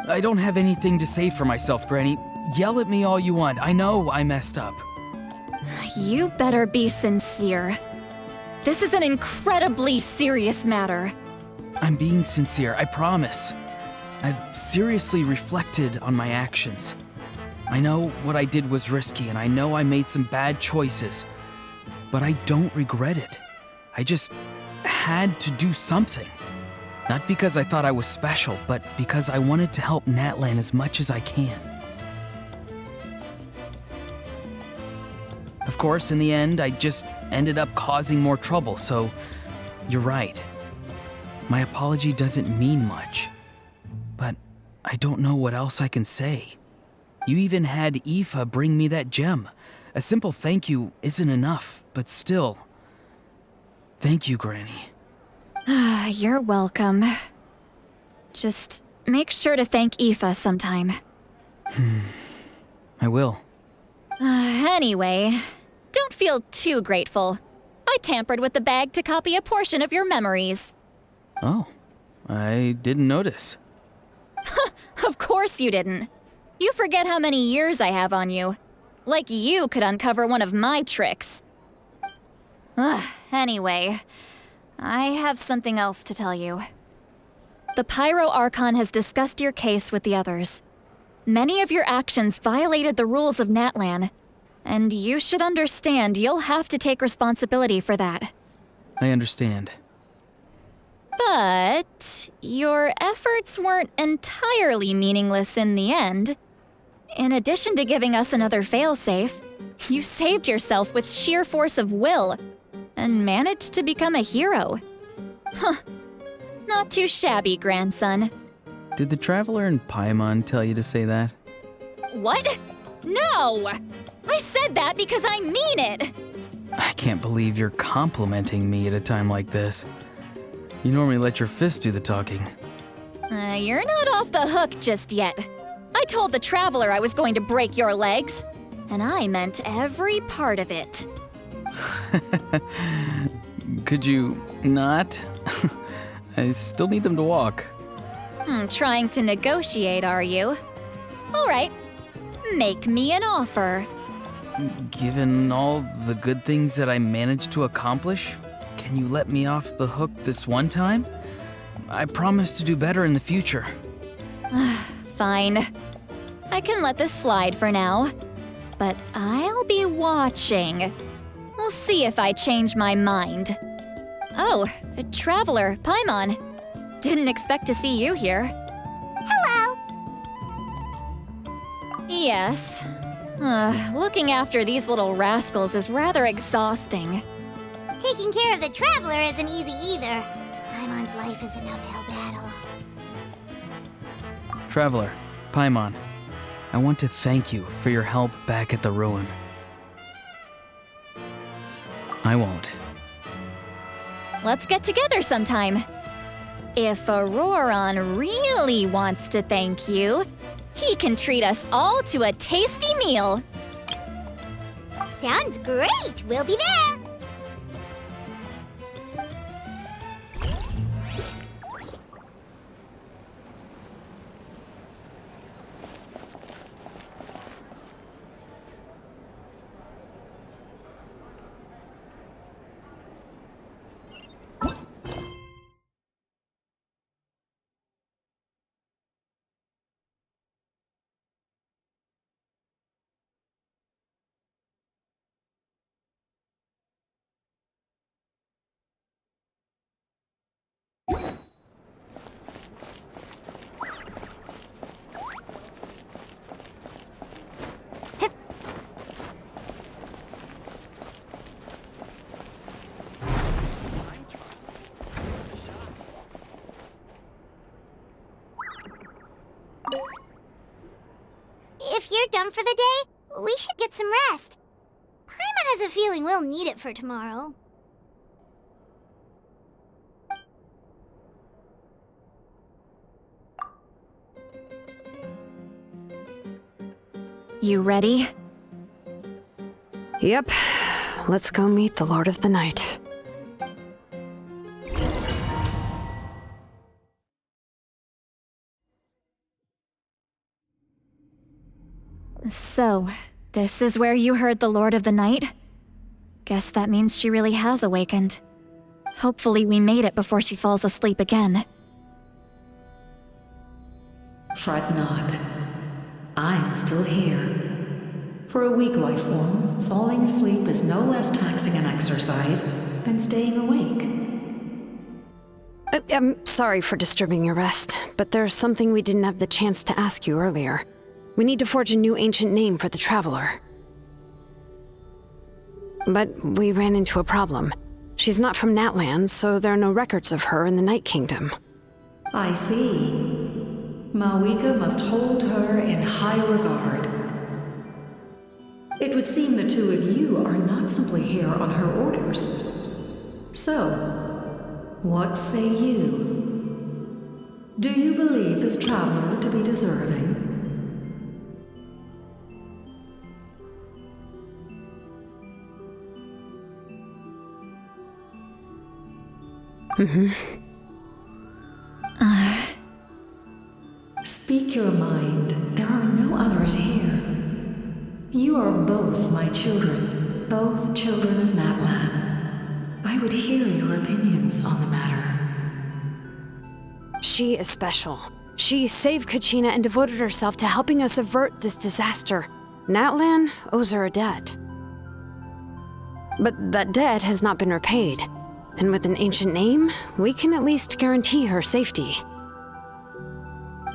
I don't have anything to say for myself, Granny. Yell at me all you want. I know I messed up. You better be sincere. This is an incredibly serious matter. I'm being sincere, I promise. I've seriously reflected on my actions. I know what I did was risky, and I know I made some bad choices. But I don't regret it. I just had to do something. Not because I thought I was special, but because I wanted to help Natlan as much as I can. Of course, in the end, I just ended up causing more trouble, so you're right. My apology doesn't mean much, but I don't know what else I can say. You even had Aoife bring me that gem. A simple thank you isn't enough, but still. Thank you, Granny. You're welcome. Just make sure to thank Aoife sometime. I will. Anyway, don't feel too grateful. I tampered with the bag to copy a portion of your memories. Oh, I didn't notice. Of course you didn't. You forget how many years I have on you. Like you could uncover one of my tricks. Anyway, I have something else to tell you. The Pyro Archon has discussed your case with the others. Many of your actions violated the rules of Natlan, and you should understand you'll have to take responsibility for that. I understand. But your efforts weren't entirely meaningless in the end. In addition to giving us another failsafe, you saved yourself with sheer force of will and managed to become a hero. Huh. Not too shabby, grandson. Did the Traveler and Paimon tell you to say that? What? No! I said that because I mean it! I can't believe you're complimenting me at a time like this. You normally let your fist do the talking. You're not off the hook just yet. I told the Traveler I was going to break your legs, and I meant every part of it. Could you not? I still need them to walk. Trying to negotiate, are you? All right, make me an offer. Given all the good things that I managed to accomplish, can you let me off the hook this one time? I promise to do better in the future. Fine. I can let this slide for now, but I'll be watching. We'll see if I change my mind. Oh, Traveler, Paimon. Didn't expect to see you here. Hello! Yes. Looking after these little rascals is rather exhausting. Taking care of the Traveler isn't easy either. Paimon's life is an uphill battle. Traveler, Paimon, I want to thank you for your help back at the ruin. I won't. Let's get together sometime. If Ororon really wants to thank you, he can treat us all to a tasty meal. Sounds great! We'll be there! If you're done for the day, we should get some rest. Paimon has a feeling we'll need it for tomorrow. You ready? Yep. Let's go meet the Lord of the Night. So, this is where you heard the Lord of the Night? Guess that means she really has awakened. Hopefully we made it before she falls asleep again. Fret not. I'm still here. For a weak life form, falling asleep is no less taxing an exercise than staying awake. I'm sorry for disturbing your rest, but there's something we didn't have the chance to ask you earlier. We need to forge a new ancient name for the Traveler. But we ran into a problem. She's not from Natlan, so there are no records of her in the Night Kingdom. I see. Mavuika must hold her in high regard. It would seem the two of you are not simply here on her orders. So, what say you? Do you believe this traveler to be deserving? Speak your mind. There are no others here. You are both my children, both children of Natlan. I would hear your opinions on the matter. She is special. She saved Kachina and devoted herself to helping us avert this disaster. Natlan owes her a debt. But that debt has not been repaid. And with an ancient name, we can at least guarantee her safety.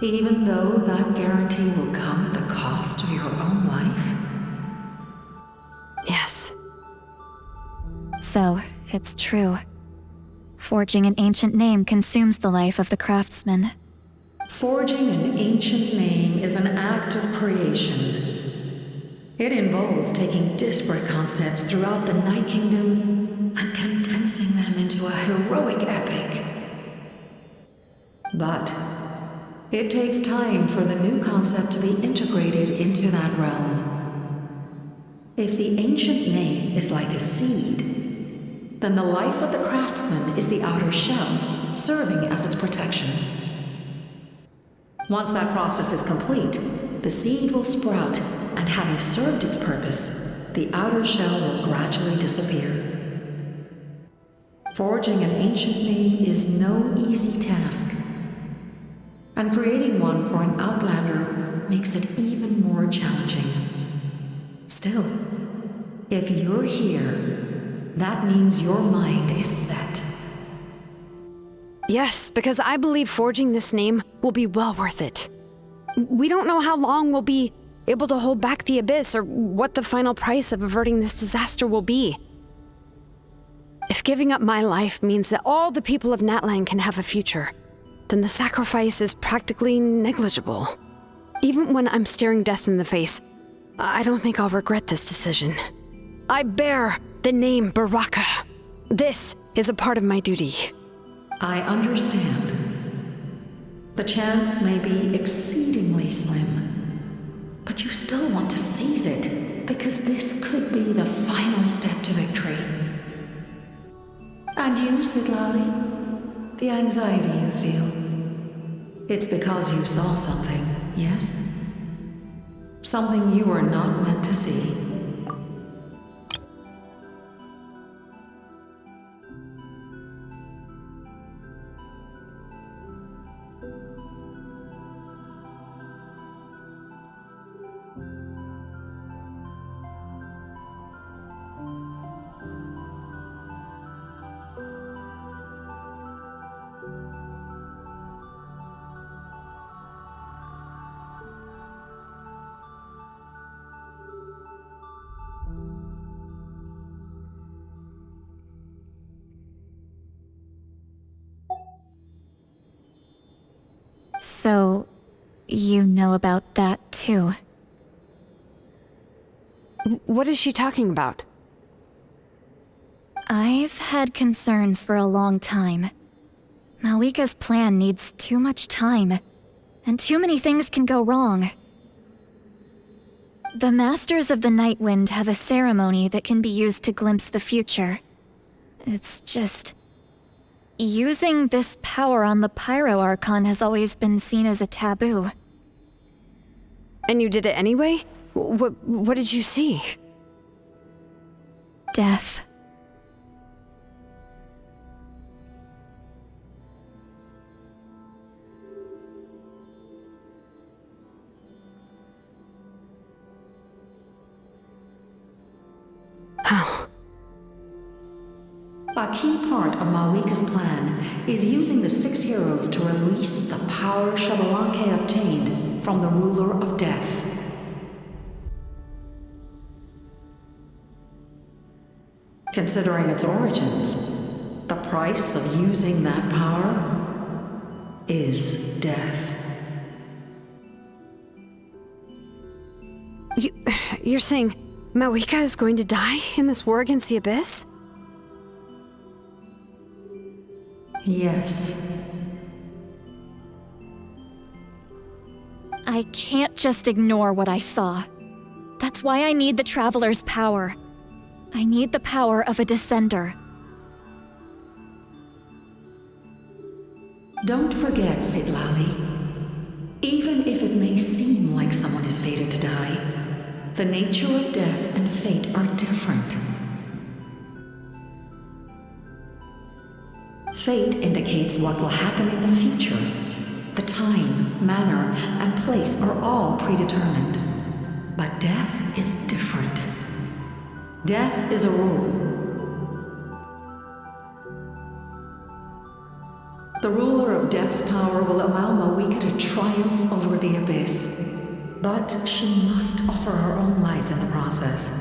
Even though that guarantee will come at the cost of your own life? Yes. So, it's true. Forging an ancient name consumes the life of the craftsman. Forging an ancient name is an act of creation. It involves taking disparate concepts throughout the Night Kingdom and condensing them into a heroic epic. But it takes time for the new concept to be integrated into that realm. If the ancient name is like a seed, then the life of the craftsman is the outer shell, serving as its protection. Once that process is complete, the seed will sprout, and having served its purpose, the outer shell will gradually disappear. Forging an ancient name is no easy task, and creating one for an outlander makes it even more challenging. Still, if you're here, that means your mind is set. Yes, because I believe forging this name will be well worth it. We don't know how long we'll be able to hold back the abyss or what the final price of averting this disaster will be. If giving up my life means that all the people of Natlan can have a future, then the sacrifice is practically negligible. Even when I'm staring death in the face, I don't think I'll regret this decision. I bear the name Baraka. This is a part of my duty. I understand. The chance may be exceedingly slim, but you still want to seize it, because this could be the final step to victory. And you, Citlali, the anxiety you feel, it's because you saw something, yes? Something you were not meant to see. So, you know about that too? What is she talking about? I've had concerns for a long time. Mavuika's plan needs too much time, and too many things can go wrong. The Masters of the Night Wind have a ceremony that can be used to glimpse the future. It's just... using this power on the Pyro Archon has always been seen as a taboo. And you did it anyway? What did you see? Death. A key part of Mavuika's plan is using the 6 heroes to release the power Xabalanque obtained from the ruler of death. Considering its origins, the price of using that power is death. You're saying Mavuika is going to die in this war against the Abyss? Yes. I can't just ignore what I saw. That's why I need the Traveler's power. I need the power of a Descender. Don't forget, Citlali. Even if it may seem like someone is fated to die, the nature of death and fate are different. Fate indicates what will happen in the future. The time, manner, and place are all predetermined. But death is different. Death is a rule. The ruler of death's power will allow Mavuika to triumph over the Abyss. But she must offer her own life in the process.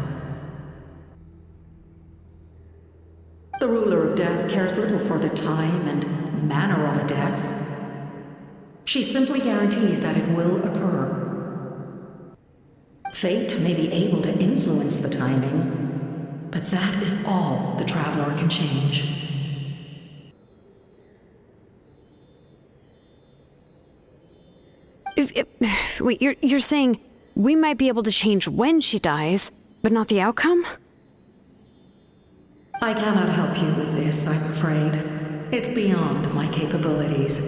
The ruler of death cares little for the time and manner of a death. She simply guarantees that it will occur. Fate may be able to influence the timing, but that is all the Traveler can change. Wait, you're saying we might be able to change when she dies, but not the outcome? I cannot help you with this, I'm afraid. It's beyond my capabilities.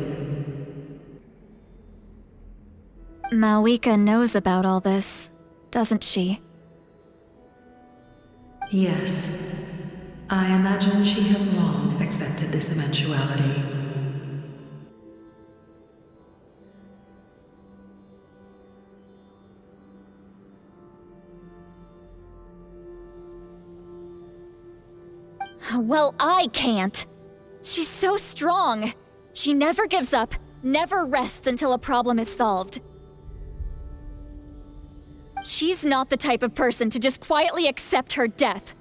Mavuika knows about all this, doesn't she? Yes. I imagine she has long accepted this eventuality. Well, I can't. She's so strong. She never gives up, never rests until a problem is solved. She's not the type of person to just quietly accept her death.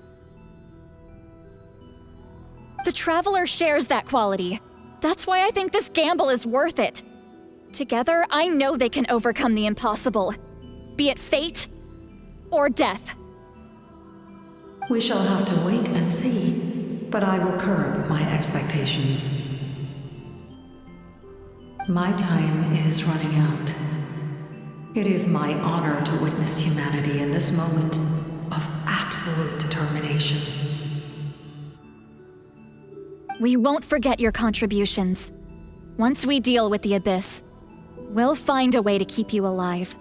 The Traveler shares that quality. That's why I think this gamble is worth it. Together, I know they can overcome the impossible. Be it fate or death. We shall have to wait and see. But I will curb my expectations. My time is running out. It is my honor to witness humanity in this moment of absolute determination. We won't forget your contributions. Once we deal with the Abyss, we'll find a way to keep you alive.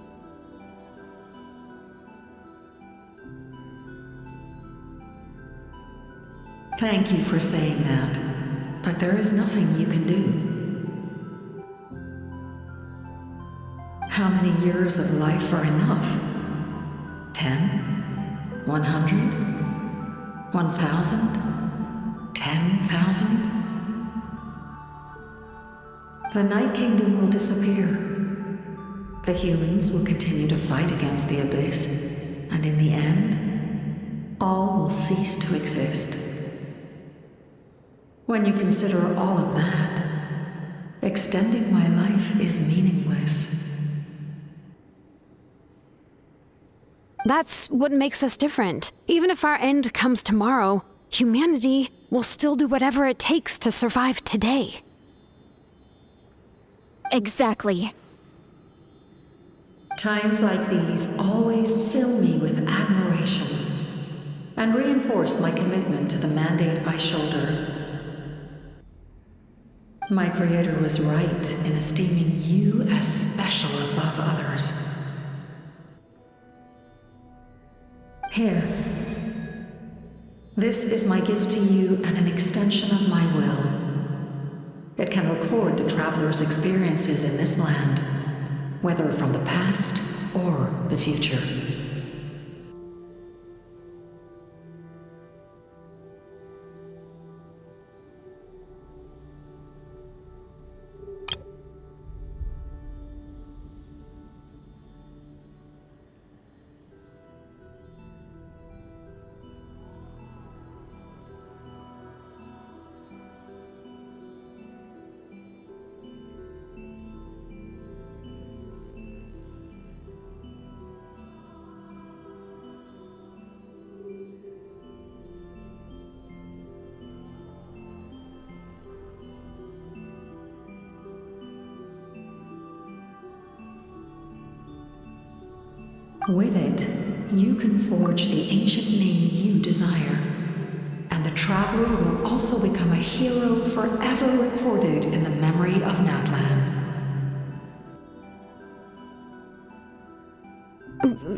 Thank you for saying that, but there is nothing you can do. How many years of life are enough? 10? 100? 1,000? 10,000? The Night Kingdom will disappear. The humans will continue to fight against the Abyss, and in the end, all will cease to exist. When you consider all of that, extending my life is meaningless. That's what makes us different. Even if our end comes tomorrow, humanity will still do whatever it takes to survive today. Exactly. Times like these always fill me with admiration and reinforce my commitment to the mandate I shoulder. My Creator was right in esteeming you as special above others. Here. This is my gift to you and an extension of my will. It can record the traveler's experiences in this land, whether from the past or the future. With it, you can forge the ancient name you desire, and the Traveler will also become a hero forever recorded in the memory of Natlan.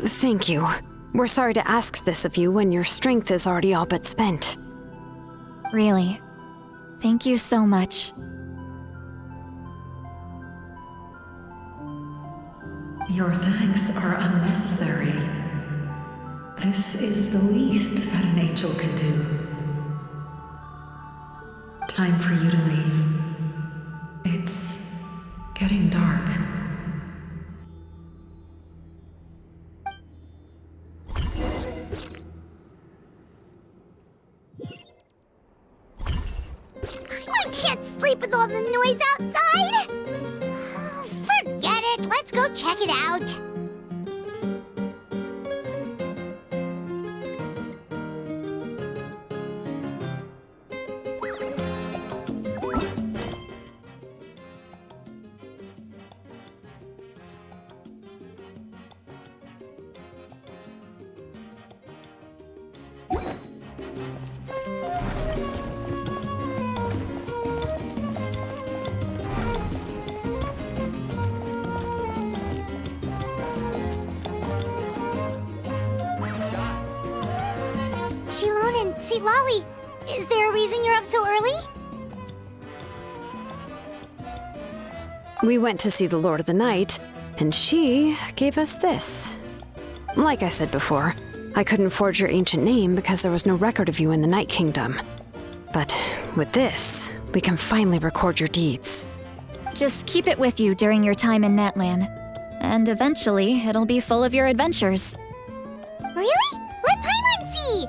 Thank you. We're sorry to ask this of you when your strength is already all but spent. Really. Thank you so much. Your thanks are unnecessary. This is the least that an angel can do. Time for you to leave. It's getting dark. I can't sleep with all the noise outside! Forget it, let's go check it out. Xilonen, Citlali, is there a reason you're up so early? We went to see the Lord of the Night, and she gave us this. Like I said before, I couldn't forge your ancient name because there was no record of you in the Night Kingdom. But with this, we can finally record your deeds. Just keep it with you during your time in Natlan, and eventually it'll be full of your adventures. Really? Let Paimon see!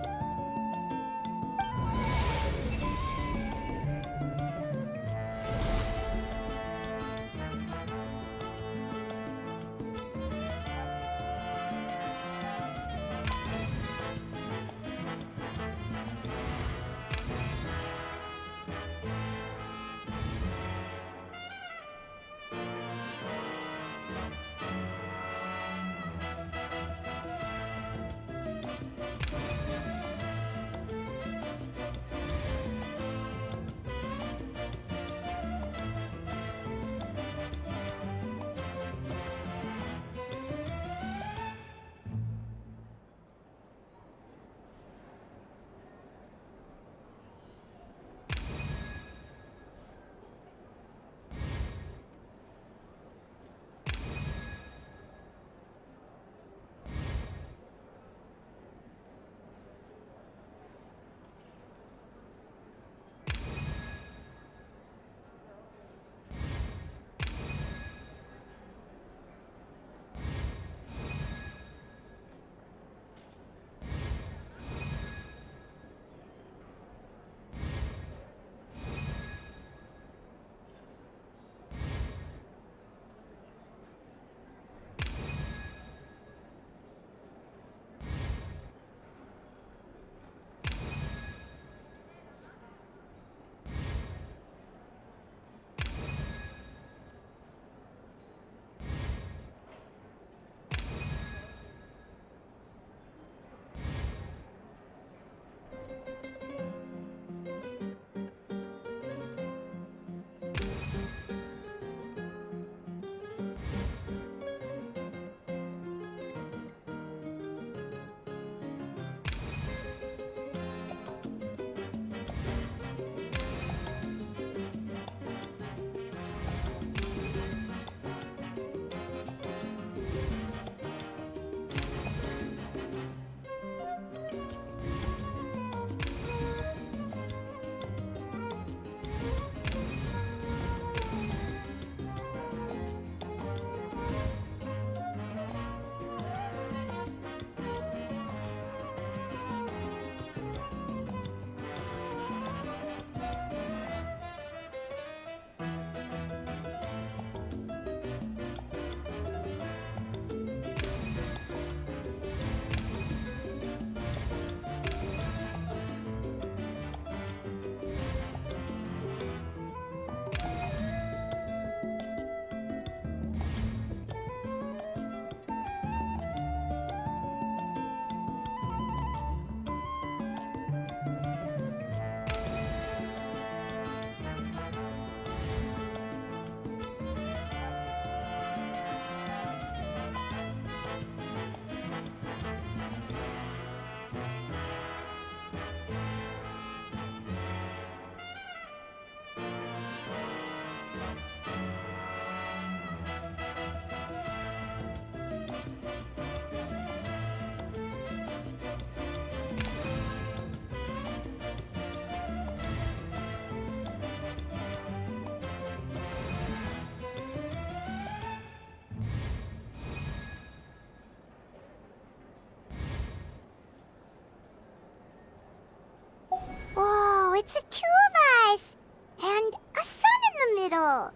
Whoa, it's the two of us! And a sun in the middle!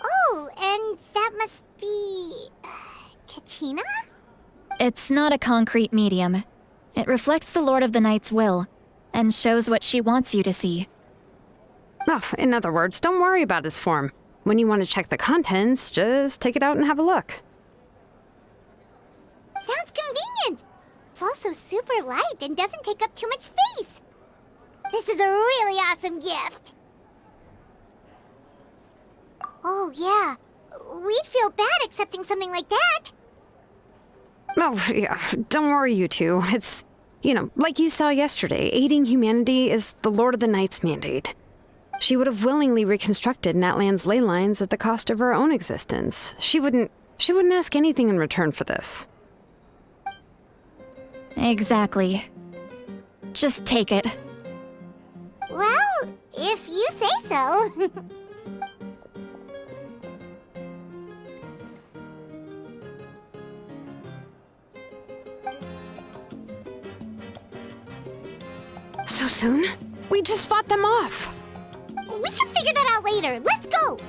Oh, and that must be... Kachina? It's not a concrete medium. It reflects the Lord of the Night's will, and shows what she wants you to see. Oh, in other words, don't worry about his form. When you want to check the contents, just take it out and have a look. Sounds convenient! It's also super light and doesn't take up too much space. This is a really awesome gift. Oh, yeah. We'd feel bad accepting something like that. Oh, yeah, don't worry, you two. It's, like you saw yesterday, aiding humanity is the Lord of the Night's mandate. She would have willingly reconstructed Natlan's Leylines at the cost of her own existence. She wouldn't ask anything in return for this. Exactly. Just take it. Well, if you say so. So soon? We just fought them off. We can figure that out later. Let's go!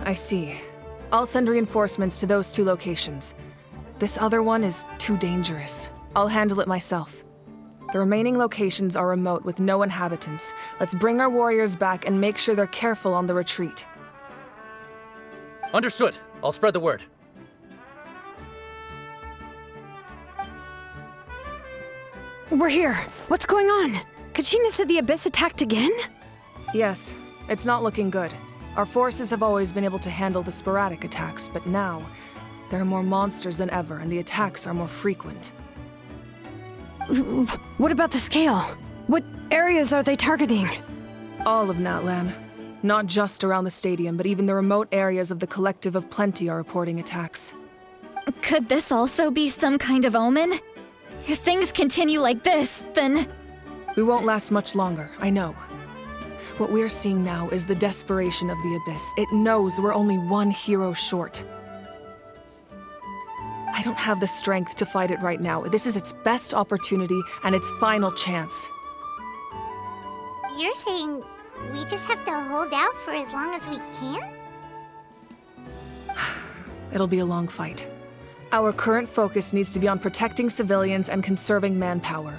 I see. I'll send reinforcements to those two locations. This other one is too dangerous. I'll handle it myself. The remaining locations are remote with no inhabitants. Let's bring our warriors back and make sure they're careful on the retreat. Understood. I'll spread the word. We're here. What's going on? Kachina said the Abyss attacked again? Yes. It's not looking good. Our forces have always been able to handle the sporadic attacks, but now, there are more monsters than ever, and the attacks are more frequent. What about the scale? What areas are they targeting? All of Natlan. Not just around the stadium, but even the remote areas of the Collective of Plenty are reporting attacks. Could this also be some kind of omen? If things continue like this, then... We won't last much longer, I know. What we're seeing now is the desperation of the Abyss. It knows we're only one hero short. I don't have the strength to fight it right now. This is its best opportunity and its final chance. You're saying we just have to hold out for as long as we can? It'll be a long fight. Our current focus needs to be on protecting civilians and conserving manpower.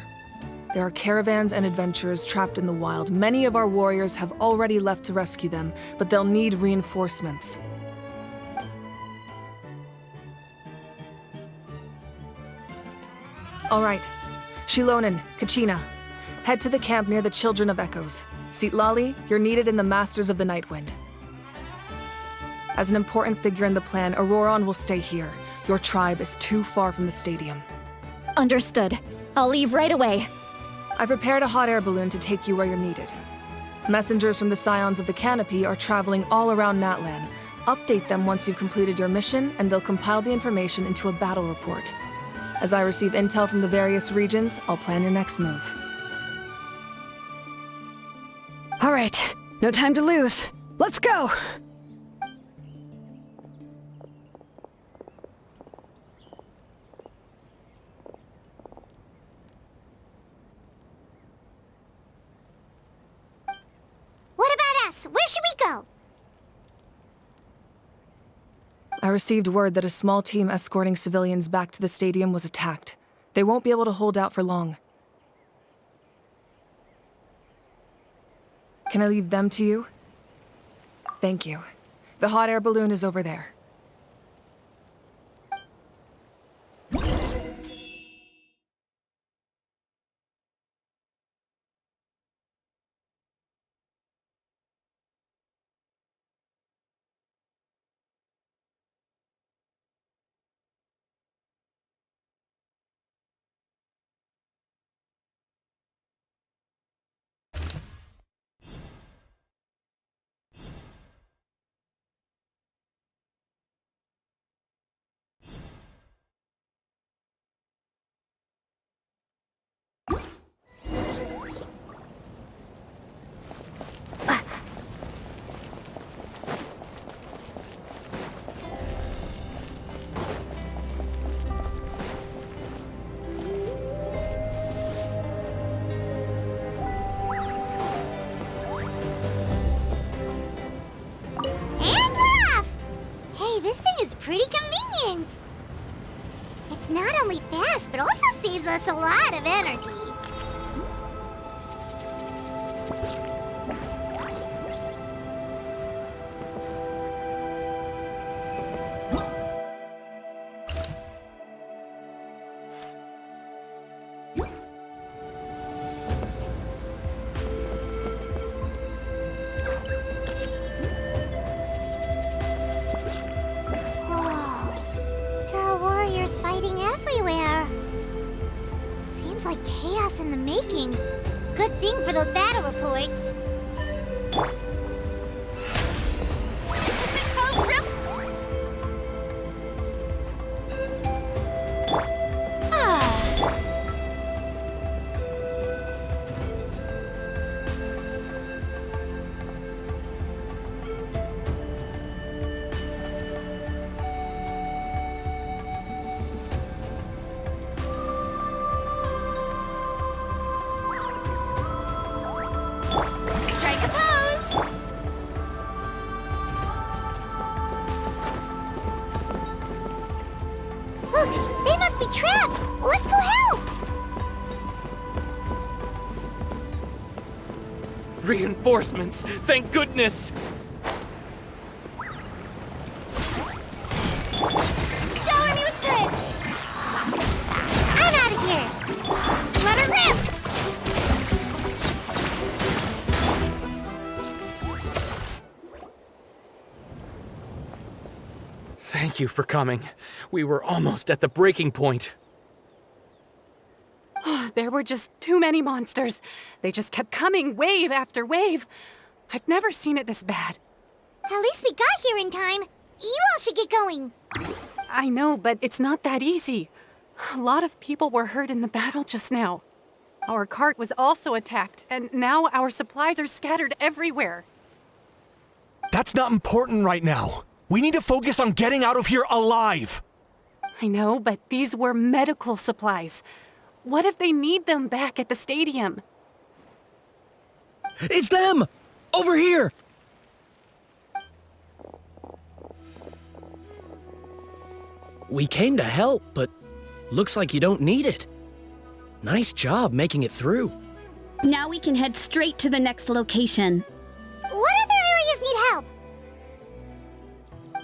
There are caravans and adventurers trapped in the wild. Many of our warriors have already left to rescue them, but they'll need reinforcements. All right. Xilonen, Kachina, head to the camp near the Children of Echoes. Citlali, you're needed in the Masters of the Nightwind. As an important figure in the plan, Ororon will stay here. Your tribe is too far from the stadium. Understood. I'll leave right away. I prepared a hot air balloon to take you where you're needed. Messengers from the Scions of the Canopy are traveling all around Natlan. Update them once you've completed your mission, and they'll compile the information into a battle report. As I receive intel from the various regions, I'll plan your next move. All right, no time to lose. Let's go! What about us? Where should we go? I received word that a small team escorting civilians back to the stadium was attacked. They won't be able to hold out for long. Can I leave them to you? Thank you. The hot air balloon is over there. Pretty convenient. It's not only fast, but also saves us a lot of energy. Reinforcements! Thank goodness! Shower me with grit! I'm out of here! Let her rip! Thank you for coming. We were almost at the breaking point. There were just too many monsters. They just kept coming, wave after wave. I've never seen it this bad. At least we got here in time. You all should get going. I know, but it's not that easy. A lot of people were hurt in the battle just now. Our cart was also attacked, and now our supplies are scattered everywhere. That's not important right now. We need to focus on getting out of here alive. I know, but these were medical supplies. What if they need them back at the stadium? It's them! Over here! We came to help, but looks like you don't need it. Nice job making it through. Now we can head straight to the next location. What other areas need help?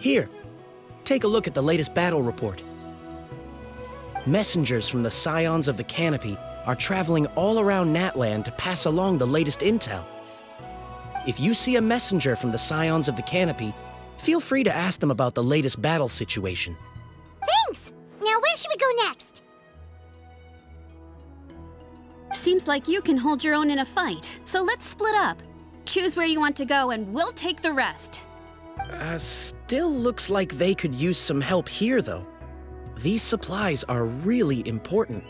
Here, take a look at the latest battle report. Messengers from the Scions of the Canopy are traveling all around Natlan to pass along the latest intel. If you see a messenger from the Scions of the Canopy, feel free to ask them about the latest battle situation. Thanks! Now where should we go next? Seems like you can hold your own in a fight, so let's split up. Choose where you want to go and we'll take the rest. Still looks like they could use some help here, though. These supplies are really important.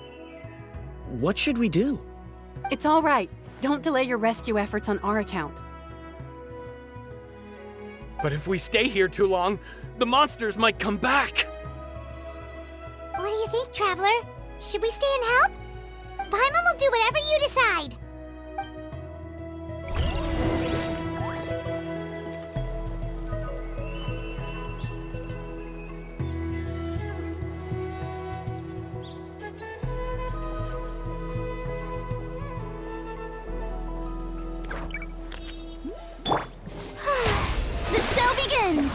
What should we do? It's all right. Don't delay your rescue efforts on our account. But if we stay here too long, the monsters might come back. What do you think, Traveler? Should we stay and help? Paimon will do whatever you decide. The show begins!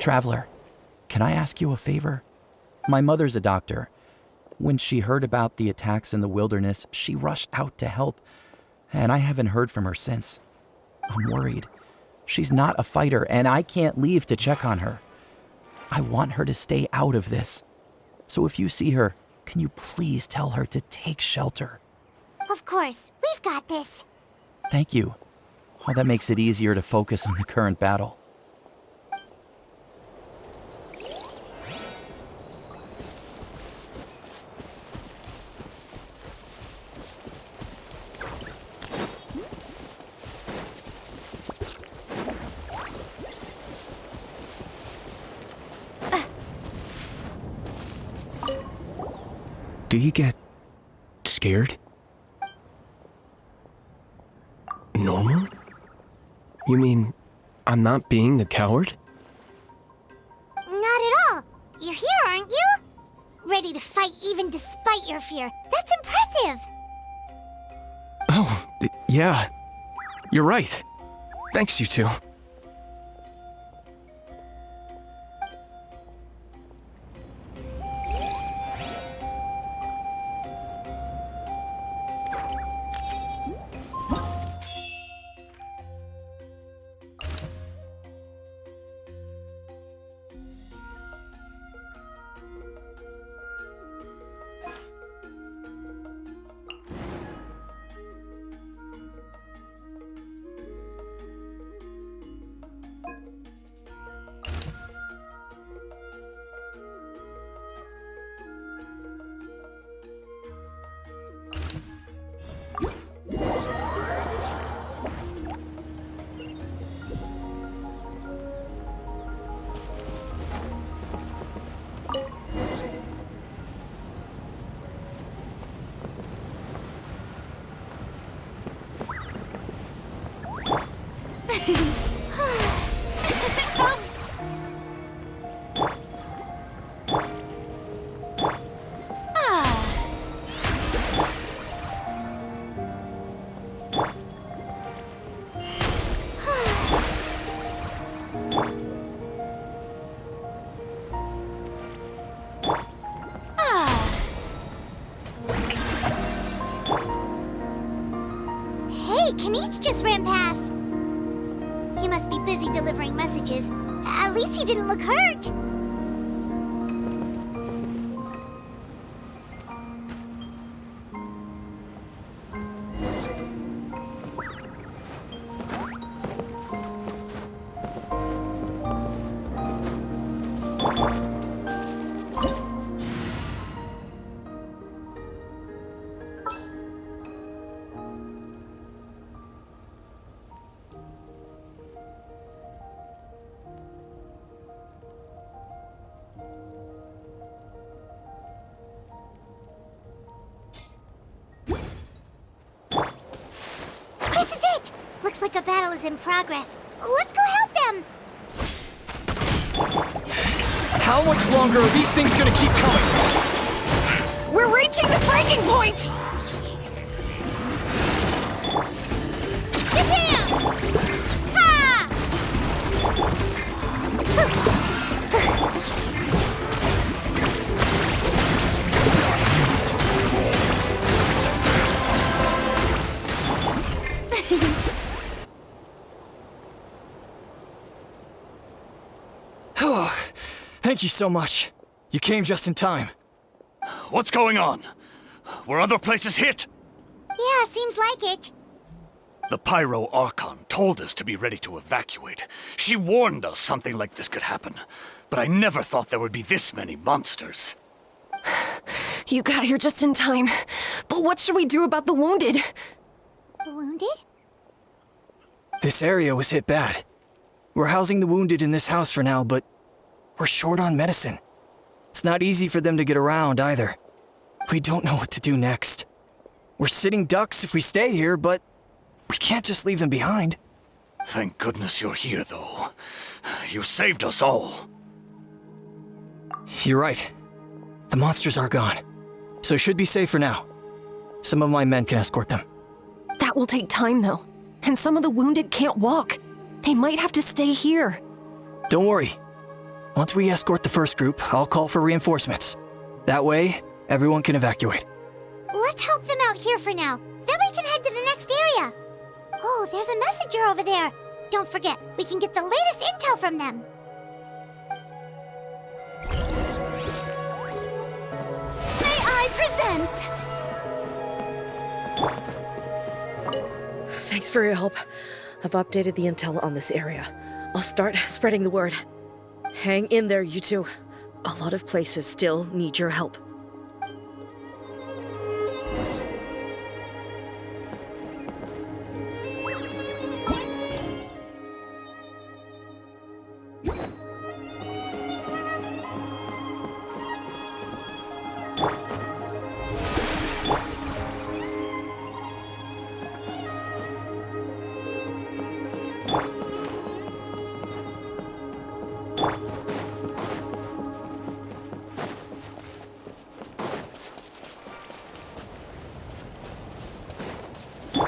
Traveler, can I ask you a favor? My mother's a doctor. When she heard about the attacks in the wilderness, she rushed out to help, and I haven't heard from her since. I'm worried. She's not a fighter, and I can't leave to check on her. I want her to stay out of this. So if you see her, can you please tell her to take shelter? Of course, we've got this. Thank you. Oh, that makes it easier to focus on the current battle. Do you get scared? Normal? You mean I'm not being a coward? Not at all. You're here, aren't you? Ready to fight even despite your fear. That's impressive. Oh, yeah. You're right. Thanks, you two. Hey, Kinich just ran past. He must be busy delivering messages. At least he didn't look hurt. like a battle is in progress. Let's go help them! How much longer are these things gonna keep coming? We're reaching the breaking point! Thank you so much. You came just in time. What's going on? Were other places hit? Yeah, seems like it. The Pyro Archon told us to be ready to evacuate. She warned us something like this could happen. But I never thought there would be this many monsters. You got here just in time. But what should we do about the wounded? The wounded? This area was hit bad. We're housing the wounded in this house for now, but we're short on medicine. It's not easy for them to get around either. We don't know what to do next. We're sitting ducks if we stay here, but we can't just leave them behind. Thank goodness you're here, though. You saved us all. You're right. The monsters are gone, so it should be safe for now. Some of my men can escort them. That will take time, though. And some of the wounded can't walk. They might have to stay here. Don't worry. Once we escort the first group, I'll call for reinforcements. That way, everyone can evacuate. Let's help them out here for now. Then we can head to the next area. Oh, there's a messenger over there. Don't forget, we can get the latest intel from them. May I present? Thanks for your help. I've updated the intel on this area. I'll start spreading the word. Hang in there, you two. A lot of places still need your help.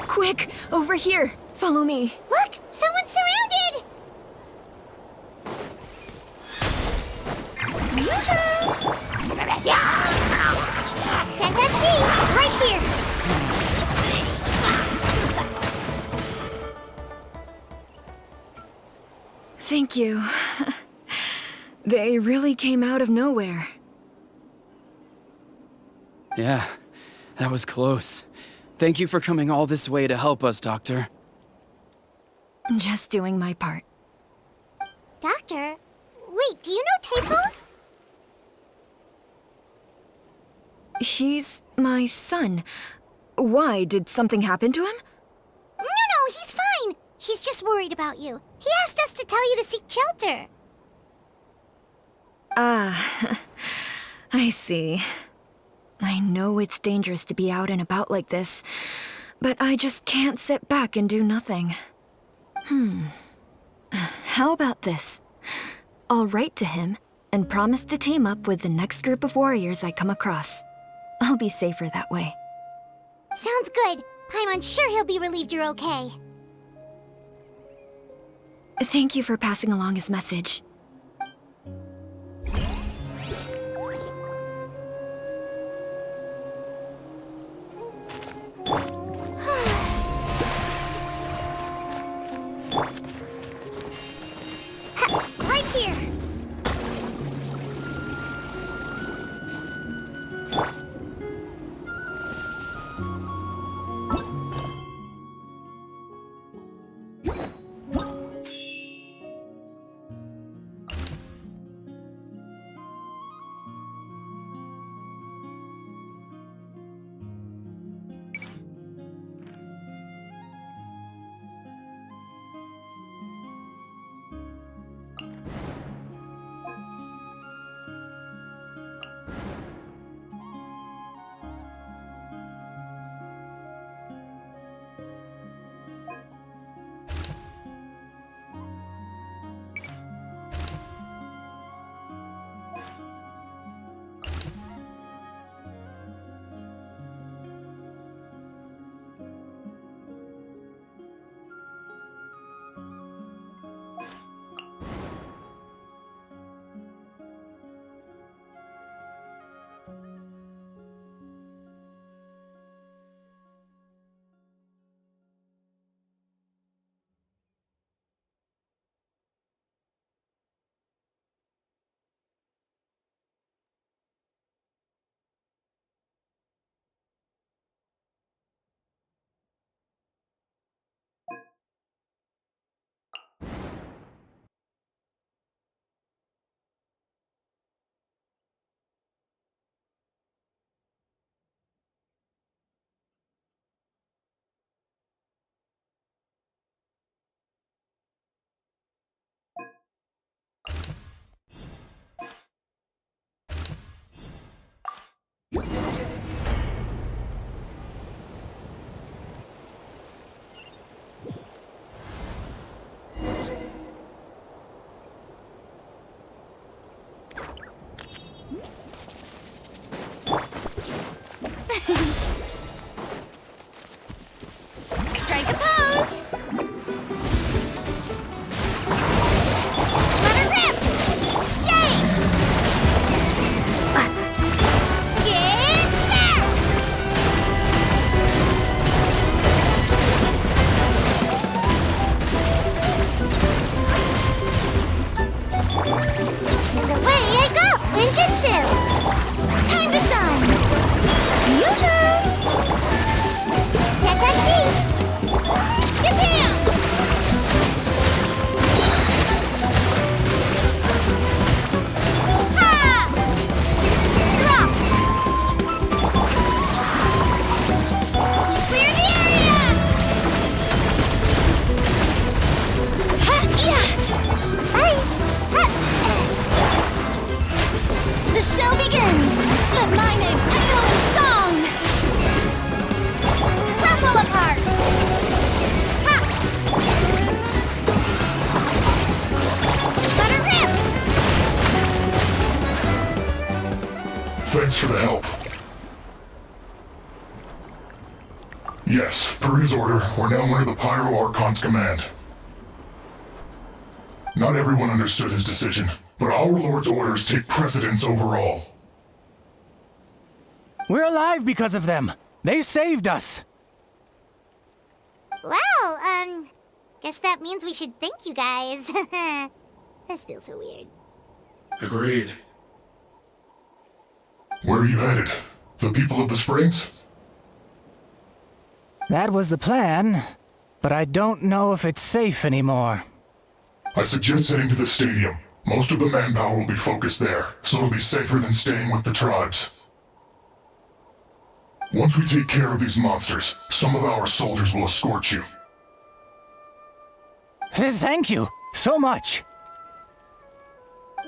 Quick! Over here! Follow me. Look! Someone's surrounded! That's me! Right here! Thank you. They really came out of nowhere. Yeah, that was close. Thank you for coming all this way to help us, Doctor. Just doing my part. Doctor? Wait, do you know Teapot? He's my son. Why? Did something happen to him? No, he's fine. He's just worried about you. He asked us to tell you to seek shelter. Ah, I see. I know it's dangerous to be out and about like this, but I just can't sit back and do nothing. How about this? I'll write to him and promise to team up with the next group of warriors I come across. I'll be safer that way. Sounds good. Paimon's sure he'll be relieved you're okay. Thank you for passing along his message. Right here. Thanks for the help. Yes, per his order, we're now under the Pyro Archon's command. Not everyone understood his decision, but our Lord's orders take precedence over all. We're alive because of them. They saved us. Well, guess that means we should thank you guys. This feels so weird. Agreed. Where are you headed? The people of the Springs? That was the plan, but I don't know if it's safe anymore. I suggest heading to the stadium. Most of the manpower will be focused there, so it'll be safer than staying with the tribes. Once we take care of these monsters, some of our soldiers will escort you. Thank you so much.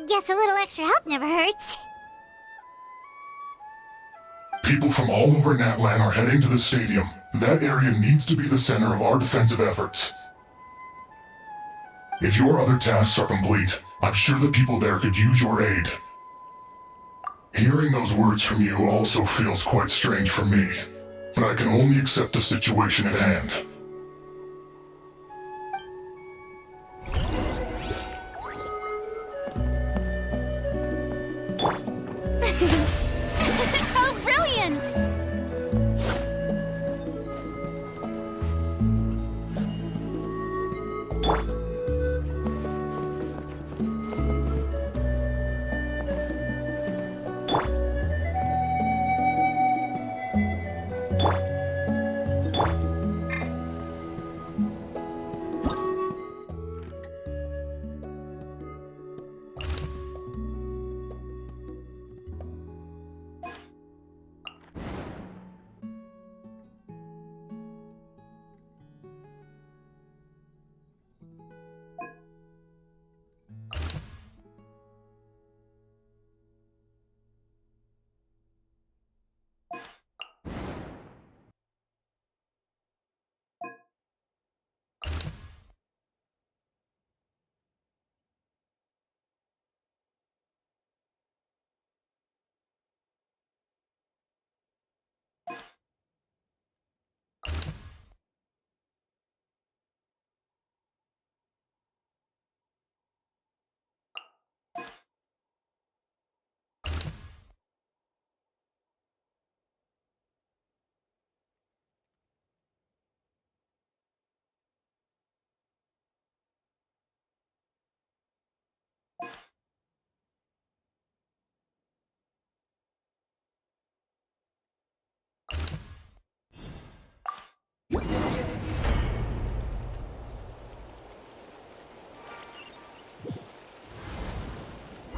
Guess a little extra help never hurts. People from all over Natlan are heading to the stadium. That area needs to be the center of our defensive efforts. If your other tasks are complete, I'm sure the people there could use your aid. Hearing those words from you also feels quite strange for me, but I can only accept the situation at hand. How brilliant!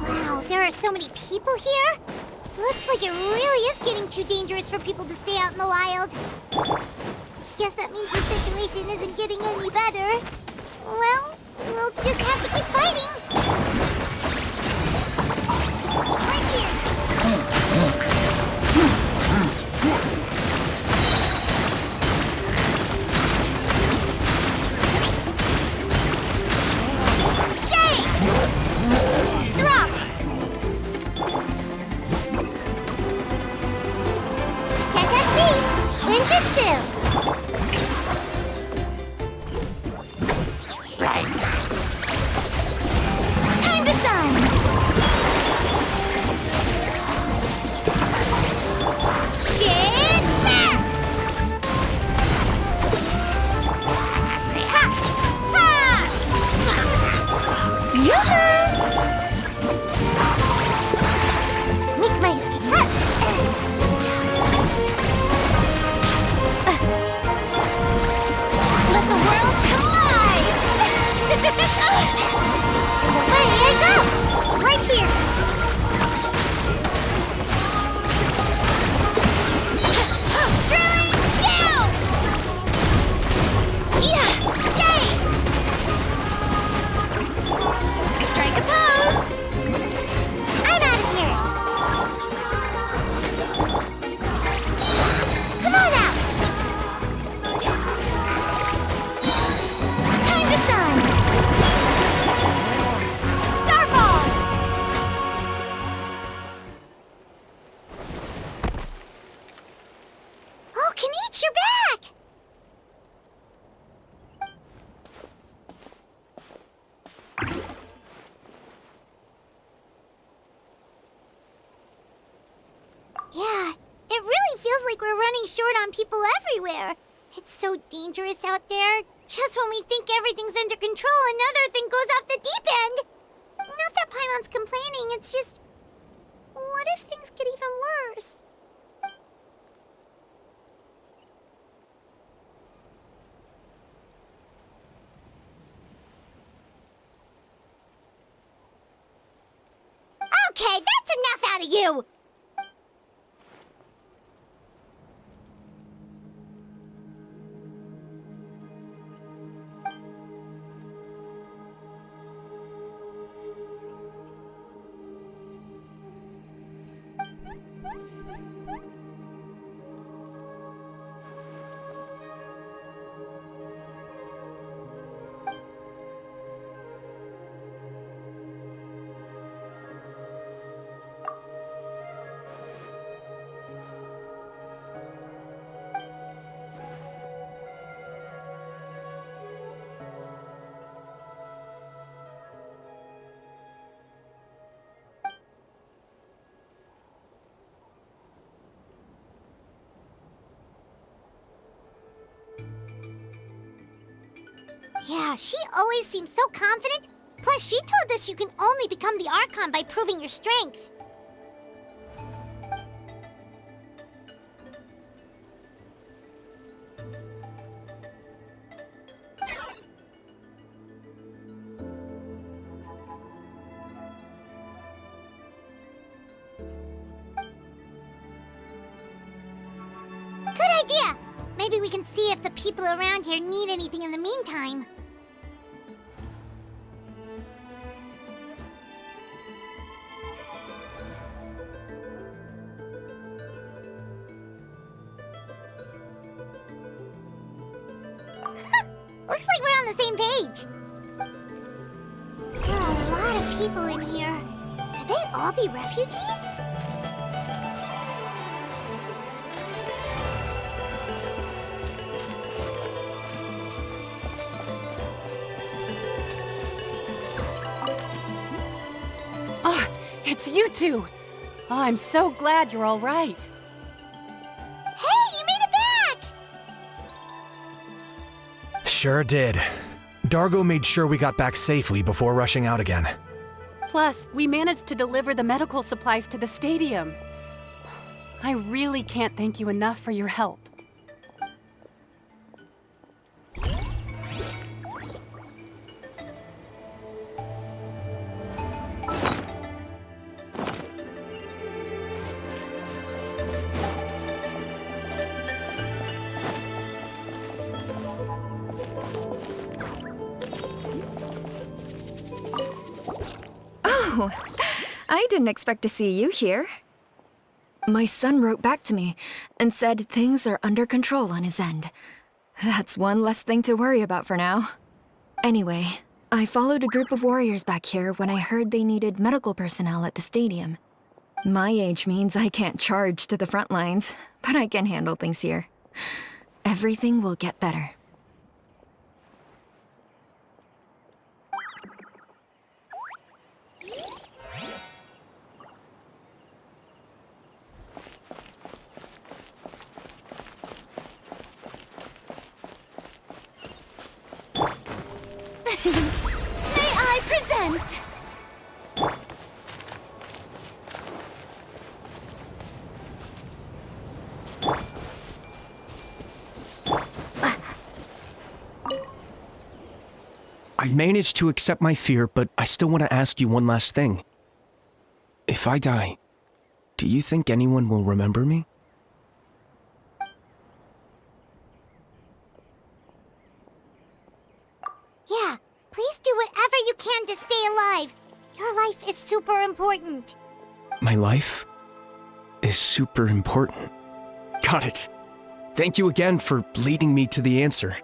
Wow, there are so many people here? Looks like it really is getting too dangerous for people to stay out in the wild. Guess that means the situation isn't getting any better. Well, we'll just have to keep fighting. Right here. Drop! Can't catch me! Ninjutsu! Time to shine! Get back! Ha! Ha! Yoo-hoo! Make my escape. Let the world come alive! Away I go! Right here! Drilling down! Yeah! Shade! on people everywhere. It's so dangerous out there. Just when we think everything's under control, another thing goes off the deep end. Not that Paimon's complaining, it's just... what if things get even worse? Okay, that's enough out of you! Yeah, she always seems so confident. Plus, she told us you can only become the Archon by proving your strength. Good idea! Maybe we can see if the people around here need anything in the meantime. Looks like we're on the same page. There are a lot of people in here. Could they all be refugees? Oh, it's you two! Oh, I'm so glad you're all right. Hey, you made it back! Sure did. Dargo made sure we got back safely before rushing out again. Plus, we managed to deliver the medical supplies to the stadium. I really can't thank you enough for your help. Oh, I didn't expect to see you here. My son wrote back to me and said things are under control on his end. That's one less thing to worry about for now. Anyway, I followed a group of warriors back here when I heard they needed medical personnel at the stadium. My age means I can't charge to the front lines, but I can handle things here. Everything will get better. May I present? I managed to accept my fear, but I still want to ask you one last thing. If I die, do you think anyone will remember me? Yeah, please do whatever you can to stay alive. Your life is super important. My life is super important. Got it. Thank you again for leading me to the answer.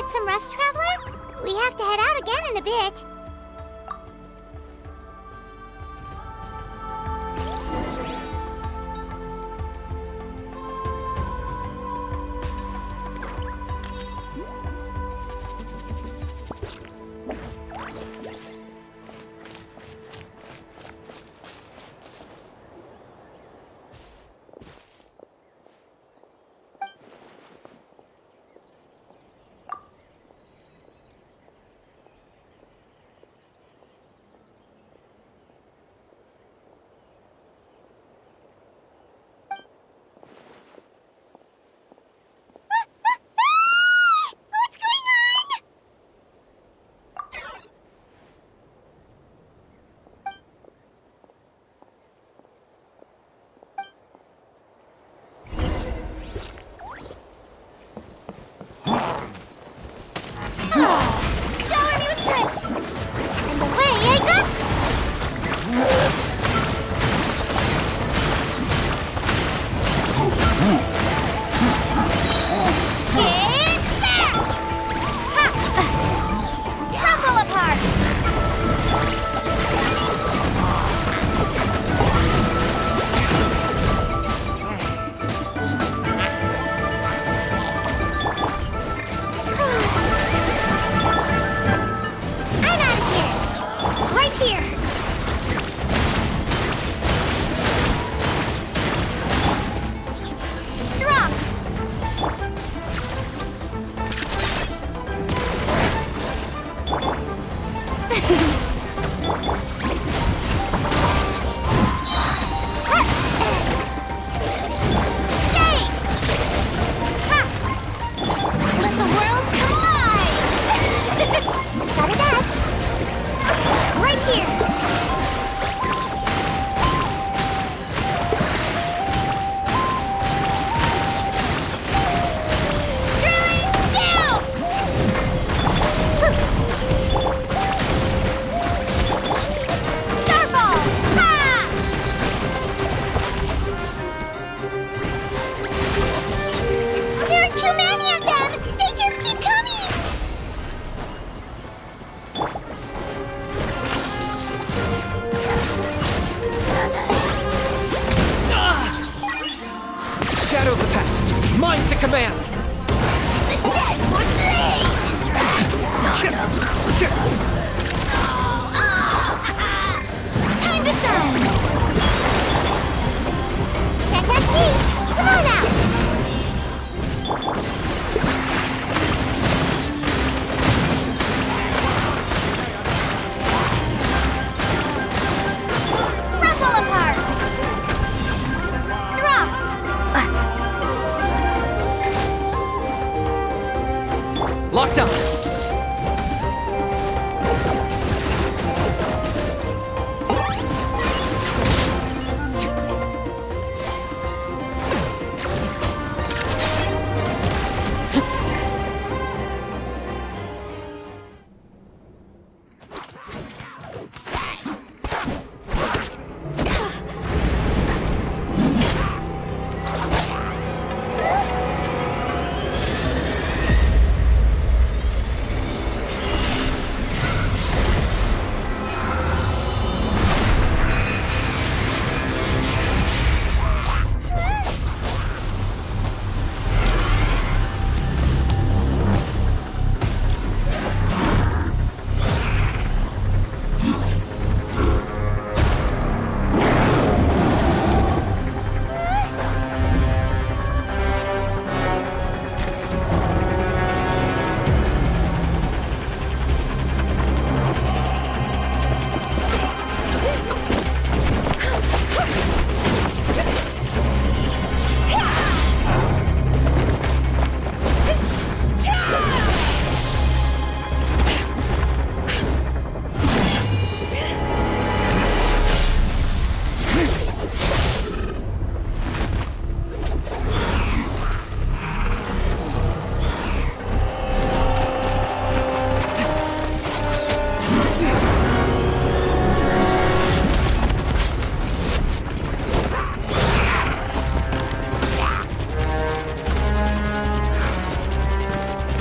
Get some rest, Traveler? We have to head out again in a bit.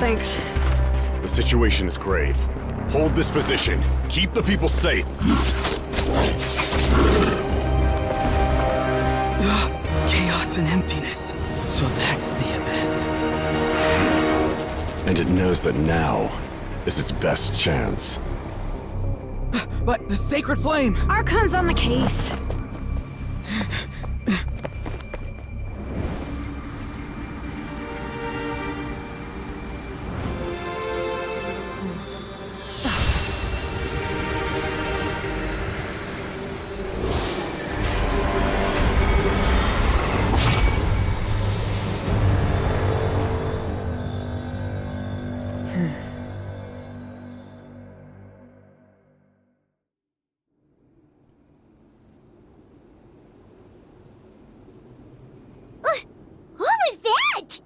Thanks. situation is grave. Hold this position. Keep the people safe. Chaos and emptiness. So that's the abyss. And it knows that now is its best chance. But the sacred flame! Archon's on the case. What was that?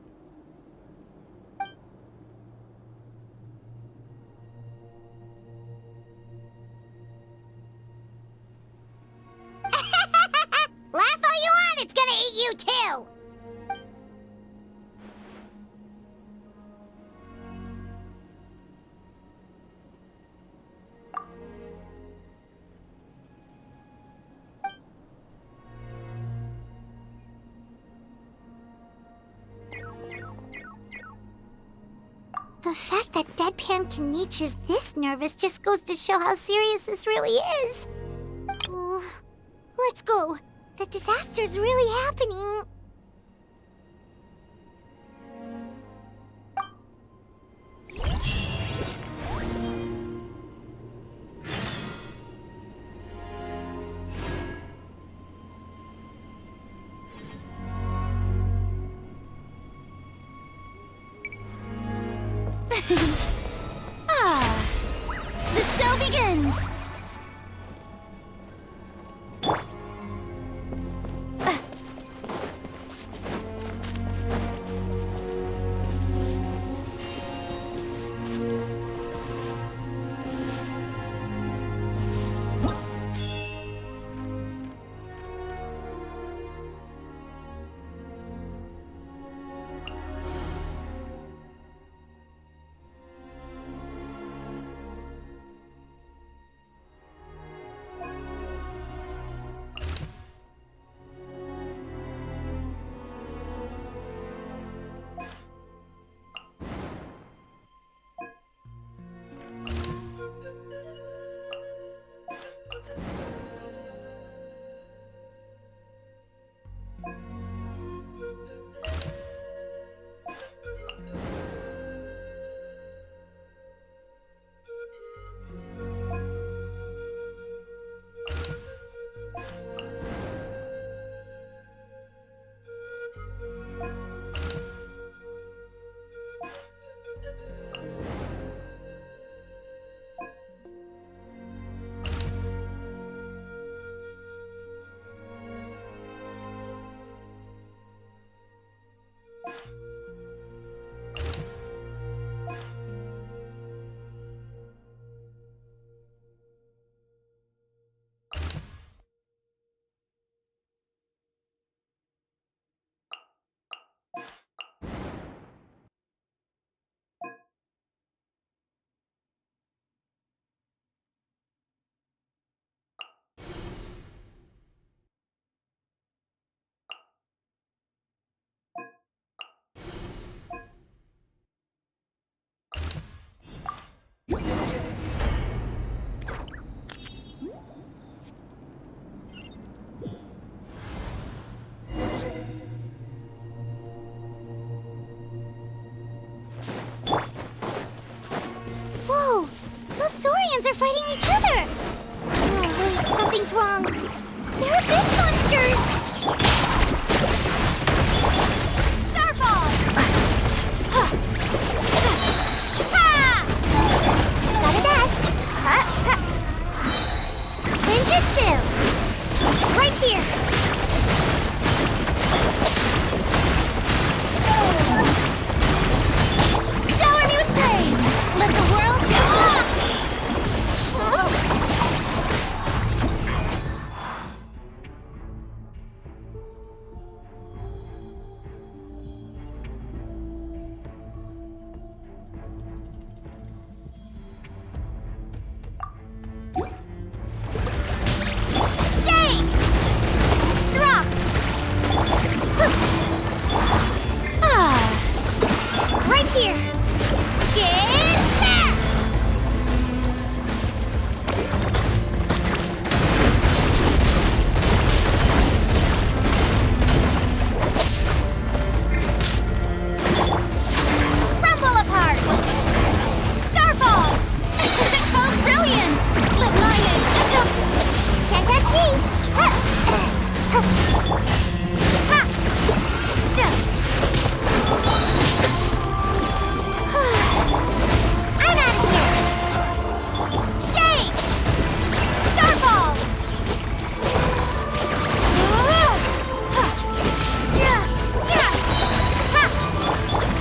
Laugh all you want, it's gonna eat you too! The fact that deadpan Kinich is this nervous just goes to show how serious this really is. Oh, let's go. The disaster's really happening. The show begins!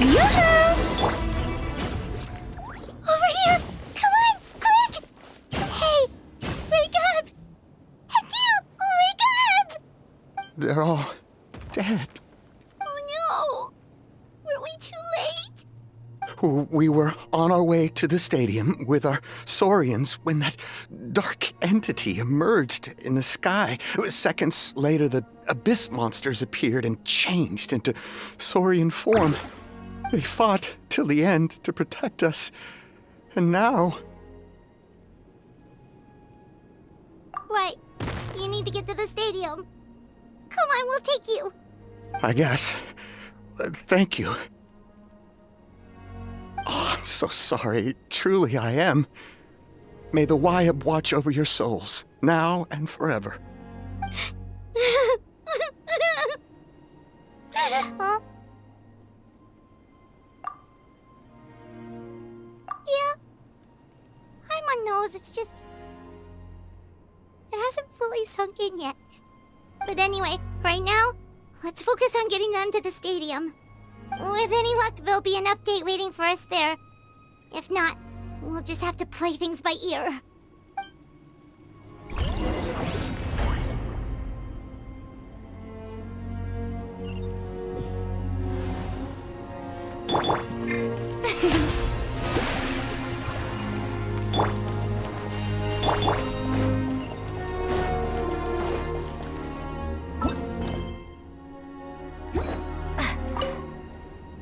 Yoo-hoo! Over here! Come on, quick! Hey, wake up! And you, wake up! They're all dead. Oh no! Were we too late? We were on our way to the stadium with our Saurians when that dark entity emerged in the sky. Seconds later, the abyss monsters appeared and changed into Saurian form. They fought till the end to protect us. And now... Right. You need to get to the stadium. Come on, we'll take you. I guess. Thank you. Oh, I'm so sorry. Truly, I am. May the Wyab watch over your souls, now and forever. Huh? Yeah. Paimon knows, it's just... It hasn't fully sunk in yet. But anyway, right now, let's focus on getting them to the stadium. With any luck, there'll be an update waiting for us there. If not, we'll just have to play things by ear.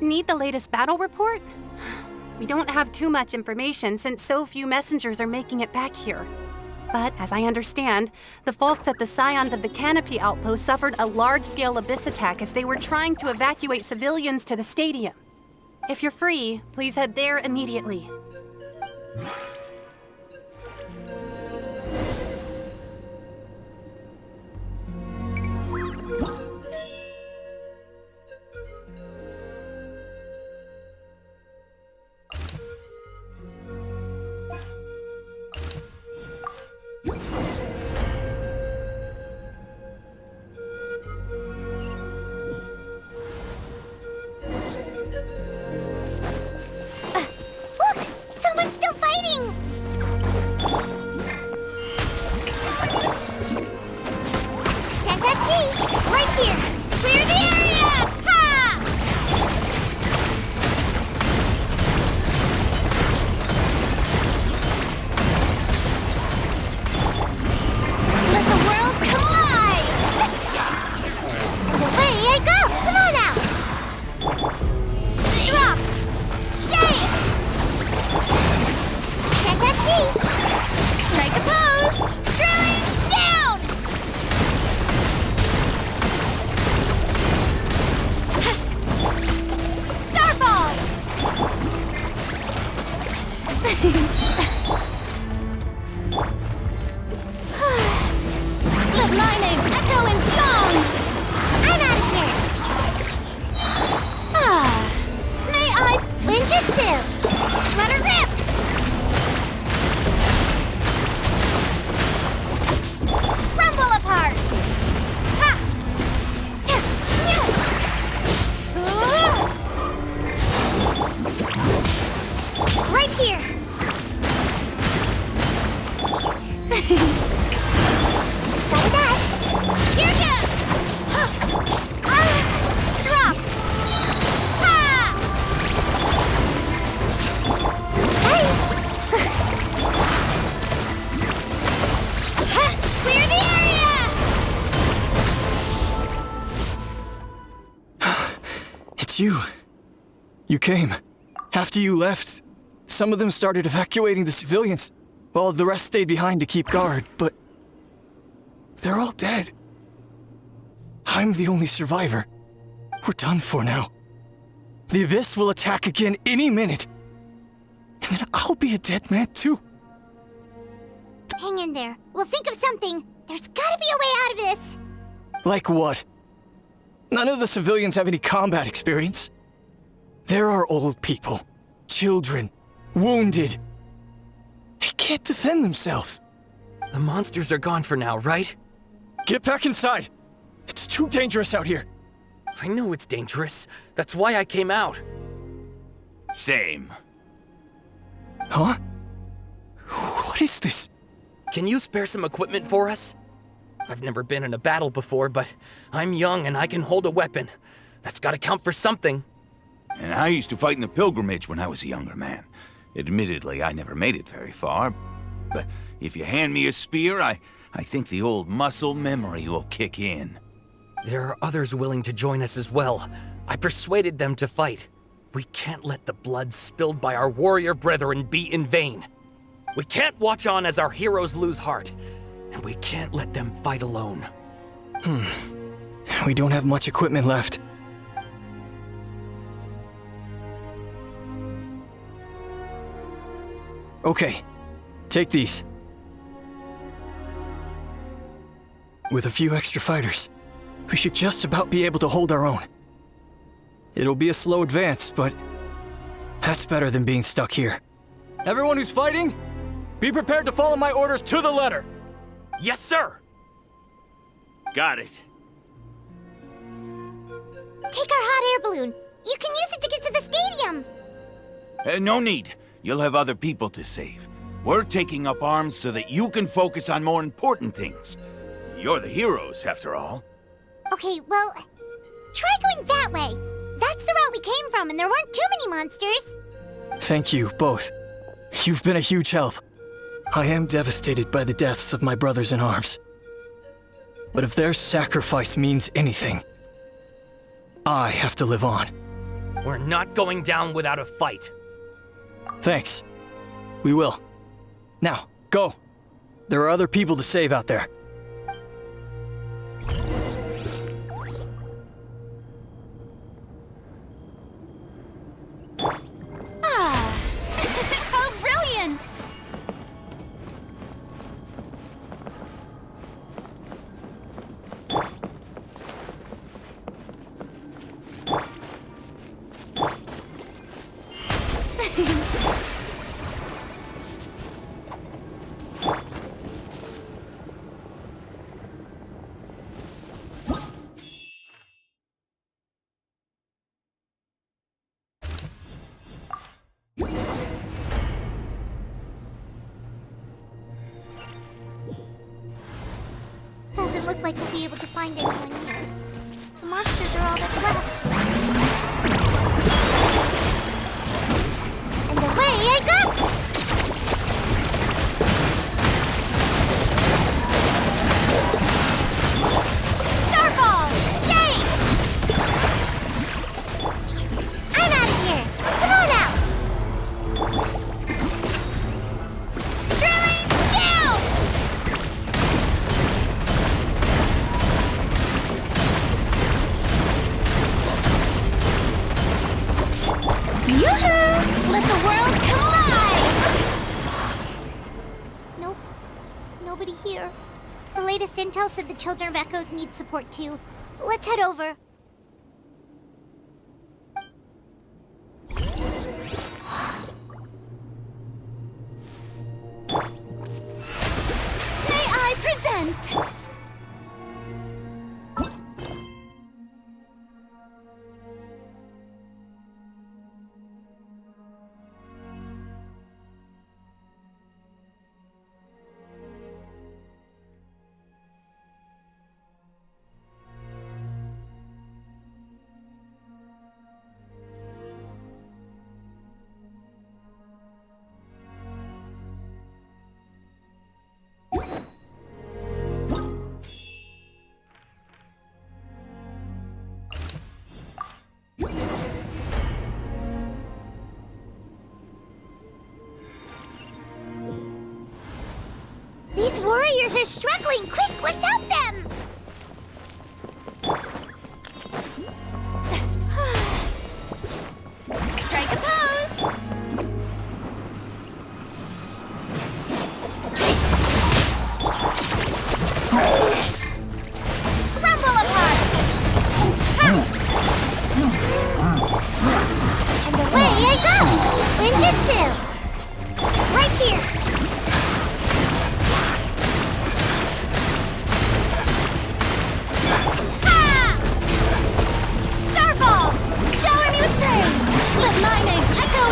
Need the latest battle report? We don't have too much information since so few messengers are making it back here. But as I understand, the folks at the Scions of the Canopy outpost suffered a large-scale abyss attack as they were trying to evacuate civilians to the stadium. If you're free, please head there immediately. Let my name echo in song! I'm out of here! Ah, may I Ninjutsu! Let her rip! Rumble apart! Ha! Right here! You. You came. After you left, some of them started evacuating the civilians, while the rest stayed behind to keep guard, but they're all dead. I'm the only survivor. We're done for now. The Abyss will attack again any minute. And then I'll be a dead man too. Hang in there. We'll think of something. There's gotta be a way out of this. Like what? None of the civilians have any combat experience. There are old people, children, wounded. They can't defend themselves. The monsters are gone for now, right? Get back inside. It's too dangerous out here. I know it's dangerous. That's why I came out. Same. Huh? What is this? Can you spare some equipment for us? I've never been in a battle before, but I'm young and I can hold a weapon. That's gotta count for something. And I used to fight in the pilgrimage when I was a younger man. Admittedly, I never made it very far. But if you hand me a spear, I think the old muscle memory will kick in. There are others willing to join us as well. I persuaded them to fight. We can't let the blood spilled by our warrior brethren be in vain. We can't watch on as our heroes lose heart. And we can't let them fight alone. We don't have much equipment left. Okay, take these. With a few extra fighters, we should just about be able to hold our own. It'll be a slow advance, but that's better than being stuck here. Everyone who's fighting, be prepared to follow my orders to the letter. Yes, sir! Got it. Take our hot air balloon. You can use it to get to the stadium. No need. You'll have other people to save. We're taking up arms so that you can focus on more important things. You're the heroes, after all. Okay, well, try going that way. That's the route we came from, and there weren't too many monsters. Thank you, both. You've been a huge help. I am devastated by the deaths of my brothers in arms. But if their sacrifice means anything, I have to live on. We're not going down without a fight. Thanks. We will. Now, go. There are other people to save out there. How brilliant! Doesn't look like we'll be able to find anyone here. The monsters are all that's left. And away I go! Starfall! Shake! I'm out of here! Come on out! Drilling down! Yoo-hoo! Let the world collide! Nope. Nobody here. The latest intel said the Children of Echoes need support too. Let's head over. May I present? These warriors are struggling! Quick, let's help them! Strike a pose! Rumble apart! And away I go! Ninjutsu! Right here! Let my name echo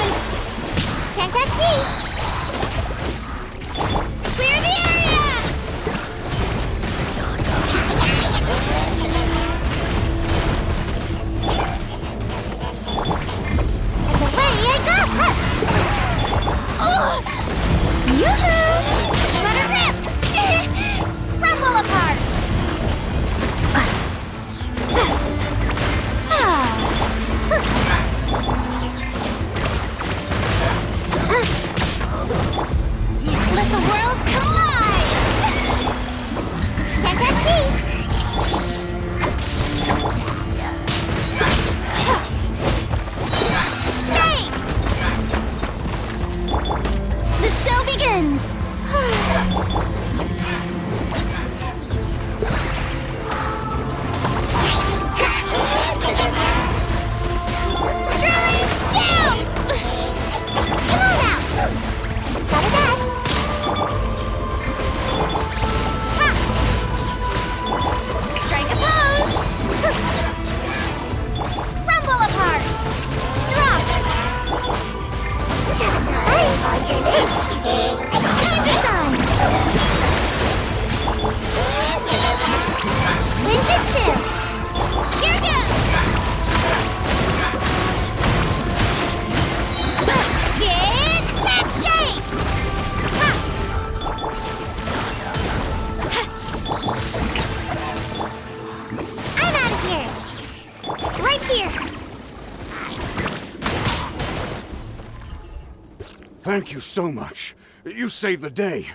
Thank you so much. You saved the day.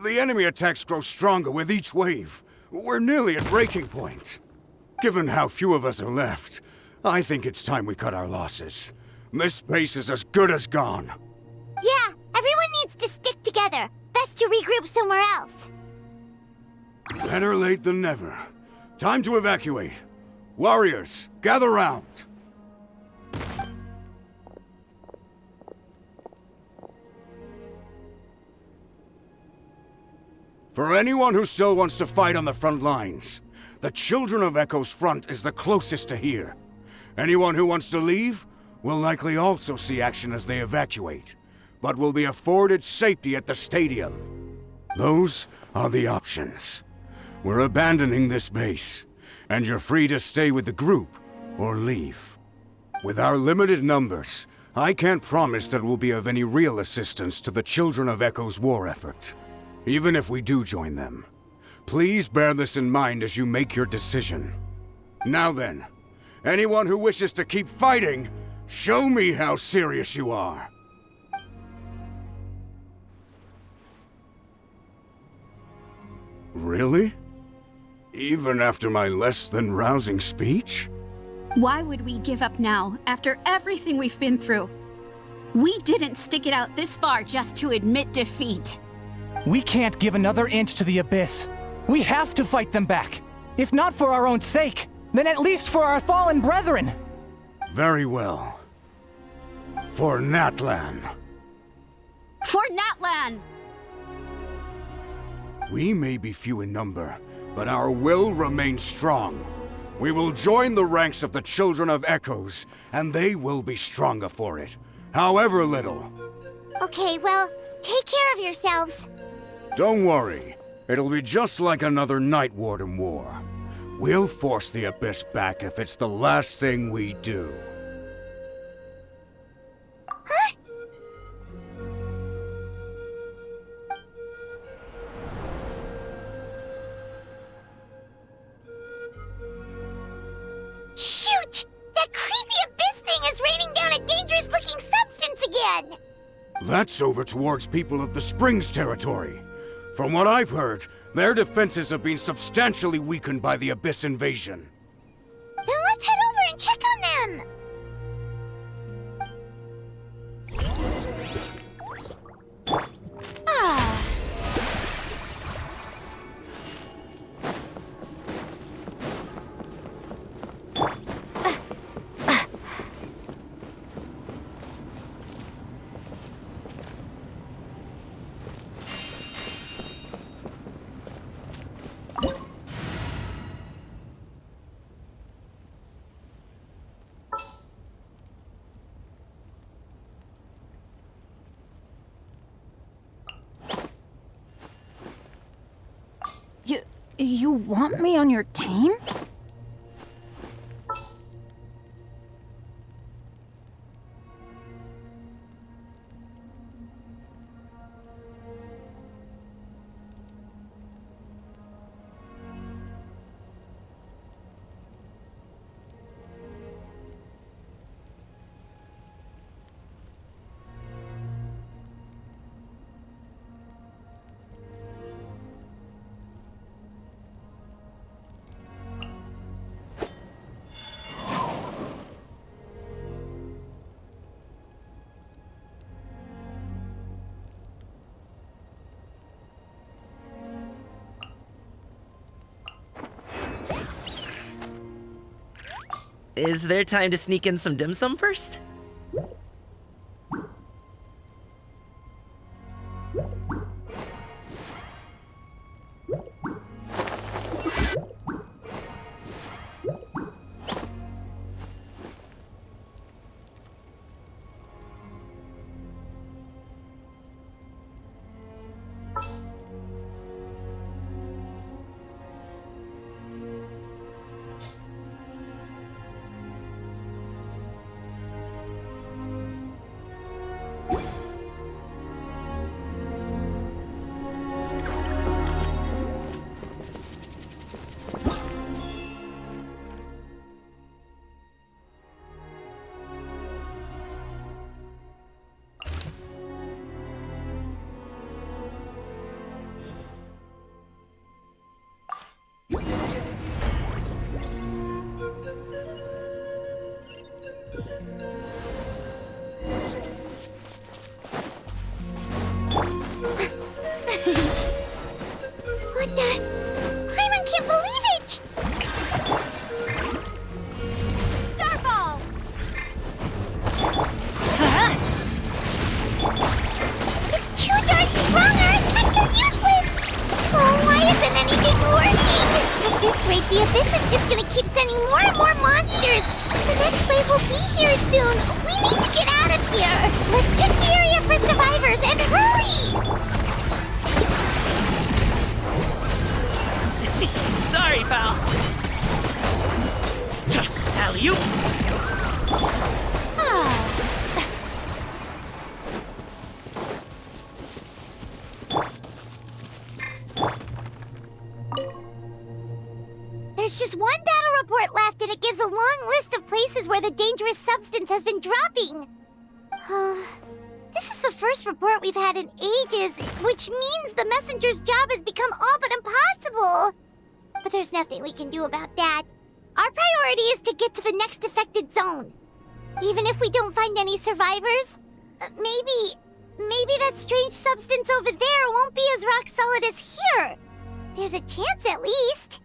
The enemy attacks grow stronger with each wave. We're nearly at breaking point. Given how few of us are left, I think it's time we cut our losses. This base is as good as gone. Yeah, everyone needs to stick together. Best to regroup somewhere else. Better late than never. Time to evacuate. Warriors, gather round. For anyone who still wants to fight on the front lines, the Children of Echo's front is the closest to here. Anyone who wants to leave will likely also see action as they evacuate, but will be afforded safety at the stadium. Those are the options. We're abandoning this base, and you're free to stay with the group or leave. With our limited numbers, I can't promise that we'll be of any real assistance to the Children of Echo's war effort. Even if we do join them, please bear this in mind as you make your decision. Now then, anyone who wishes to keep fighting, show me how serious you are. Really? Even after my less than rousing speech? Why would we give up now, after everything we've been through? We didn't stick it out this far just to admit defeat. We can't give another inch to the Abyss. We have to fight them back. If not for our own sake, then at least for our fallen brethren. Very well. For Natlan. For Natlan! We may be few in number, but our will remains strong. We will join the ranks of the Children of Echoes, and they will be stronger for it, however little. Okay, well, take care of yourselves. Don't worry. It'll be just like another Night Warden war. We'll force the Abyss back if it's the last thing we do. Huh? Shoot! That creepy Abyss thing is raining down a dangerous-looking substance again! That's over towards people of the Springs territory. From what I've heard, their defenses have been substantially weakened by the Abyss invasion. Then let's head over and check on them! Ah. You want me on your team? Is there time to sneak in some dim sum first? The Abyss is just gonna keep sending more and more monsters. The next wave will be here soon. We need to get out of here. Let's check the area for survivors and hurry! Sorry, pal. Alley-oop. There's just one battle report left, and it gives a long list of places where the dangerous substance has been dropping. This is the first report we've had in ages, which means the messenger's job has become all but impossible. But there's nothing we can do about that. Our priority is to get to the next affected zone. Even if we don't find any survivors, maybe that strange substance over there won't be as rock solid as here. There's a chance at least.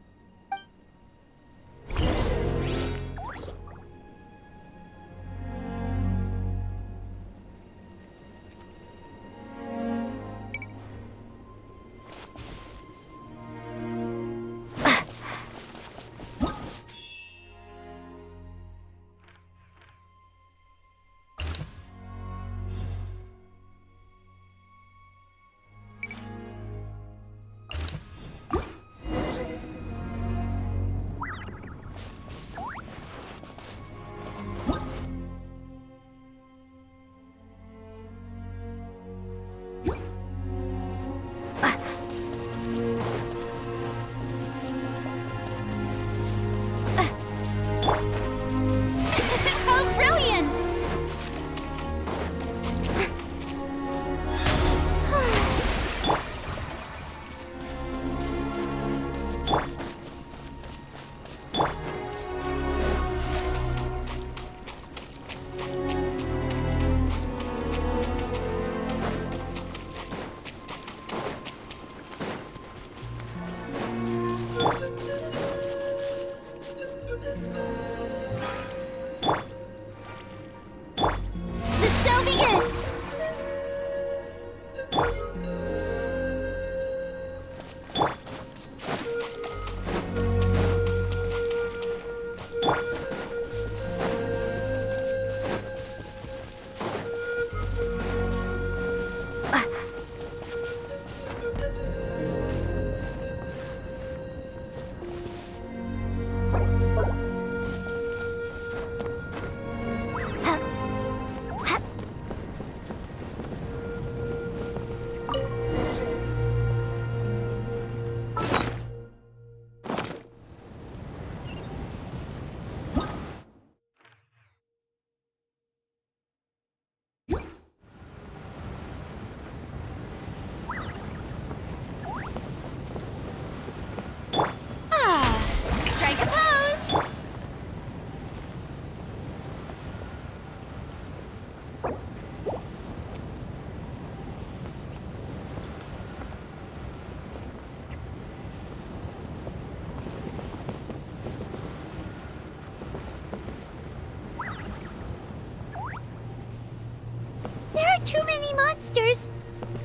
Too many monsters!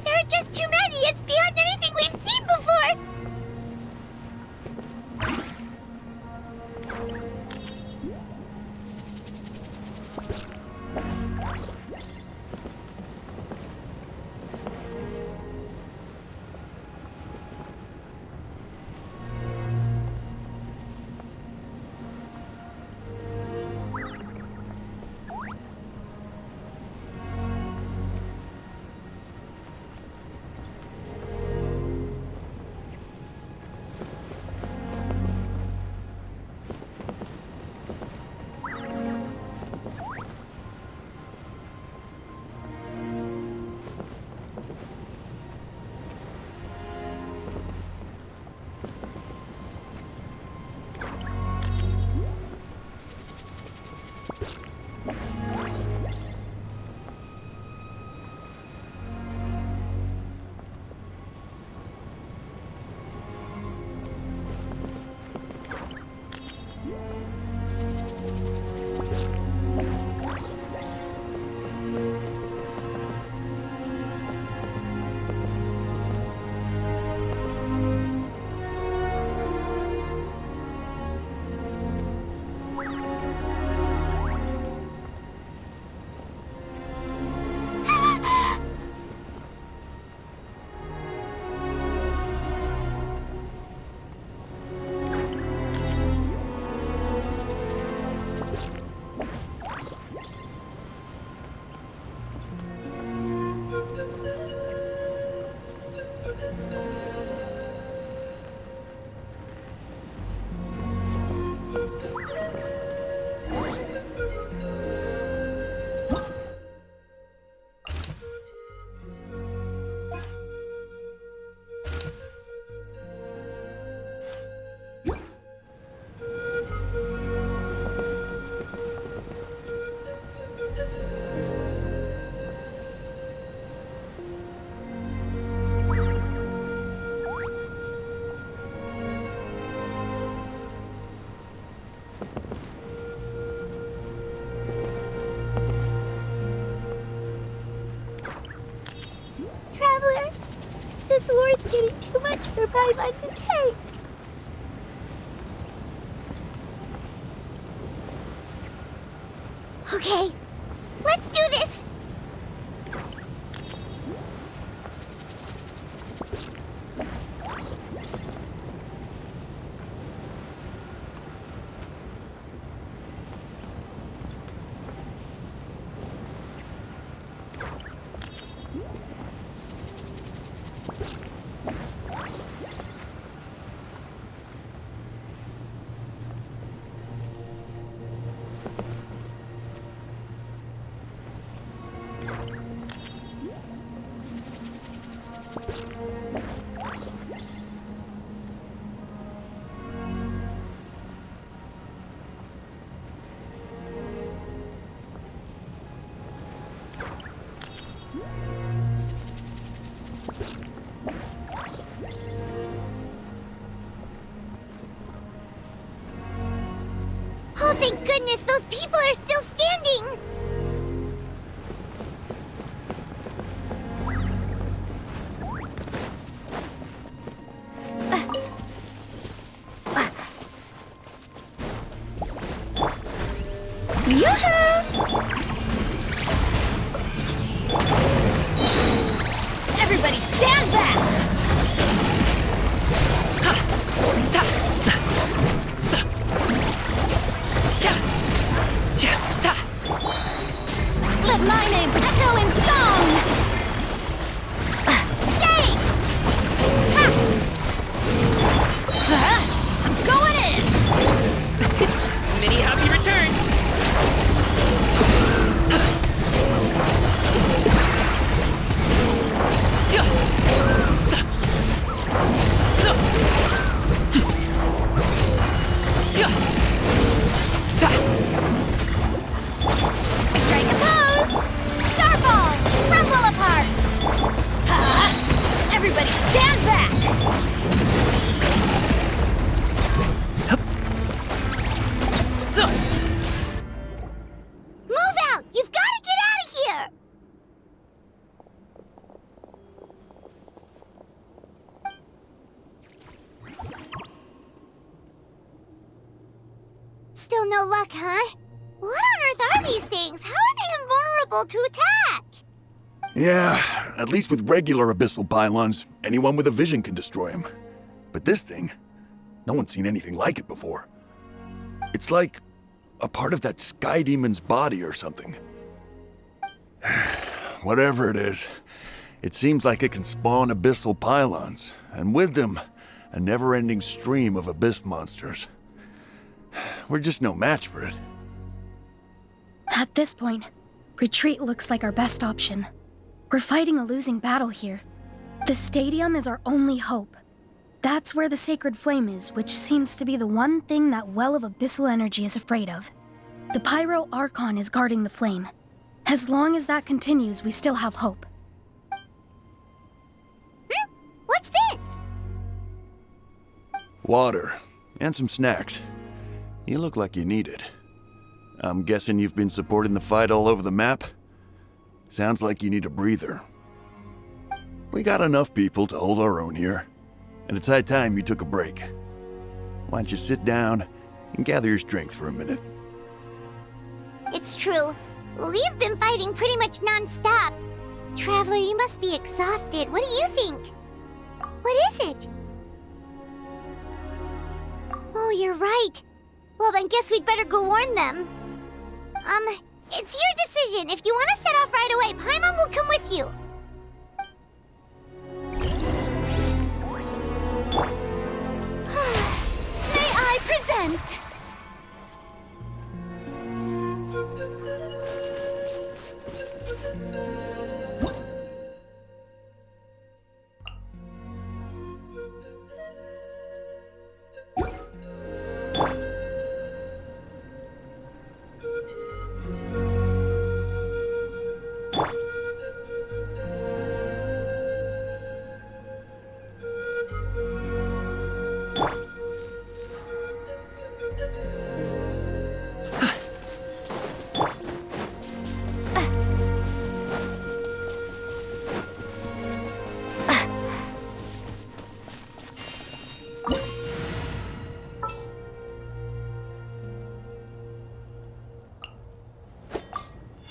There are just too many! It's beyond anything we've seen before! This war's getting too much for Paimon to take. Okay, let's do this! Oh, thank goodness, those people are still standing! Everybody stand back! Let my name echo in song! Shake! I'm going in! Many happy returns! Strike a pose! Starball! Crumble apart! Everybody stand back! Move out! You've got to get out of here! Still no luck, huh? What on earth are these things? How are they invulnerable to attack? Yeah, at least with regular abyssal pylons, anyone with a vision can destroy them. But this thing, no one's seen anything like it before. It's like a part of that sky demon's body or something. Whatever it is, it seems like it can spawn abyssal pylons, and with them, a never-ending stream of abyss monsters. We're just no match for it. At this point, retreat looks like our best option. We're fighting a losing battle here. The stadium is our only hope. That's where the sacred flame is, which seems to be the one thing that well of abyssal energy is afraid of. The Pyro Archon is guarding the flame. As long as that continues, we still have hope. What's this? Water, and some snacks. You look like you need it. I'm guessing you've been supporting the fight all over the map? Sounds like you need a breather. We got enough people to hold our own here, and it's high time you took a break. Why don't you sit down and gather your strength for a minute? It's true. We've been fighting pretty much non-stop. Traveler, you must be exhausted. What do you think? What is it? Oh, you're right. Well, then guess we'd better go warn them. It's your decision. If you want to set off right away, Paimon will come with you. May I present?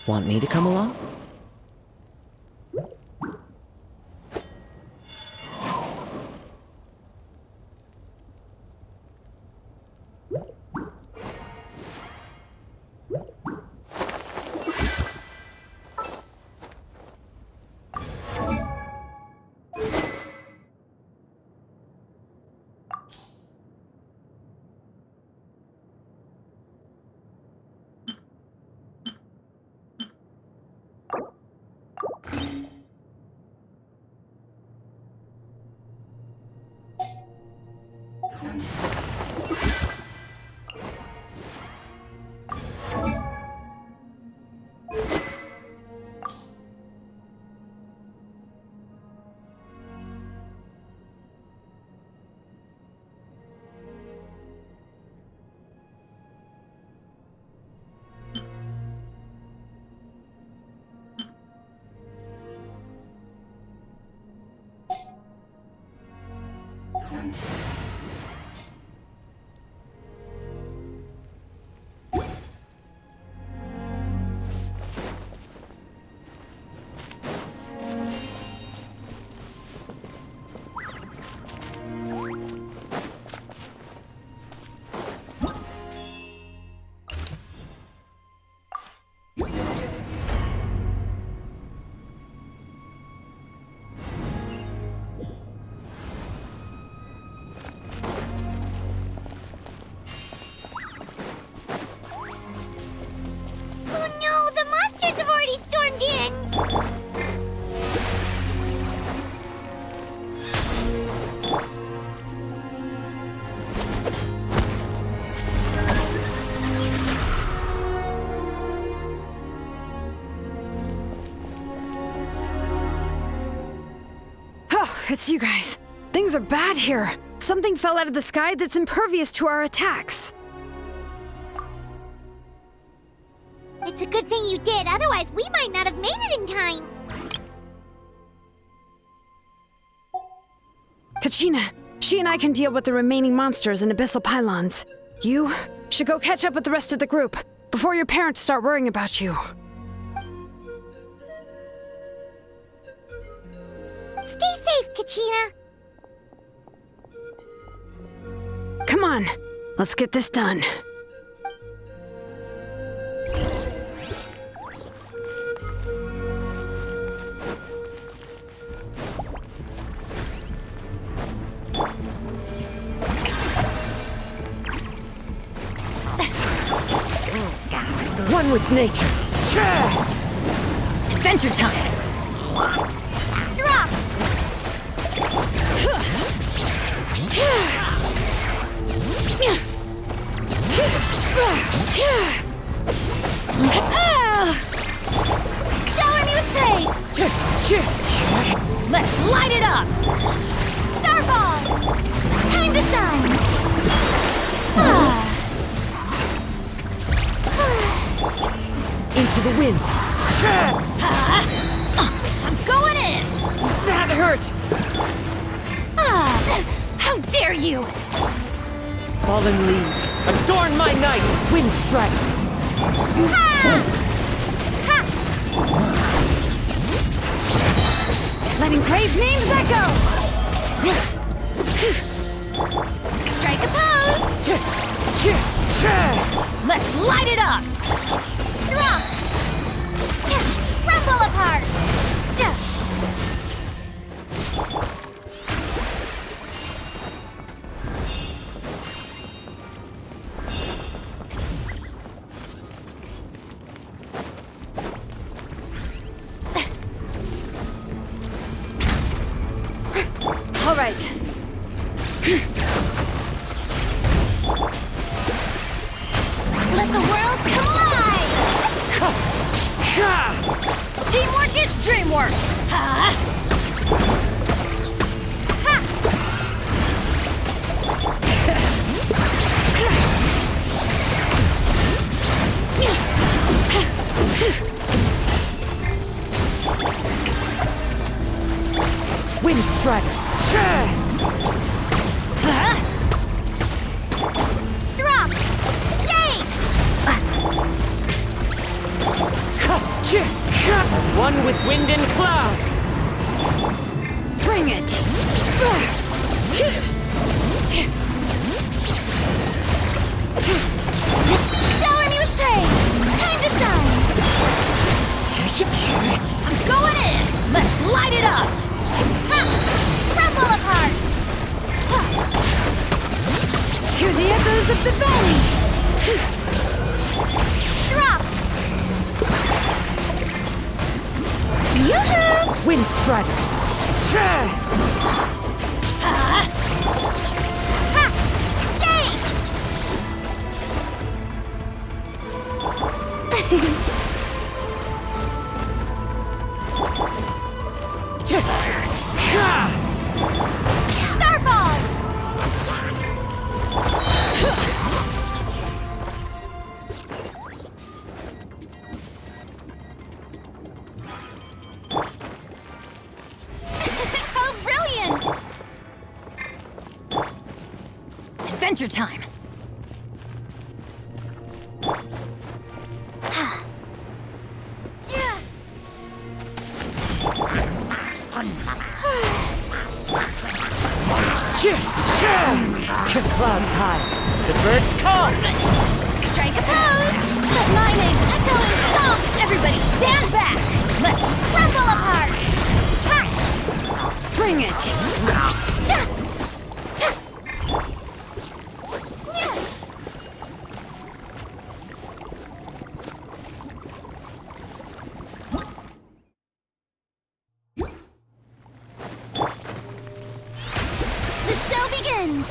Want me to come along? It's you guys. Things are bad here. Something fell out of the sky that's impervious to our attacks. It's a good thing you did, otherwise we might not have made it in time. Kachina, she and I can deal with the remaining monsters and abyssal pylons. You should go catch up with the rest of the group before your parents start worrying about you. Stay safe, Kachina. Come on, let's get this done. One with nature. Adventure time. Drop. Shower me with fate. Let's light it up. Starball. Time to shine. Into the wind. I'm going in. That hurts. How dare you? Fallen leaves, adorn my night. Wind strike. Letting brave names echo. Strike a pose. Let's light it up. Drop. Rumble apart. All right. Let the world come alive. Teamwork is dreamwork. Wind strike. Drop. Shake. As one with wind and cloud. Bring it! Shower me with praise! Time to shine! I'm going in! Let's light it up! Ha! Crumble apart! Hear the echoes of the valley! Drop! Yoo-hoo! Wind strike. Ha! Shake! Starball! How brilliant! Adventure time. Clouds high. The birds call. Strike a pose! Let my name echo in song! Everybody stand back! Let's crumble apart! Ha! Bring it! The show begins!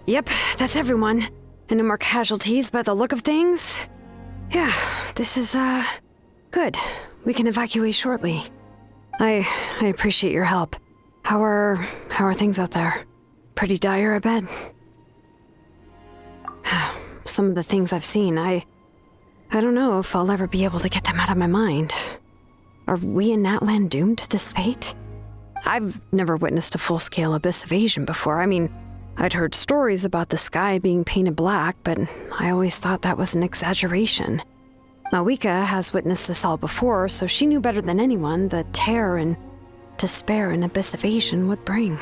Yep, that's everyone. And no more casualties by the look of things. Yeah, this is, good. We can evacuate shortly. I appreciate your help. How are things out there? Pretty dire, I bet. Some of the things I've seen, I don't know if I'll ever be able to get them out of my mind. Are we in Natlan doomed to this fate? I've never witnessed a full-scale abyss invasion before. I mean, I'd heard stories about the sky being painted black, but I always thought that was an exaggeration. Mavuika has witnessed this all before, so she knew better than anyone the terror and despair an abyss invasion would bring.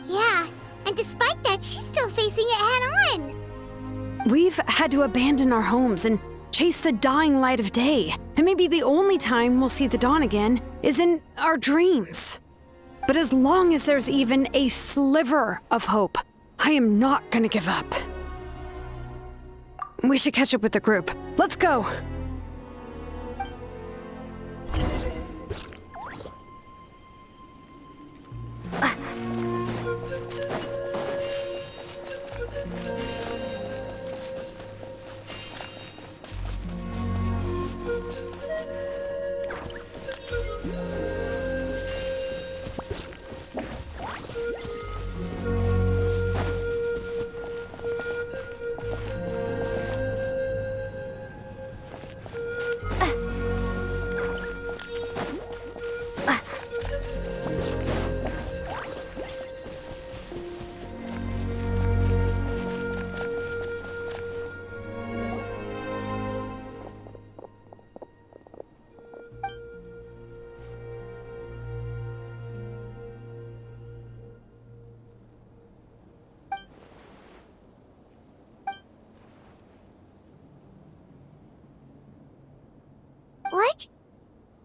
Yeah, and despite that, she's still facing it head-on. We've had to abandon our homes and chase the dying light of day, and maybe the only time we'll see the dawn again is in our dreams. But as long as there's even a sliver of hope, I am not gonna give up. We should catch up with the group. Let's go! What?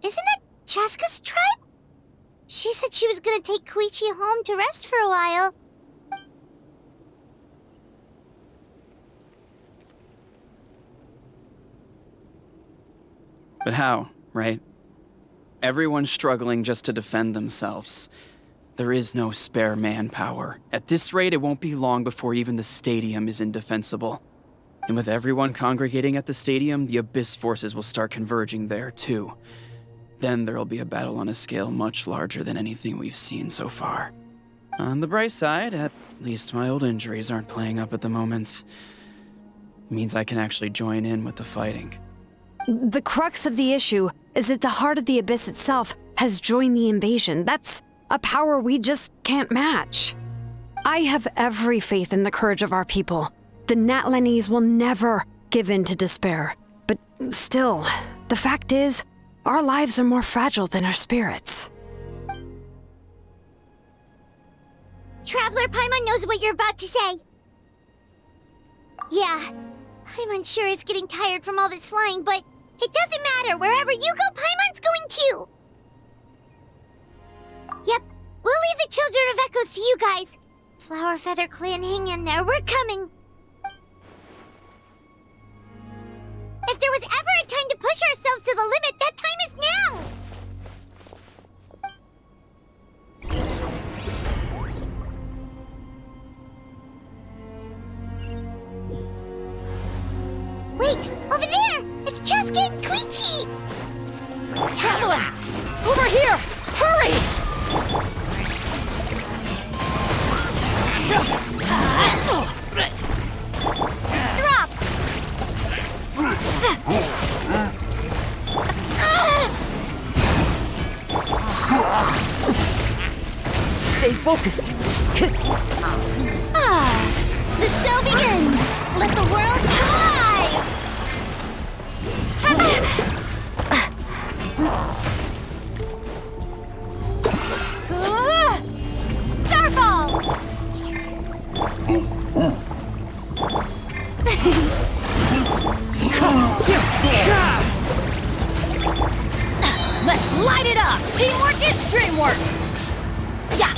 Isn't that Chaska's tribe? She said she was gonna take Koichi home to rest for a while. But how, right? Everyone's struggling just to defend themselves. There is no spare manpower. At this rate, it won't be long before even the stadium is indefensible. And with everyone congregating at the stadium, the Abyss forces will start converging there, too. Then there'll be a battle on a scale much larger than anything we've seen so far. On the bright side, at least my old injuries aren't playing up at the moment. Means I can actually join in with the fighting. The crux of the issue is that the heart of the Abyss itself has joined the invasion. That's a power we just can't match. I have every faith in the courage of our people. The Natlanese will never give in to despair. But still, the fact is, our lives are more fragile than our spirits. Traveler, Paimon knows what you're about to say. Yeah, Paimon sure is getting tired from all this flying, but it doesn't matter. Wherever you go, Paimon's going too. Yep, we'll leave the Children of Echoes to you guys. Flower Feather Clan, hang in there. We're coming. If there was ever a time to push ourselves to the limit, that time is now! Wait! Over there! It's Cheska and Koichi! Traveler! Over here! Hurry! Drop! Stay focused. The show begins! Let the world collide! Starfall! Let's light it up! Teamwork is dreamwork! Yeah!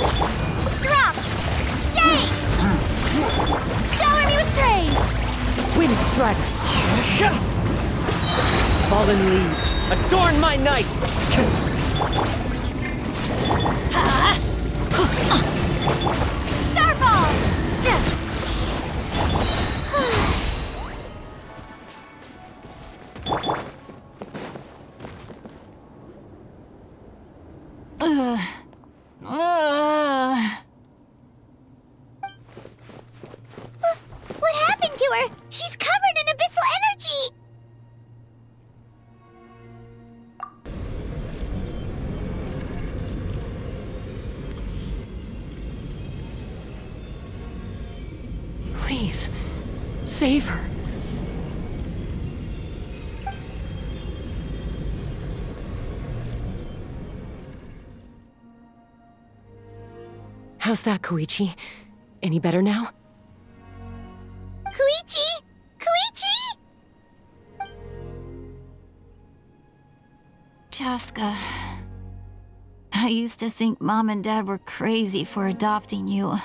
Drop! Shade! Shower me with praise! Wind strider. Fallen leaves, adorn my night. Starfall! What happened to her? She's covered in abyssal energy! Please, save her. How's that, Koichi? Any better now? Koichi! Koichi! Cheska, I used to think Mom and Dad were crazy for adopting you.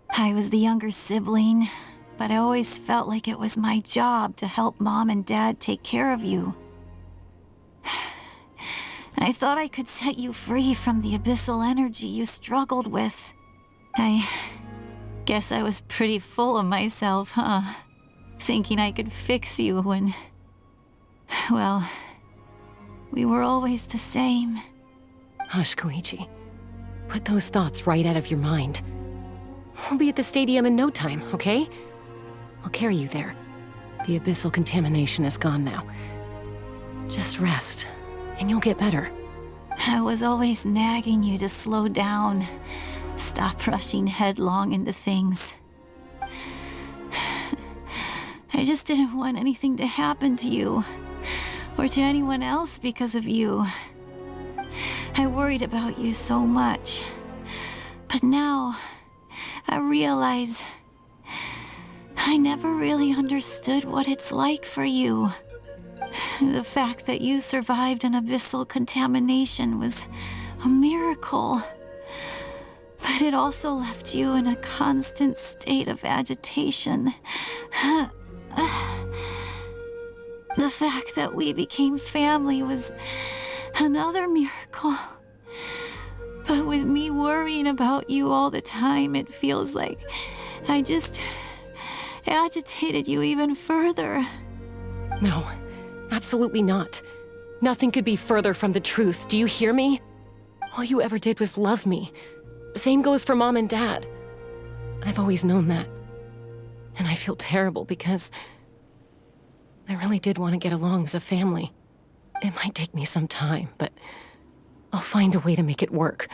I was the younger sibling, but I always felt like it was my job to help Mom and Dad take care of you. I thought I could set you free from the abyssal energy you struggled with. I guess I was pretty full of myself, huh? Thinking I could fix you when... well, we were always the same. Hush, Koichi. Put those thoughts right out of your mind. We'll be at the stadium in no time, okay? I'll carry you there. The abyssal contamination is gone now. Just rest, and you'll get better. I was always nagging you to slow down. Stop rushing headlong into things. I just didn't want anything to happen to you, or to anyone else because of you. I worried about you so much. But now, I realize I never really understood what it's like for you. The fact that you survived an abyssal contamination was a miracle. But it also left you in a constant state of agitation. The fact that we became family was another miracle. But with me worrying about you all the time, it feels like I just agitated you even further. No, absolutely not. Nothing could be further from the truth. Do you hear me? All you ever did was love me. Same goes for Mom and Dad. I've always known that. And I feel terrible because I really did want to get along as a family. It might take me some time, but I'll find a way to make it work.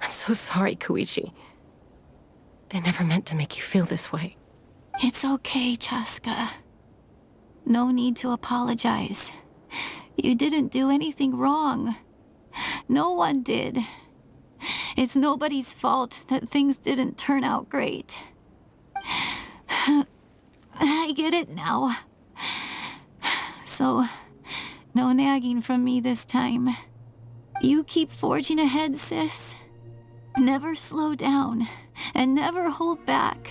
I'm so sorry, Koichi. I never meant to make you feel this way. It's okay, Chaska. No need to apologize. You didn't do anything wrong. No one did. It's nobody's fault that things didn't turn out great. I get it now. So, no nagging from me this time. You keep forging ahead, sis. Never slow down, and never hold back.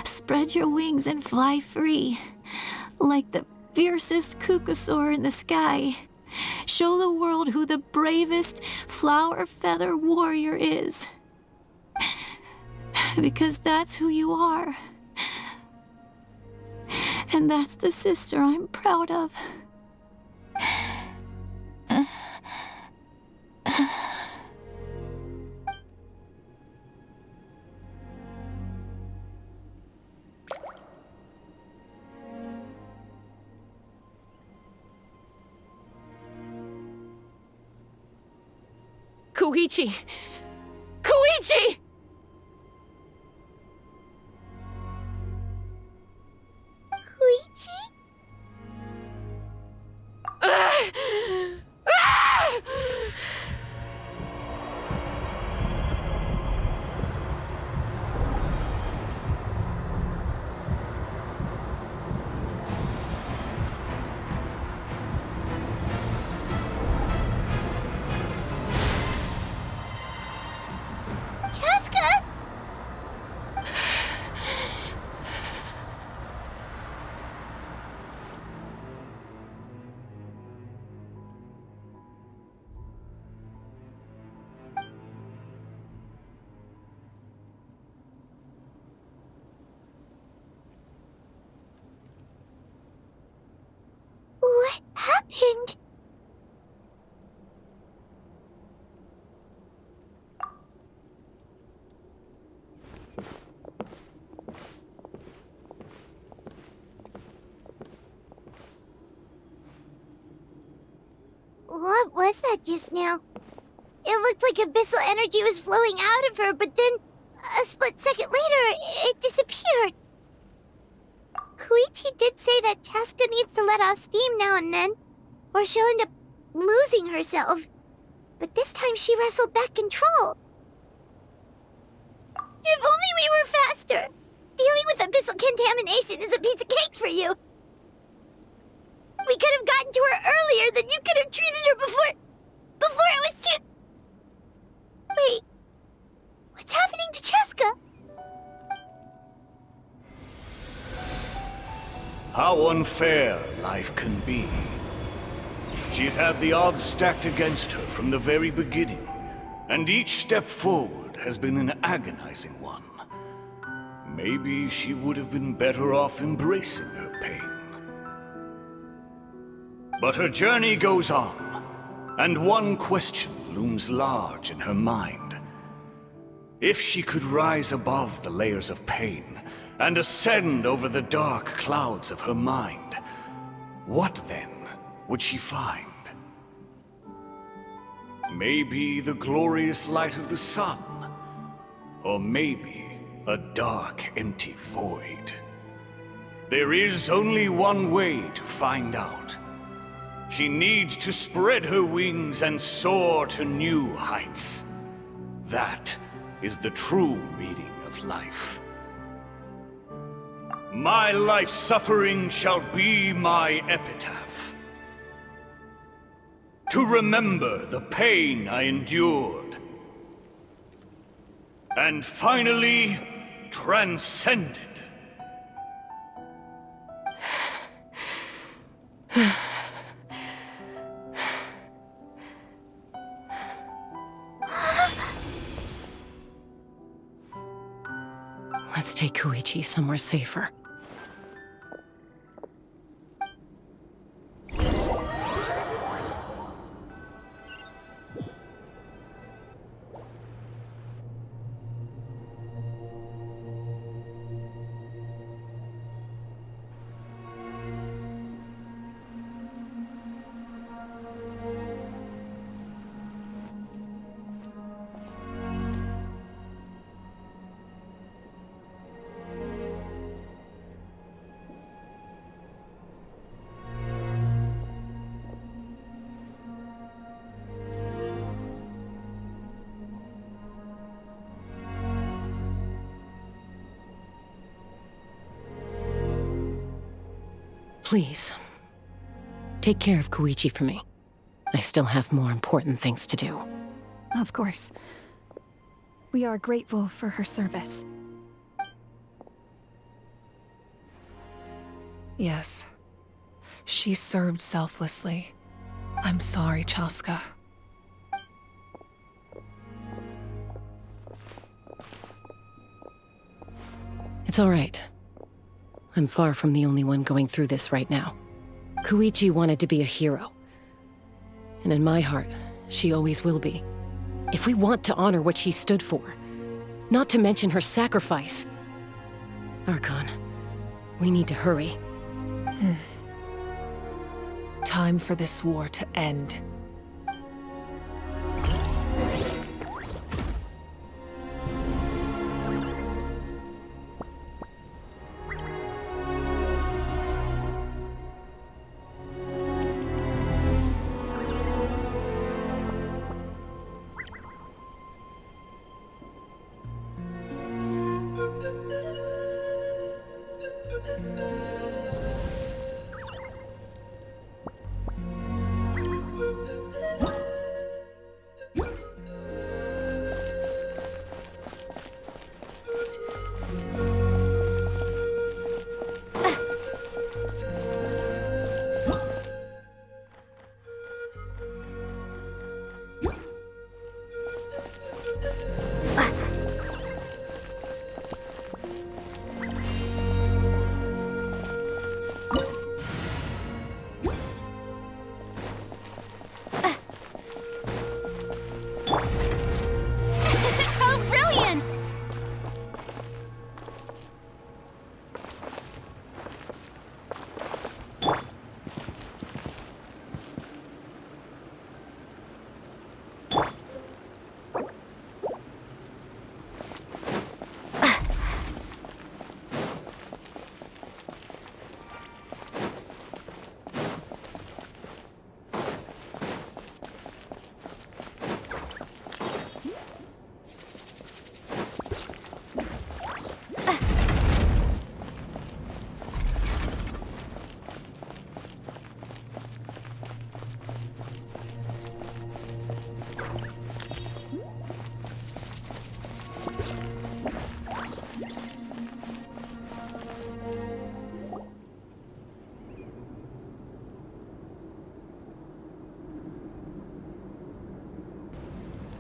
Spread your wings and fly free, like the fiercest kukasaur in the sky. Show the world who the bravest flower feather warrior is. Because that's who you are. And that's the sister I'm proud of. Koichi! Koichi! Koichi? Chaska? What happened? What was that just now? It looked like abyssal energy was flowing out of her, but then, a split second later, it disappeared. Koichi did say that Chaska needs to let off steam now and then, or she'll end up losing herself. But this time she wrestled back control. If only we were faster! Dealing with abyssal contamination is a piece of cake for you! We could have gotten to her earlier, then you could have treated her before it was too... Wait, what's happening to Chaska? How unfair life can be. She's had the odds stacked against her from the very beginning, and each step forward has been an agonizing one. Maybe she would have been better off embracing her pain. But her journey goes on, and one question looms large in her mind. If she could rise above the layers of pain and ascend over the dark clouds of her mind, what then would she find? Maybe the glorious light of the sun, or maybe a dark, empty void. There is only one way to find out. She needs to spread her wings and soar to new heights. That is the true meaning of life. My life's suffering shall be my epitaph. To remember the pain I endured. And finally, transcended. Let's take Koichi somewhere safer. Please, take care of Koichi for me. I still have more important things to do. Of course. We are grateful for her service. Yes. She served selflessly. I'm sorry, Chaska. It's all right. I'm far from the only one going through this right now. Koichi wanted to be a hero. And in my heart, she always will be. If we want to honor what she stood for, not to mention her sacrifice. Archon, we need to hurry. Time for this war to end.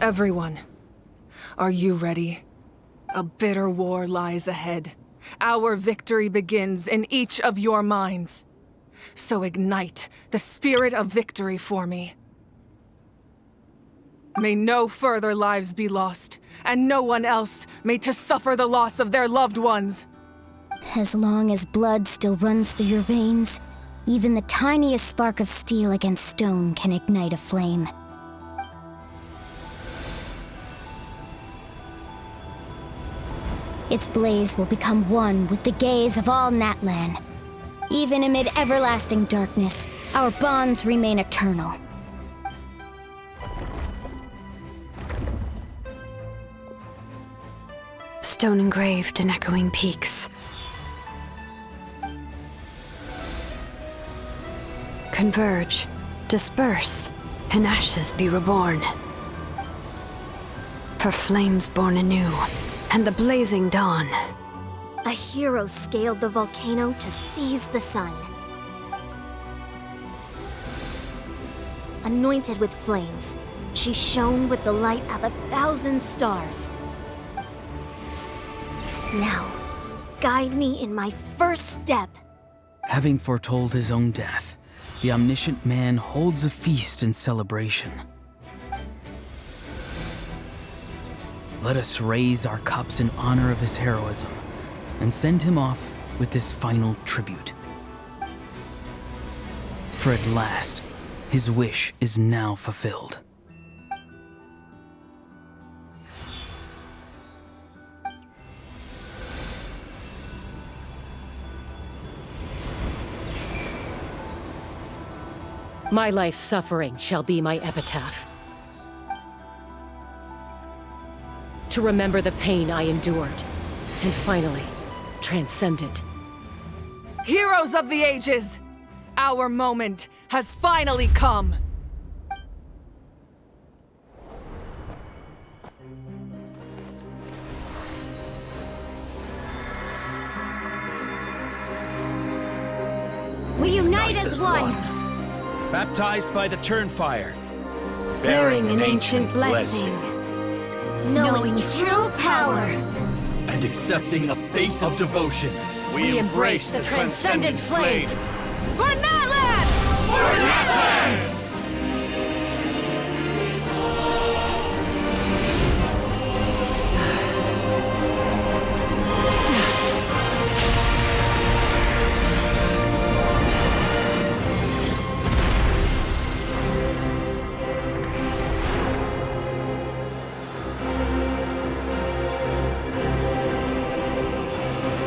Everyone, are you ready? A bitter war lies ahead. Our victory begins in each of your minds. So ignite the spirit of victory for me. May no further lives be lost, and no one else may to suffer the loss of their loved ones. As long as blood still runs through your veins, even the tiniest spark of steel against stone can ignite a flame. Its blaze will become one with the gaze of all Natlan. Even amid everlasting darkness, our bonds remain eternal. Stone engraved in echoing peaks. Converge, disperse, and ashes be reborn. For flames born anew, and the blazing dawn. A hero scaled the volcano to seize the sun. Anointed with flames, she shone with the light of 1,000 stars. Now, guide me in my first step. Having foretold his own death, the omniscient man holds a feast in celebration. Let us raise our cups in honor of his heroism and send him off with this final tribute. For at last, his wish is now fulfilled. My life's suffering shall be my epitaph. To remember the pain I endured, and finally, transcend it. Heroes of the ages! Our moment has finally come! We unite as one! Baptized by the Turnfire. Bearing an ancient blessing. Knowing true power. And accepting a fate of devotion. We embrace the transcendent flame. For Natlan! For Natlan!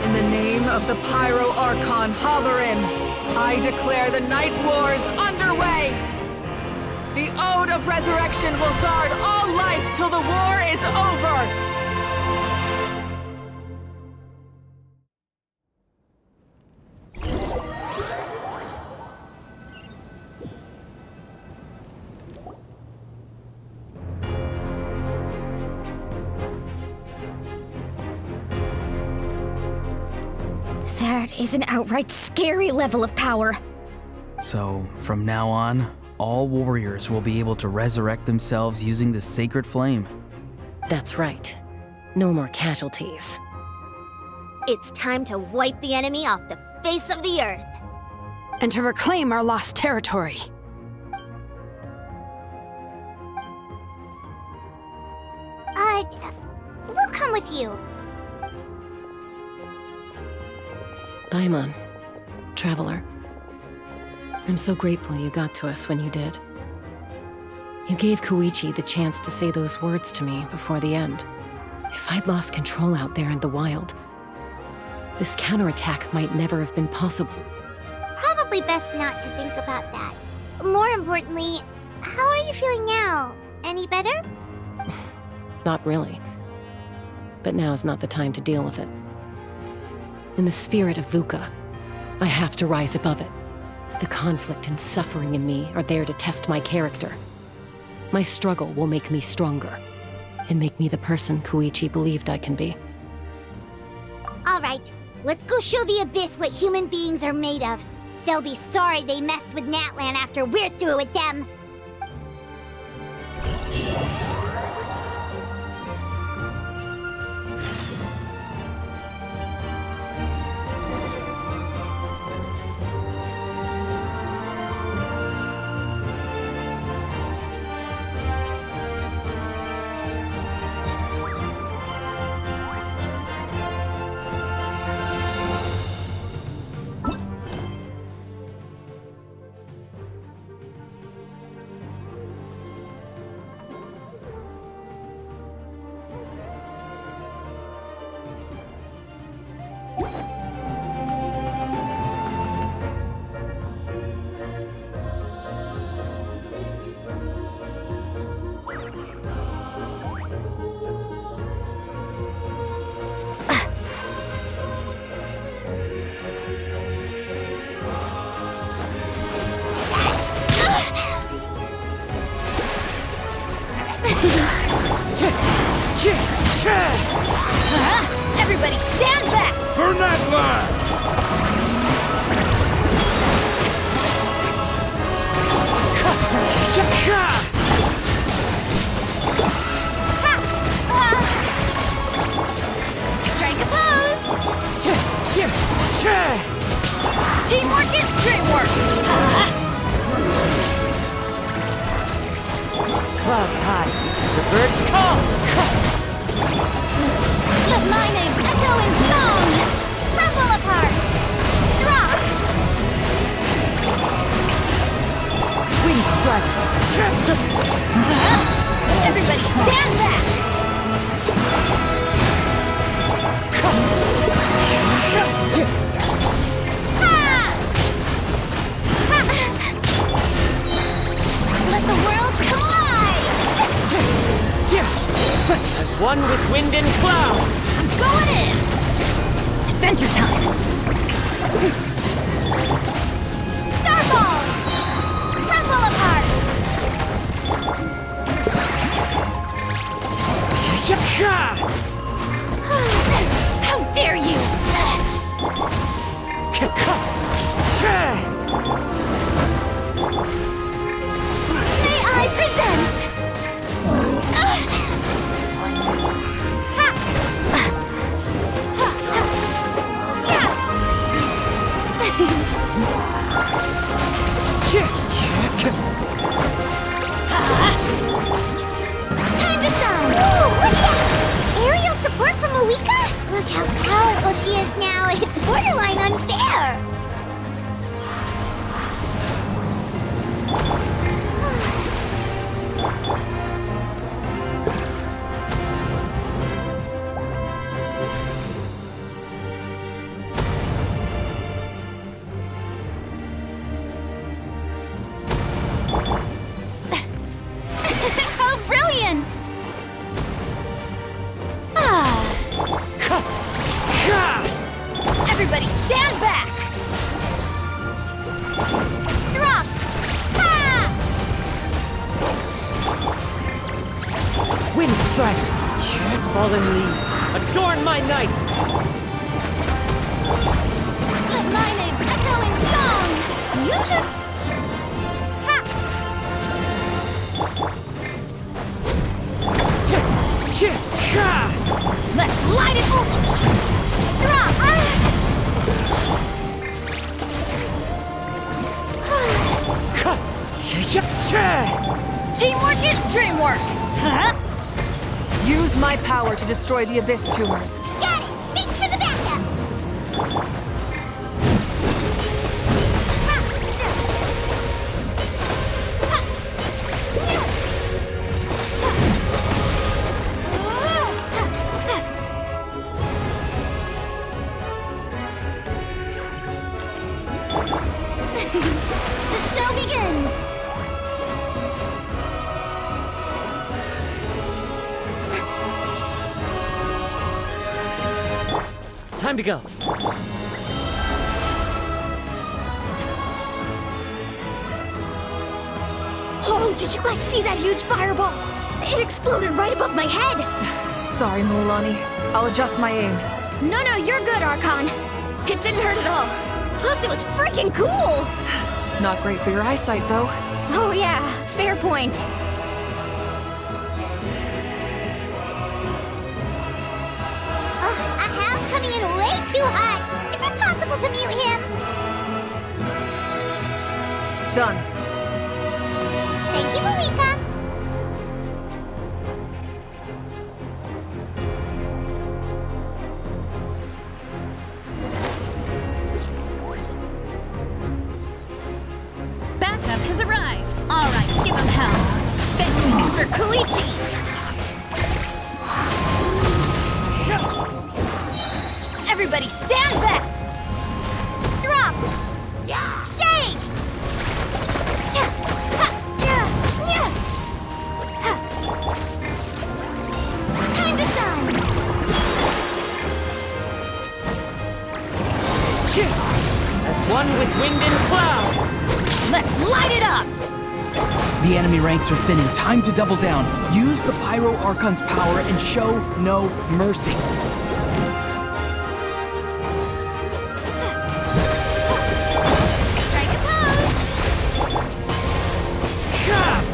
In the name of the Pyro Archon Xilonen, I declare the Night Wars underway! The Ode of Resurrection will guard all life till the war is over! That is an outright scary level of power. So, from now on, all warriors will be able to resurrect themselves using the sacred flame. That's right. No more casualties. It's time to wipe the enemy off the face of the earth. And to reclaim our lost territory. We'll come with you. Paimon, traveler. I'm so grateful you got to us when you did. You gave Koichi the chance to say those words to me before the end. If I'd lost control out there in the wild, this counterattack might never have been possible. Probably best not to think about that. More importantly, how are you feeling now? Any better? Not really. But now's not the time to deal with it. In the spirit of VUCA, I have to rise above it. The conflict and suffering in me are there to test my character. My struggle will make me stronger, and make me the person Koichi believed I can be. Alright, let's go show the Abyss what human beings are made of. They'll be sorry they messed with Natlan after we're through with them. Everybody stand back! For Natlan! Strike a pose! Strider! Everybody stand back! Let the world collide! As one with wind and cloud! I'm going in! Adventure time! Starballs! Crumble apart! How dare you! May I present? Time to shine! Ooh, look at that! Aerial support from Mavuika? Look how powerful she is now. It's borderline unfair. How brilliant! Everybody stand back! Drop! Wind Strider! Fallen leaves, adorn my night! Let my name echo in song! You should... Let's light it up! Drop! Teamwork is dreamwork! Huh? Use my power to destroy the Abyss tumors. Got it! Thanks for the backup! The show begins! Time to go. Oh, did you guys see that huge fireball? It exploded right above my head. Sorry, Mulani. I'll adjust my aim. No, you're good, Archon. It didn't hurt at all. Plus, it was freaking cool. Not great for your eyesight, though. Oh yeah, fair point. Ugh, a house coming in way too hot. Is it possible to mute him? Done. Thank you, Mavuika. Backup has arrived. All right, give him hell. Vengeance for Koichi. Everybody stand back! Drop! Shake! Time to shine! As one with wind and cloud! Let's light it up! The enemy ranks are thinning. Time to double down. Use the Pyro Archon's power and show no mercy. Strike a pose! Drop!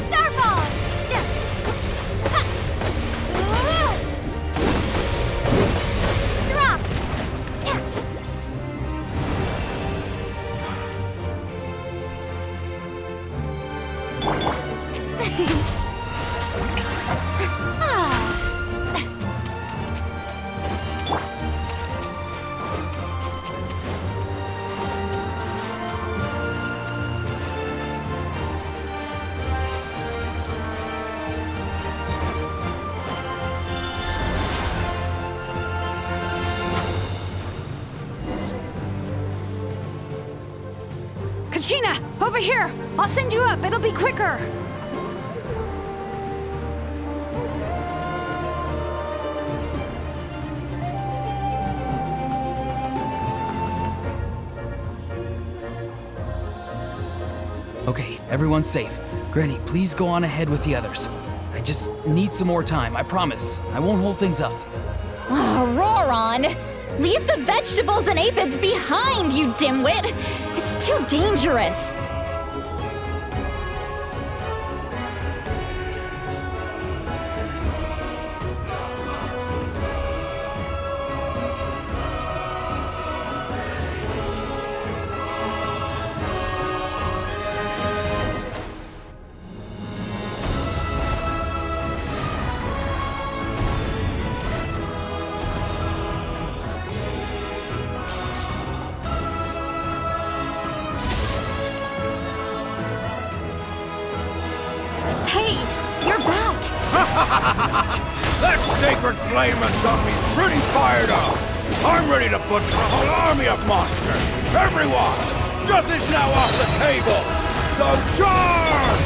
Starball! Kachina, over here! I'll send you up, it'll be quicker! Okay, everyone's safe. Granny, please go on ahead with the others. I just need some more time, I promise. I won't hold things up. Ororon! Leave the vegetables and aphids behind, you dimwit! It's too dangerous! That sacred flame has got me pretty fired up. I'm ready to butcher a whole army of monsters. Everyone, nothing's now off the table. So charge!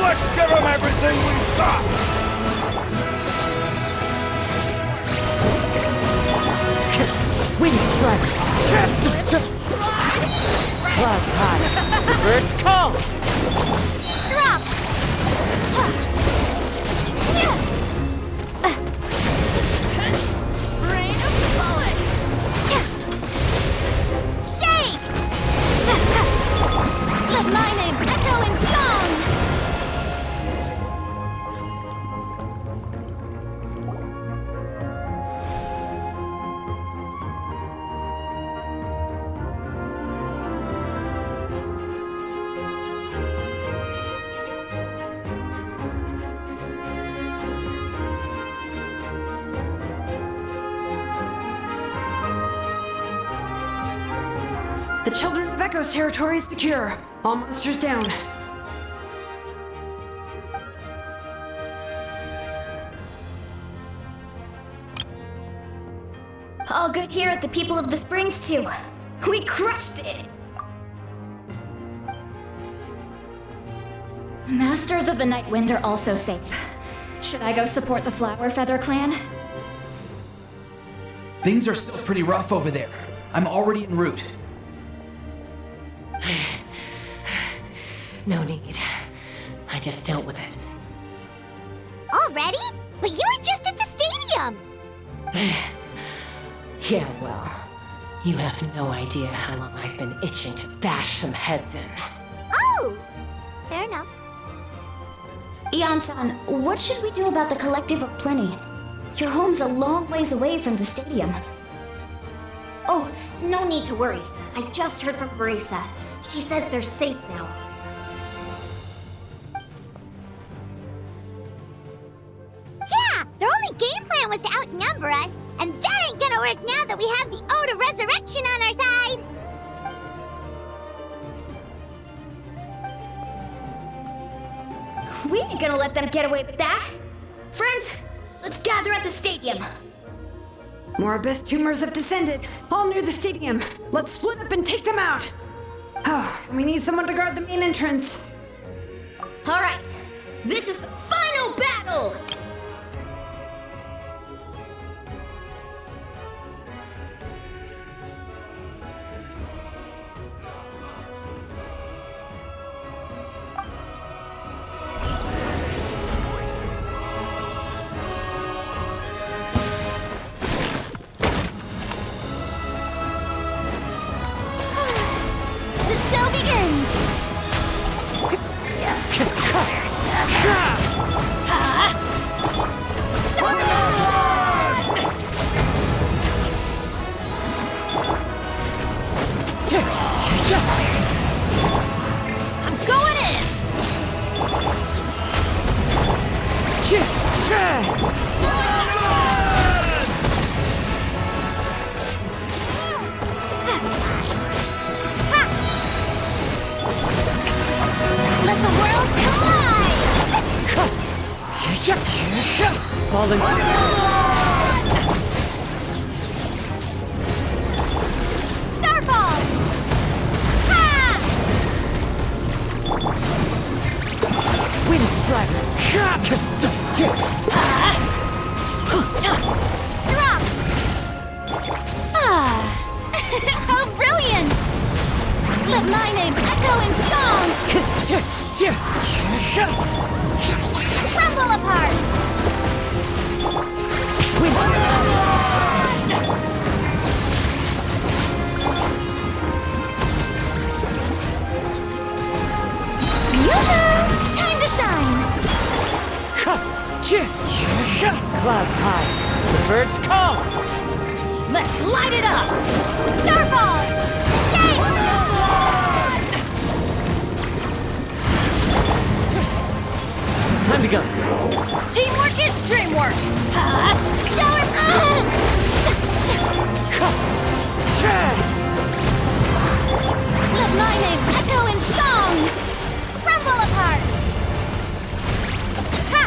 Let's give them everything we've got. Wind strike. Clouds high. The birds call. Drop! Rain of bullets! Shake! Let my name echo in song! The Children of Echo's territory is secure. All monsters down. All good here at the People of the Springs, too. We crushed it! Masters of the Night Wind are also safe. Should I go support the Flower Feather clan? Things are still pretty rough over there. I'm already en route. No need. I just dealt with it. Already? But you were just at the stadium! Yeah, well, you have no idea how long I've been itching to bash some heads in. Oh! Fair enough. Ian-san, what should we do about the Collective of Plenty? Your home's a long ways away from the stadium. Oh, no need to worry. I just heard from Verisa. She says they're safe now. Yeah! Their only game plan was to outnumber us, and that ain't gonna work now that we have the Ode of Resurrection on our side! We ain't gonna let them get away with that! Friends, let's gather at the stadium! More abyss tumors have descended, all near the stadium. Let's split up and take them out. Oh, we need someone to guard the main entrance. All right, this is the final battle! Show begins! Let the world collide! Falling. Starfall! Ha! Wind strike. Drop! Ah! How brilliant! Let my name echo in song! Crumble apart! Yoo-hoo! Time to shine! Clouds high. The birds call. Let's light it up! Starfall! Shake! Time to go. Teamwork is dreamwork! Show it! Let my name echo in song! Crumble apart! Ha!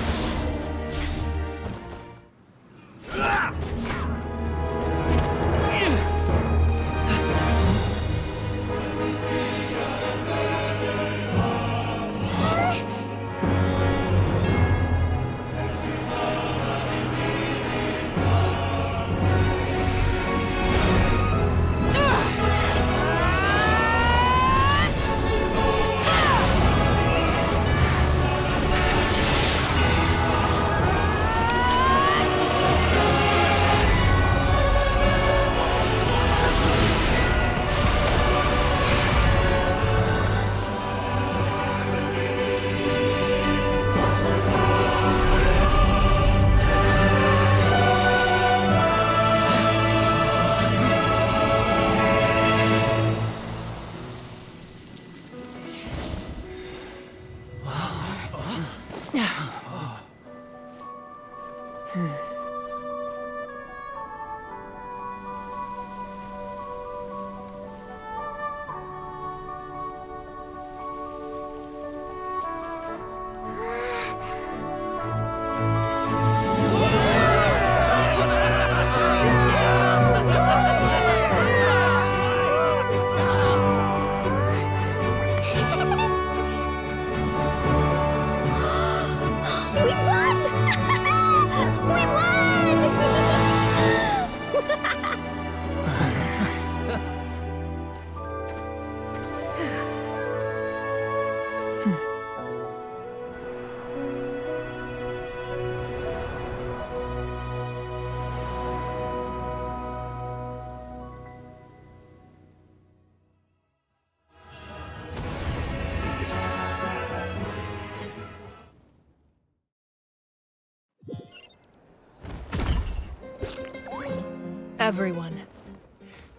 Everyone,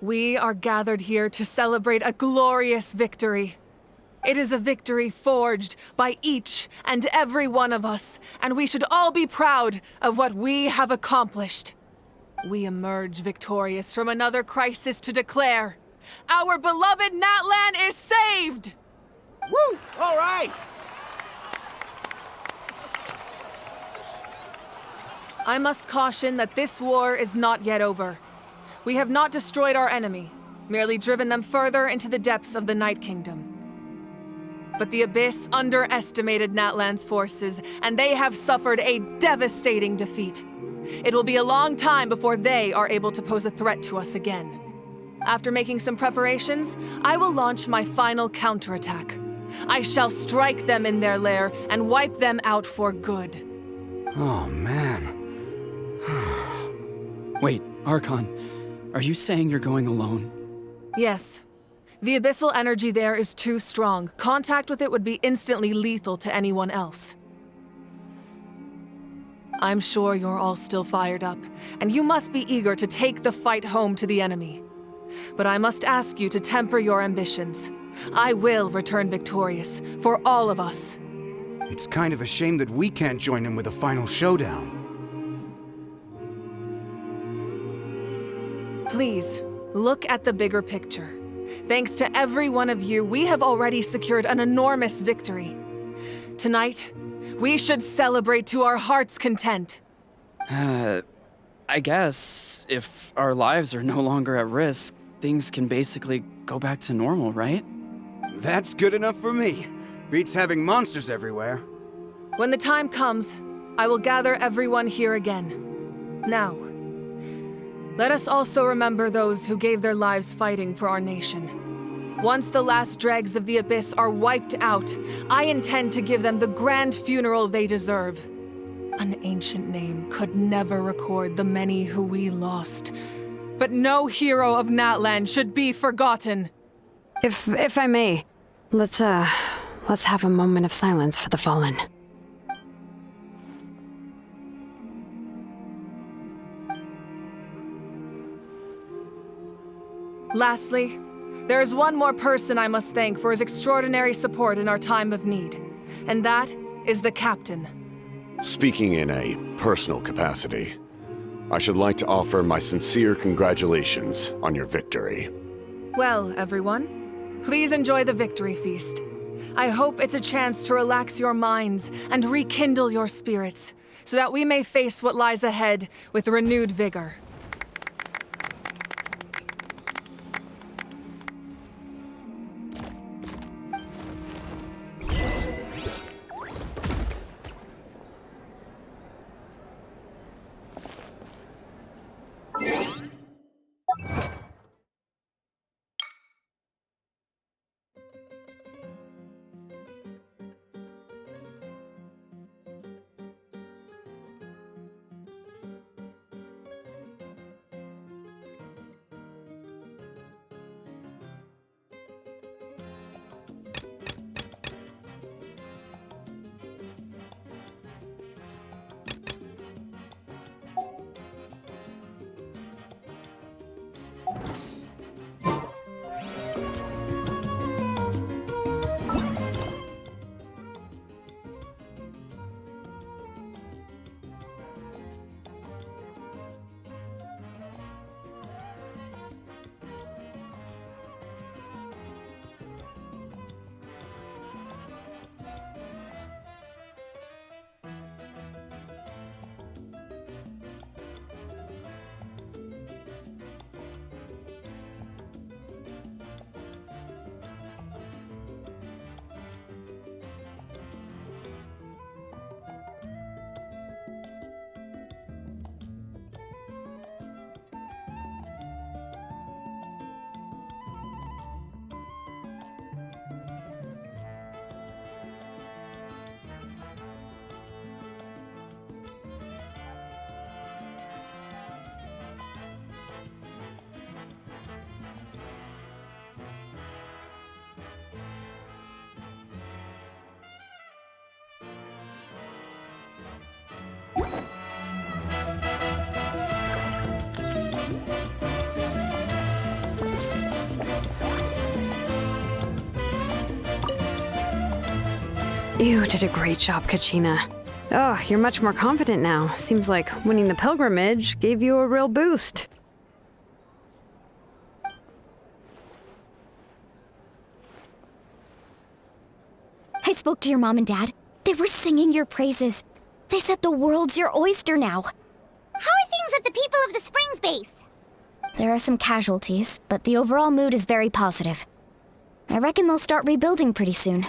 we are gathered here to celebrate a glorious victory. It is a victory forged by each and every one of us, and we should all be proud of what we have accomplished. We emerge victorious from another crisis to declare, our beloved Natlan is saved! Woo! All right! I must caution that this war is not yet over. We have not destroyed our enemy, merely driven them further into the depths of the Night Kingdom. But the Abyss underestimated Natlan's forces, and they have suffered a devastating defeat. It will be a long time before they are able to pose a threat to us again. After making some preparations, I will launch my final counterattack. I shall strike them in their lair and wipe them out for good. Oh, man. Wait, Archon, are you saying you're going alone? Yes. The abyssal energy there is too strong. Contact with it would be instantly lethal to anyone else. I'm sure you're all still fired up, and you must be eager to take the fight home to the enemy. But I must ask you to temper your ambitions. I will return victorious, for all of us. It's kind of a shame that we can't join in with a final showdown. Please, look at the bigger picture. Thanks to every one of you, we have already secured an enormous victory. Tonight, we should celebrate to our heart's content. I guess if our lives are no longer at risk, things can basically go back to normal, right? That's good enough for me. Beats having monsters everywhere. When the time comes, I will gather everyone here again. Now, let us also remember those who gave their lives fighting for our nation. Once the last dregs of the Abyss are wiped out, I intend to give them the grand funeral they deserve. An ancient name could never record the many who we lost. But no hero of Natlan should be forgotten. If I may, let's have a moment of silence for the fallen. Lastly, there is one more person I must thank for his extraordinary support in our time of need, and that is the Captain. Speaking in a personal capacity, I should like to offer my sincere congratulations on your victory. Well, everyone, please enjoy the victory feast. I hope it's a chance to relax your minds and rekindle your spirits, so that we may face what lies ahead with renewed vigor. You did a great job, Kachina. Oh, you're much more confident now. Seems like winning the pilgrimage gave you a real boost. I spoke to your mom and dad. They were singing your praises. They said the world's your oyster now. How are things at the People of the Springs base? There are some casualties, but the overall mood is very positive. I reckon they'll start rebuilding pretty soon.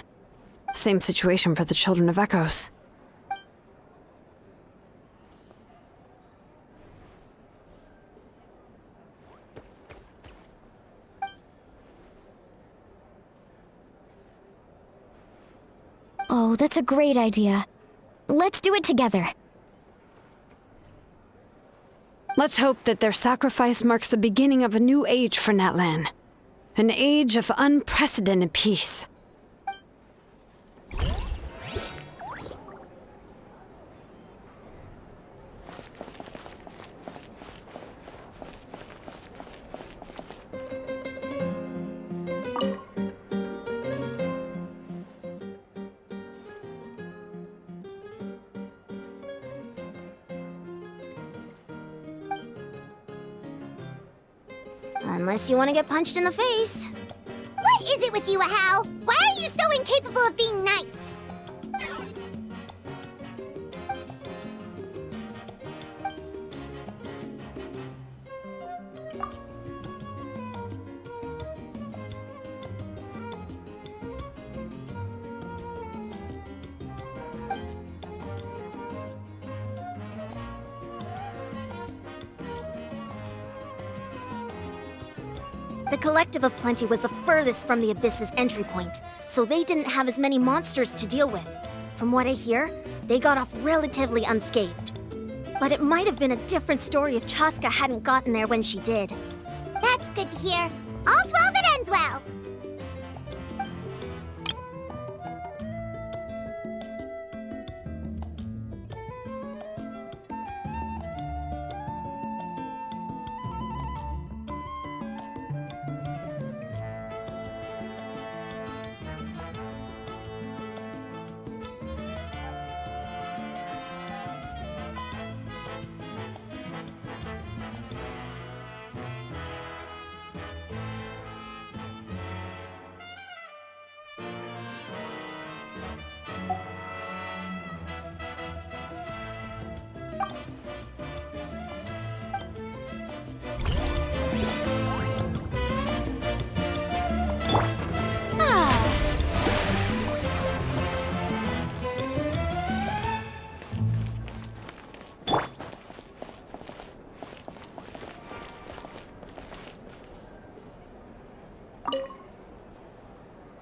Same situation for the Children of Echoes. Oh, that's a great idea. Let's do it together. Let's hope that their sacrifice marks the beginning of a new age for Natlan. An age of unprecedented peace. Unless you want to get punched in the face. What is it with you, Ahau? Why are you so incapable of being nice? The Collective of Plenty was the furthest from the Abyss's entry point, so they didn't have as many monsters to deal with. From what I hear, they got off relatively unscathed. But it might have been a different story if Chaska hadn't gotten there when she did. That's good to hear. All's well that ends well.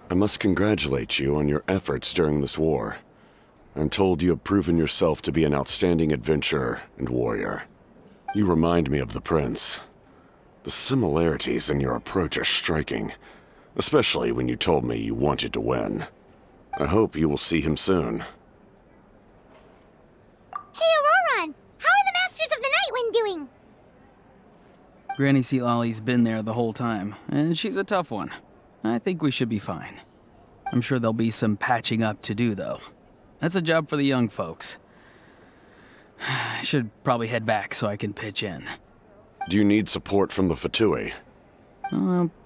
I must congratulate you on your efforts during this war. I'm told you have proven yourself to be an outstanding adventurer and warrior. You remind me of the Prince. The similarities in your approach are striking, especially when you told me you wanted to win. I hope you will see him soon. Hey, Ororon! How are the Masters of the Nightwind doing? Granny Citlali's been there the whole time, and she's a tough one. I think we should be fine. I'm sure there'll be some patching up to do, though. That's a job for the young folks. I should probably head back so I can pitch in. Do you need support from the Fatui?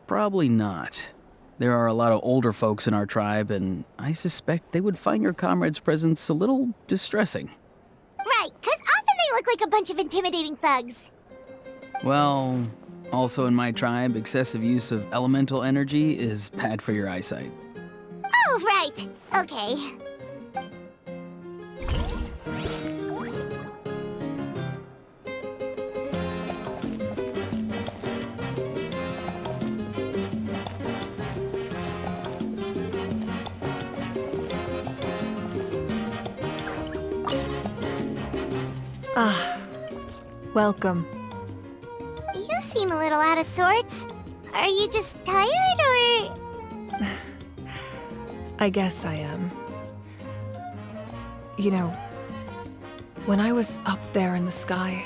Probably not. There are a lot of older folks in our tribe, and I suspect they would find your comrade's presence a little distressing. Right, 'cause often they look like a bunch of intimidating thugs. Well, also in my tribe, excessive use of elemental energy is bad for your eyesight. Oh, right. Okay. Ah, welcome. You seem a little out of sorts. Are you just tired, or...? I guess I am. You know, when I was up there in the sky,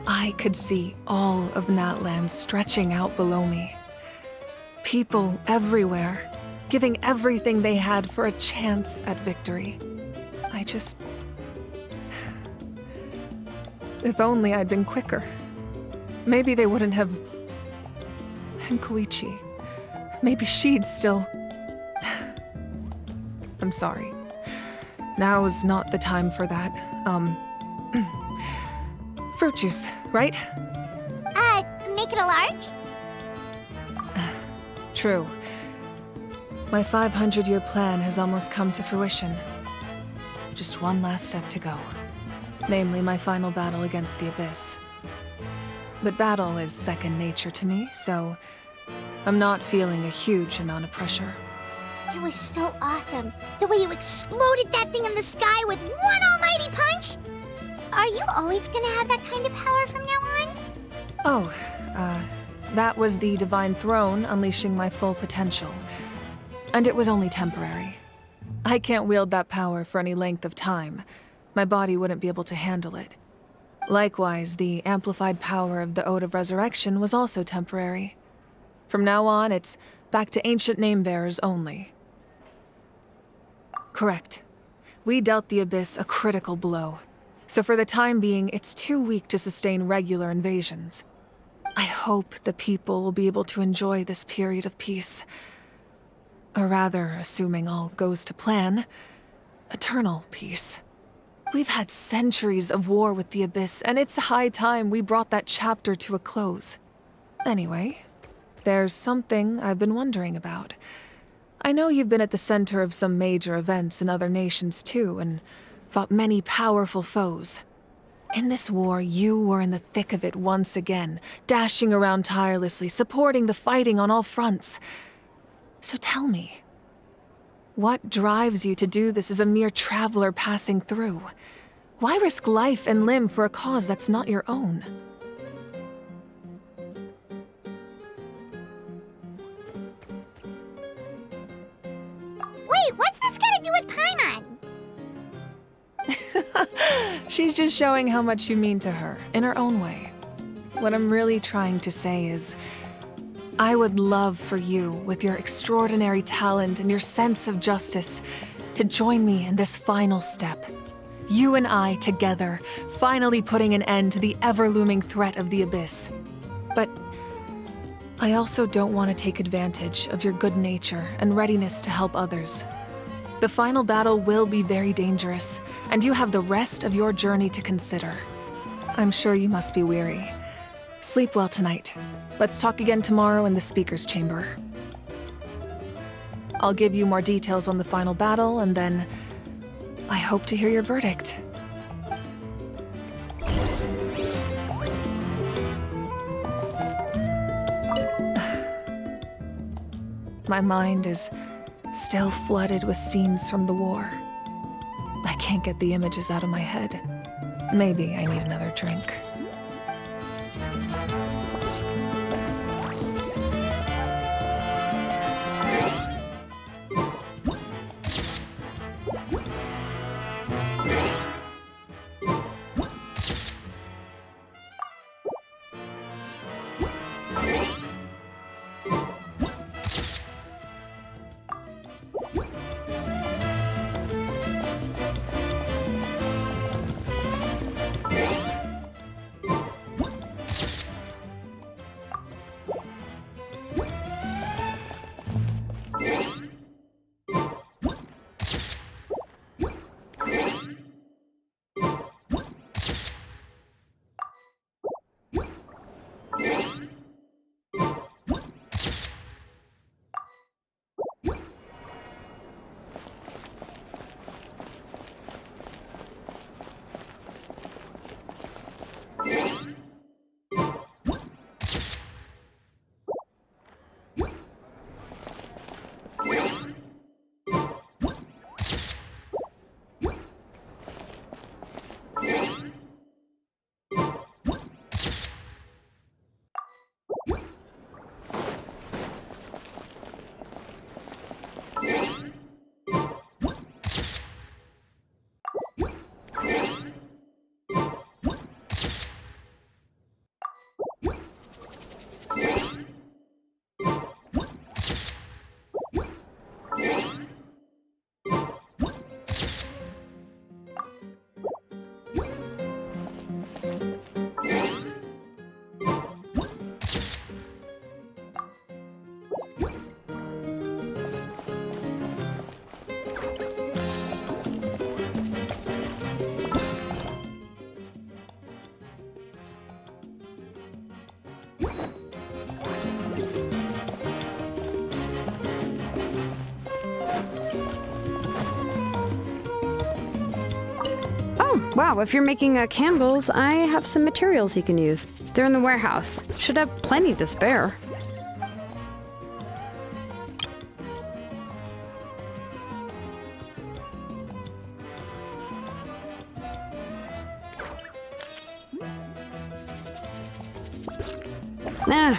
I could see all of Natlan stretching out below me. People everywhere, giving everything they had for a chance at victory. If only I'd been quicker. Maybe they wouldn't have... And Koichi. Maybe she'd still... I'm sorry. Now is not the time for that. Fruit juice, right? Make it a large? True. My 500-year plan has almost come to fruition. Just one last step to go. Namely, my final battle against the Abyss. But battle is second nature to me, so I'm not feeling a huge amount of pressure. It was so awesome. The way you exploded that thing in the sky with one almighty punch! Are you always gonna have that kind of power from now on? Oh, that was the Divine Throne unleashing my full potential. And it was only temporary. I can't wield that power for any length of time. My body wouldn't be able to handle it. Likewise, the amplified power of the Ode of Resurrection was also temporary. From now on, it's back to ancient name-bearers only. Correct. We dealt the Abyss a critical blow. So for the time being, it's too weak to sustain regular invasions. I hope the people will be able to enjoy this period of peace. Or rather, assuming all goes to plan, eternal peace. We've had centuries of war with the Abyss, and it's high time we brought that chapter to a close. Anyway, there's something I've been wondering about. I know you've been at the center of some major events in other nations too, and fought many powerful foes. In this war, you were in the thick of it once again, dashing around tirelessly, supporting the fighting on all fronts. So tell me, what drives you to do this as a mere traveler passing through? Why risk life and limb for a cause that's not your own? Wait, what's this got to do with Paimon? She's just showing how much you mean to her, in her own way. What I'm really trying to say is, I would love for you, with your extraordinary talent and your sense of justice, to join me in this final step. You and I together, finally putting an end to the ever-looming threat of the Abyss. But I also don't want to take advantage of your good nature and readiness to help others. The final battle will be very dangerous, and you have the rest of your journey to consider. I'm sure you must be weary. Sleep well tonight. Let's talk again tomorrow in the speaker's chamber. I'll give you more details on the final battle, and then I hope to hear your verdict. My mind is still flooded with scenes from the war. I can't get the images out of my head. Maybe I need another drink. Wow, if you're making candles, I have some materials you can use. They're in the warehouse. Should have plenty to spare.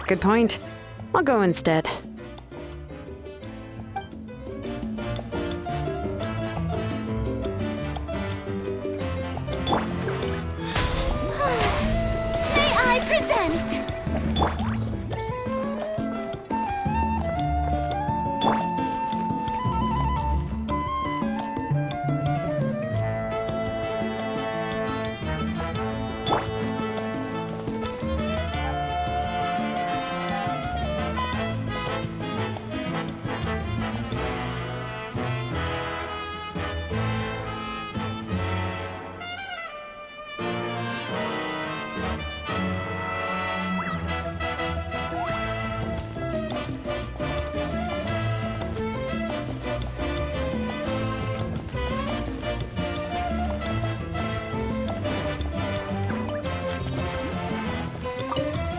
Good point. I'll go instead.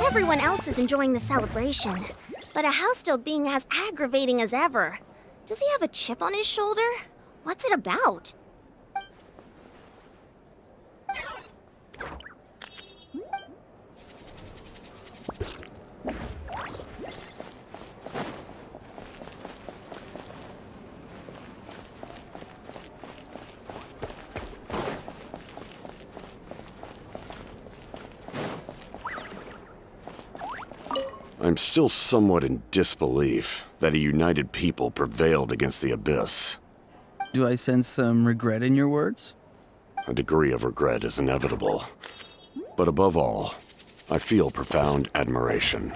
Everyone else is enjoying the celebration, but a house still being as aggravating as ever. Does he have a chip on his shoulder? What's it about? I'm still somewhat in disbelief that a united people prevailed against the Abyss. Do I sense some regret in your words? A degree of regret is inevitable. But above all, I feel profound admiration.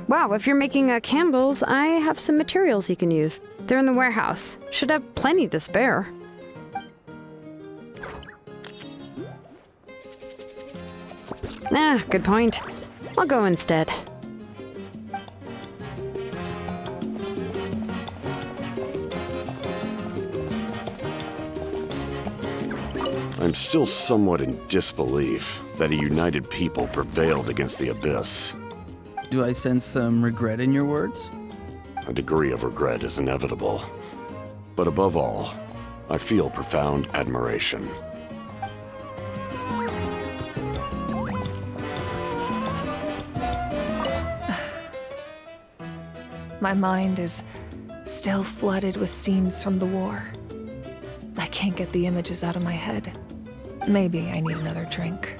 Wow, if you're making candles, I have some materials you can use. They're in the warehouse. Should have plenty to spare. Good point. I'll go instead. I'm still somewhat in disbelief that a united people prevailed against the Abyss. Do I sense some regret in your words? A degree of regret is inevitable. But above all, I feel profound admiration. My mind is still flooded with scenes from the war. I can't get the images out of my head. Maybe I need another drink.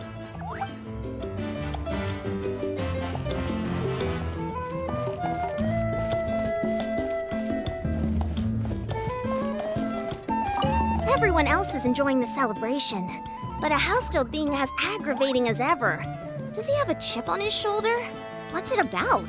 Everyone else is enjoying the celebration, but a house-toad being as aggravating as ever. Does he have a chip on his shoulder? What's it about?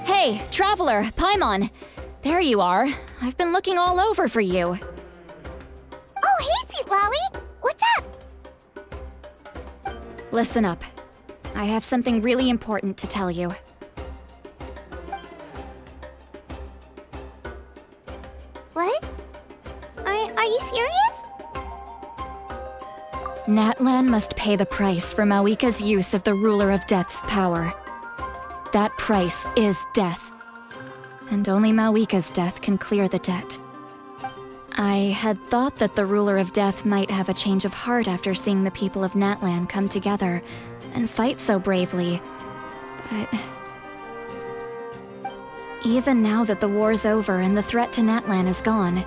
Hey, Traveler, Paimon. There you are. I've been looking all over for you. Oh, hey, Citlali! What's up? Listen up. I have something really important to tell you. What? Are you serious? Natlan must pay the price for Mavuika's use of the Ruler of Death's power. That price is death. And only Mavuika's death can clear the debt. I had thought that the Ruler of Death might have a change of heart after seeing the people of Natlan come together and fight so bravely. But even now that the war's over and the threat to Natlan is gone,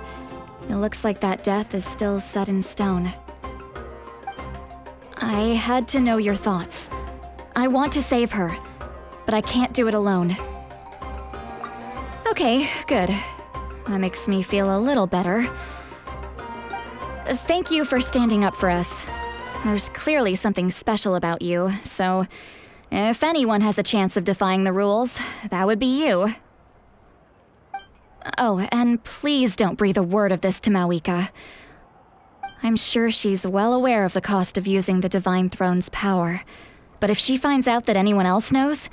it looks like that death is still set in stone. I had to know your thoughts. I want to save her, but I can't do it alone. Okay, good. That makes me feel a little better. Thank you for standing up for us. There's clearly something special about you, so if anyone has a chance of defying the rules, that would be you. Oh, and please don't breathe a word of this to Mavuika. I'm sure she's well aware of the cost of using the Divine Throne's power, but if she finds out that anyone else knows,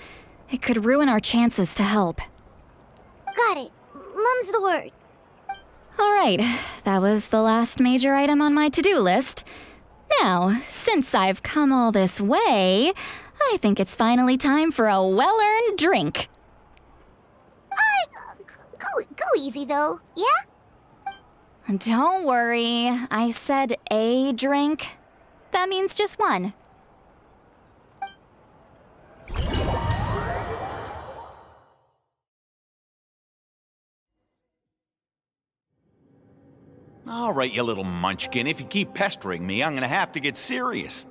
it could ruin our chances to help. Got it. Mum's the word. All right, that was the last major item on my to-do list. Now, since I've come all this way, I think it's finally time for a well-earned drink. Go easy, though, yeah? Don't worry. I said a drink. That means just one. All right, you little munchkin. If you keep pestering me, I'm gonna have to get serious.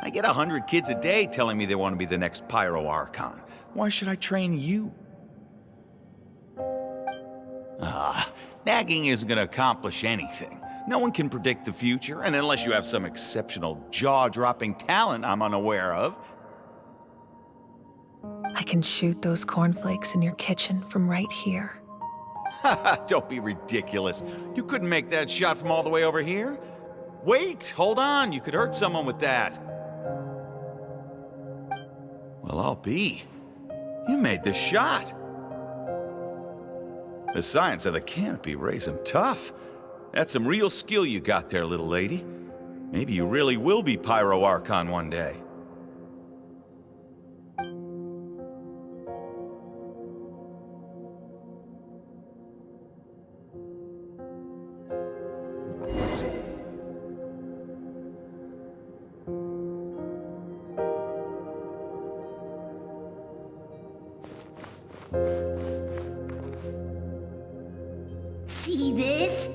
I get 100 kids a day telling me they want to be the next Pyro Archon. Why should I train you? Nagging isn't gonna accomplish anything. No one can predict the future, and unless you have some exceptional jaw-dropping talent I'm unaware of. I can shoot those cornflakes in your kitchen from right here. Don't be ridiculous. You couldn't make that shot from all the way over here? Wait, hold on. You could hurt someone with that. Well, I'll be. You made the shot. The science of the canopy raised him tough. That's some real skill you got there, little lady. Maybe you really will be Pyro Archon one day. See this?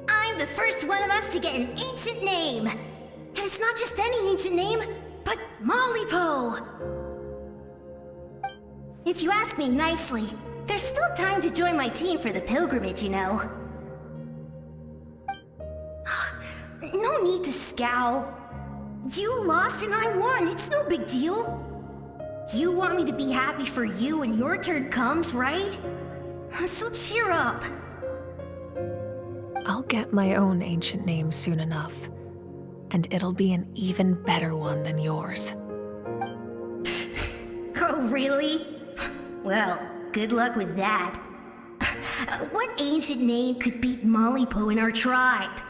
I'm the first one of us to get an ancient name. And it's not just any ancient name, but Malipo. If you ask me nicely, there's still time to join my team for the pilgrimage, you know. No need to scowl. You lost and I won, it's no big deal. You want me to be happy for you when your turn comes, right? So cheer up. I'll get my own ancient name soon enough, and it'll be an even better one than yours. Oh, really? Well, good luck with that. What ancient name could beat Malipo in our tribe?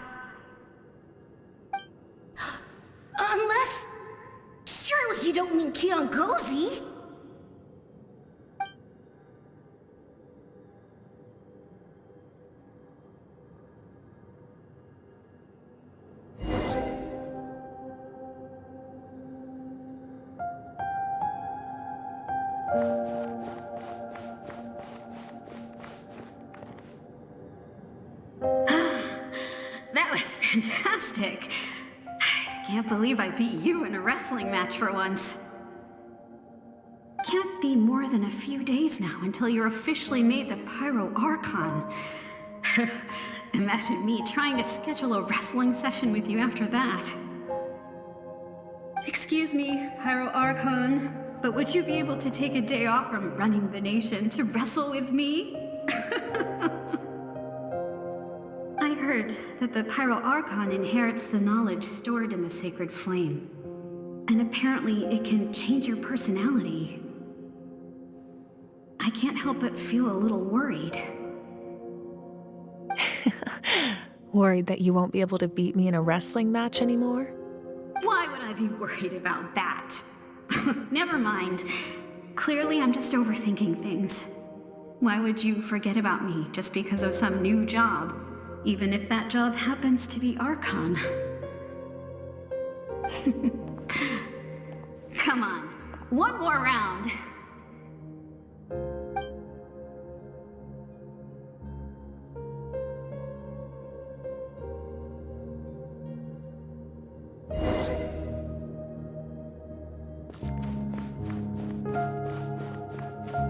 Unless... surely you don't mean Kiangozi? That was fantastic. Can't believe I beat you in a wrestling match for once. Can't be more than a few days now until you're officially made the Pyro Archon. Imagine me trying to schedule a wrestling session with you after that. Excuse me, Pyro Archon, but would you be able to take a day off from running the nation to wrestle with me? I heard that the Pyro Archon inherits the knowledge stored in the sacred flame. And apparently it can change your personality. I can't help but feel a little worried. Worried that you won't be able to beat me in a wrestling match anymore? Why would I be worried about that? Never mind. Clearly I'm just overthinking things. Why would you forget about me just because of some new job? Even if that job happens to be Archon. Come on, one more round.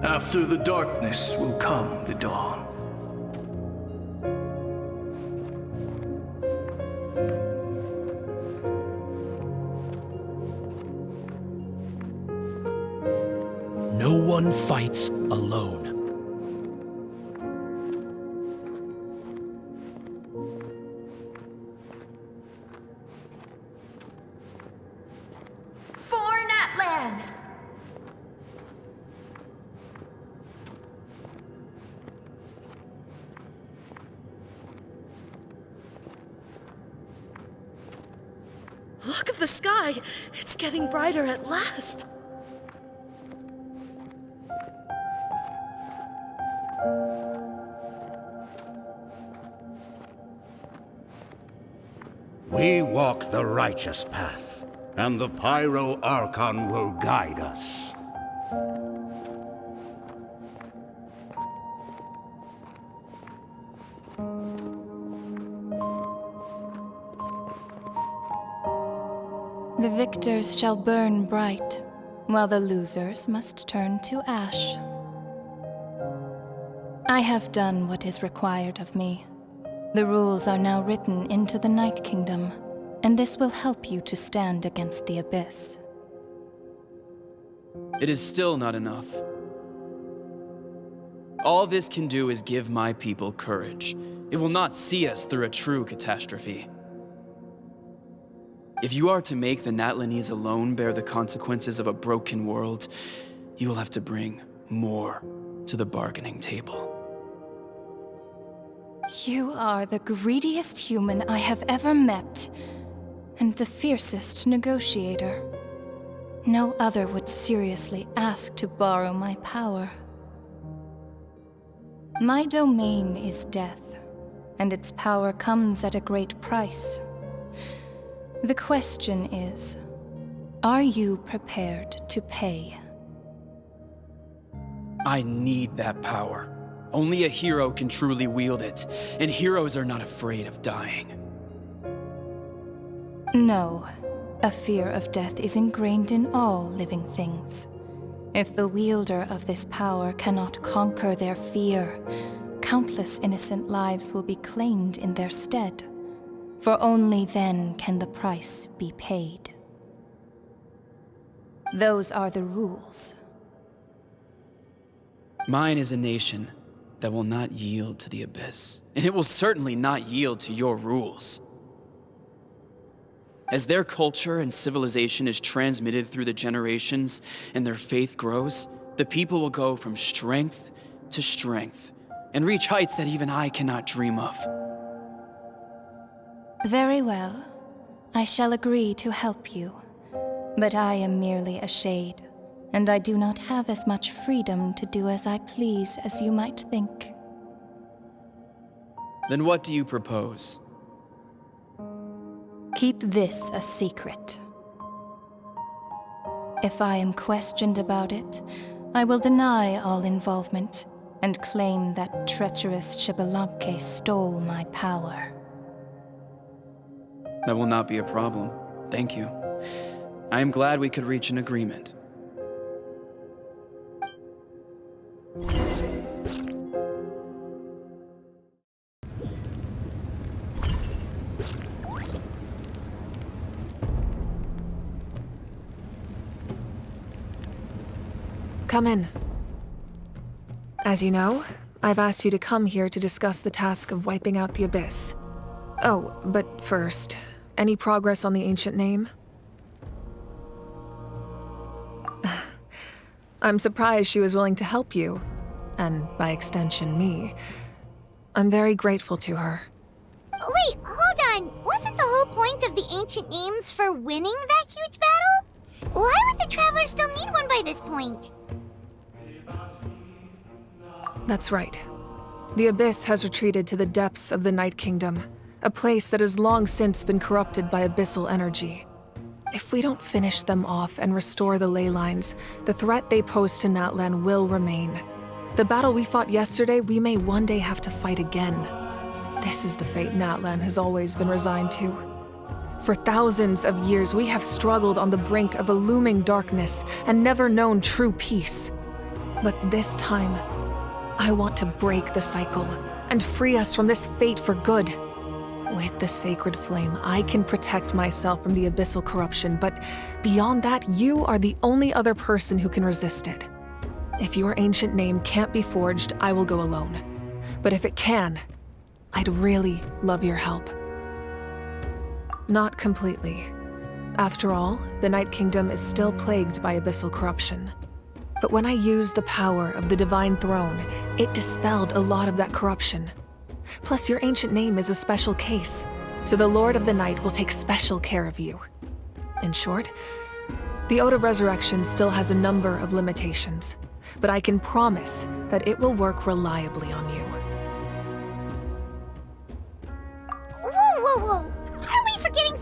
After the darkness will come the dawn. No one fights alone. For Natlan! Look at the sky! It's getting brighter at last! We walk the righteous path, and the Pyro Archon will guide us. The victors shall burn bright, while the losers must turn to ash. I have done what is required of me. The rules are now written into the Night Kingdom, and this will help you to stand against the Abyss. It is still not enough. All this can do is give my people courage. It will not see us through a true catastrophe. If you are to make the Natlanese alone bear the consequences of a broken world, you will have to bring more to the bargaining table. You are the greediest human I have ever met, and the fiercest negotiator. No other would seriously ask to borrow my power. My domain is death, and its power comes at a great price. The question is, are you prepared to pay? I need that power. Only a hero can truly wield it, and heroes are not afraid of dying. No, a fear of death is ingrained in all living things. If the wielder of this power cannot conquer their fear, countless innocent lives will be claimed in their stead. For only then can the price be paid. Those are the rules. Mine is a nation that will not yield to the Abyss, and it will certainly not yield to your rules. As their culture and civilization is transmitted through the generations and their faith grows, the people will go from strength to strength and reach heights that even I cannot dream of. Very well. I shall agree to help you. But I am merely a shade, and I do not have as much freedom to do as I please as you might think. Then what do you propose? Keep this a secret. If I am questioned about it, I will deny all involvement and claim that treacherous Xbalanque stole my power. That will not be a problem. Thank you. I am glad we could reach an agreement. Come in. As you know, I've asked you to come here to discuss the task of wiping out the Abyss. Oh, but first, any progress on the ancient name? I'm surprised she was willing to help you, and by extension, me. I'm very grateful to her. Wait, hold on. Wasn't the whole point of the ancient names for winning that huge battle? Why would the Travelers still need one by this point? That's right. The Abyss has retreated to the depths of the Night Kingdom, a place that has long since been corrupted by abyssal energy. If we don't finish them off and restore the Leylines, the threat they pose to Natlan will remain. The battle we fought yesterday, we may one day have to fight again. This is the fate Natlan has always been resigned to. For thousands of years, we have struggled on the brink of a looming darkness and never known true peace. But this time, I want to break the cycle and free us from this fate for good. With the sacred flame, I can protect myself from the abyssal corruption, but beyond that, you are the only other person who can resist it. If your ancient name can't be forged, I will go alone. But if it can, I'd really love your help. Not completely. After all, the Night Kingdom is still plagued by abyssal corruption. But when I used the power of the Divine Throne, it dispelled a lot of that corruption. Plus, your ancient name is a special case, so the Lord of the Night will take special care of you. In short, the Ode of Resurrection still has a number of limitations, but I can promise that it will work reliably on you. Whoa, whoa, whoa! Are we forgetting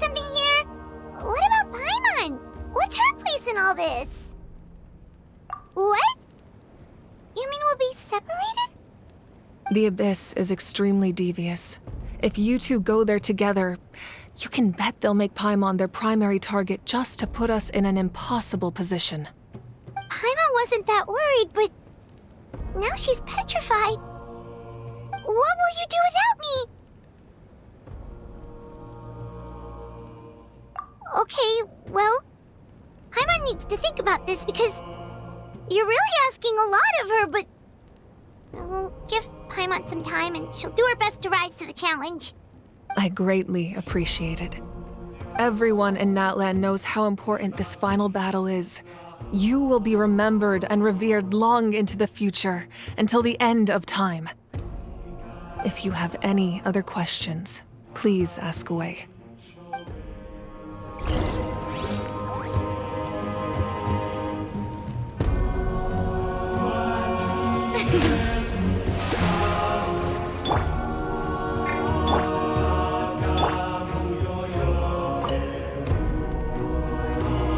this? What? You mean we'll be separated? The Abyss is extremely devious. If you two go there together, you can bet they'll make Paimon their primary target just to put us in an impossible position. Paimon wasn't that worried, but now she's petrified. What will you do without me? Okay, well, Paimon needs to think about this because you're really asking a lot of her, but we'll give Paimon some time and she'll do her best to rise to the challenge. I greatly appreciate it. Everyone in Natlan knows how important this final battle is. You will be remembered and revered long into the future, until the end of time. If you have any other questions, please ask away.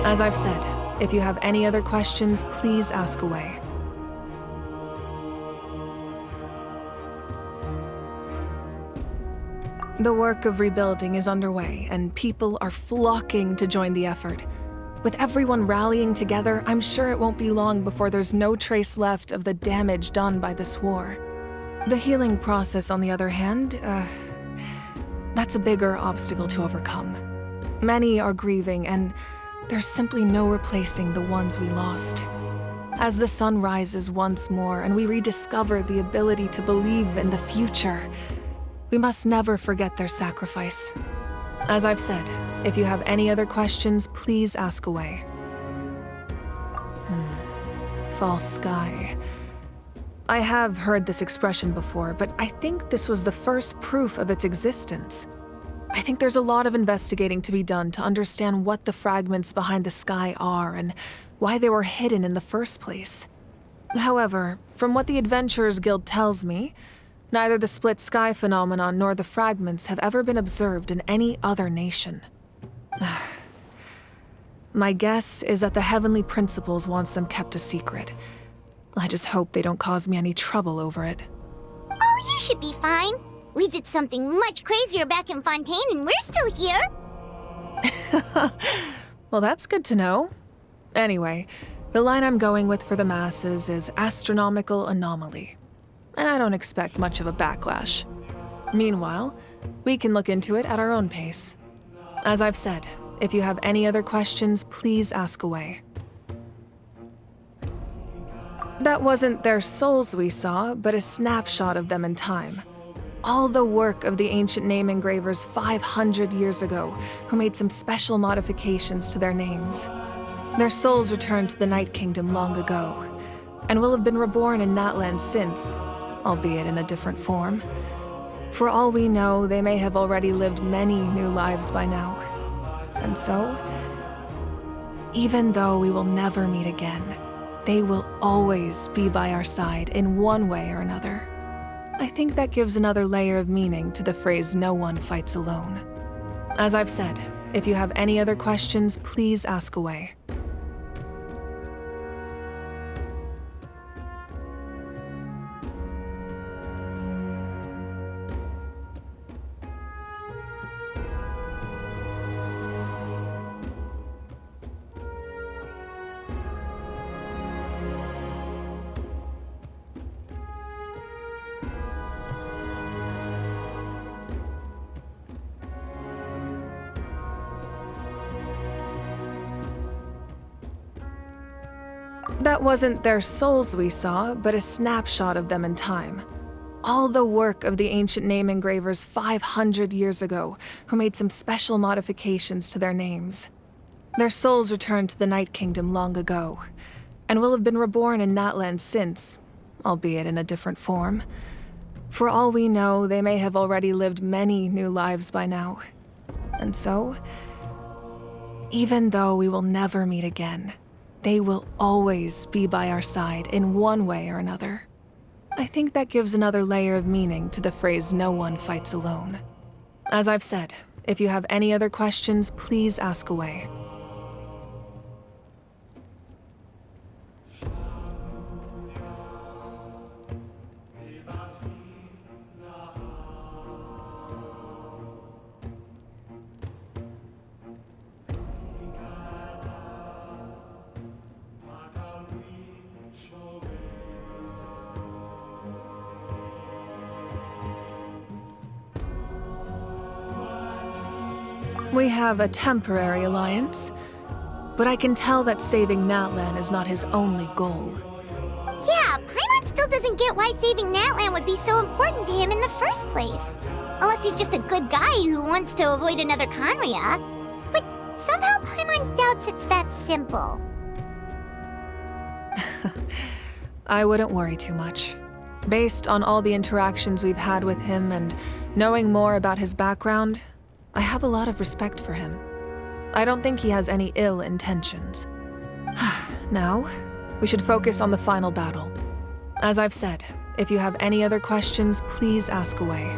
As I've said, if you have any other questions, please ask away. The work of rebuilding is underway, and people are flocking to join the effort. With everyone rallying together, I'm sure it won't be long before there's no trace left of the damage done by this war. The healing process, on the other hand, that's a bigger obstacle to overcome. Many are grieving, and there's simply no replacing the ones we lost. As the sun rises once more and we rediscover the ability to believe in the future, we must never forget their sacrifice. As I've said, if you have any other questions, please ask away. False sky. I have heard this expression before, but I think this was the first proof of its existence. I think there's a lot of investigating to be done to understand what the fragments behind the sky are and why they were hidden in the first place. However, from what the Adventurers Guild tells me, neither the split sky phenomenon nor the fragments have ever been observed in any other nation. My guess is that the Heavenly Principles wants them kept a secret. I just hope they don't cause me any trouble over it. Oh, you should be fine. We did something much crazier back in Fontaine and we're still here. Well, that's good to know. Anyway, the line I'm going with for the masses is astronomical anomaly. And I don't expect much of a backlash. Meanwhile, we can look into it at our own pace. As I've said, if you have any other questions, please ask away. That wasn't their souls we saw, but a snapshot of them in time. All the work of the ancient name engravers 500 years ago, who made some special modifications to their names. Their souls returned to the Night Kingdom long ago, and will have been reborn in Natlan since, albeit in a different form. For all we know, they may have already lived many new lives by now. And so, even though we will never meet again, they will always be by our side in one way or another. I think that gives another layer of meaning to the phrase, "No one fights alone." As I've said, if you have any other questions, please ask away. That wasn't their souls we saw, but a snapshot of them in time. All the work of the ancient name engravers 500 years ago, who made some special modifications to their names. Their souls returned to the Night Kingdom long ago, and will have been reborn in Natlan since, albeit in a different form. For all we know, they may have already lived many new lives by now. And so, even though we will never meet again, they will always be by our side in one way or another. I think that gives another layer of meaning to the phrase, "No one fights alone." As I've said, if you have any other questions, please ask away. We have a temporary alliance, but I can tell that saving Natlan is not his only goal. Yeah, Paimon still doesn't get why saving Natlan would be so important to him in the first place. Unless he's just a good guy who wants to avoid another Khaenri'an. But somehow Paimon doubts it's that simple. I wouldn't worry too much. Based on all the interactions we've had with him and knowing more about his background, I have a lot of respect for him. I don't think he has any ill intentions. Now, we should focus on the final battle. As I've said, if you have any other questions, please ask away.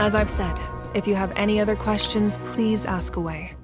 As I've said, if you have any other questions, please ask away.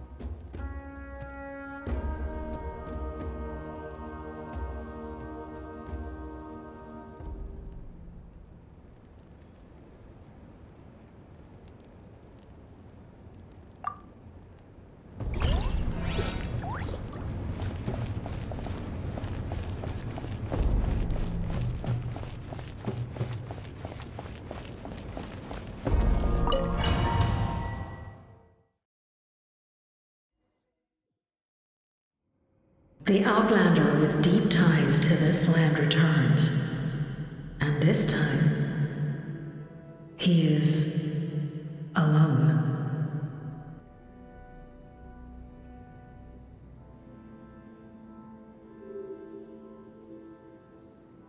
The Outlander with deep ties to this land returns. And this time, he is alone.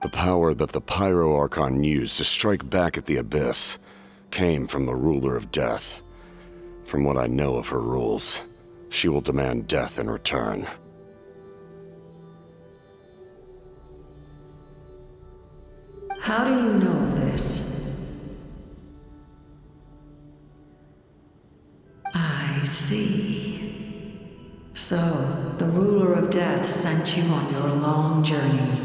The power that the Pyro-Archon used to strike back at the Abyss came from the Ruler of Death. From what I know of her rules, she will demand death in return. How do you know of this? I see. So, the Ruler of Death sent you on your long journey.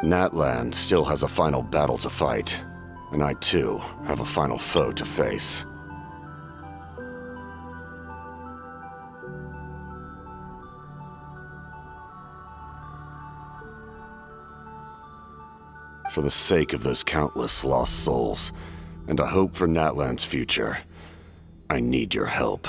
Natlan still has a final battle to fight, and I too have a final foe to face. For the sake of those countless lost souls, and a hope for Natlan's future, I need your help.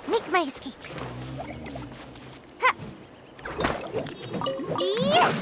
Make my escape. Ha. Yeah.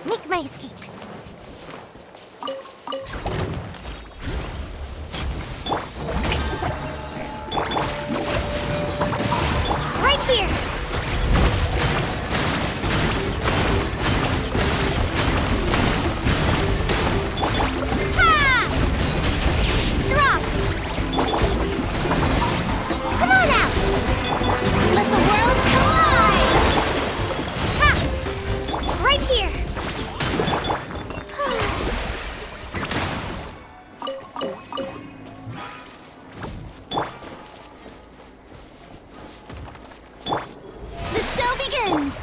Make my escape. Right here. Ha! Drop. Come on out. Let the world collide. Ha! Right here. The show begins!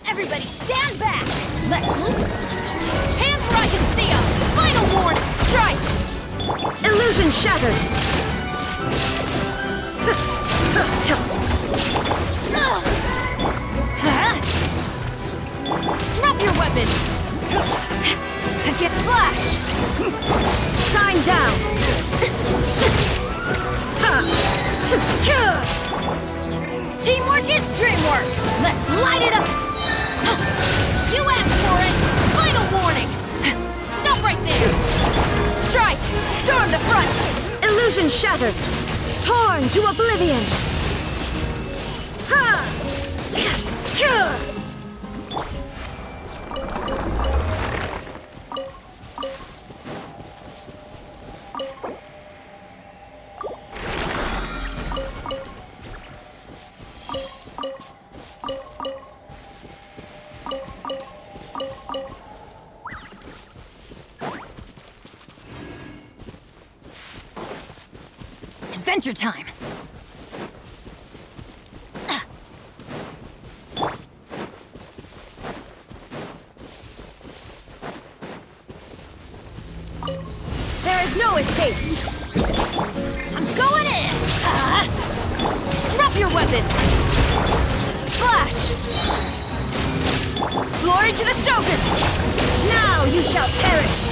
Everybody stand back! Let's move! Hands where I can see them! Final warning! Strike! Illusion shattered! Drop your weapons! Get flash! Shine down! Teamwork is dreamwork! Let's light it up! You asked for it! Final warning! Stop right there! Strike! Storm the front! Illusion shattered! Torn to oblivion! Adventure time! There is no escape! I'm going in! Drop your weapons! Flash! Glory to the Shogun! Now you shall perish!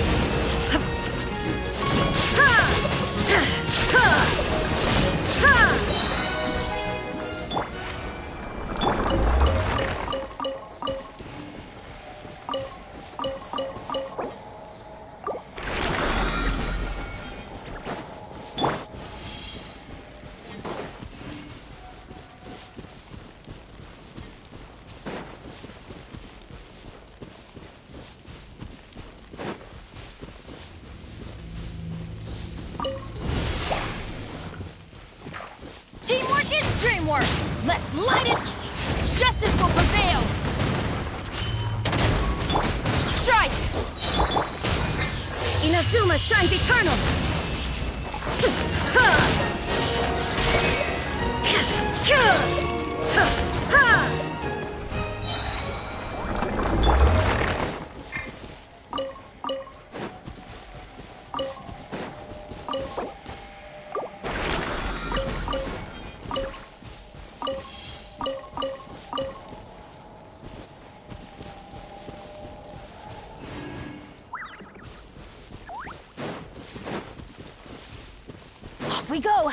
Teamwork is dreamwork! Let's light it! Justice will prevail! Strike! Inazuma shines eternal! Off we go!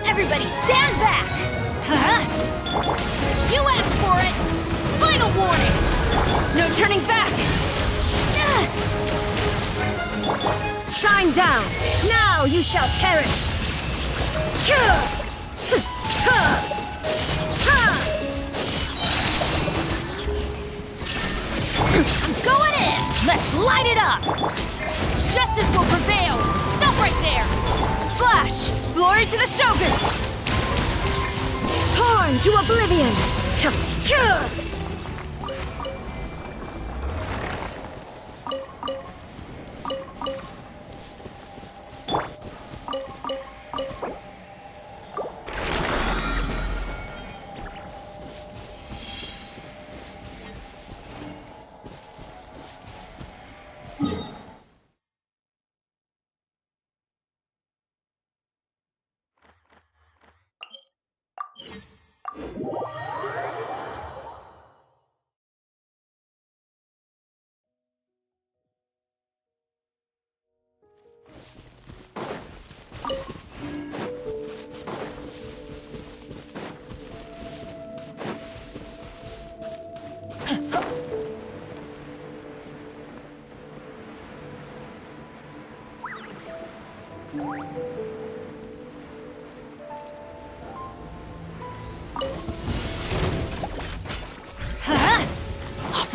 Everybody stand back! You asked for it! Final warning! No turning back! Shine down! Now you shall perish! I'm going in! Let's light it up! Justice will prevail! Stop right there! Flash! Glory to the Shogun! Torn to oblivion!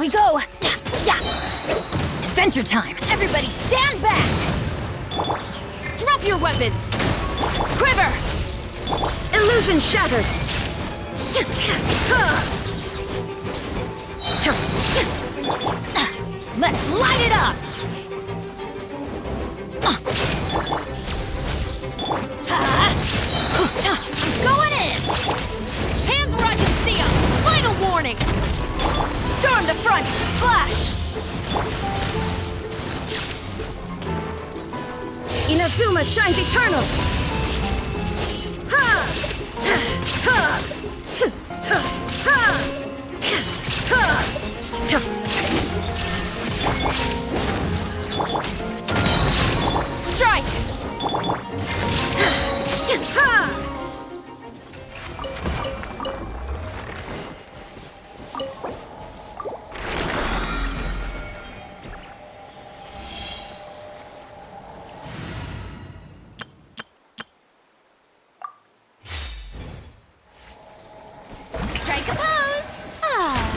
we go! Yeah! Adventure time! Everybody stand back! Drop your weapons! Quiver! Illusion shattered! Let's light it up! Going in! Hands where I can see them! Final warning! Storm the front! Flash! Inazuma shines eternal! Strike! Strike a pose! Ah.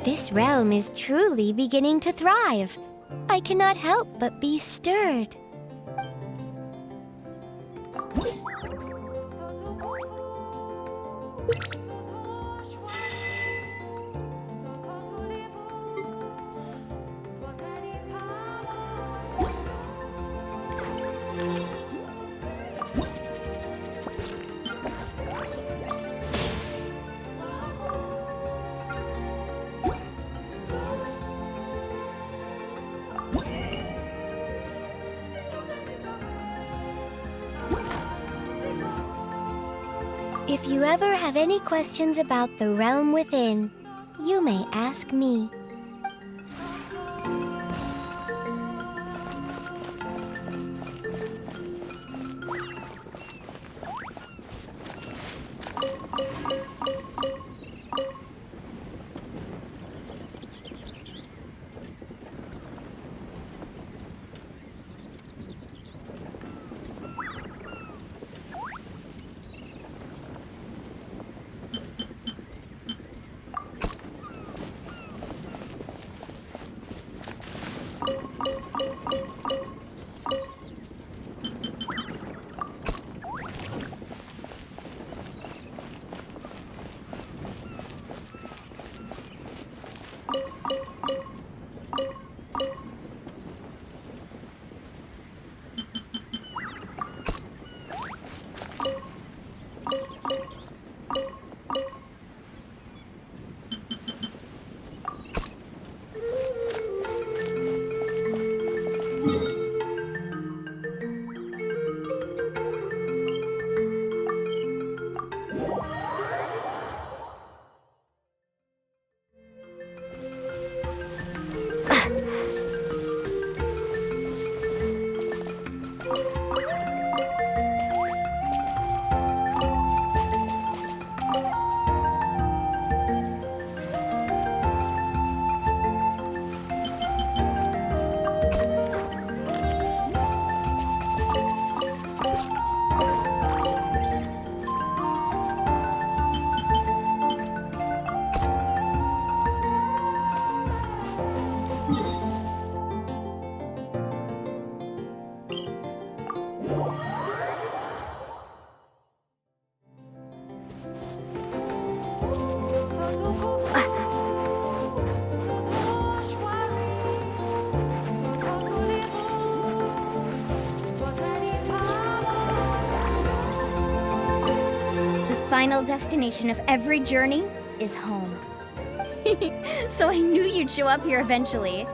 This realm is truly beginning to thrive. I cannot help but be stirred. If you ever have any questions about the realm within, you may ask me. final destination of every journey is home. So I knew you'd show up here eventually.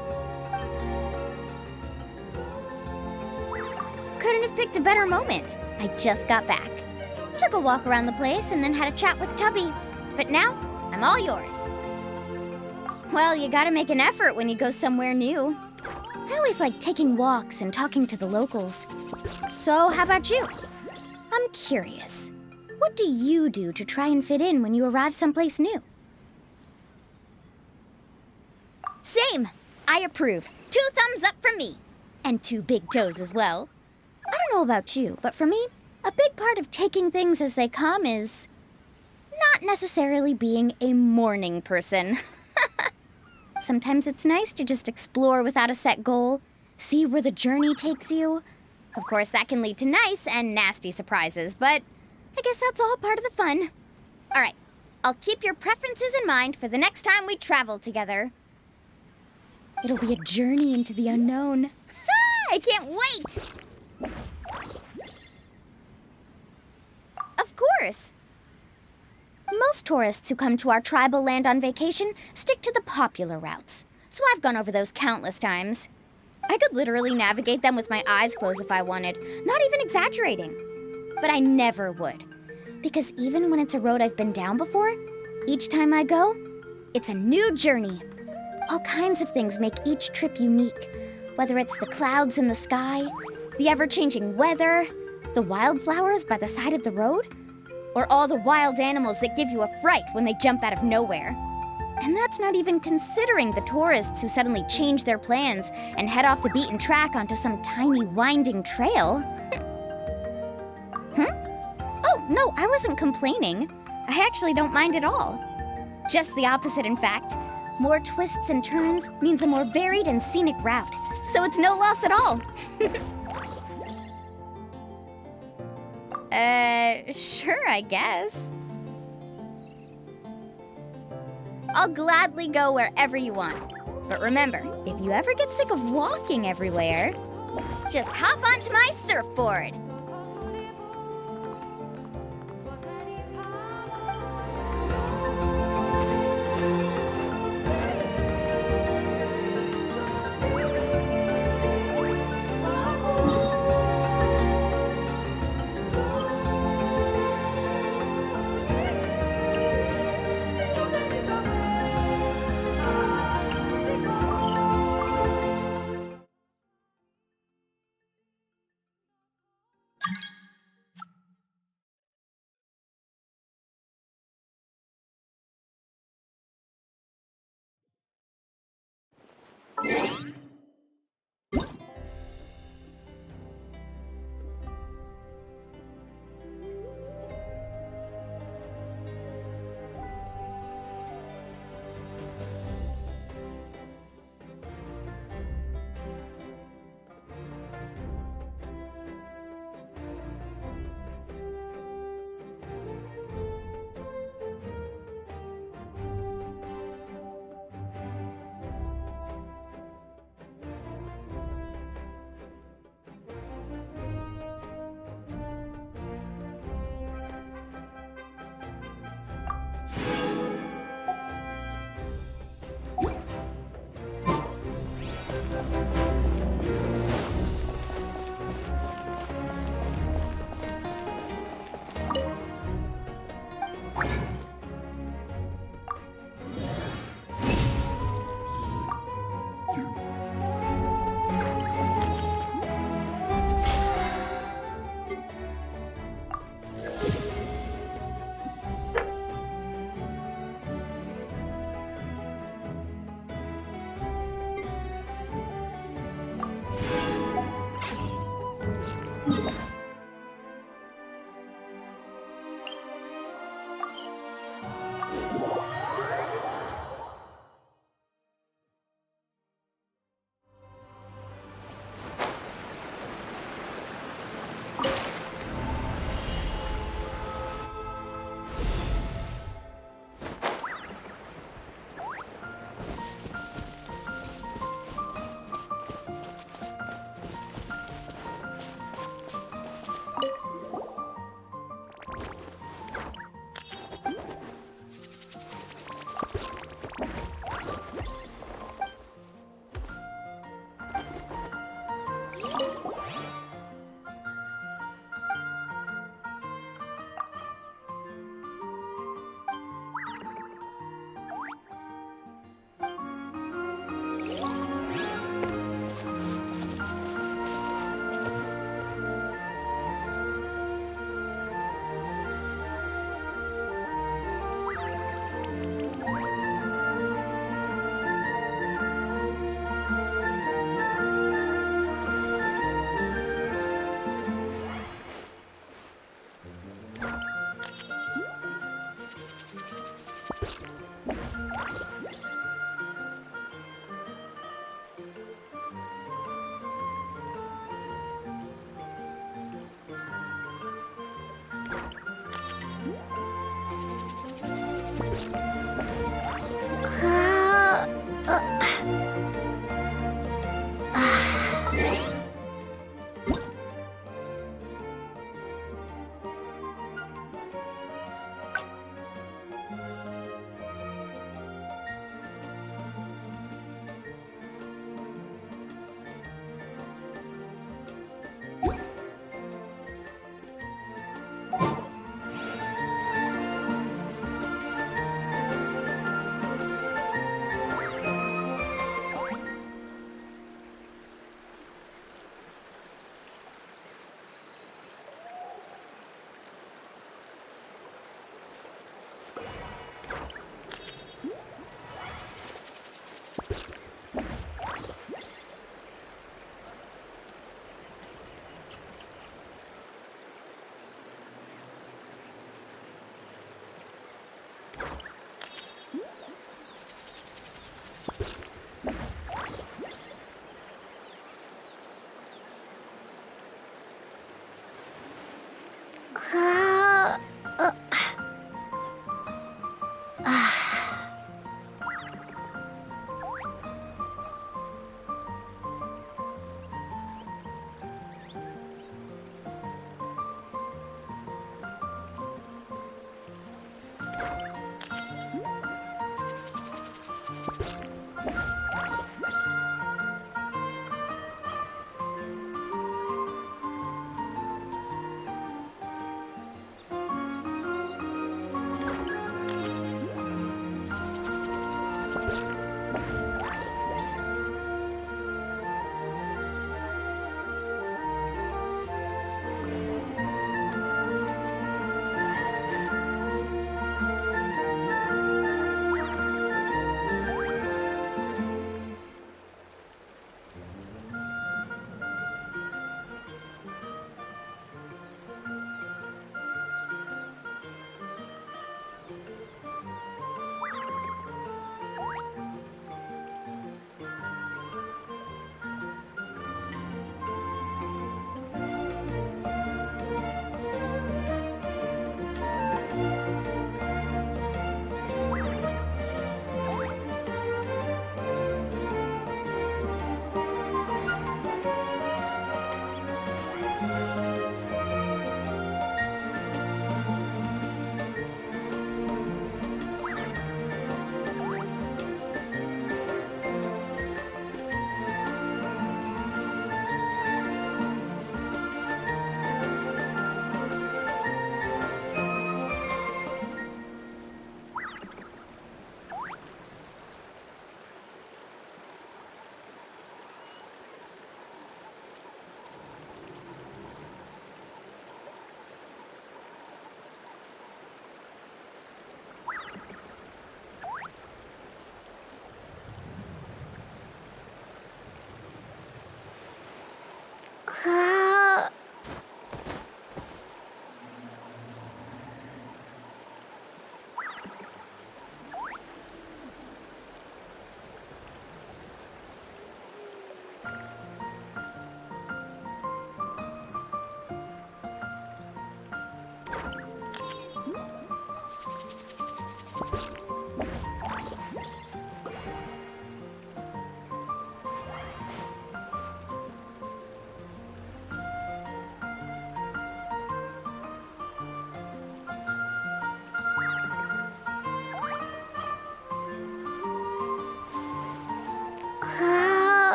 Couldn't have picked a better moment. I just got back. Took a walk around the place and then had a chat with Tubby. But now, I'm all yours. Well, you gotta make an effort when you go somewhere new. I always like taking walks and talking to the locals. So, how about you? I'm curious. What do you do to try and fit in when you arrive someplace new? Same! I approve. 2 thumbs up from me. And 2 big toes as well. I don't know about you, but for me, a big part of taking things as they come is not necessarily being a morning person. Sometimes it's nice to just explore without a set goal, see where the journey takes you. Of course, that can lead to nice and nasty surprises, but I guess that's all part of the fun. All right, I'll keep your preferences in mind for the next time we travel together. It'll be a journey into the unknown. I can't wait! Of course. Most tourists who come to our tribal land on vacation stick to the popular routes, so I've gone over those countless times. I could literally navigate them with my eyes closed if I wanted, not even exaggerating. But I never would, because even when it's a road I've been down before, each time I go, it's a new journey. All kinds of things make each trip unique, whether it's the clouds in the sky, the ever-changing weather, the wildflowers by the side of the road, or all the wild animals that give you a fright when they jump out of nowhere. And that's not even considering the tourists who suddenly change their plans and head off the beaten track onto some tiny winding trail. Oh, no, I wasn't complaining. I actually don't mind at all. Just the opposite, in fact. More twists and turns means a more varied and scenic route, so it's no loss at all. Sure, I guess. I'll gladly go wherever you want. But remember, if you ever get sick of walking everywhere, just hop onto my surfboard.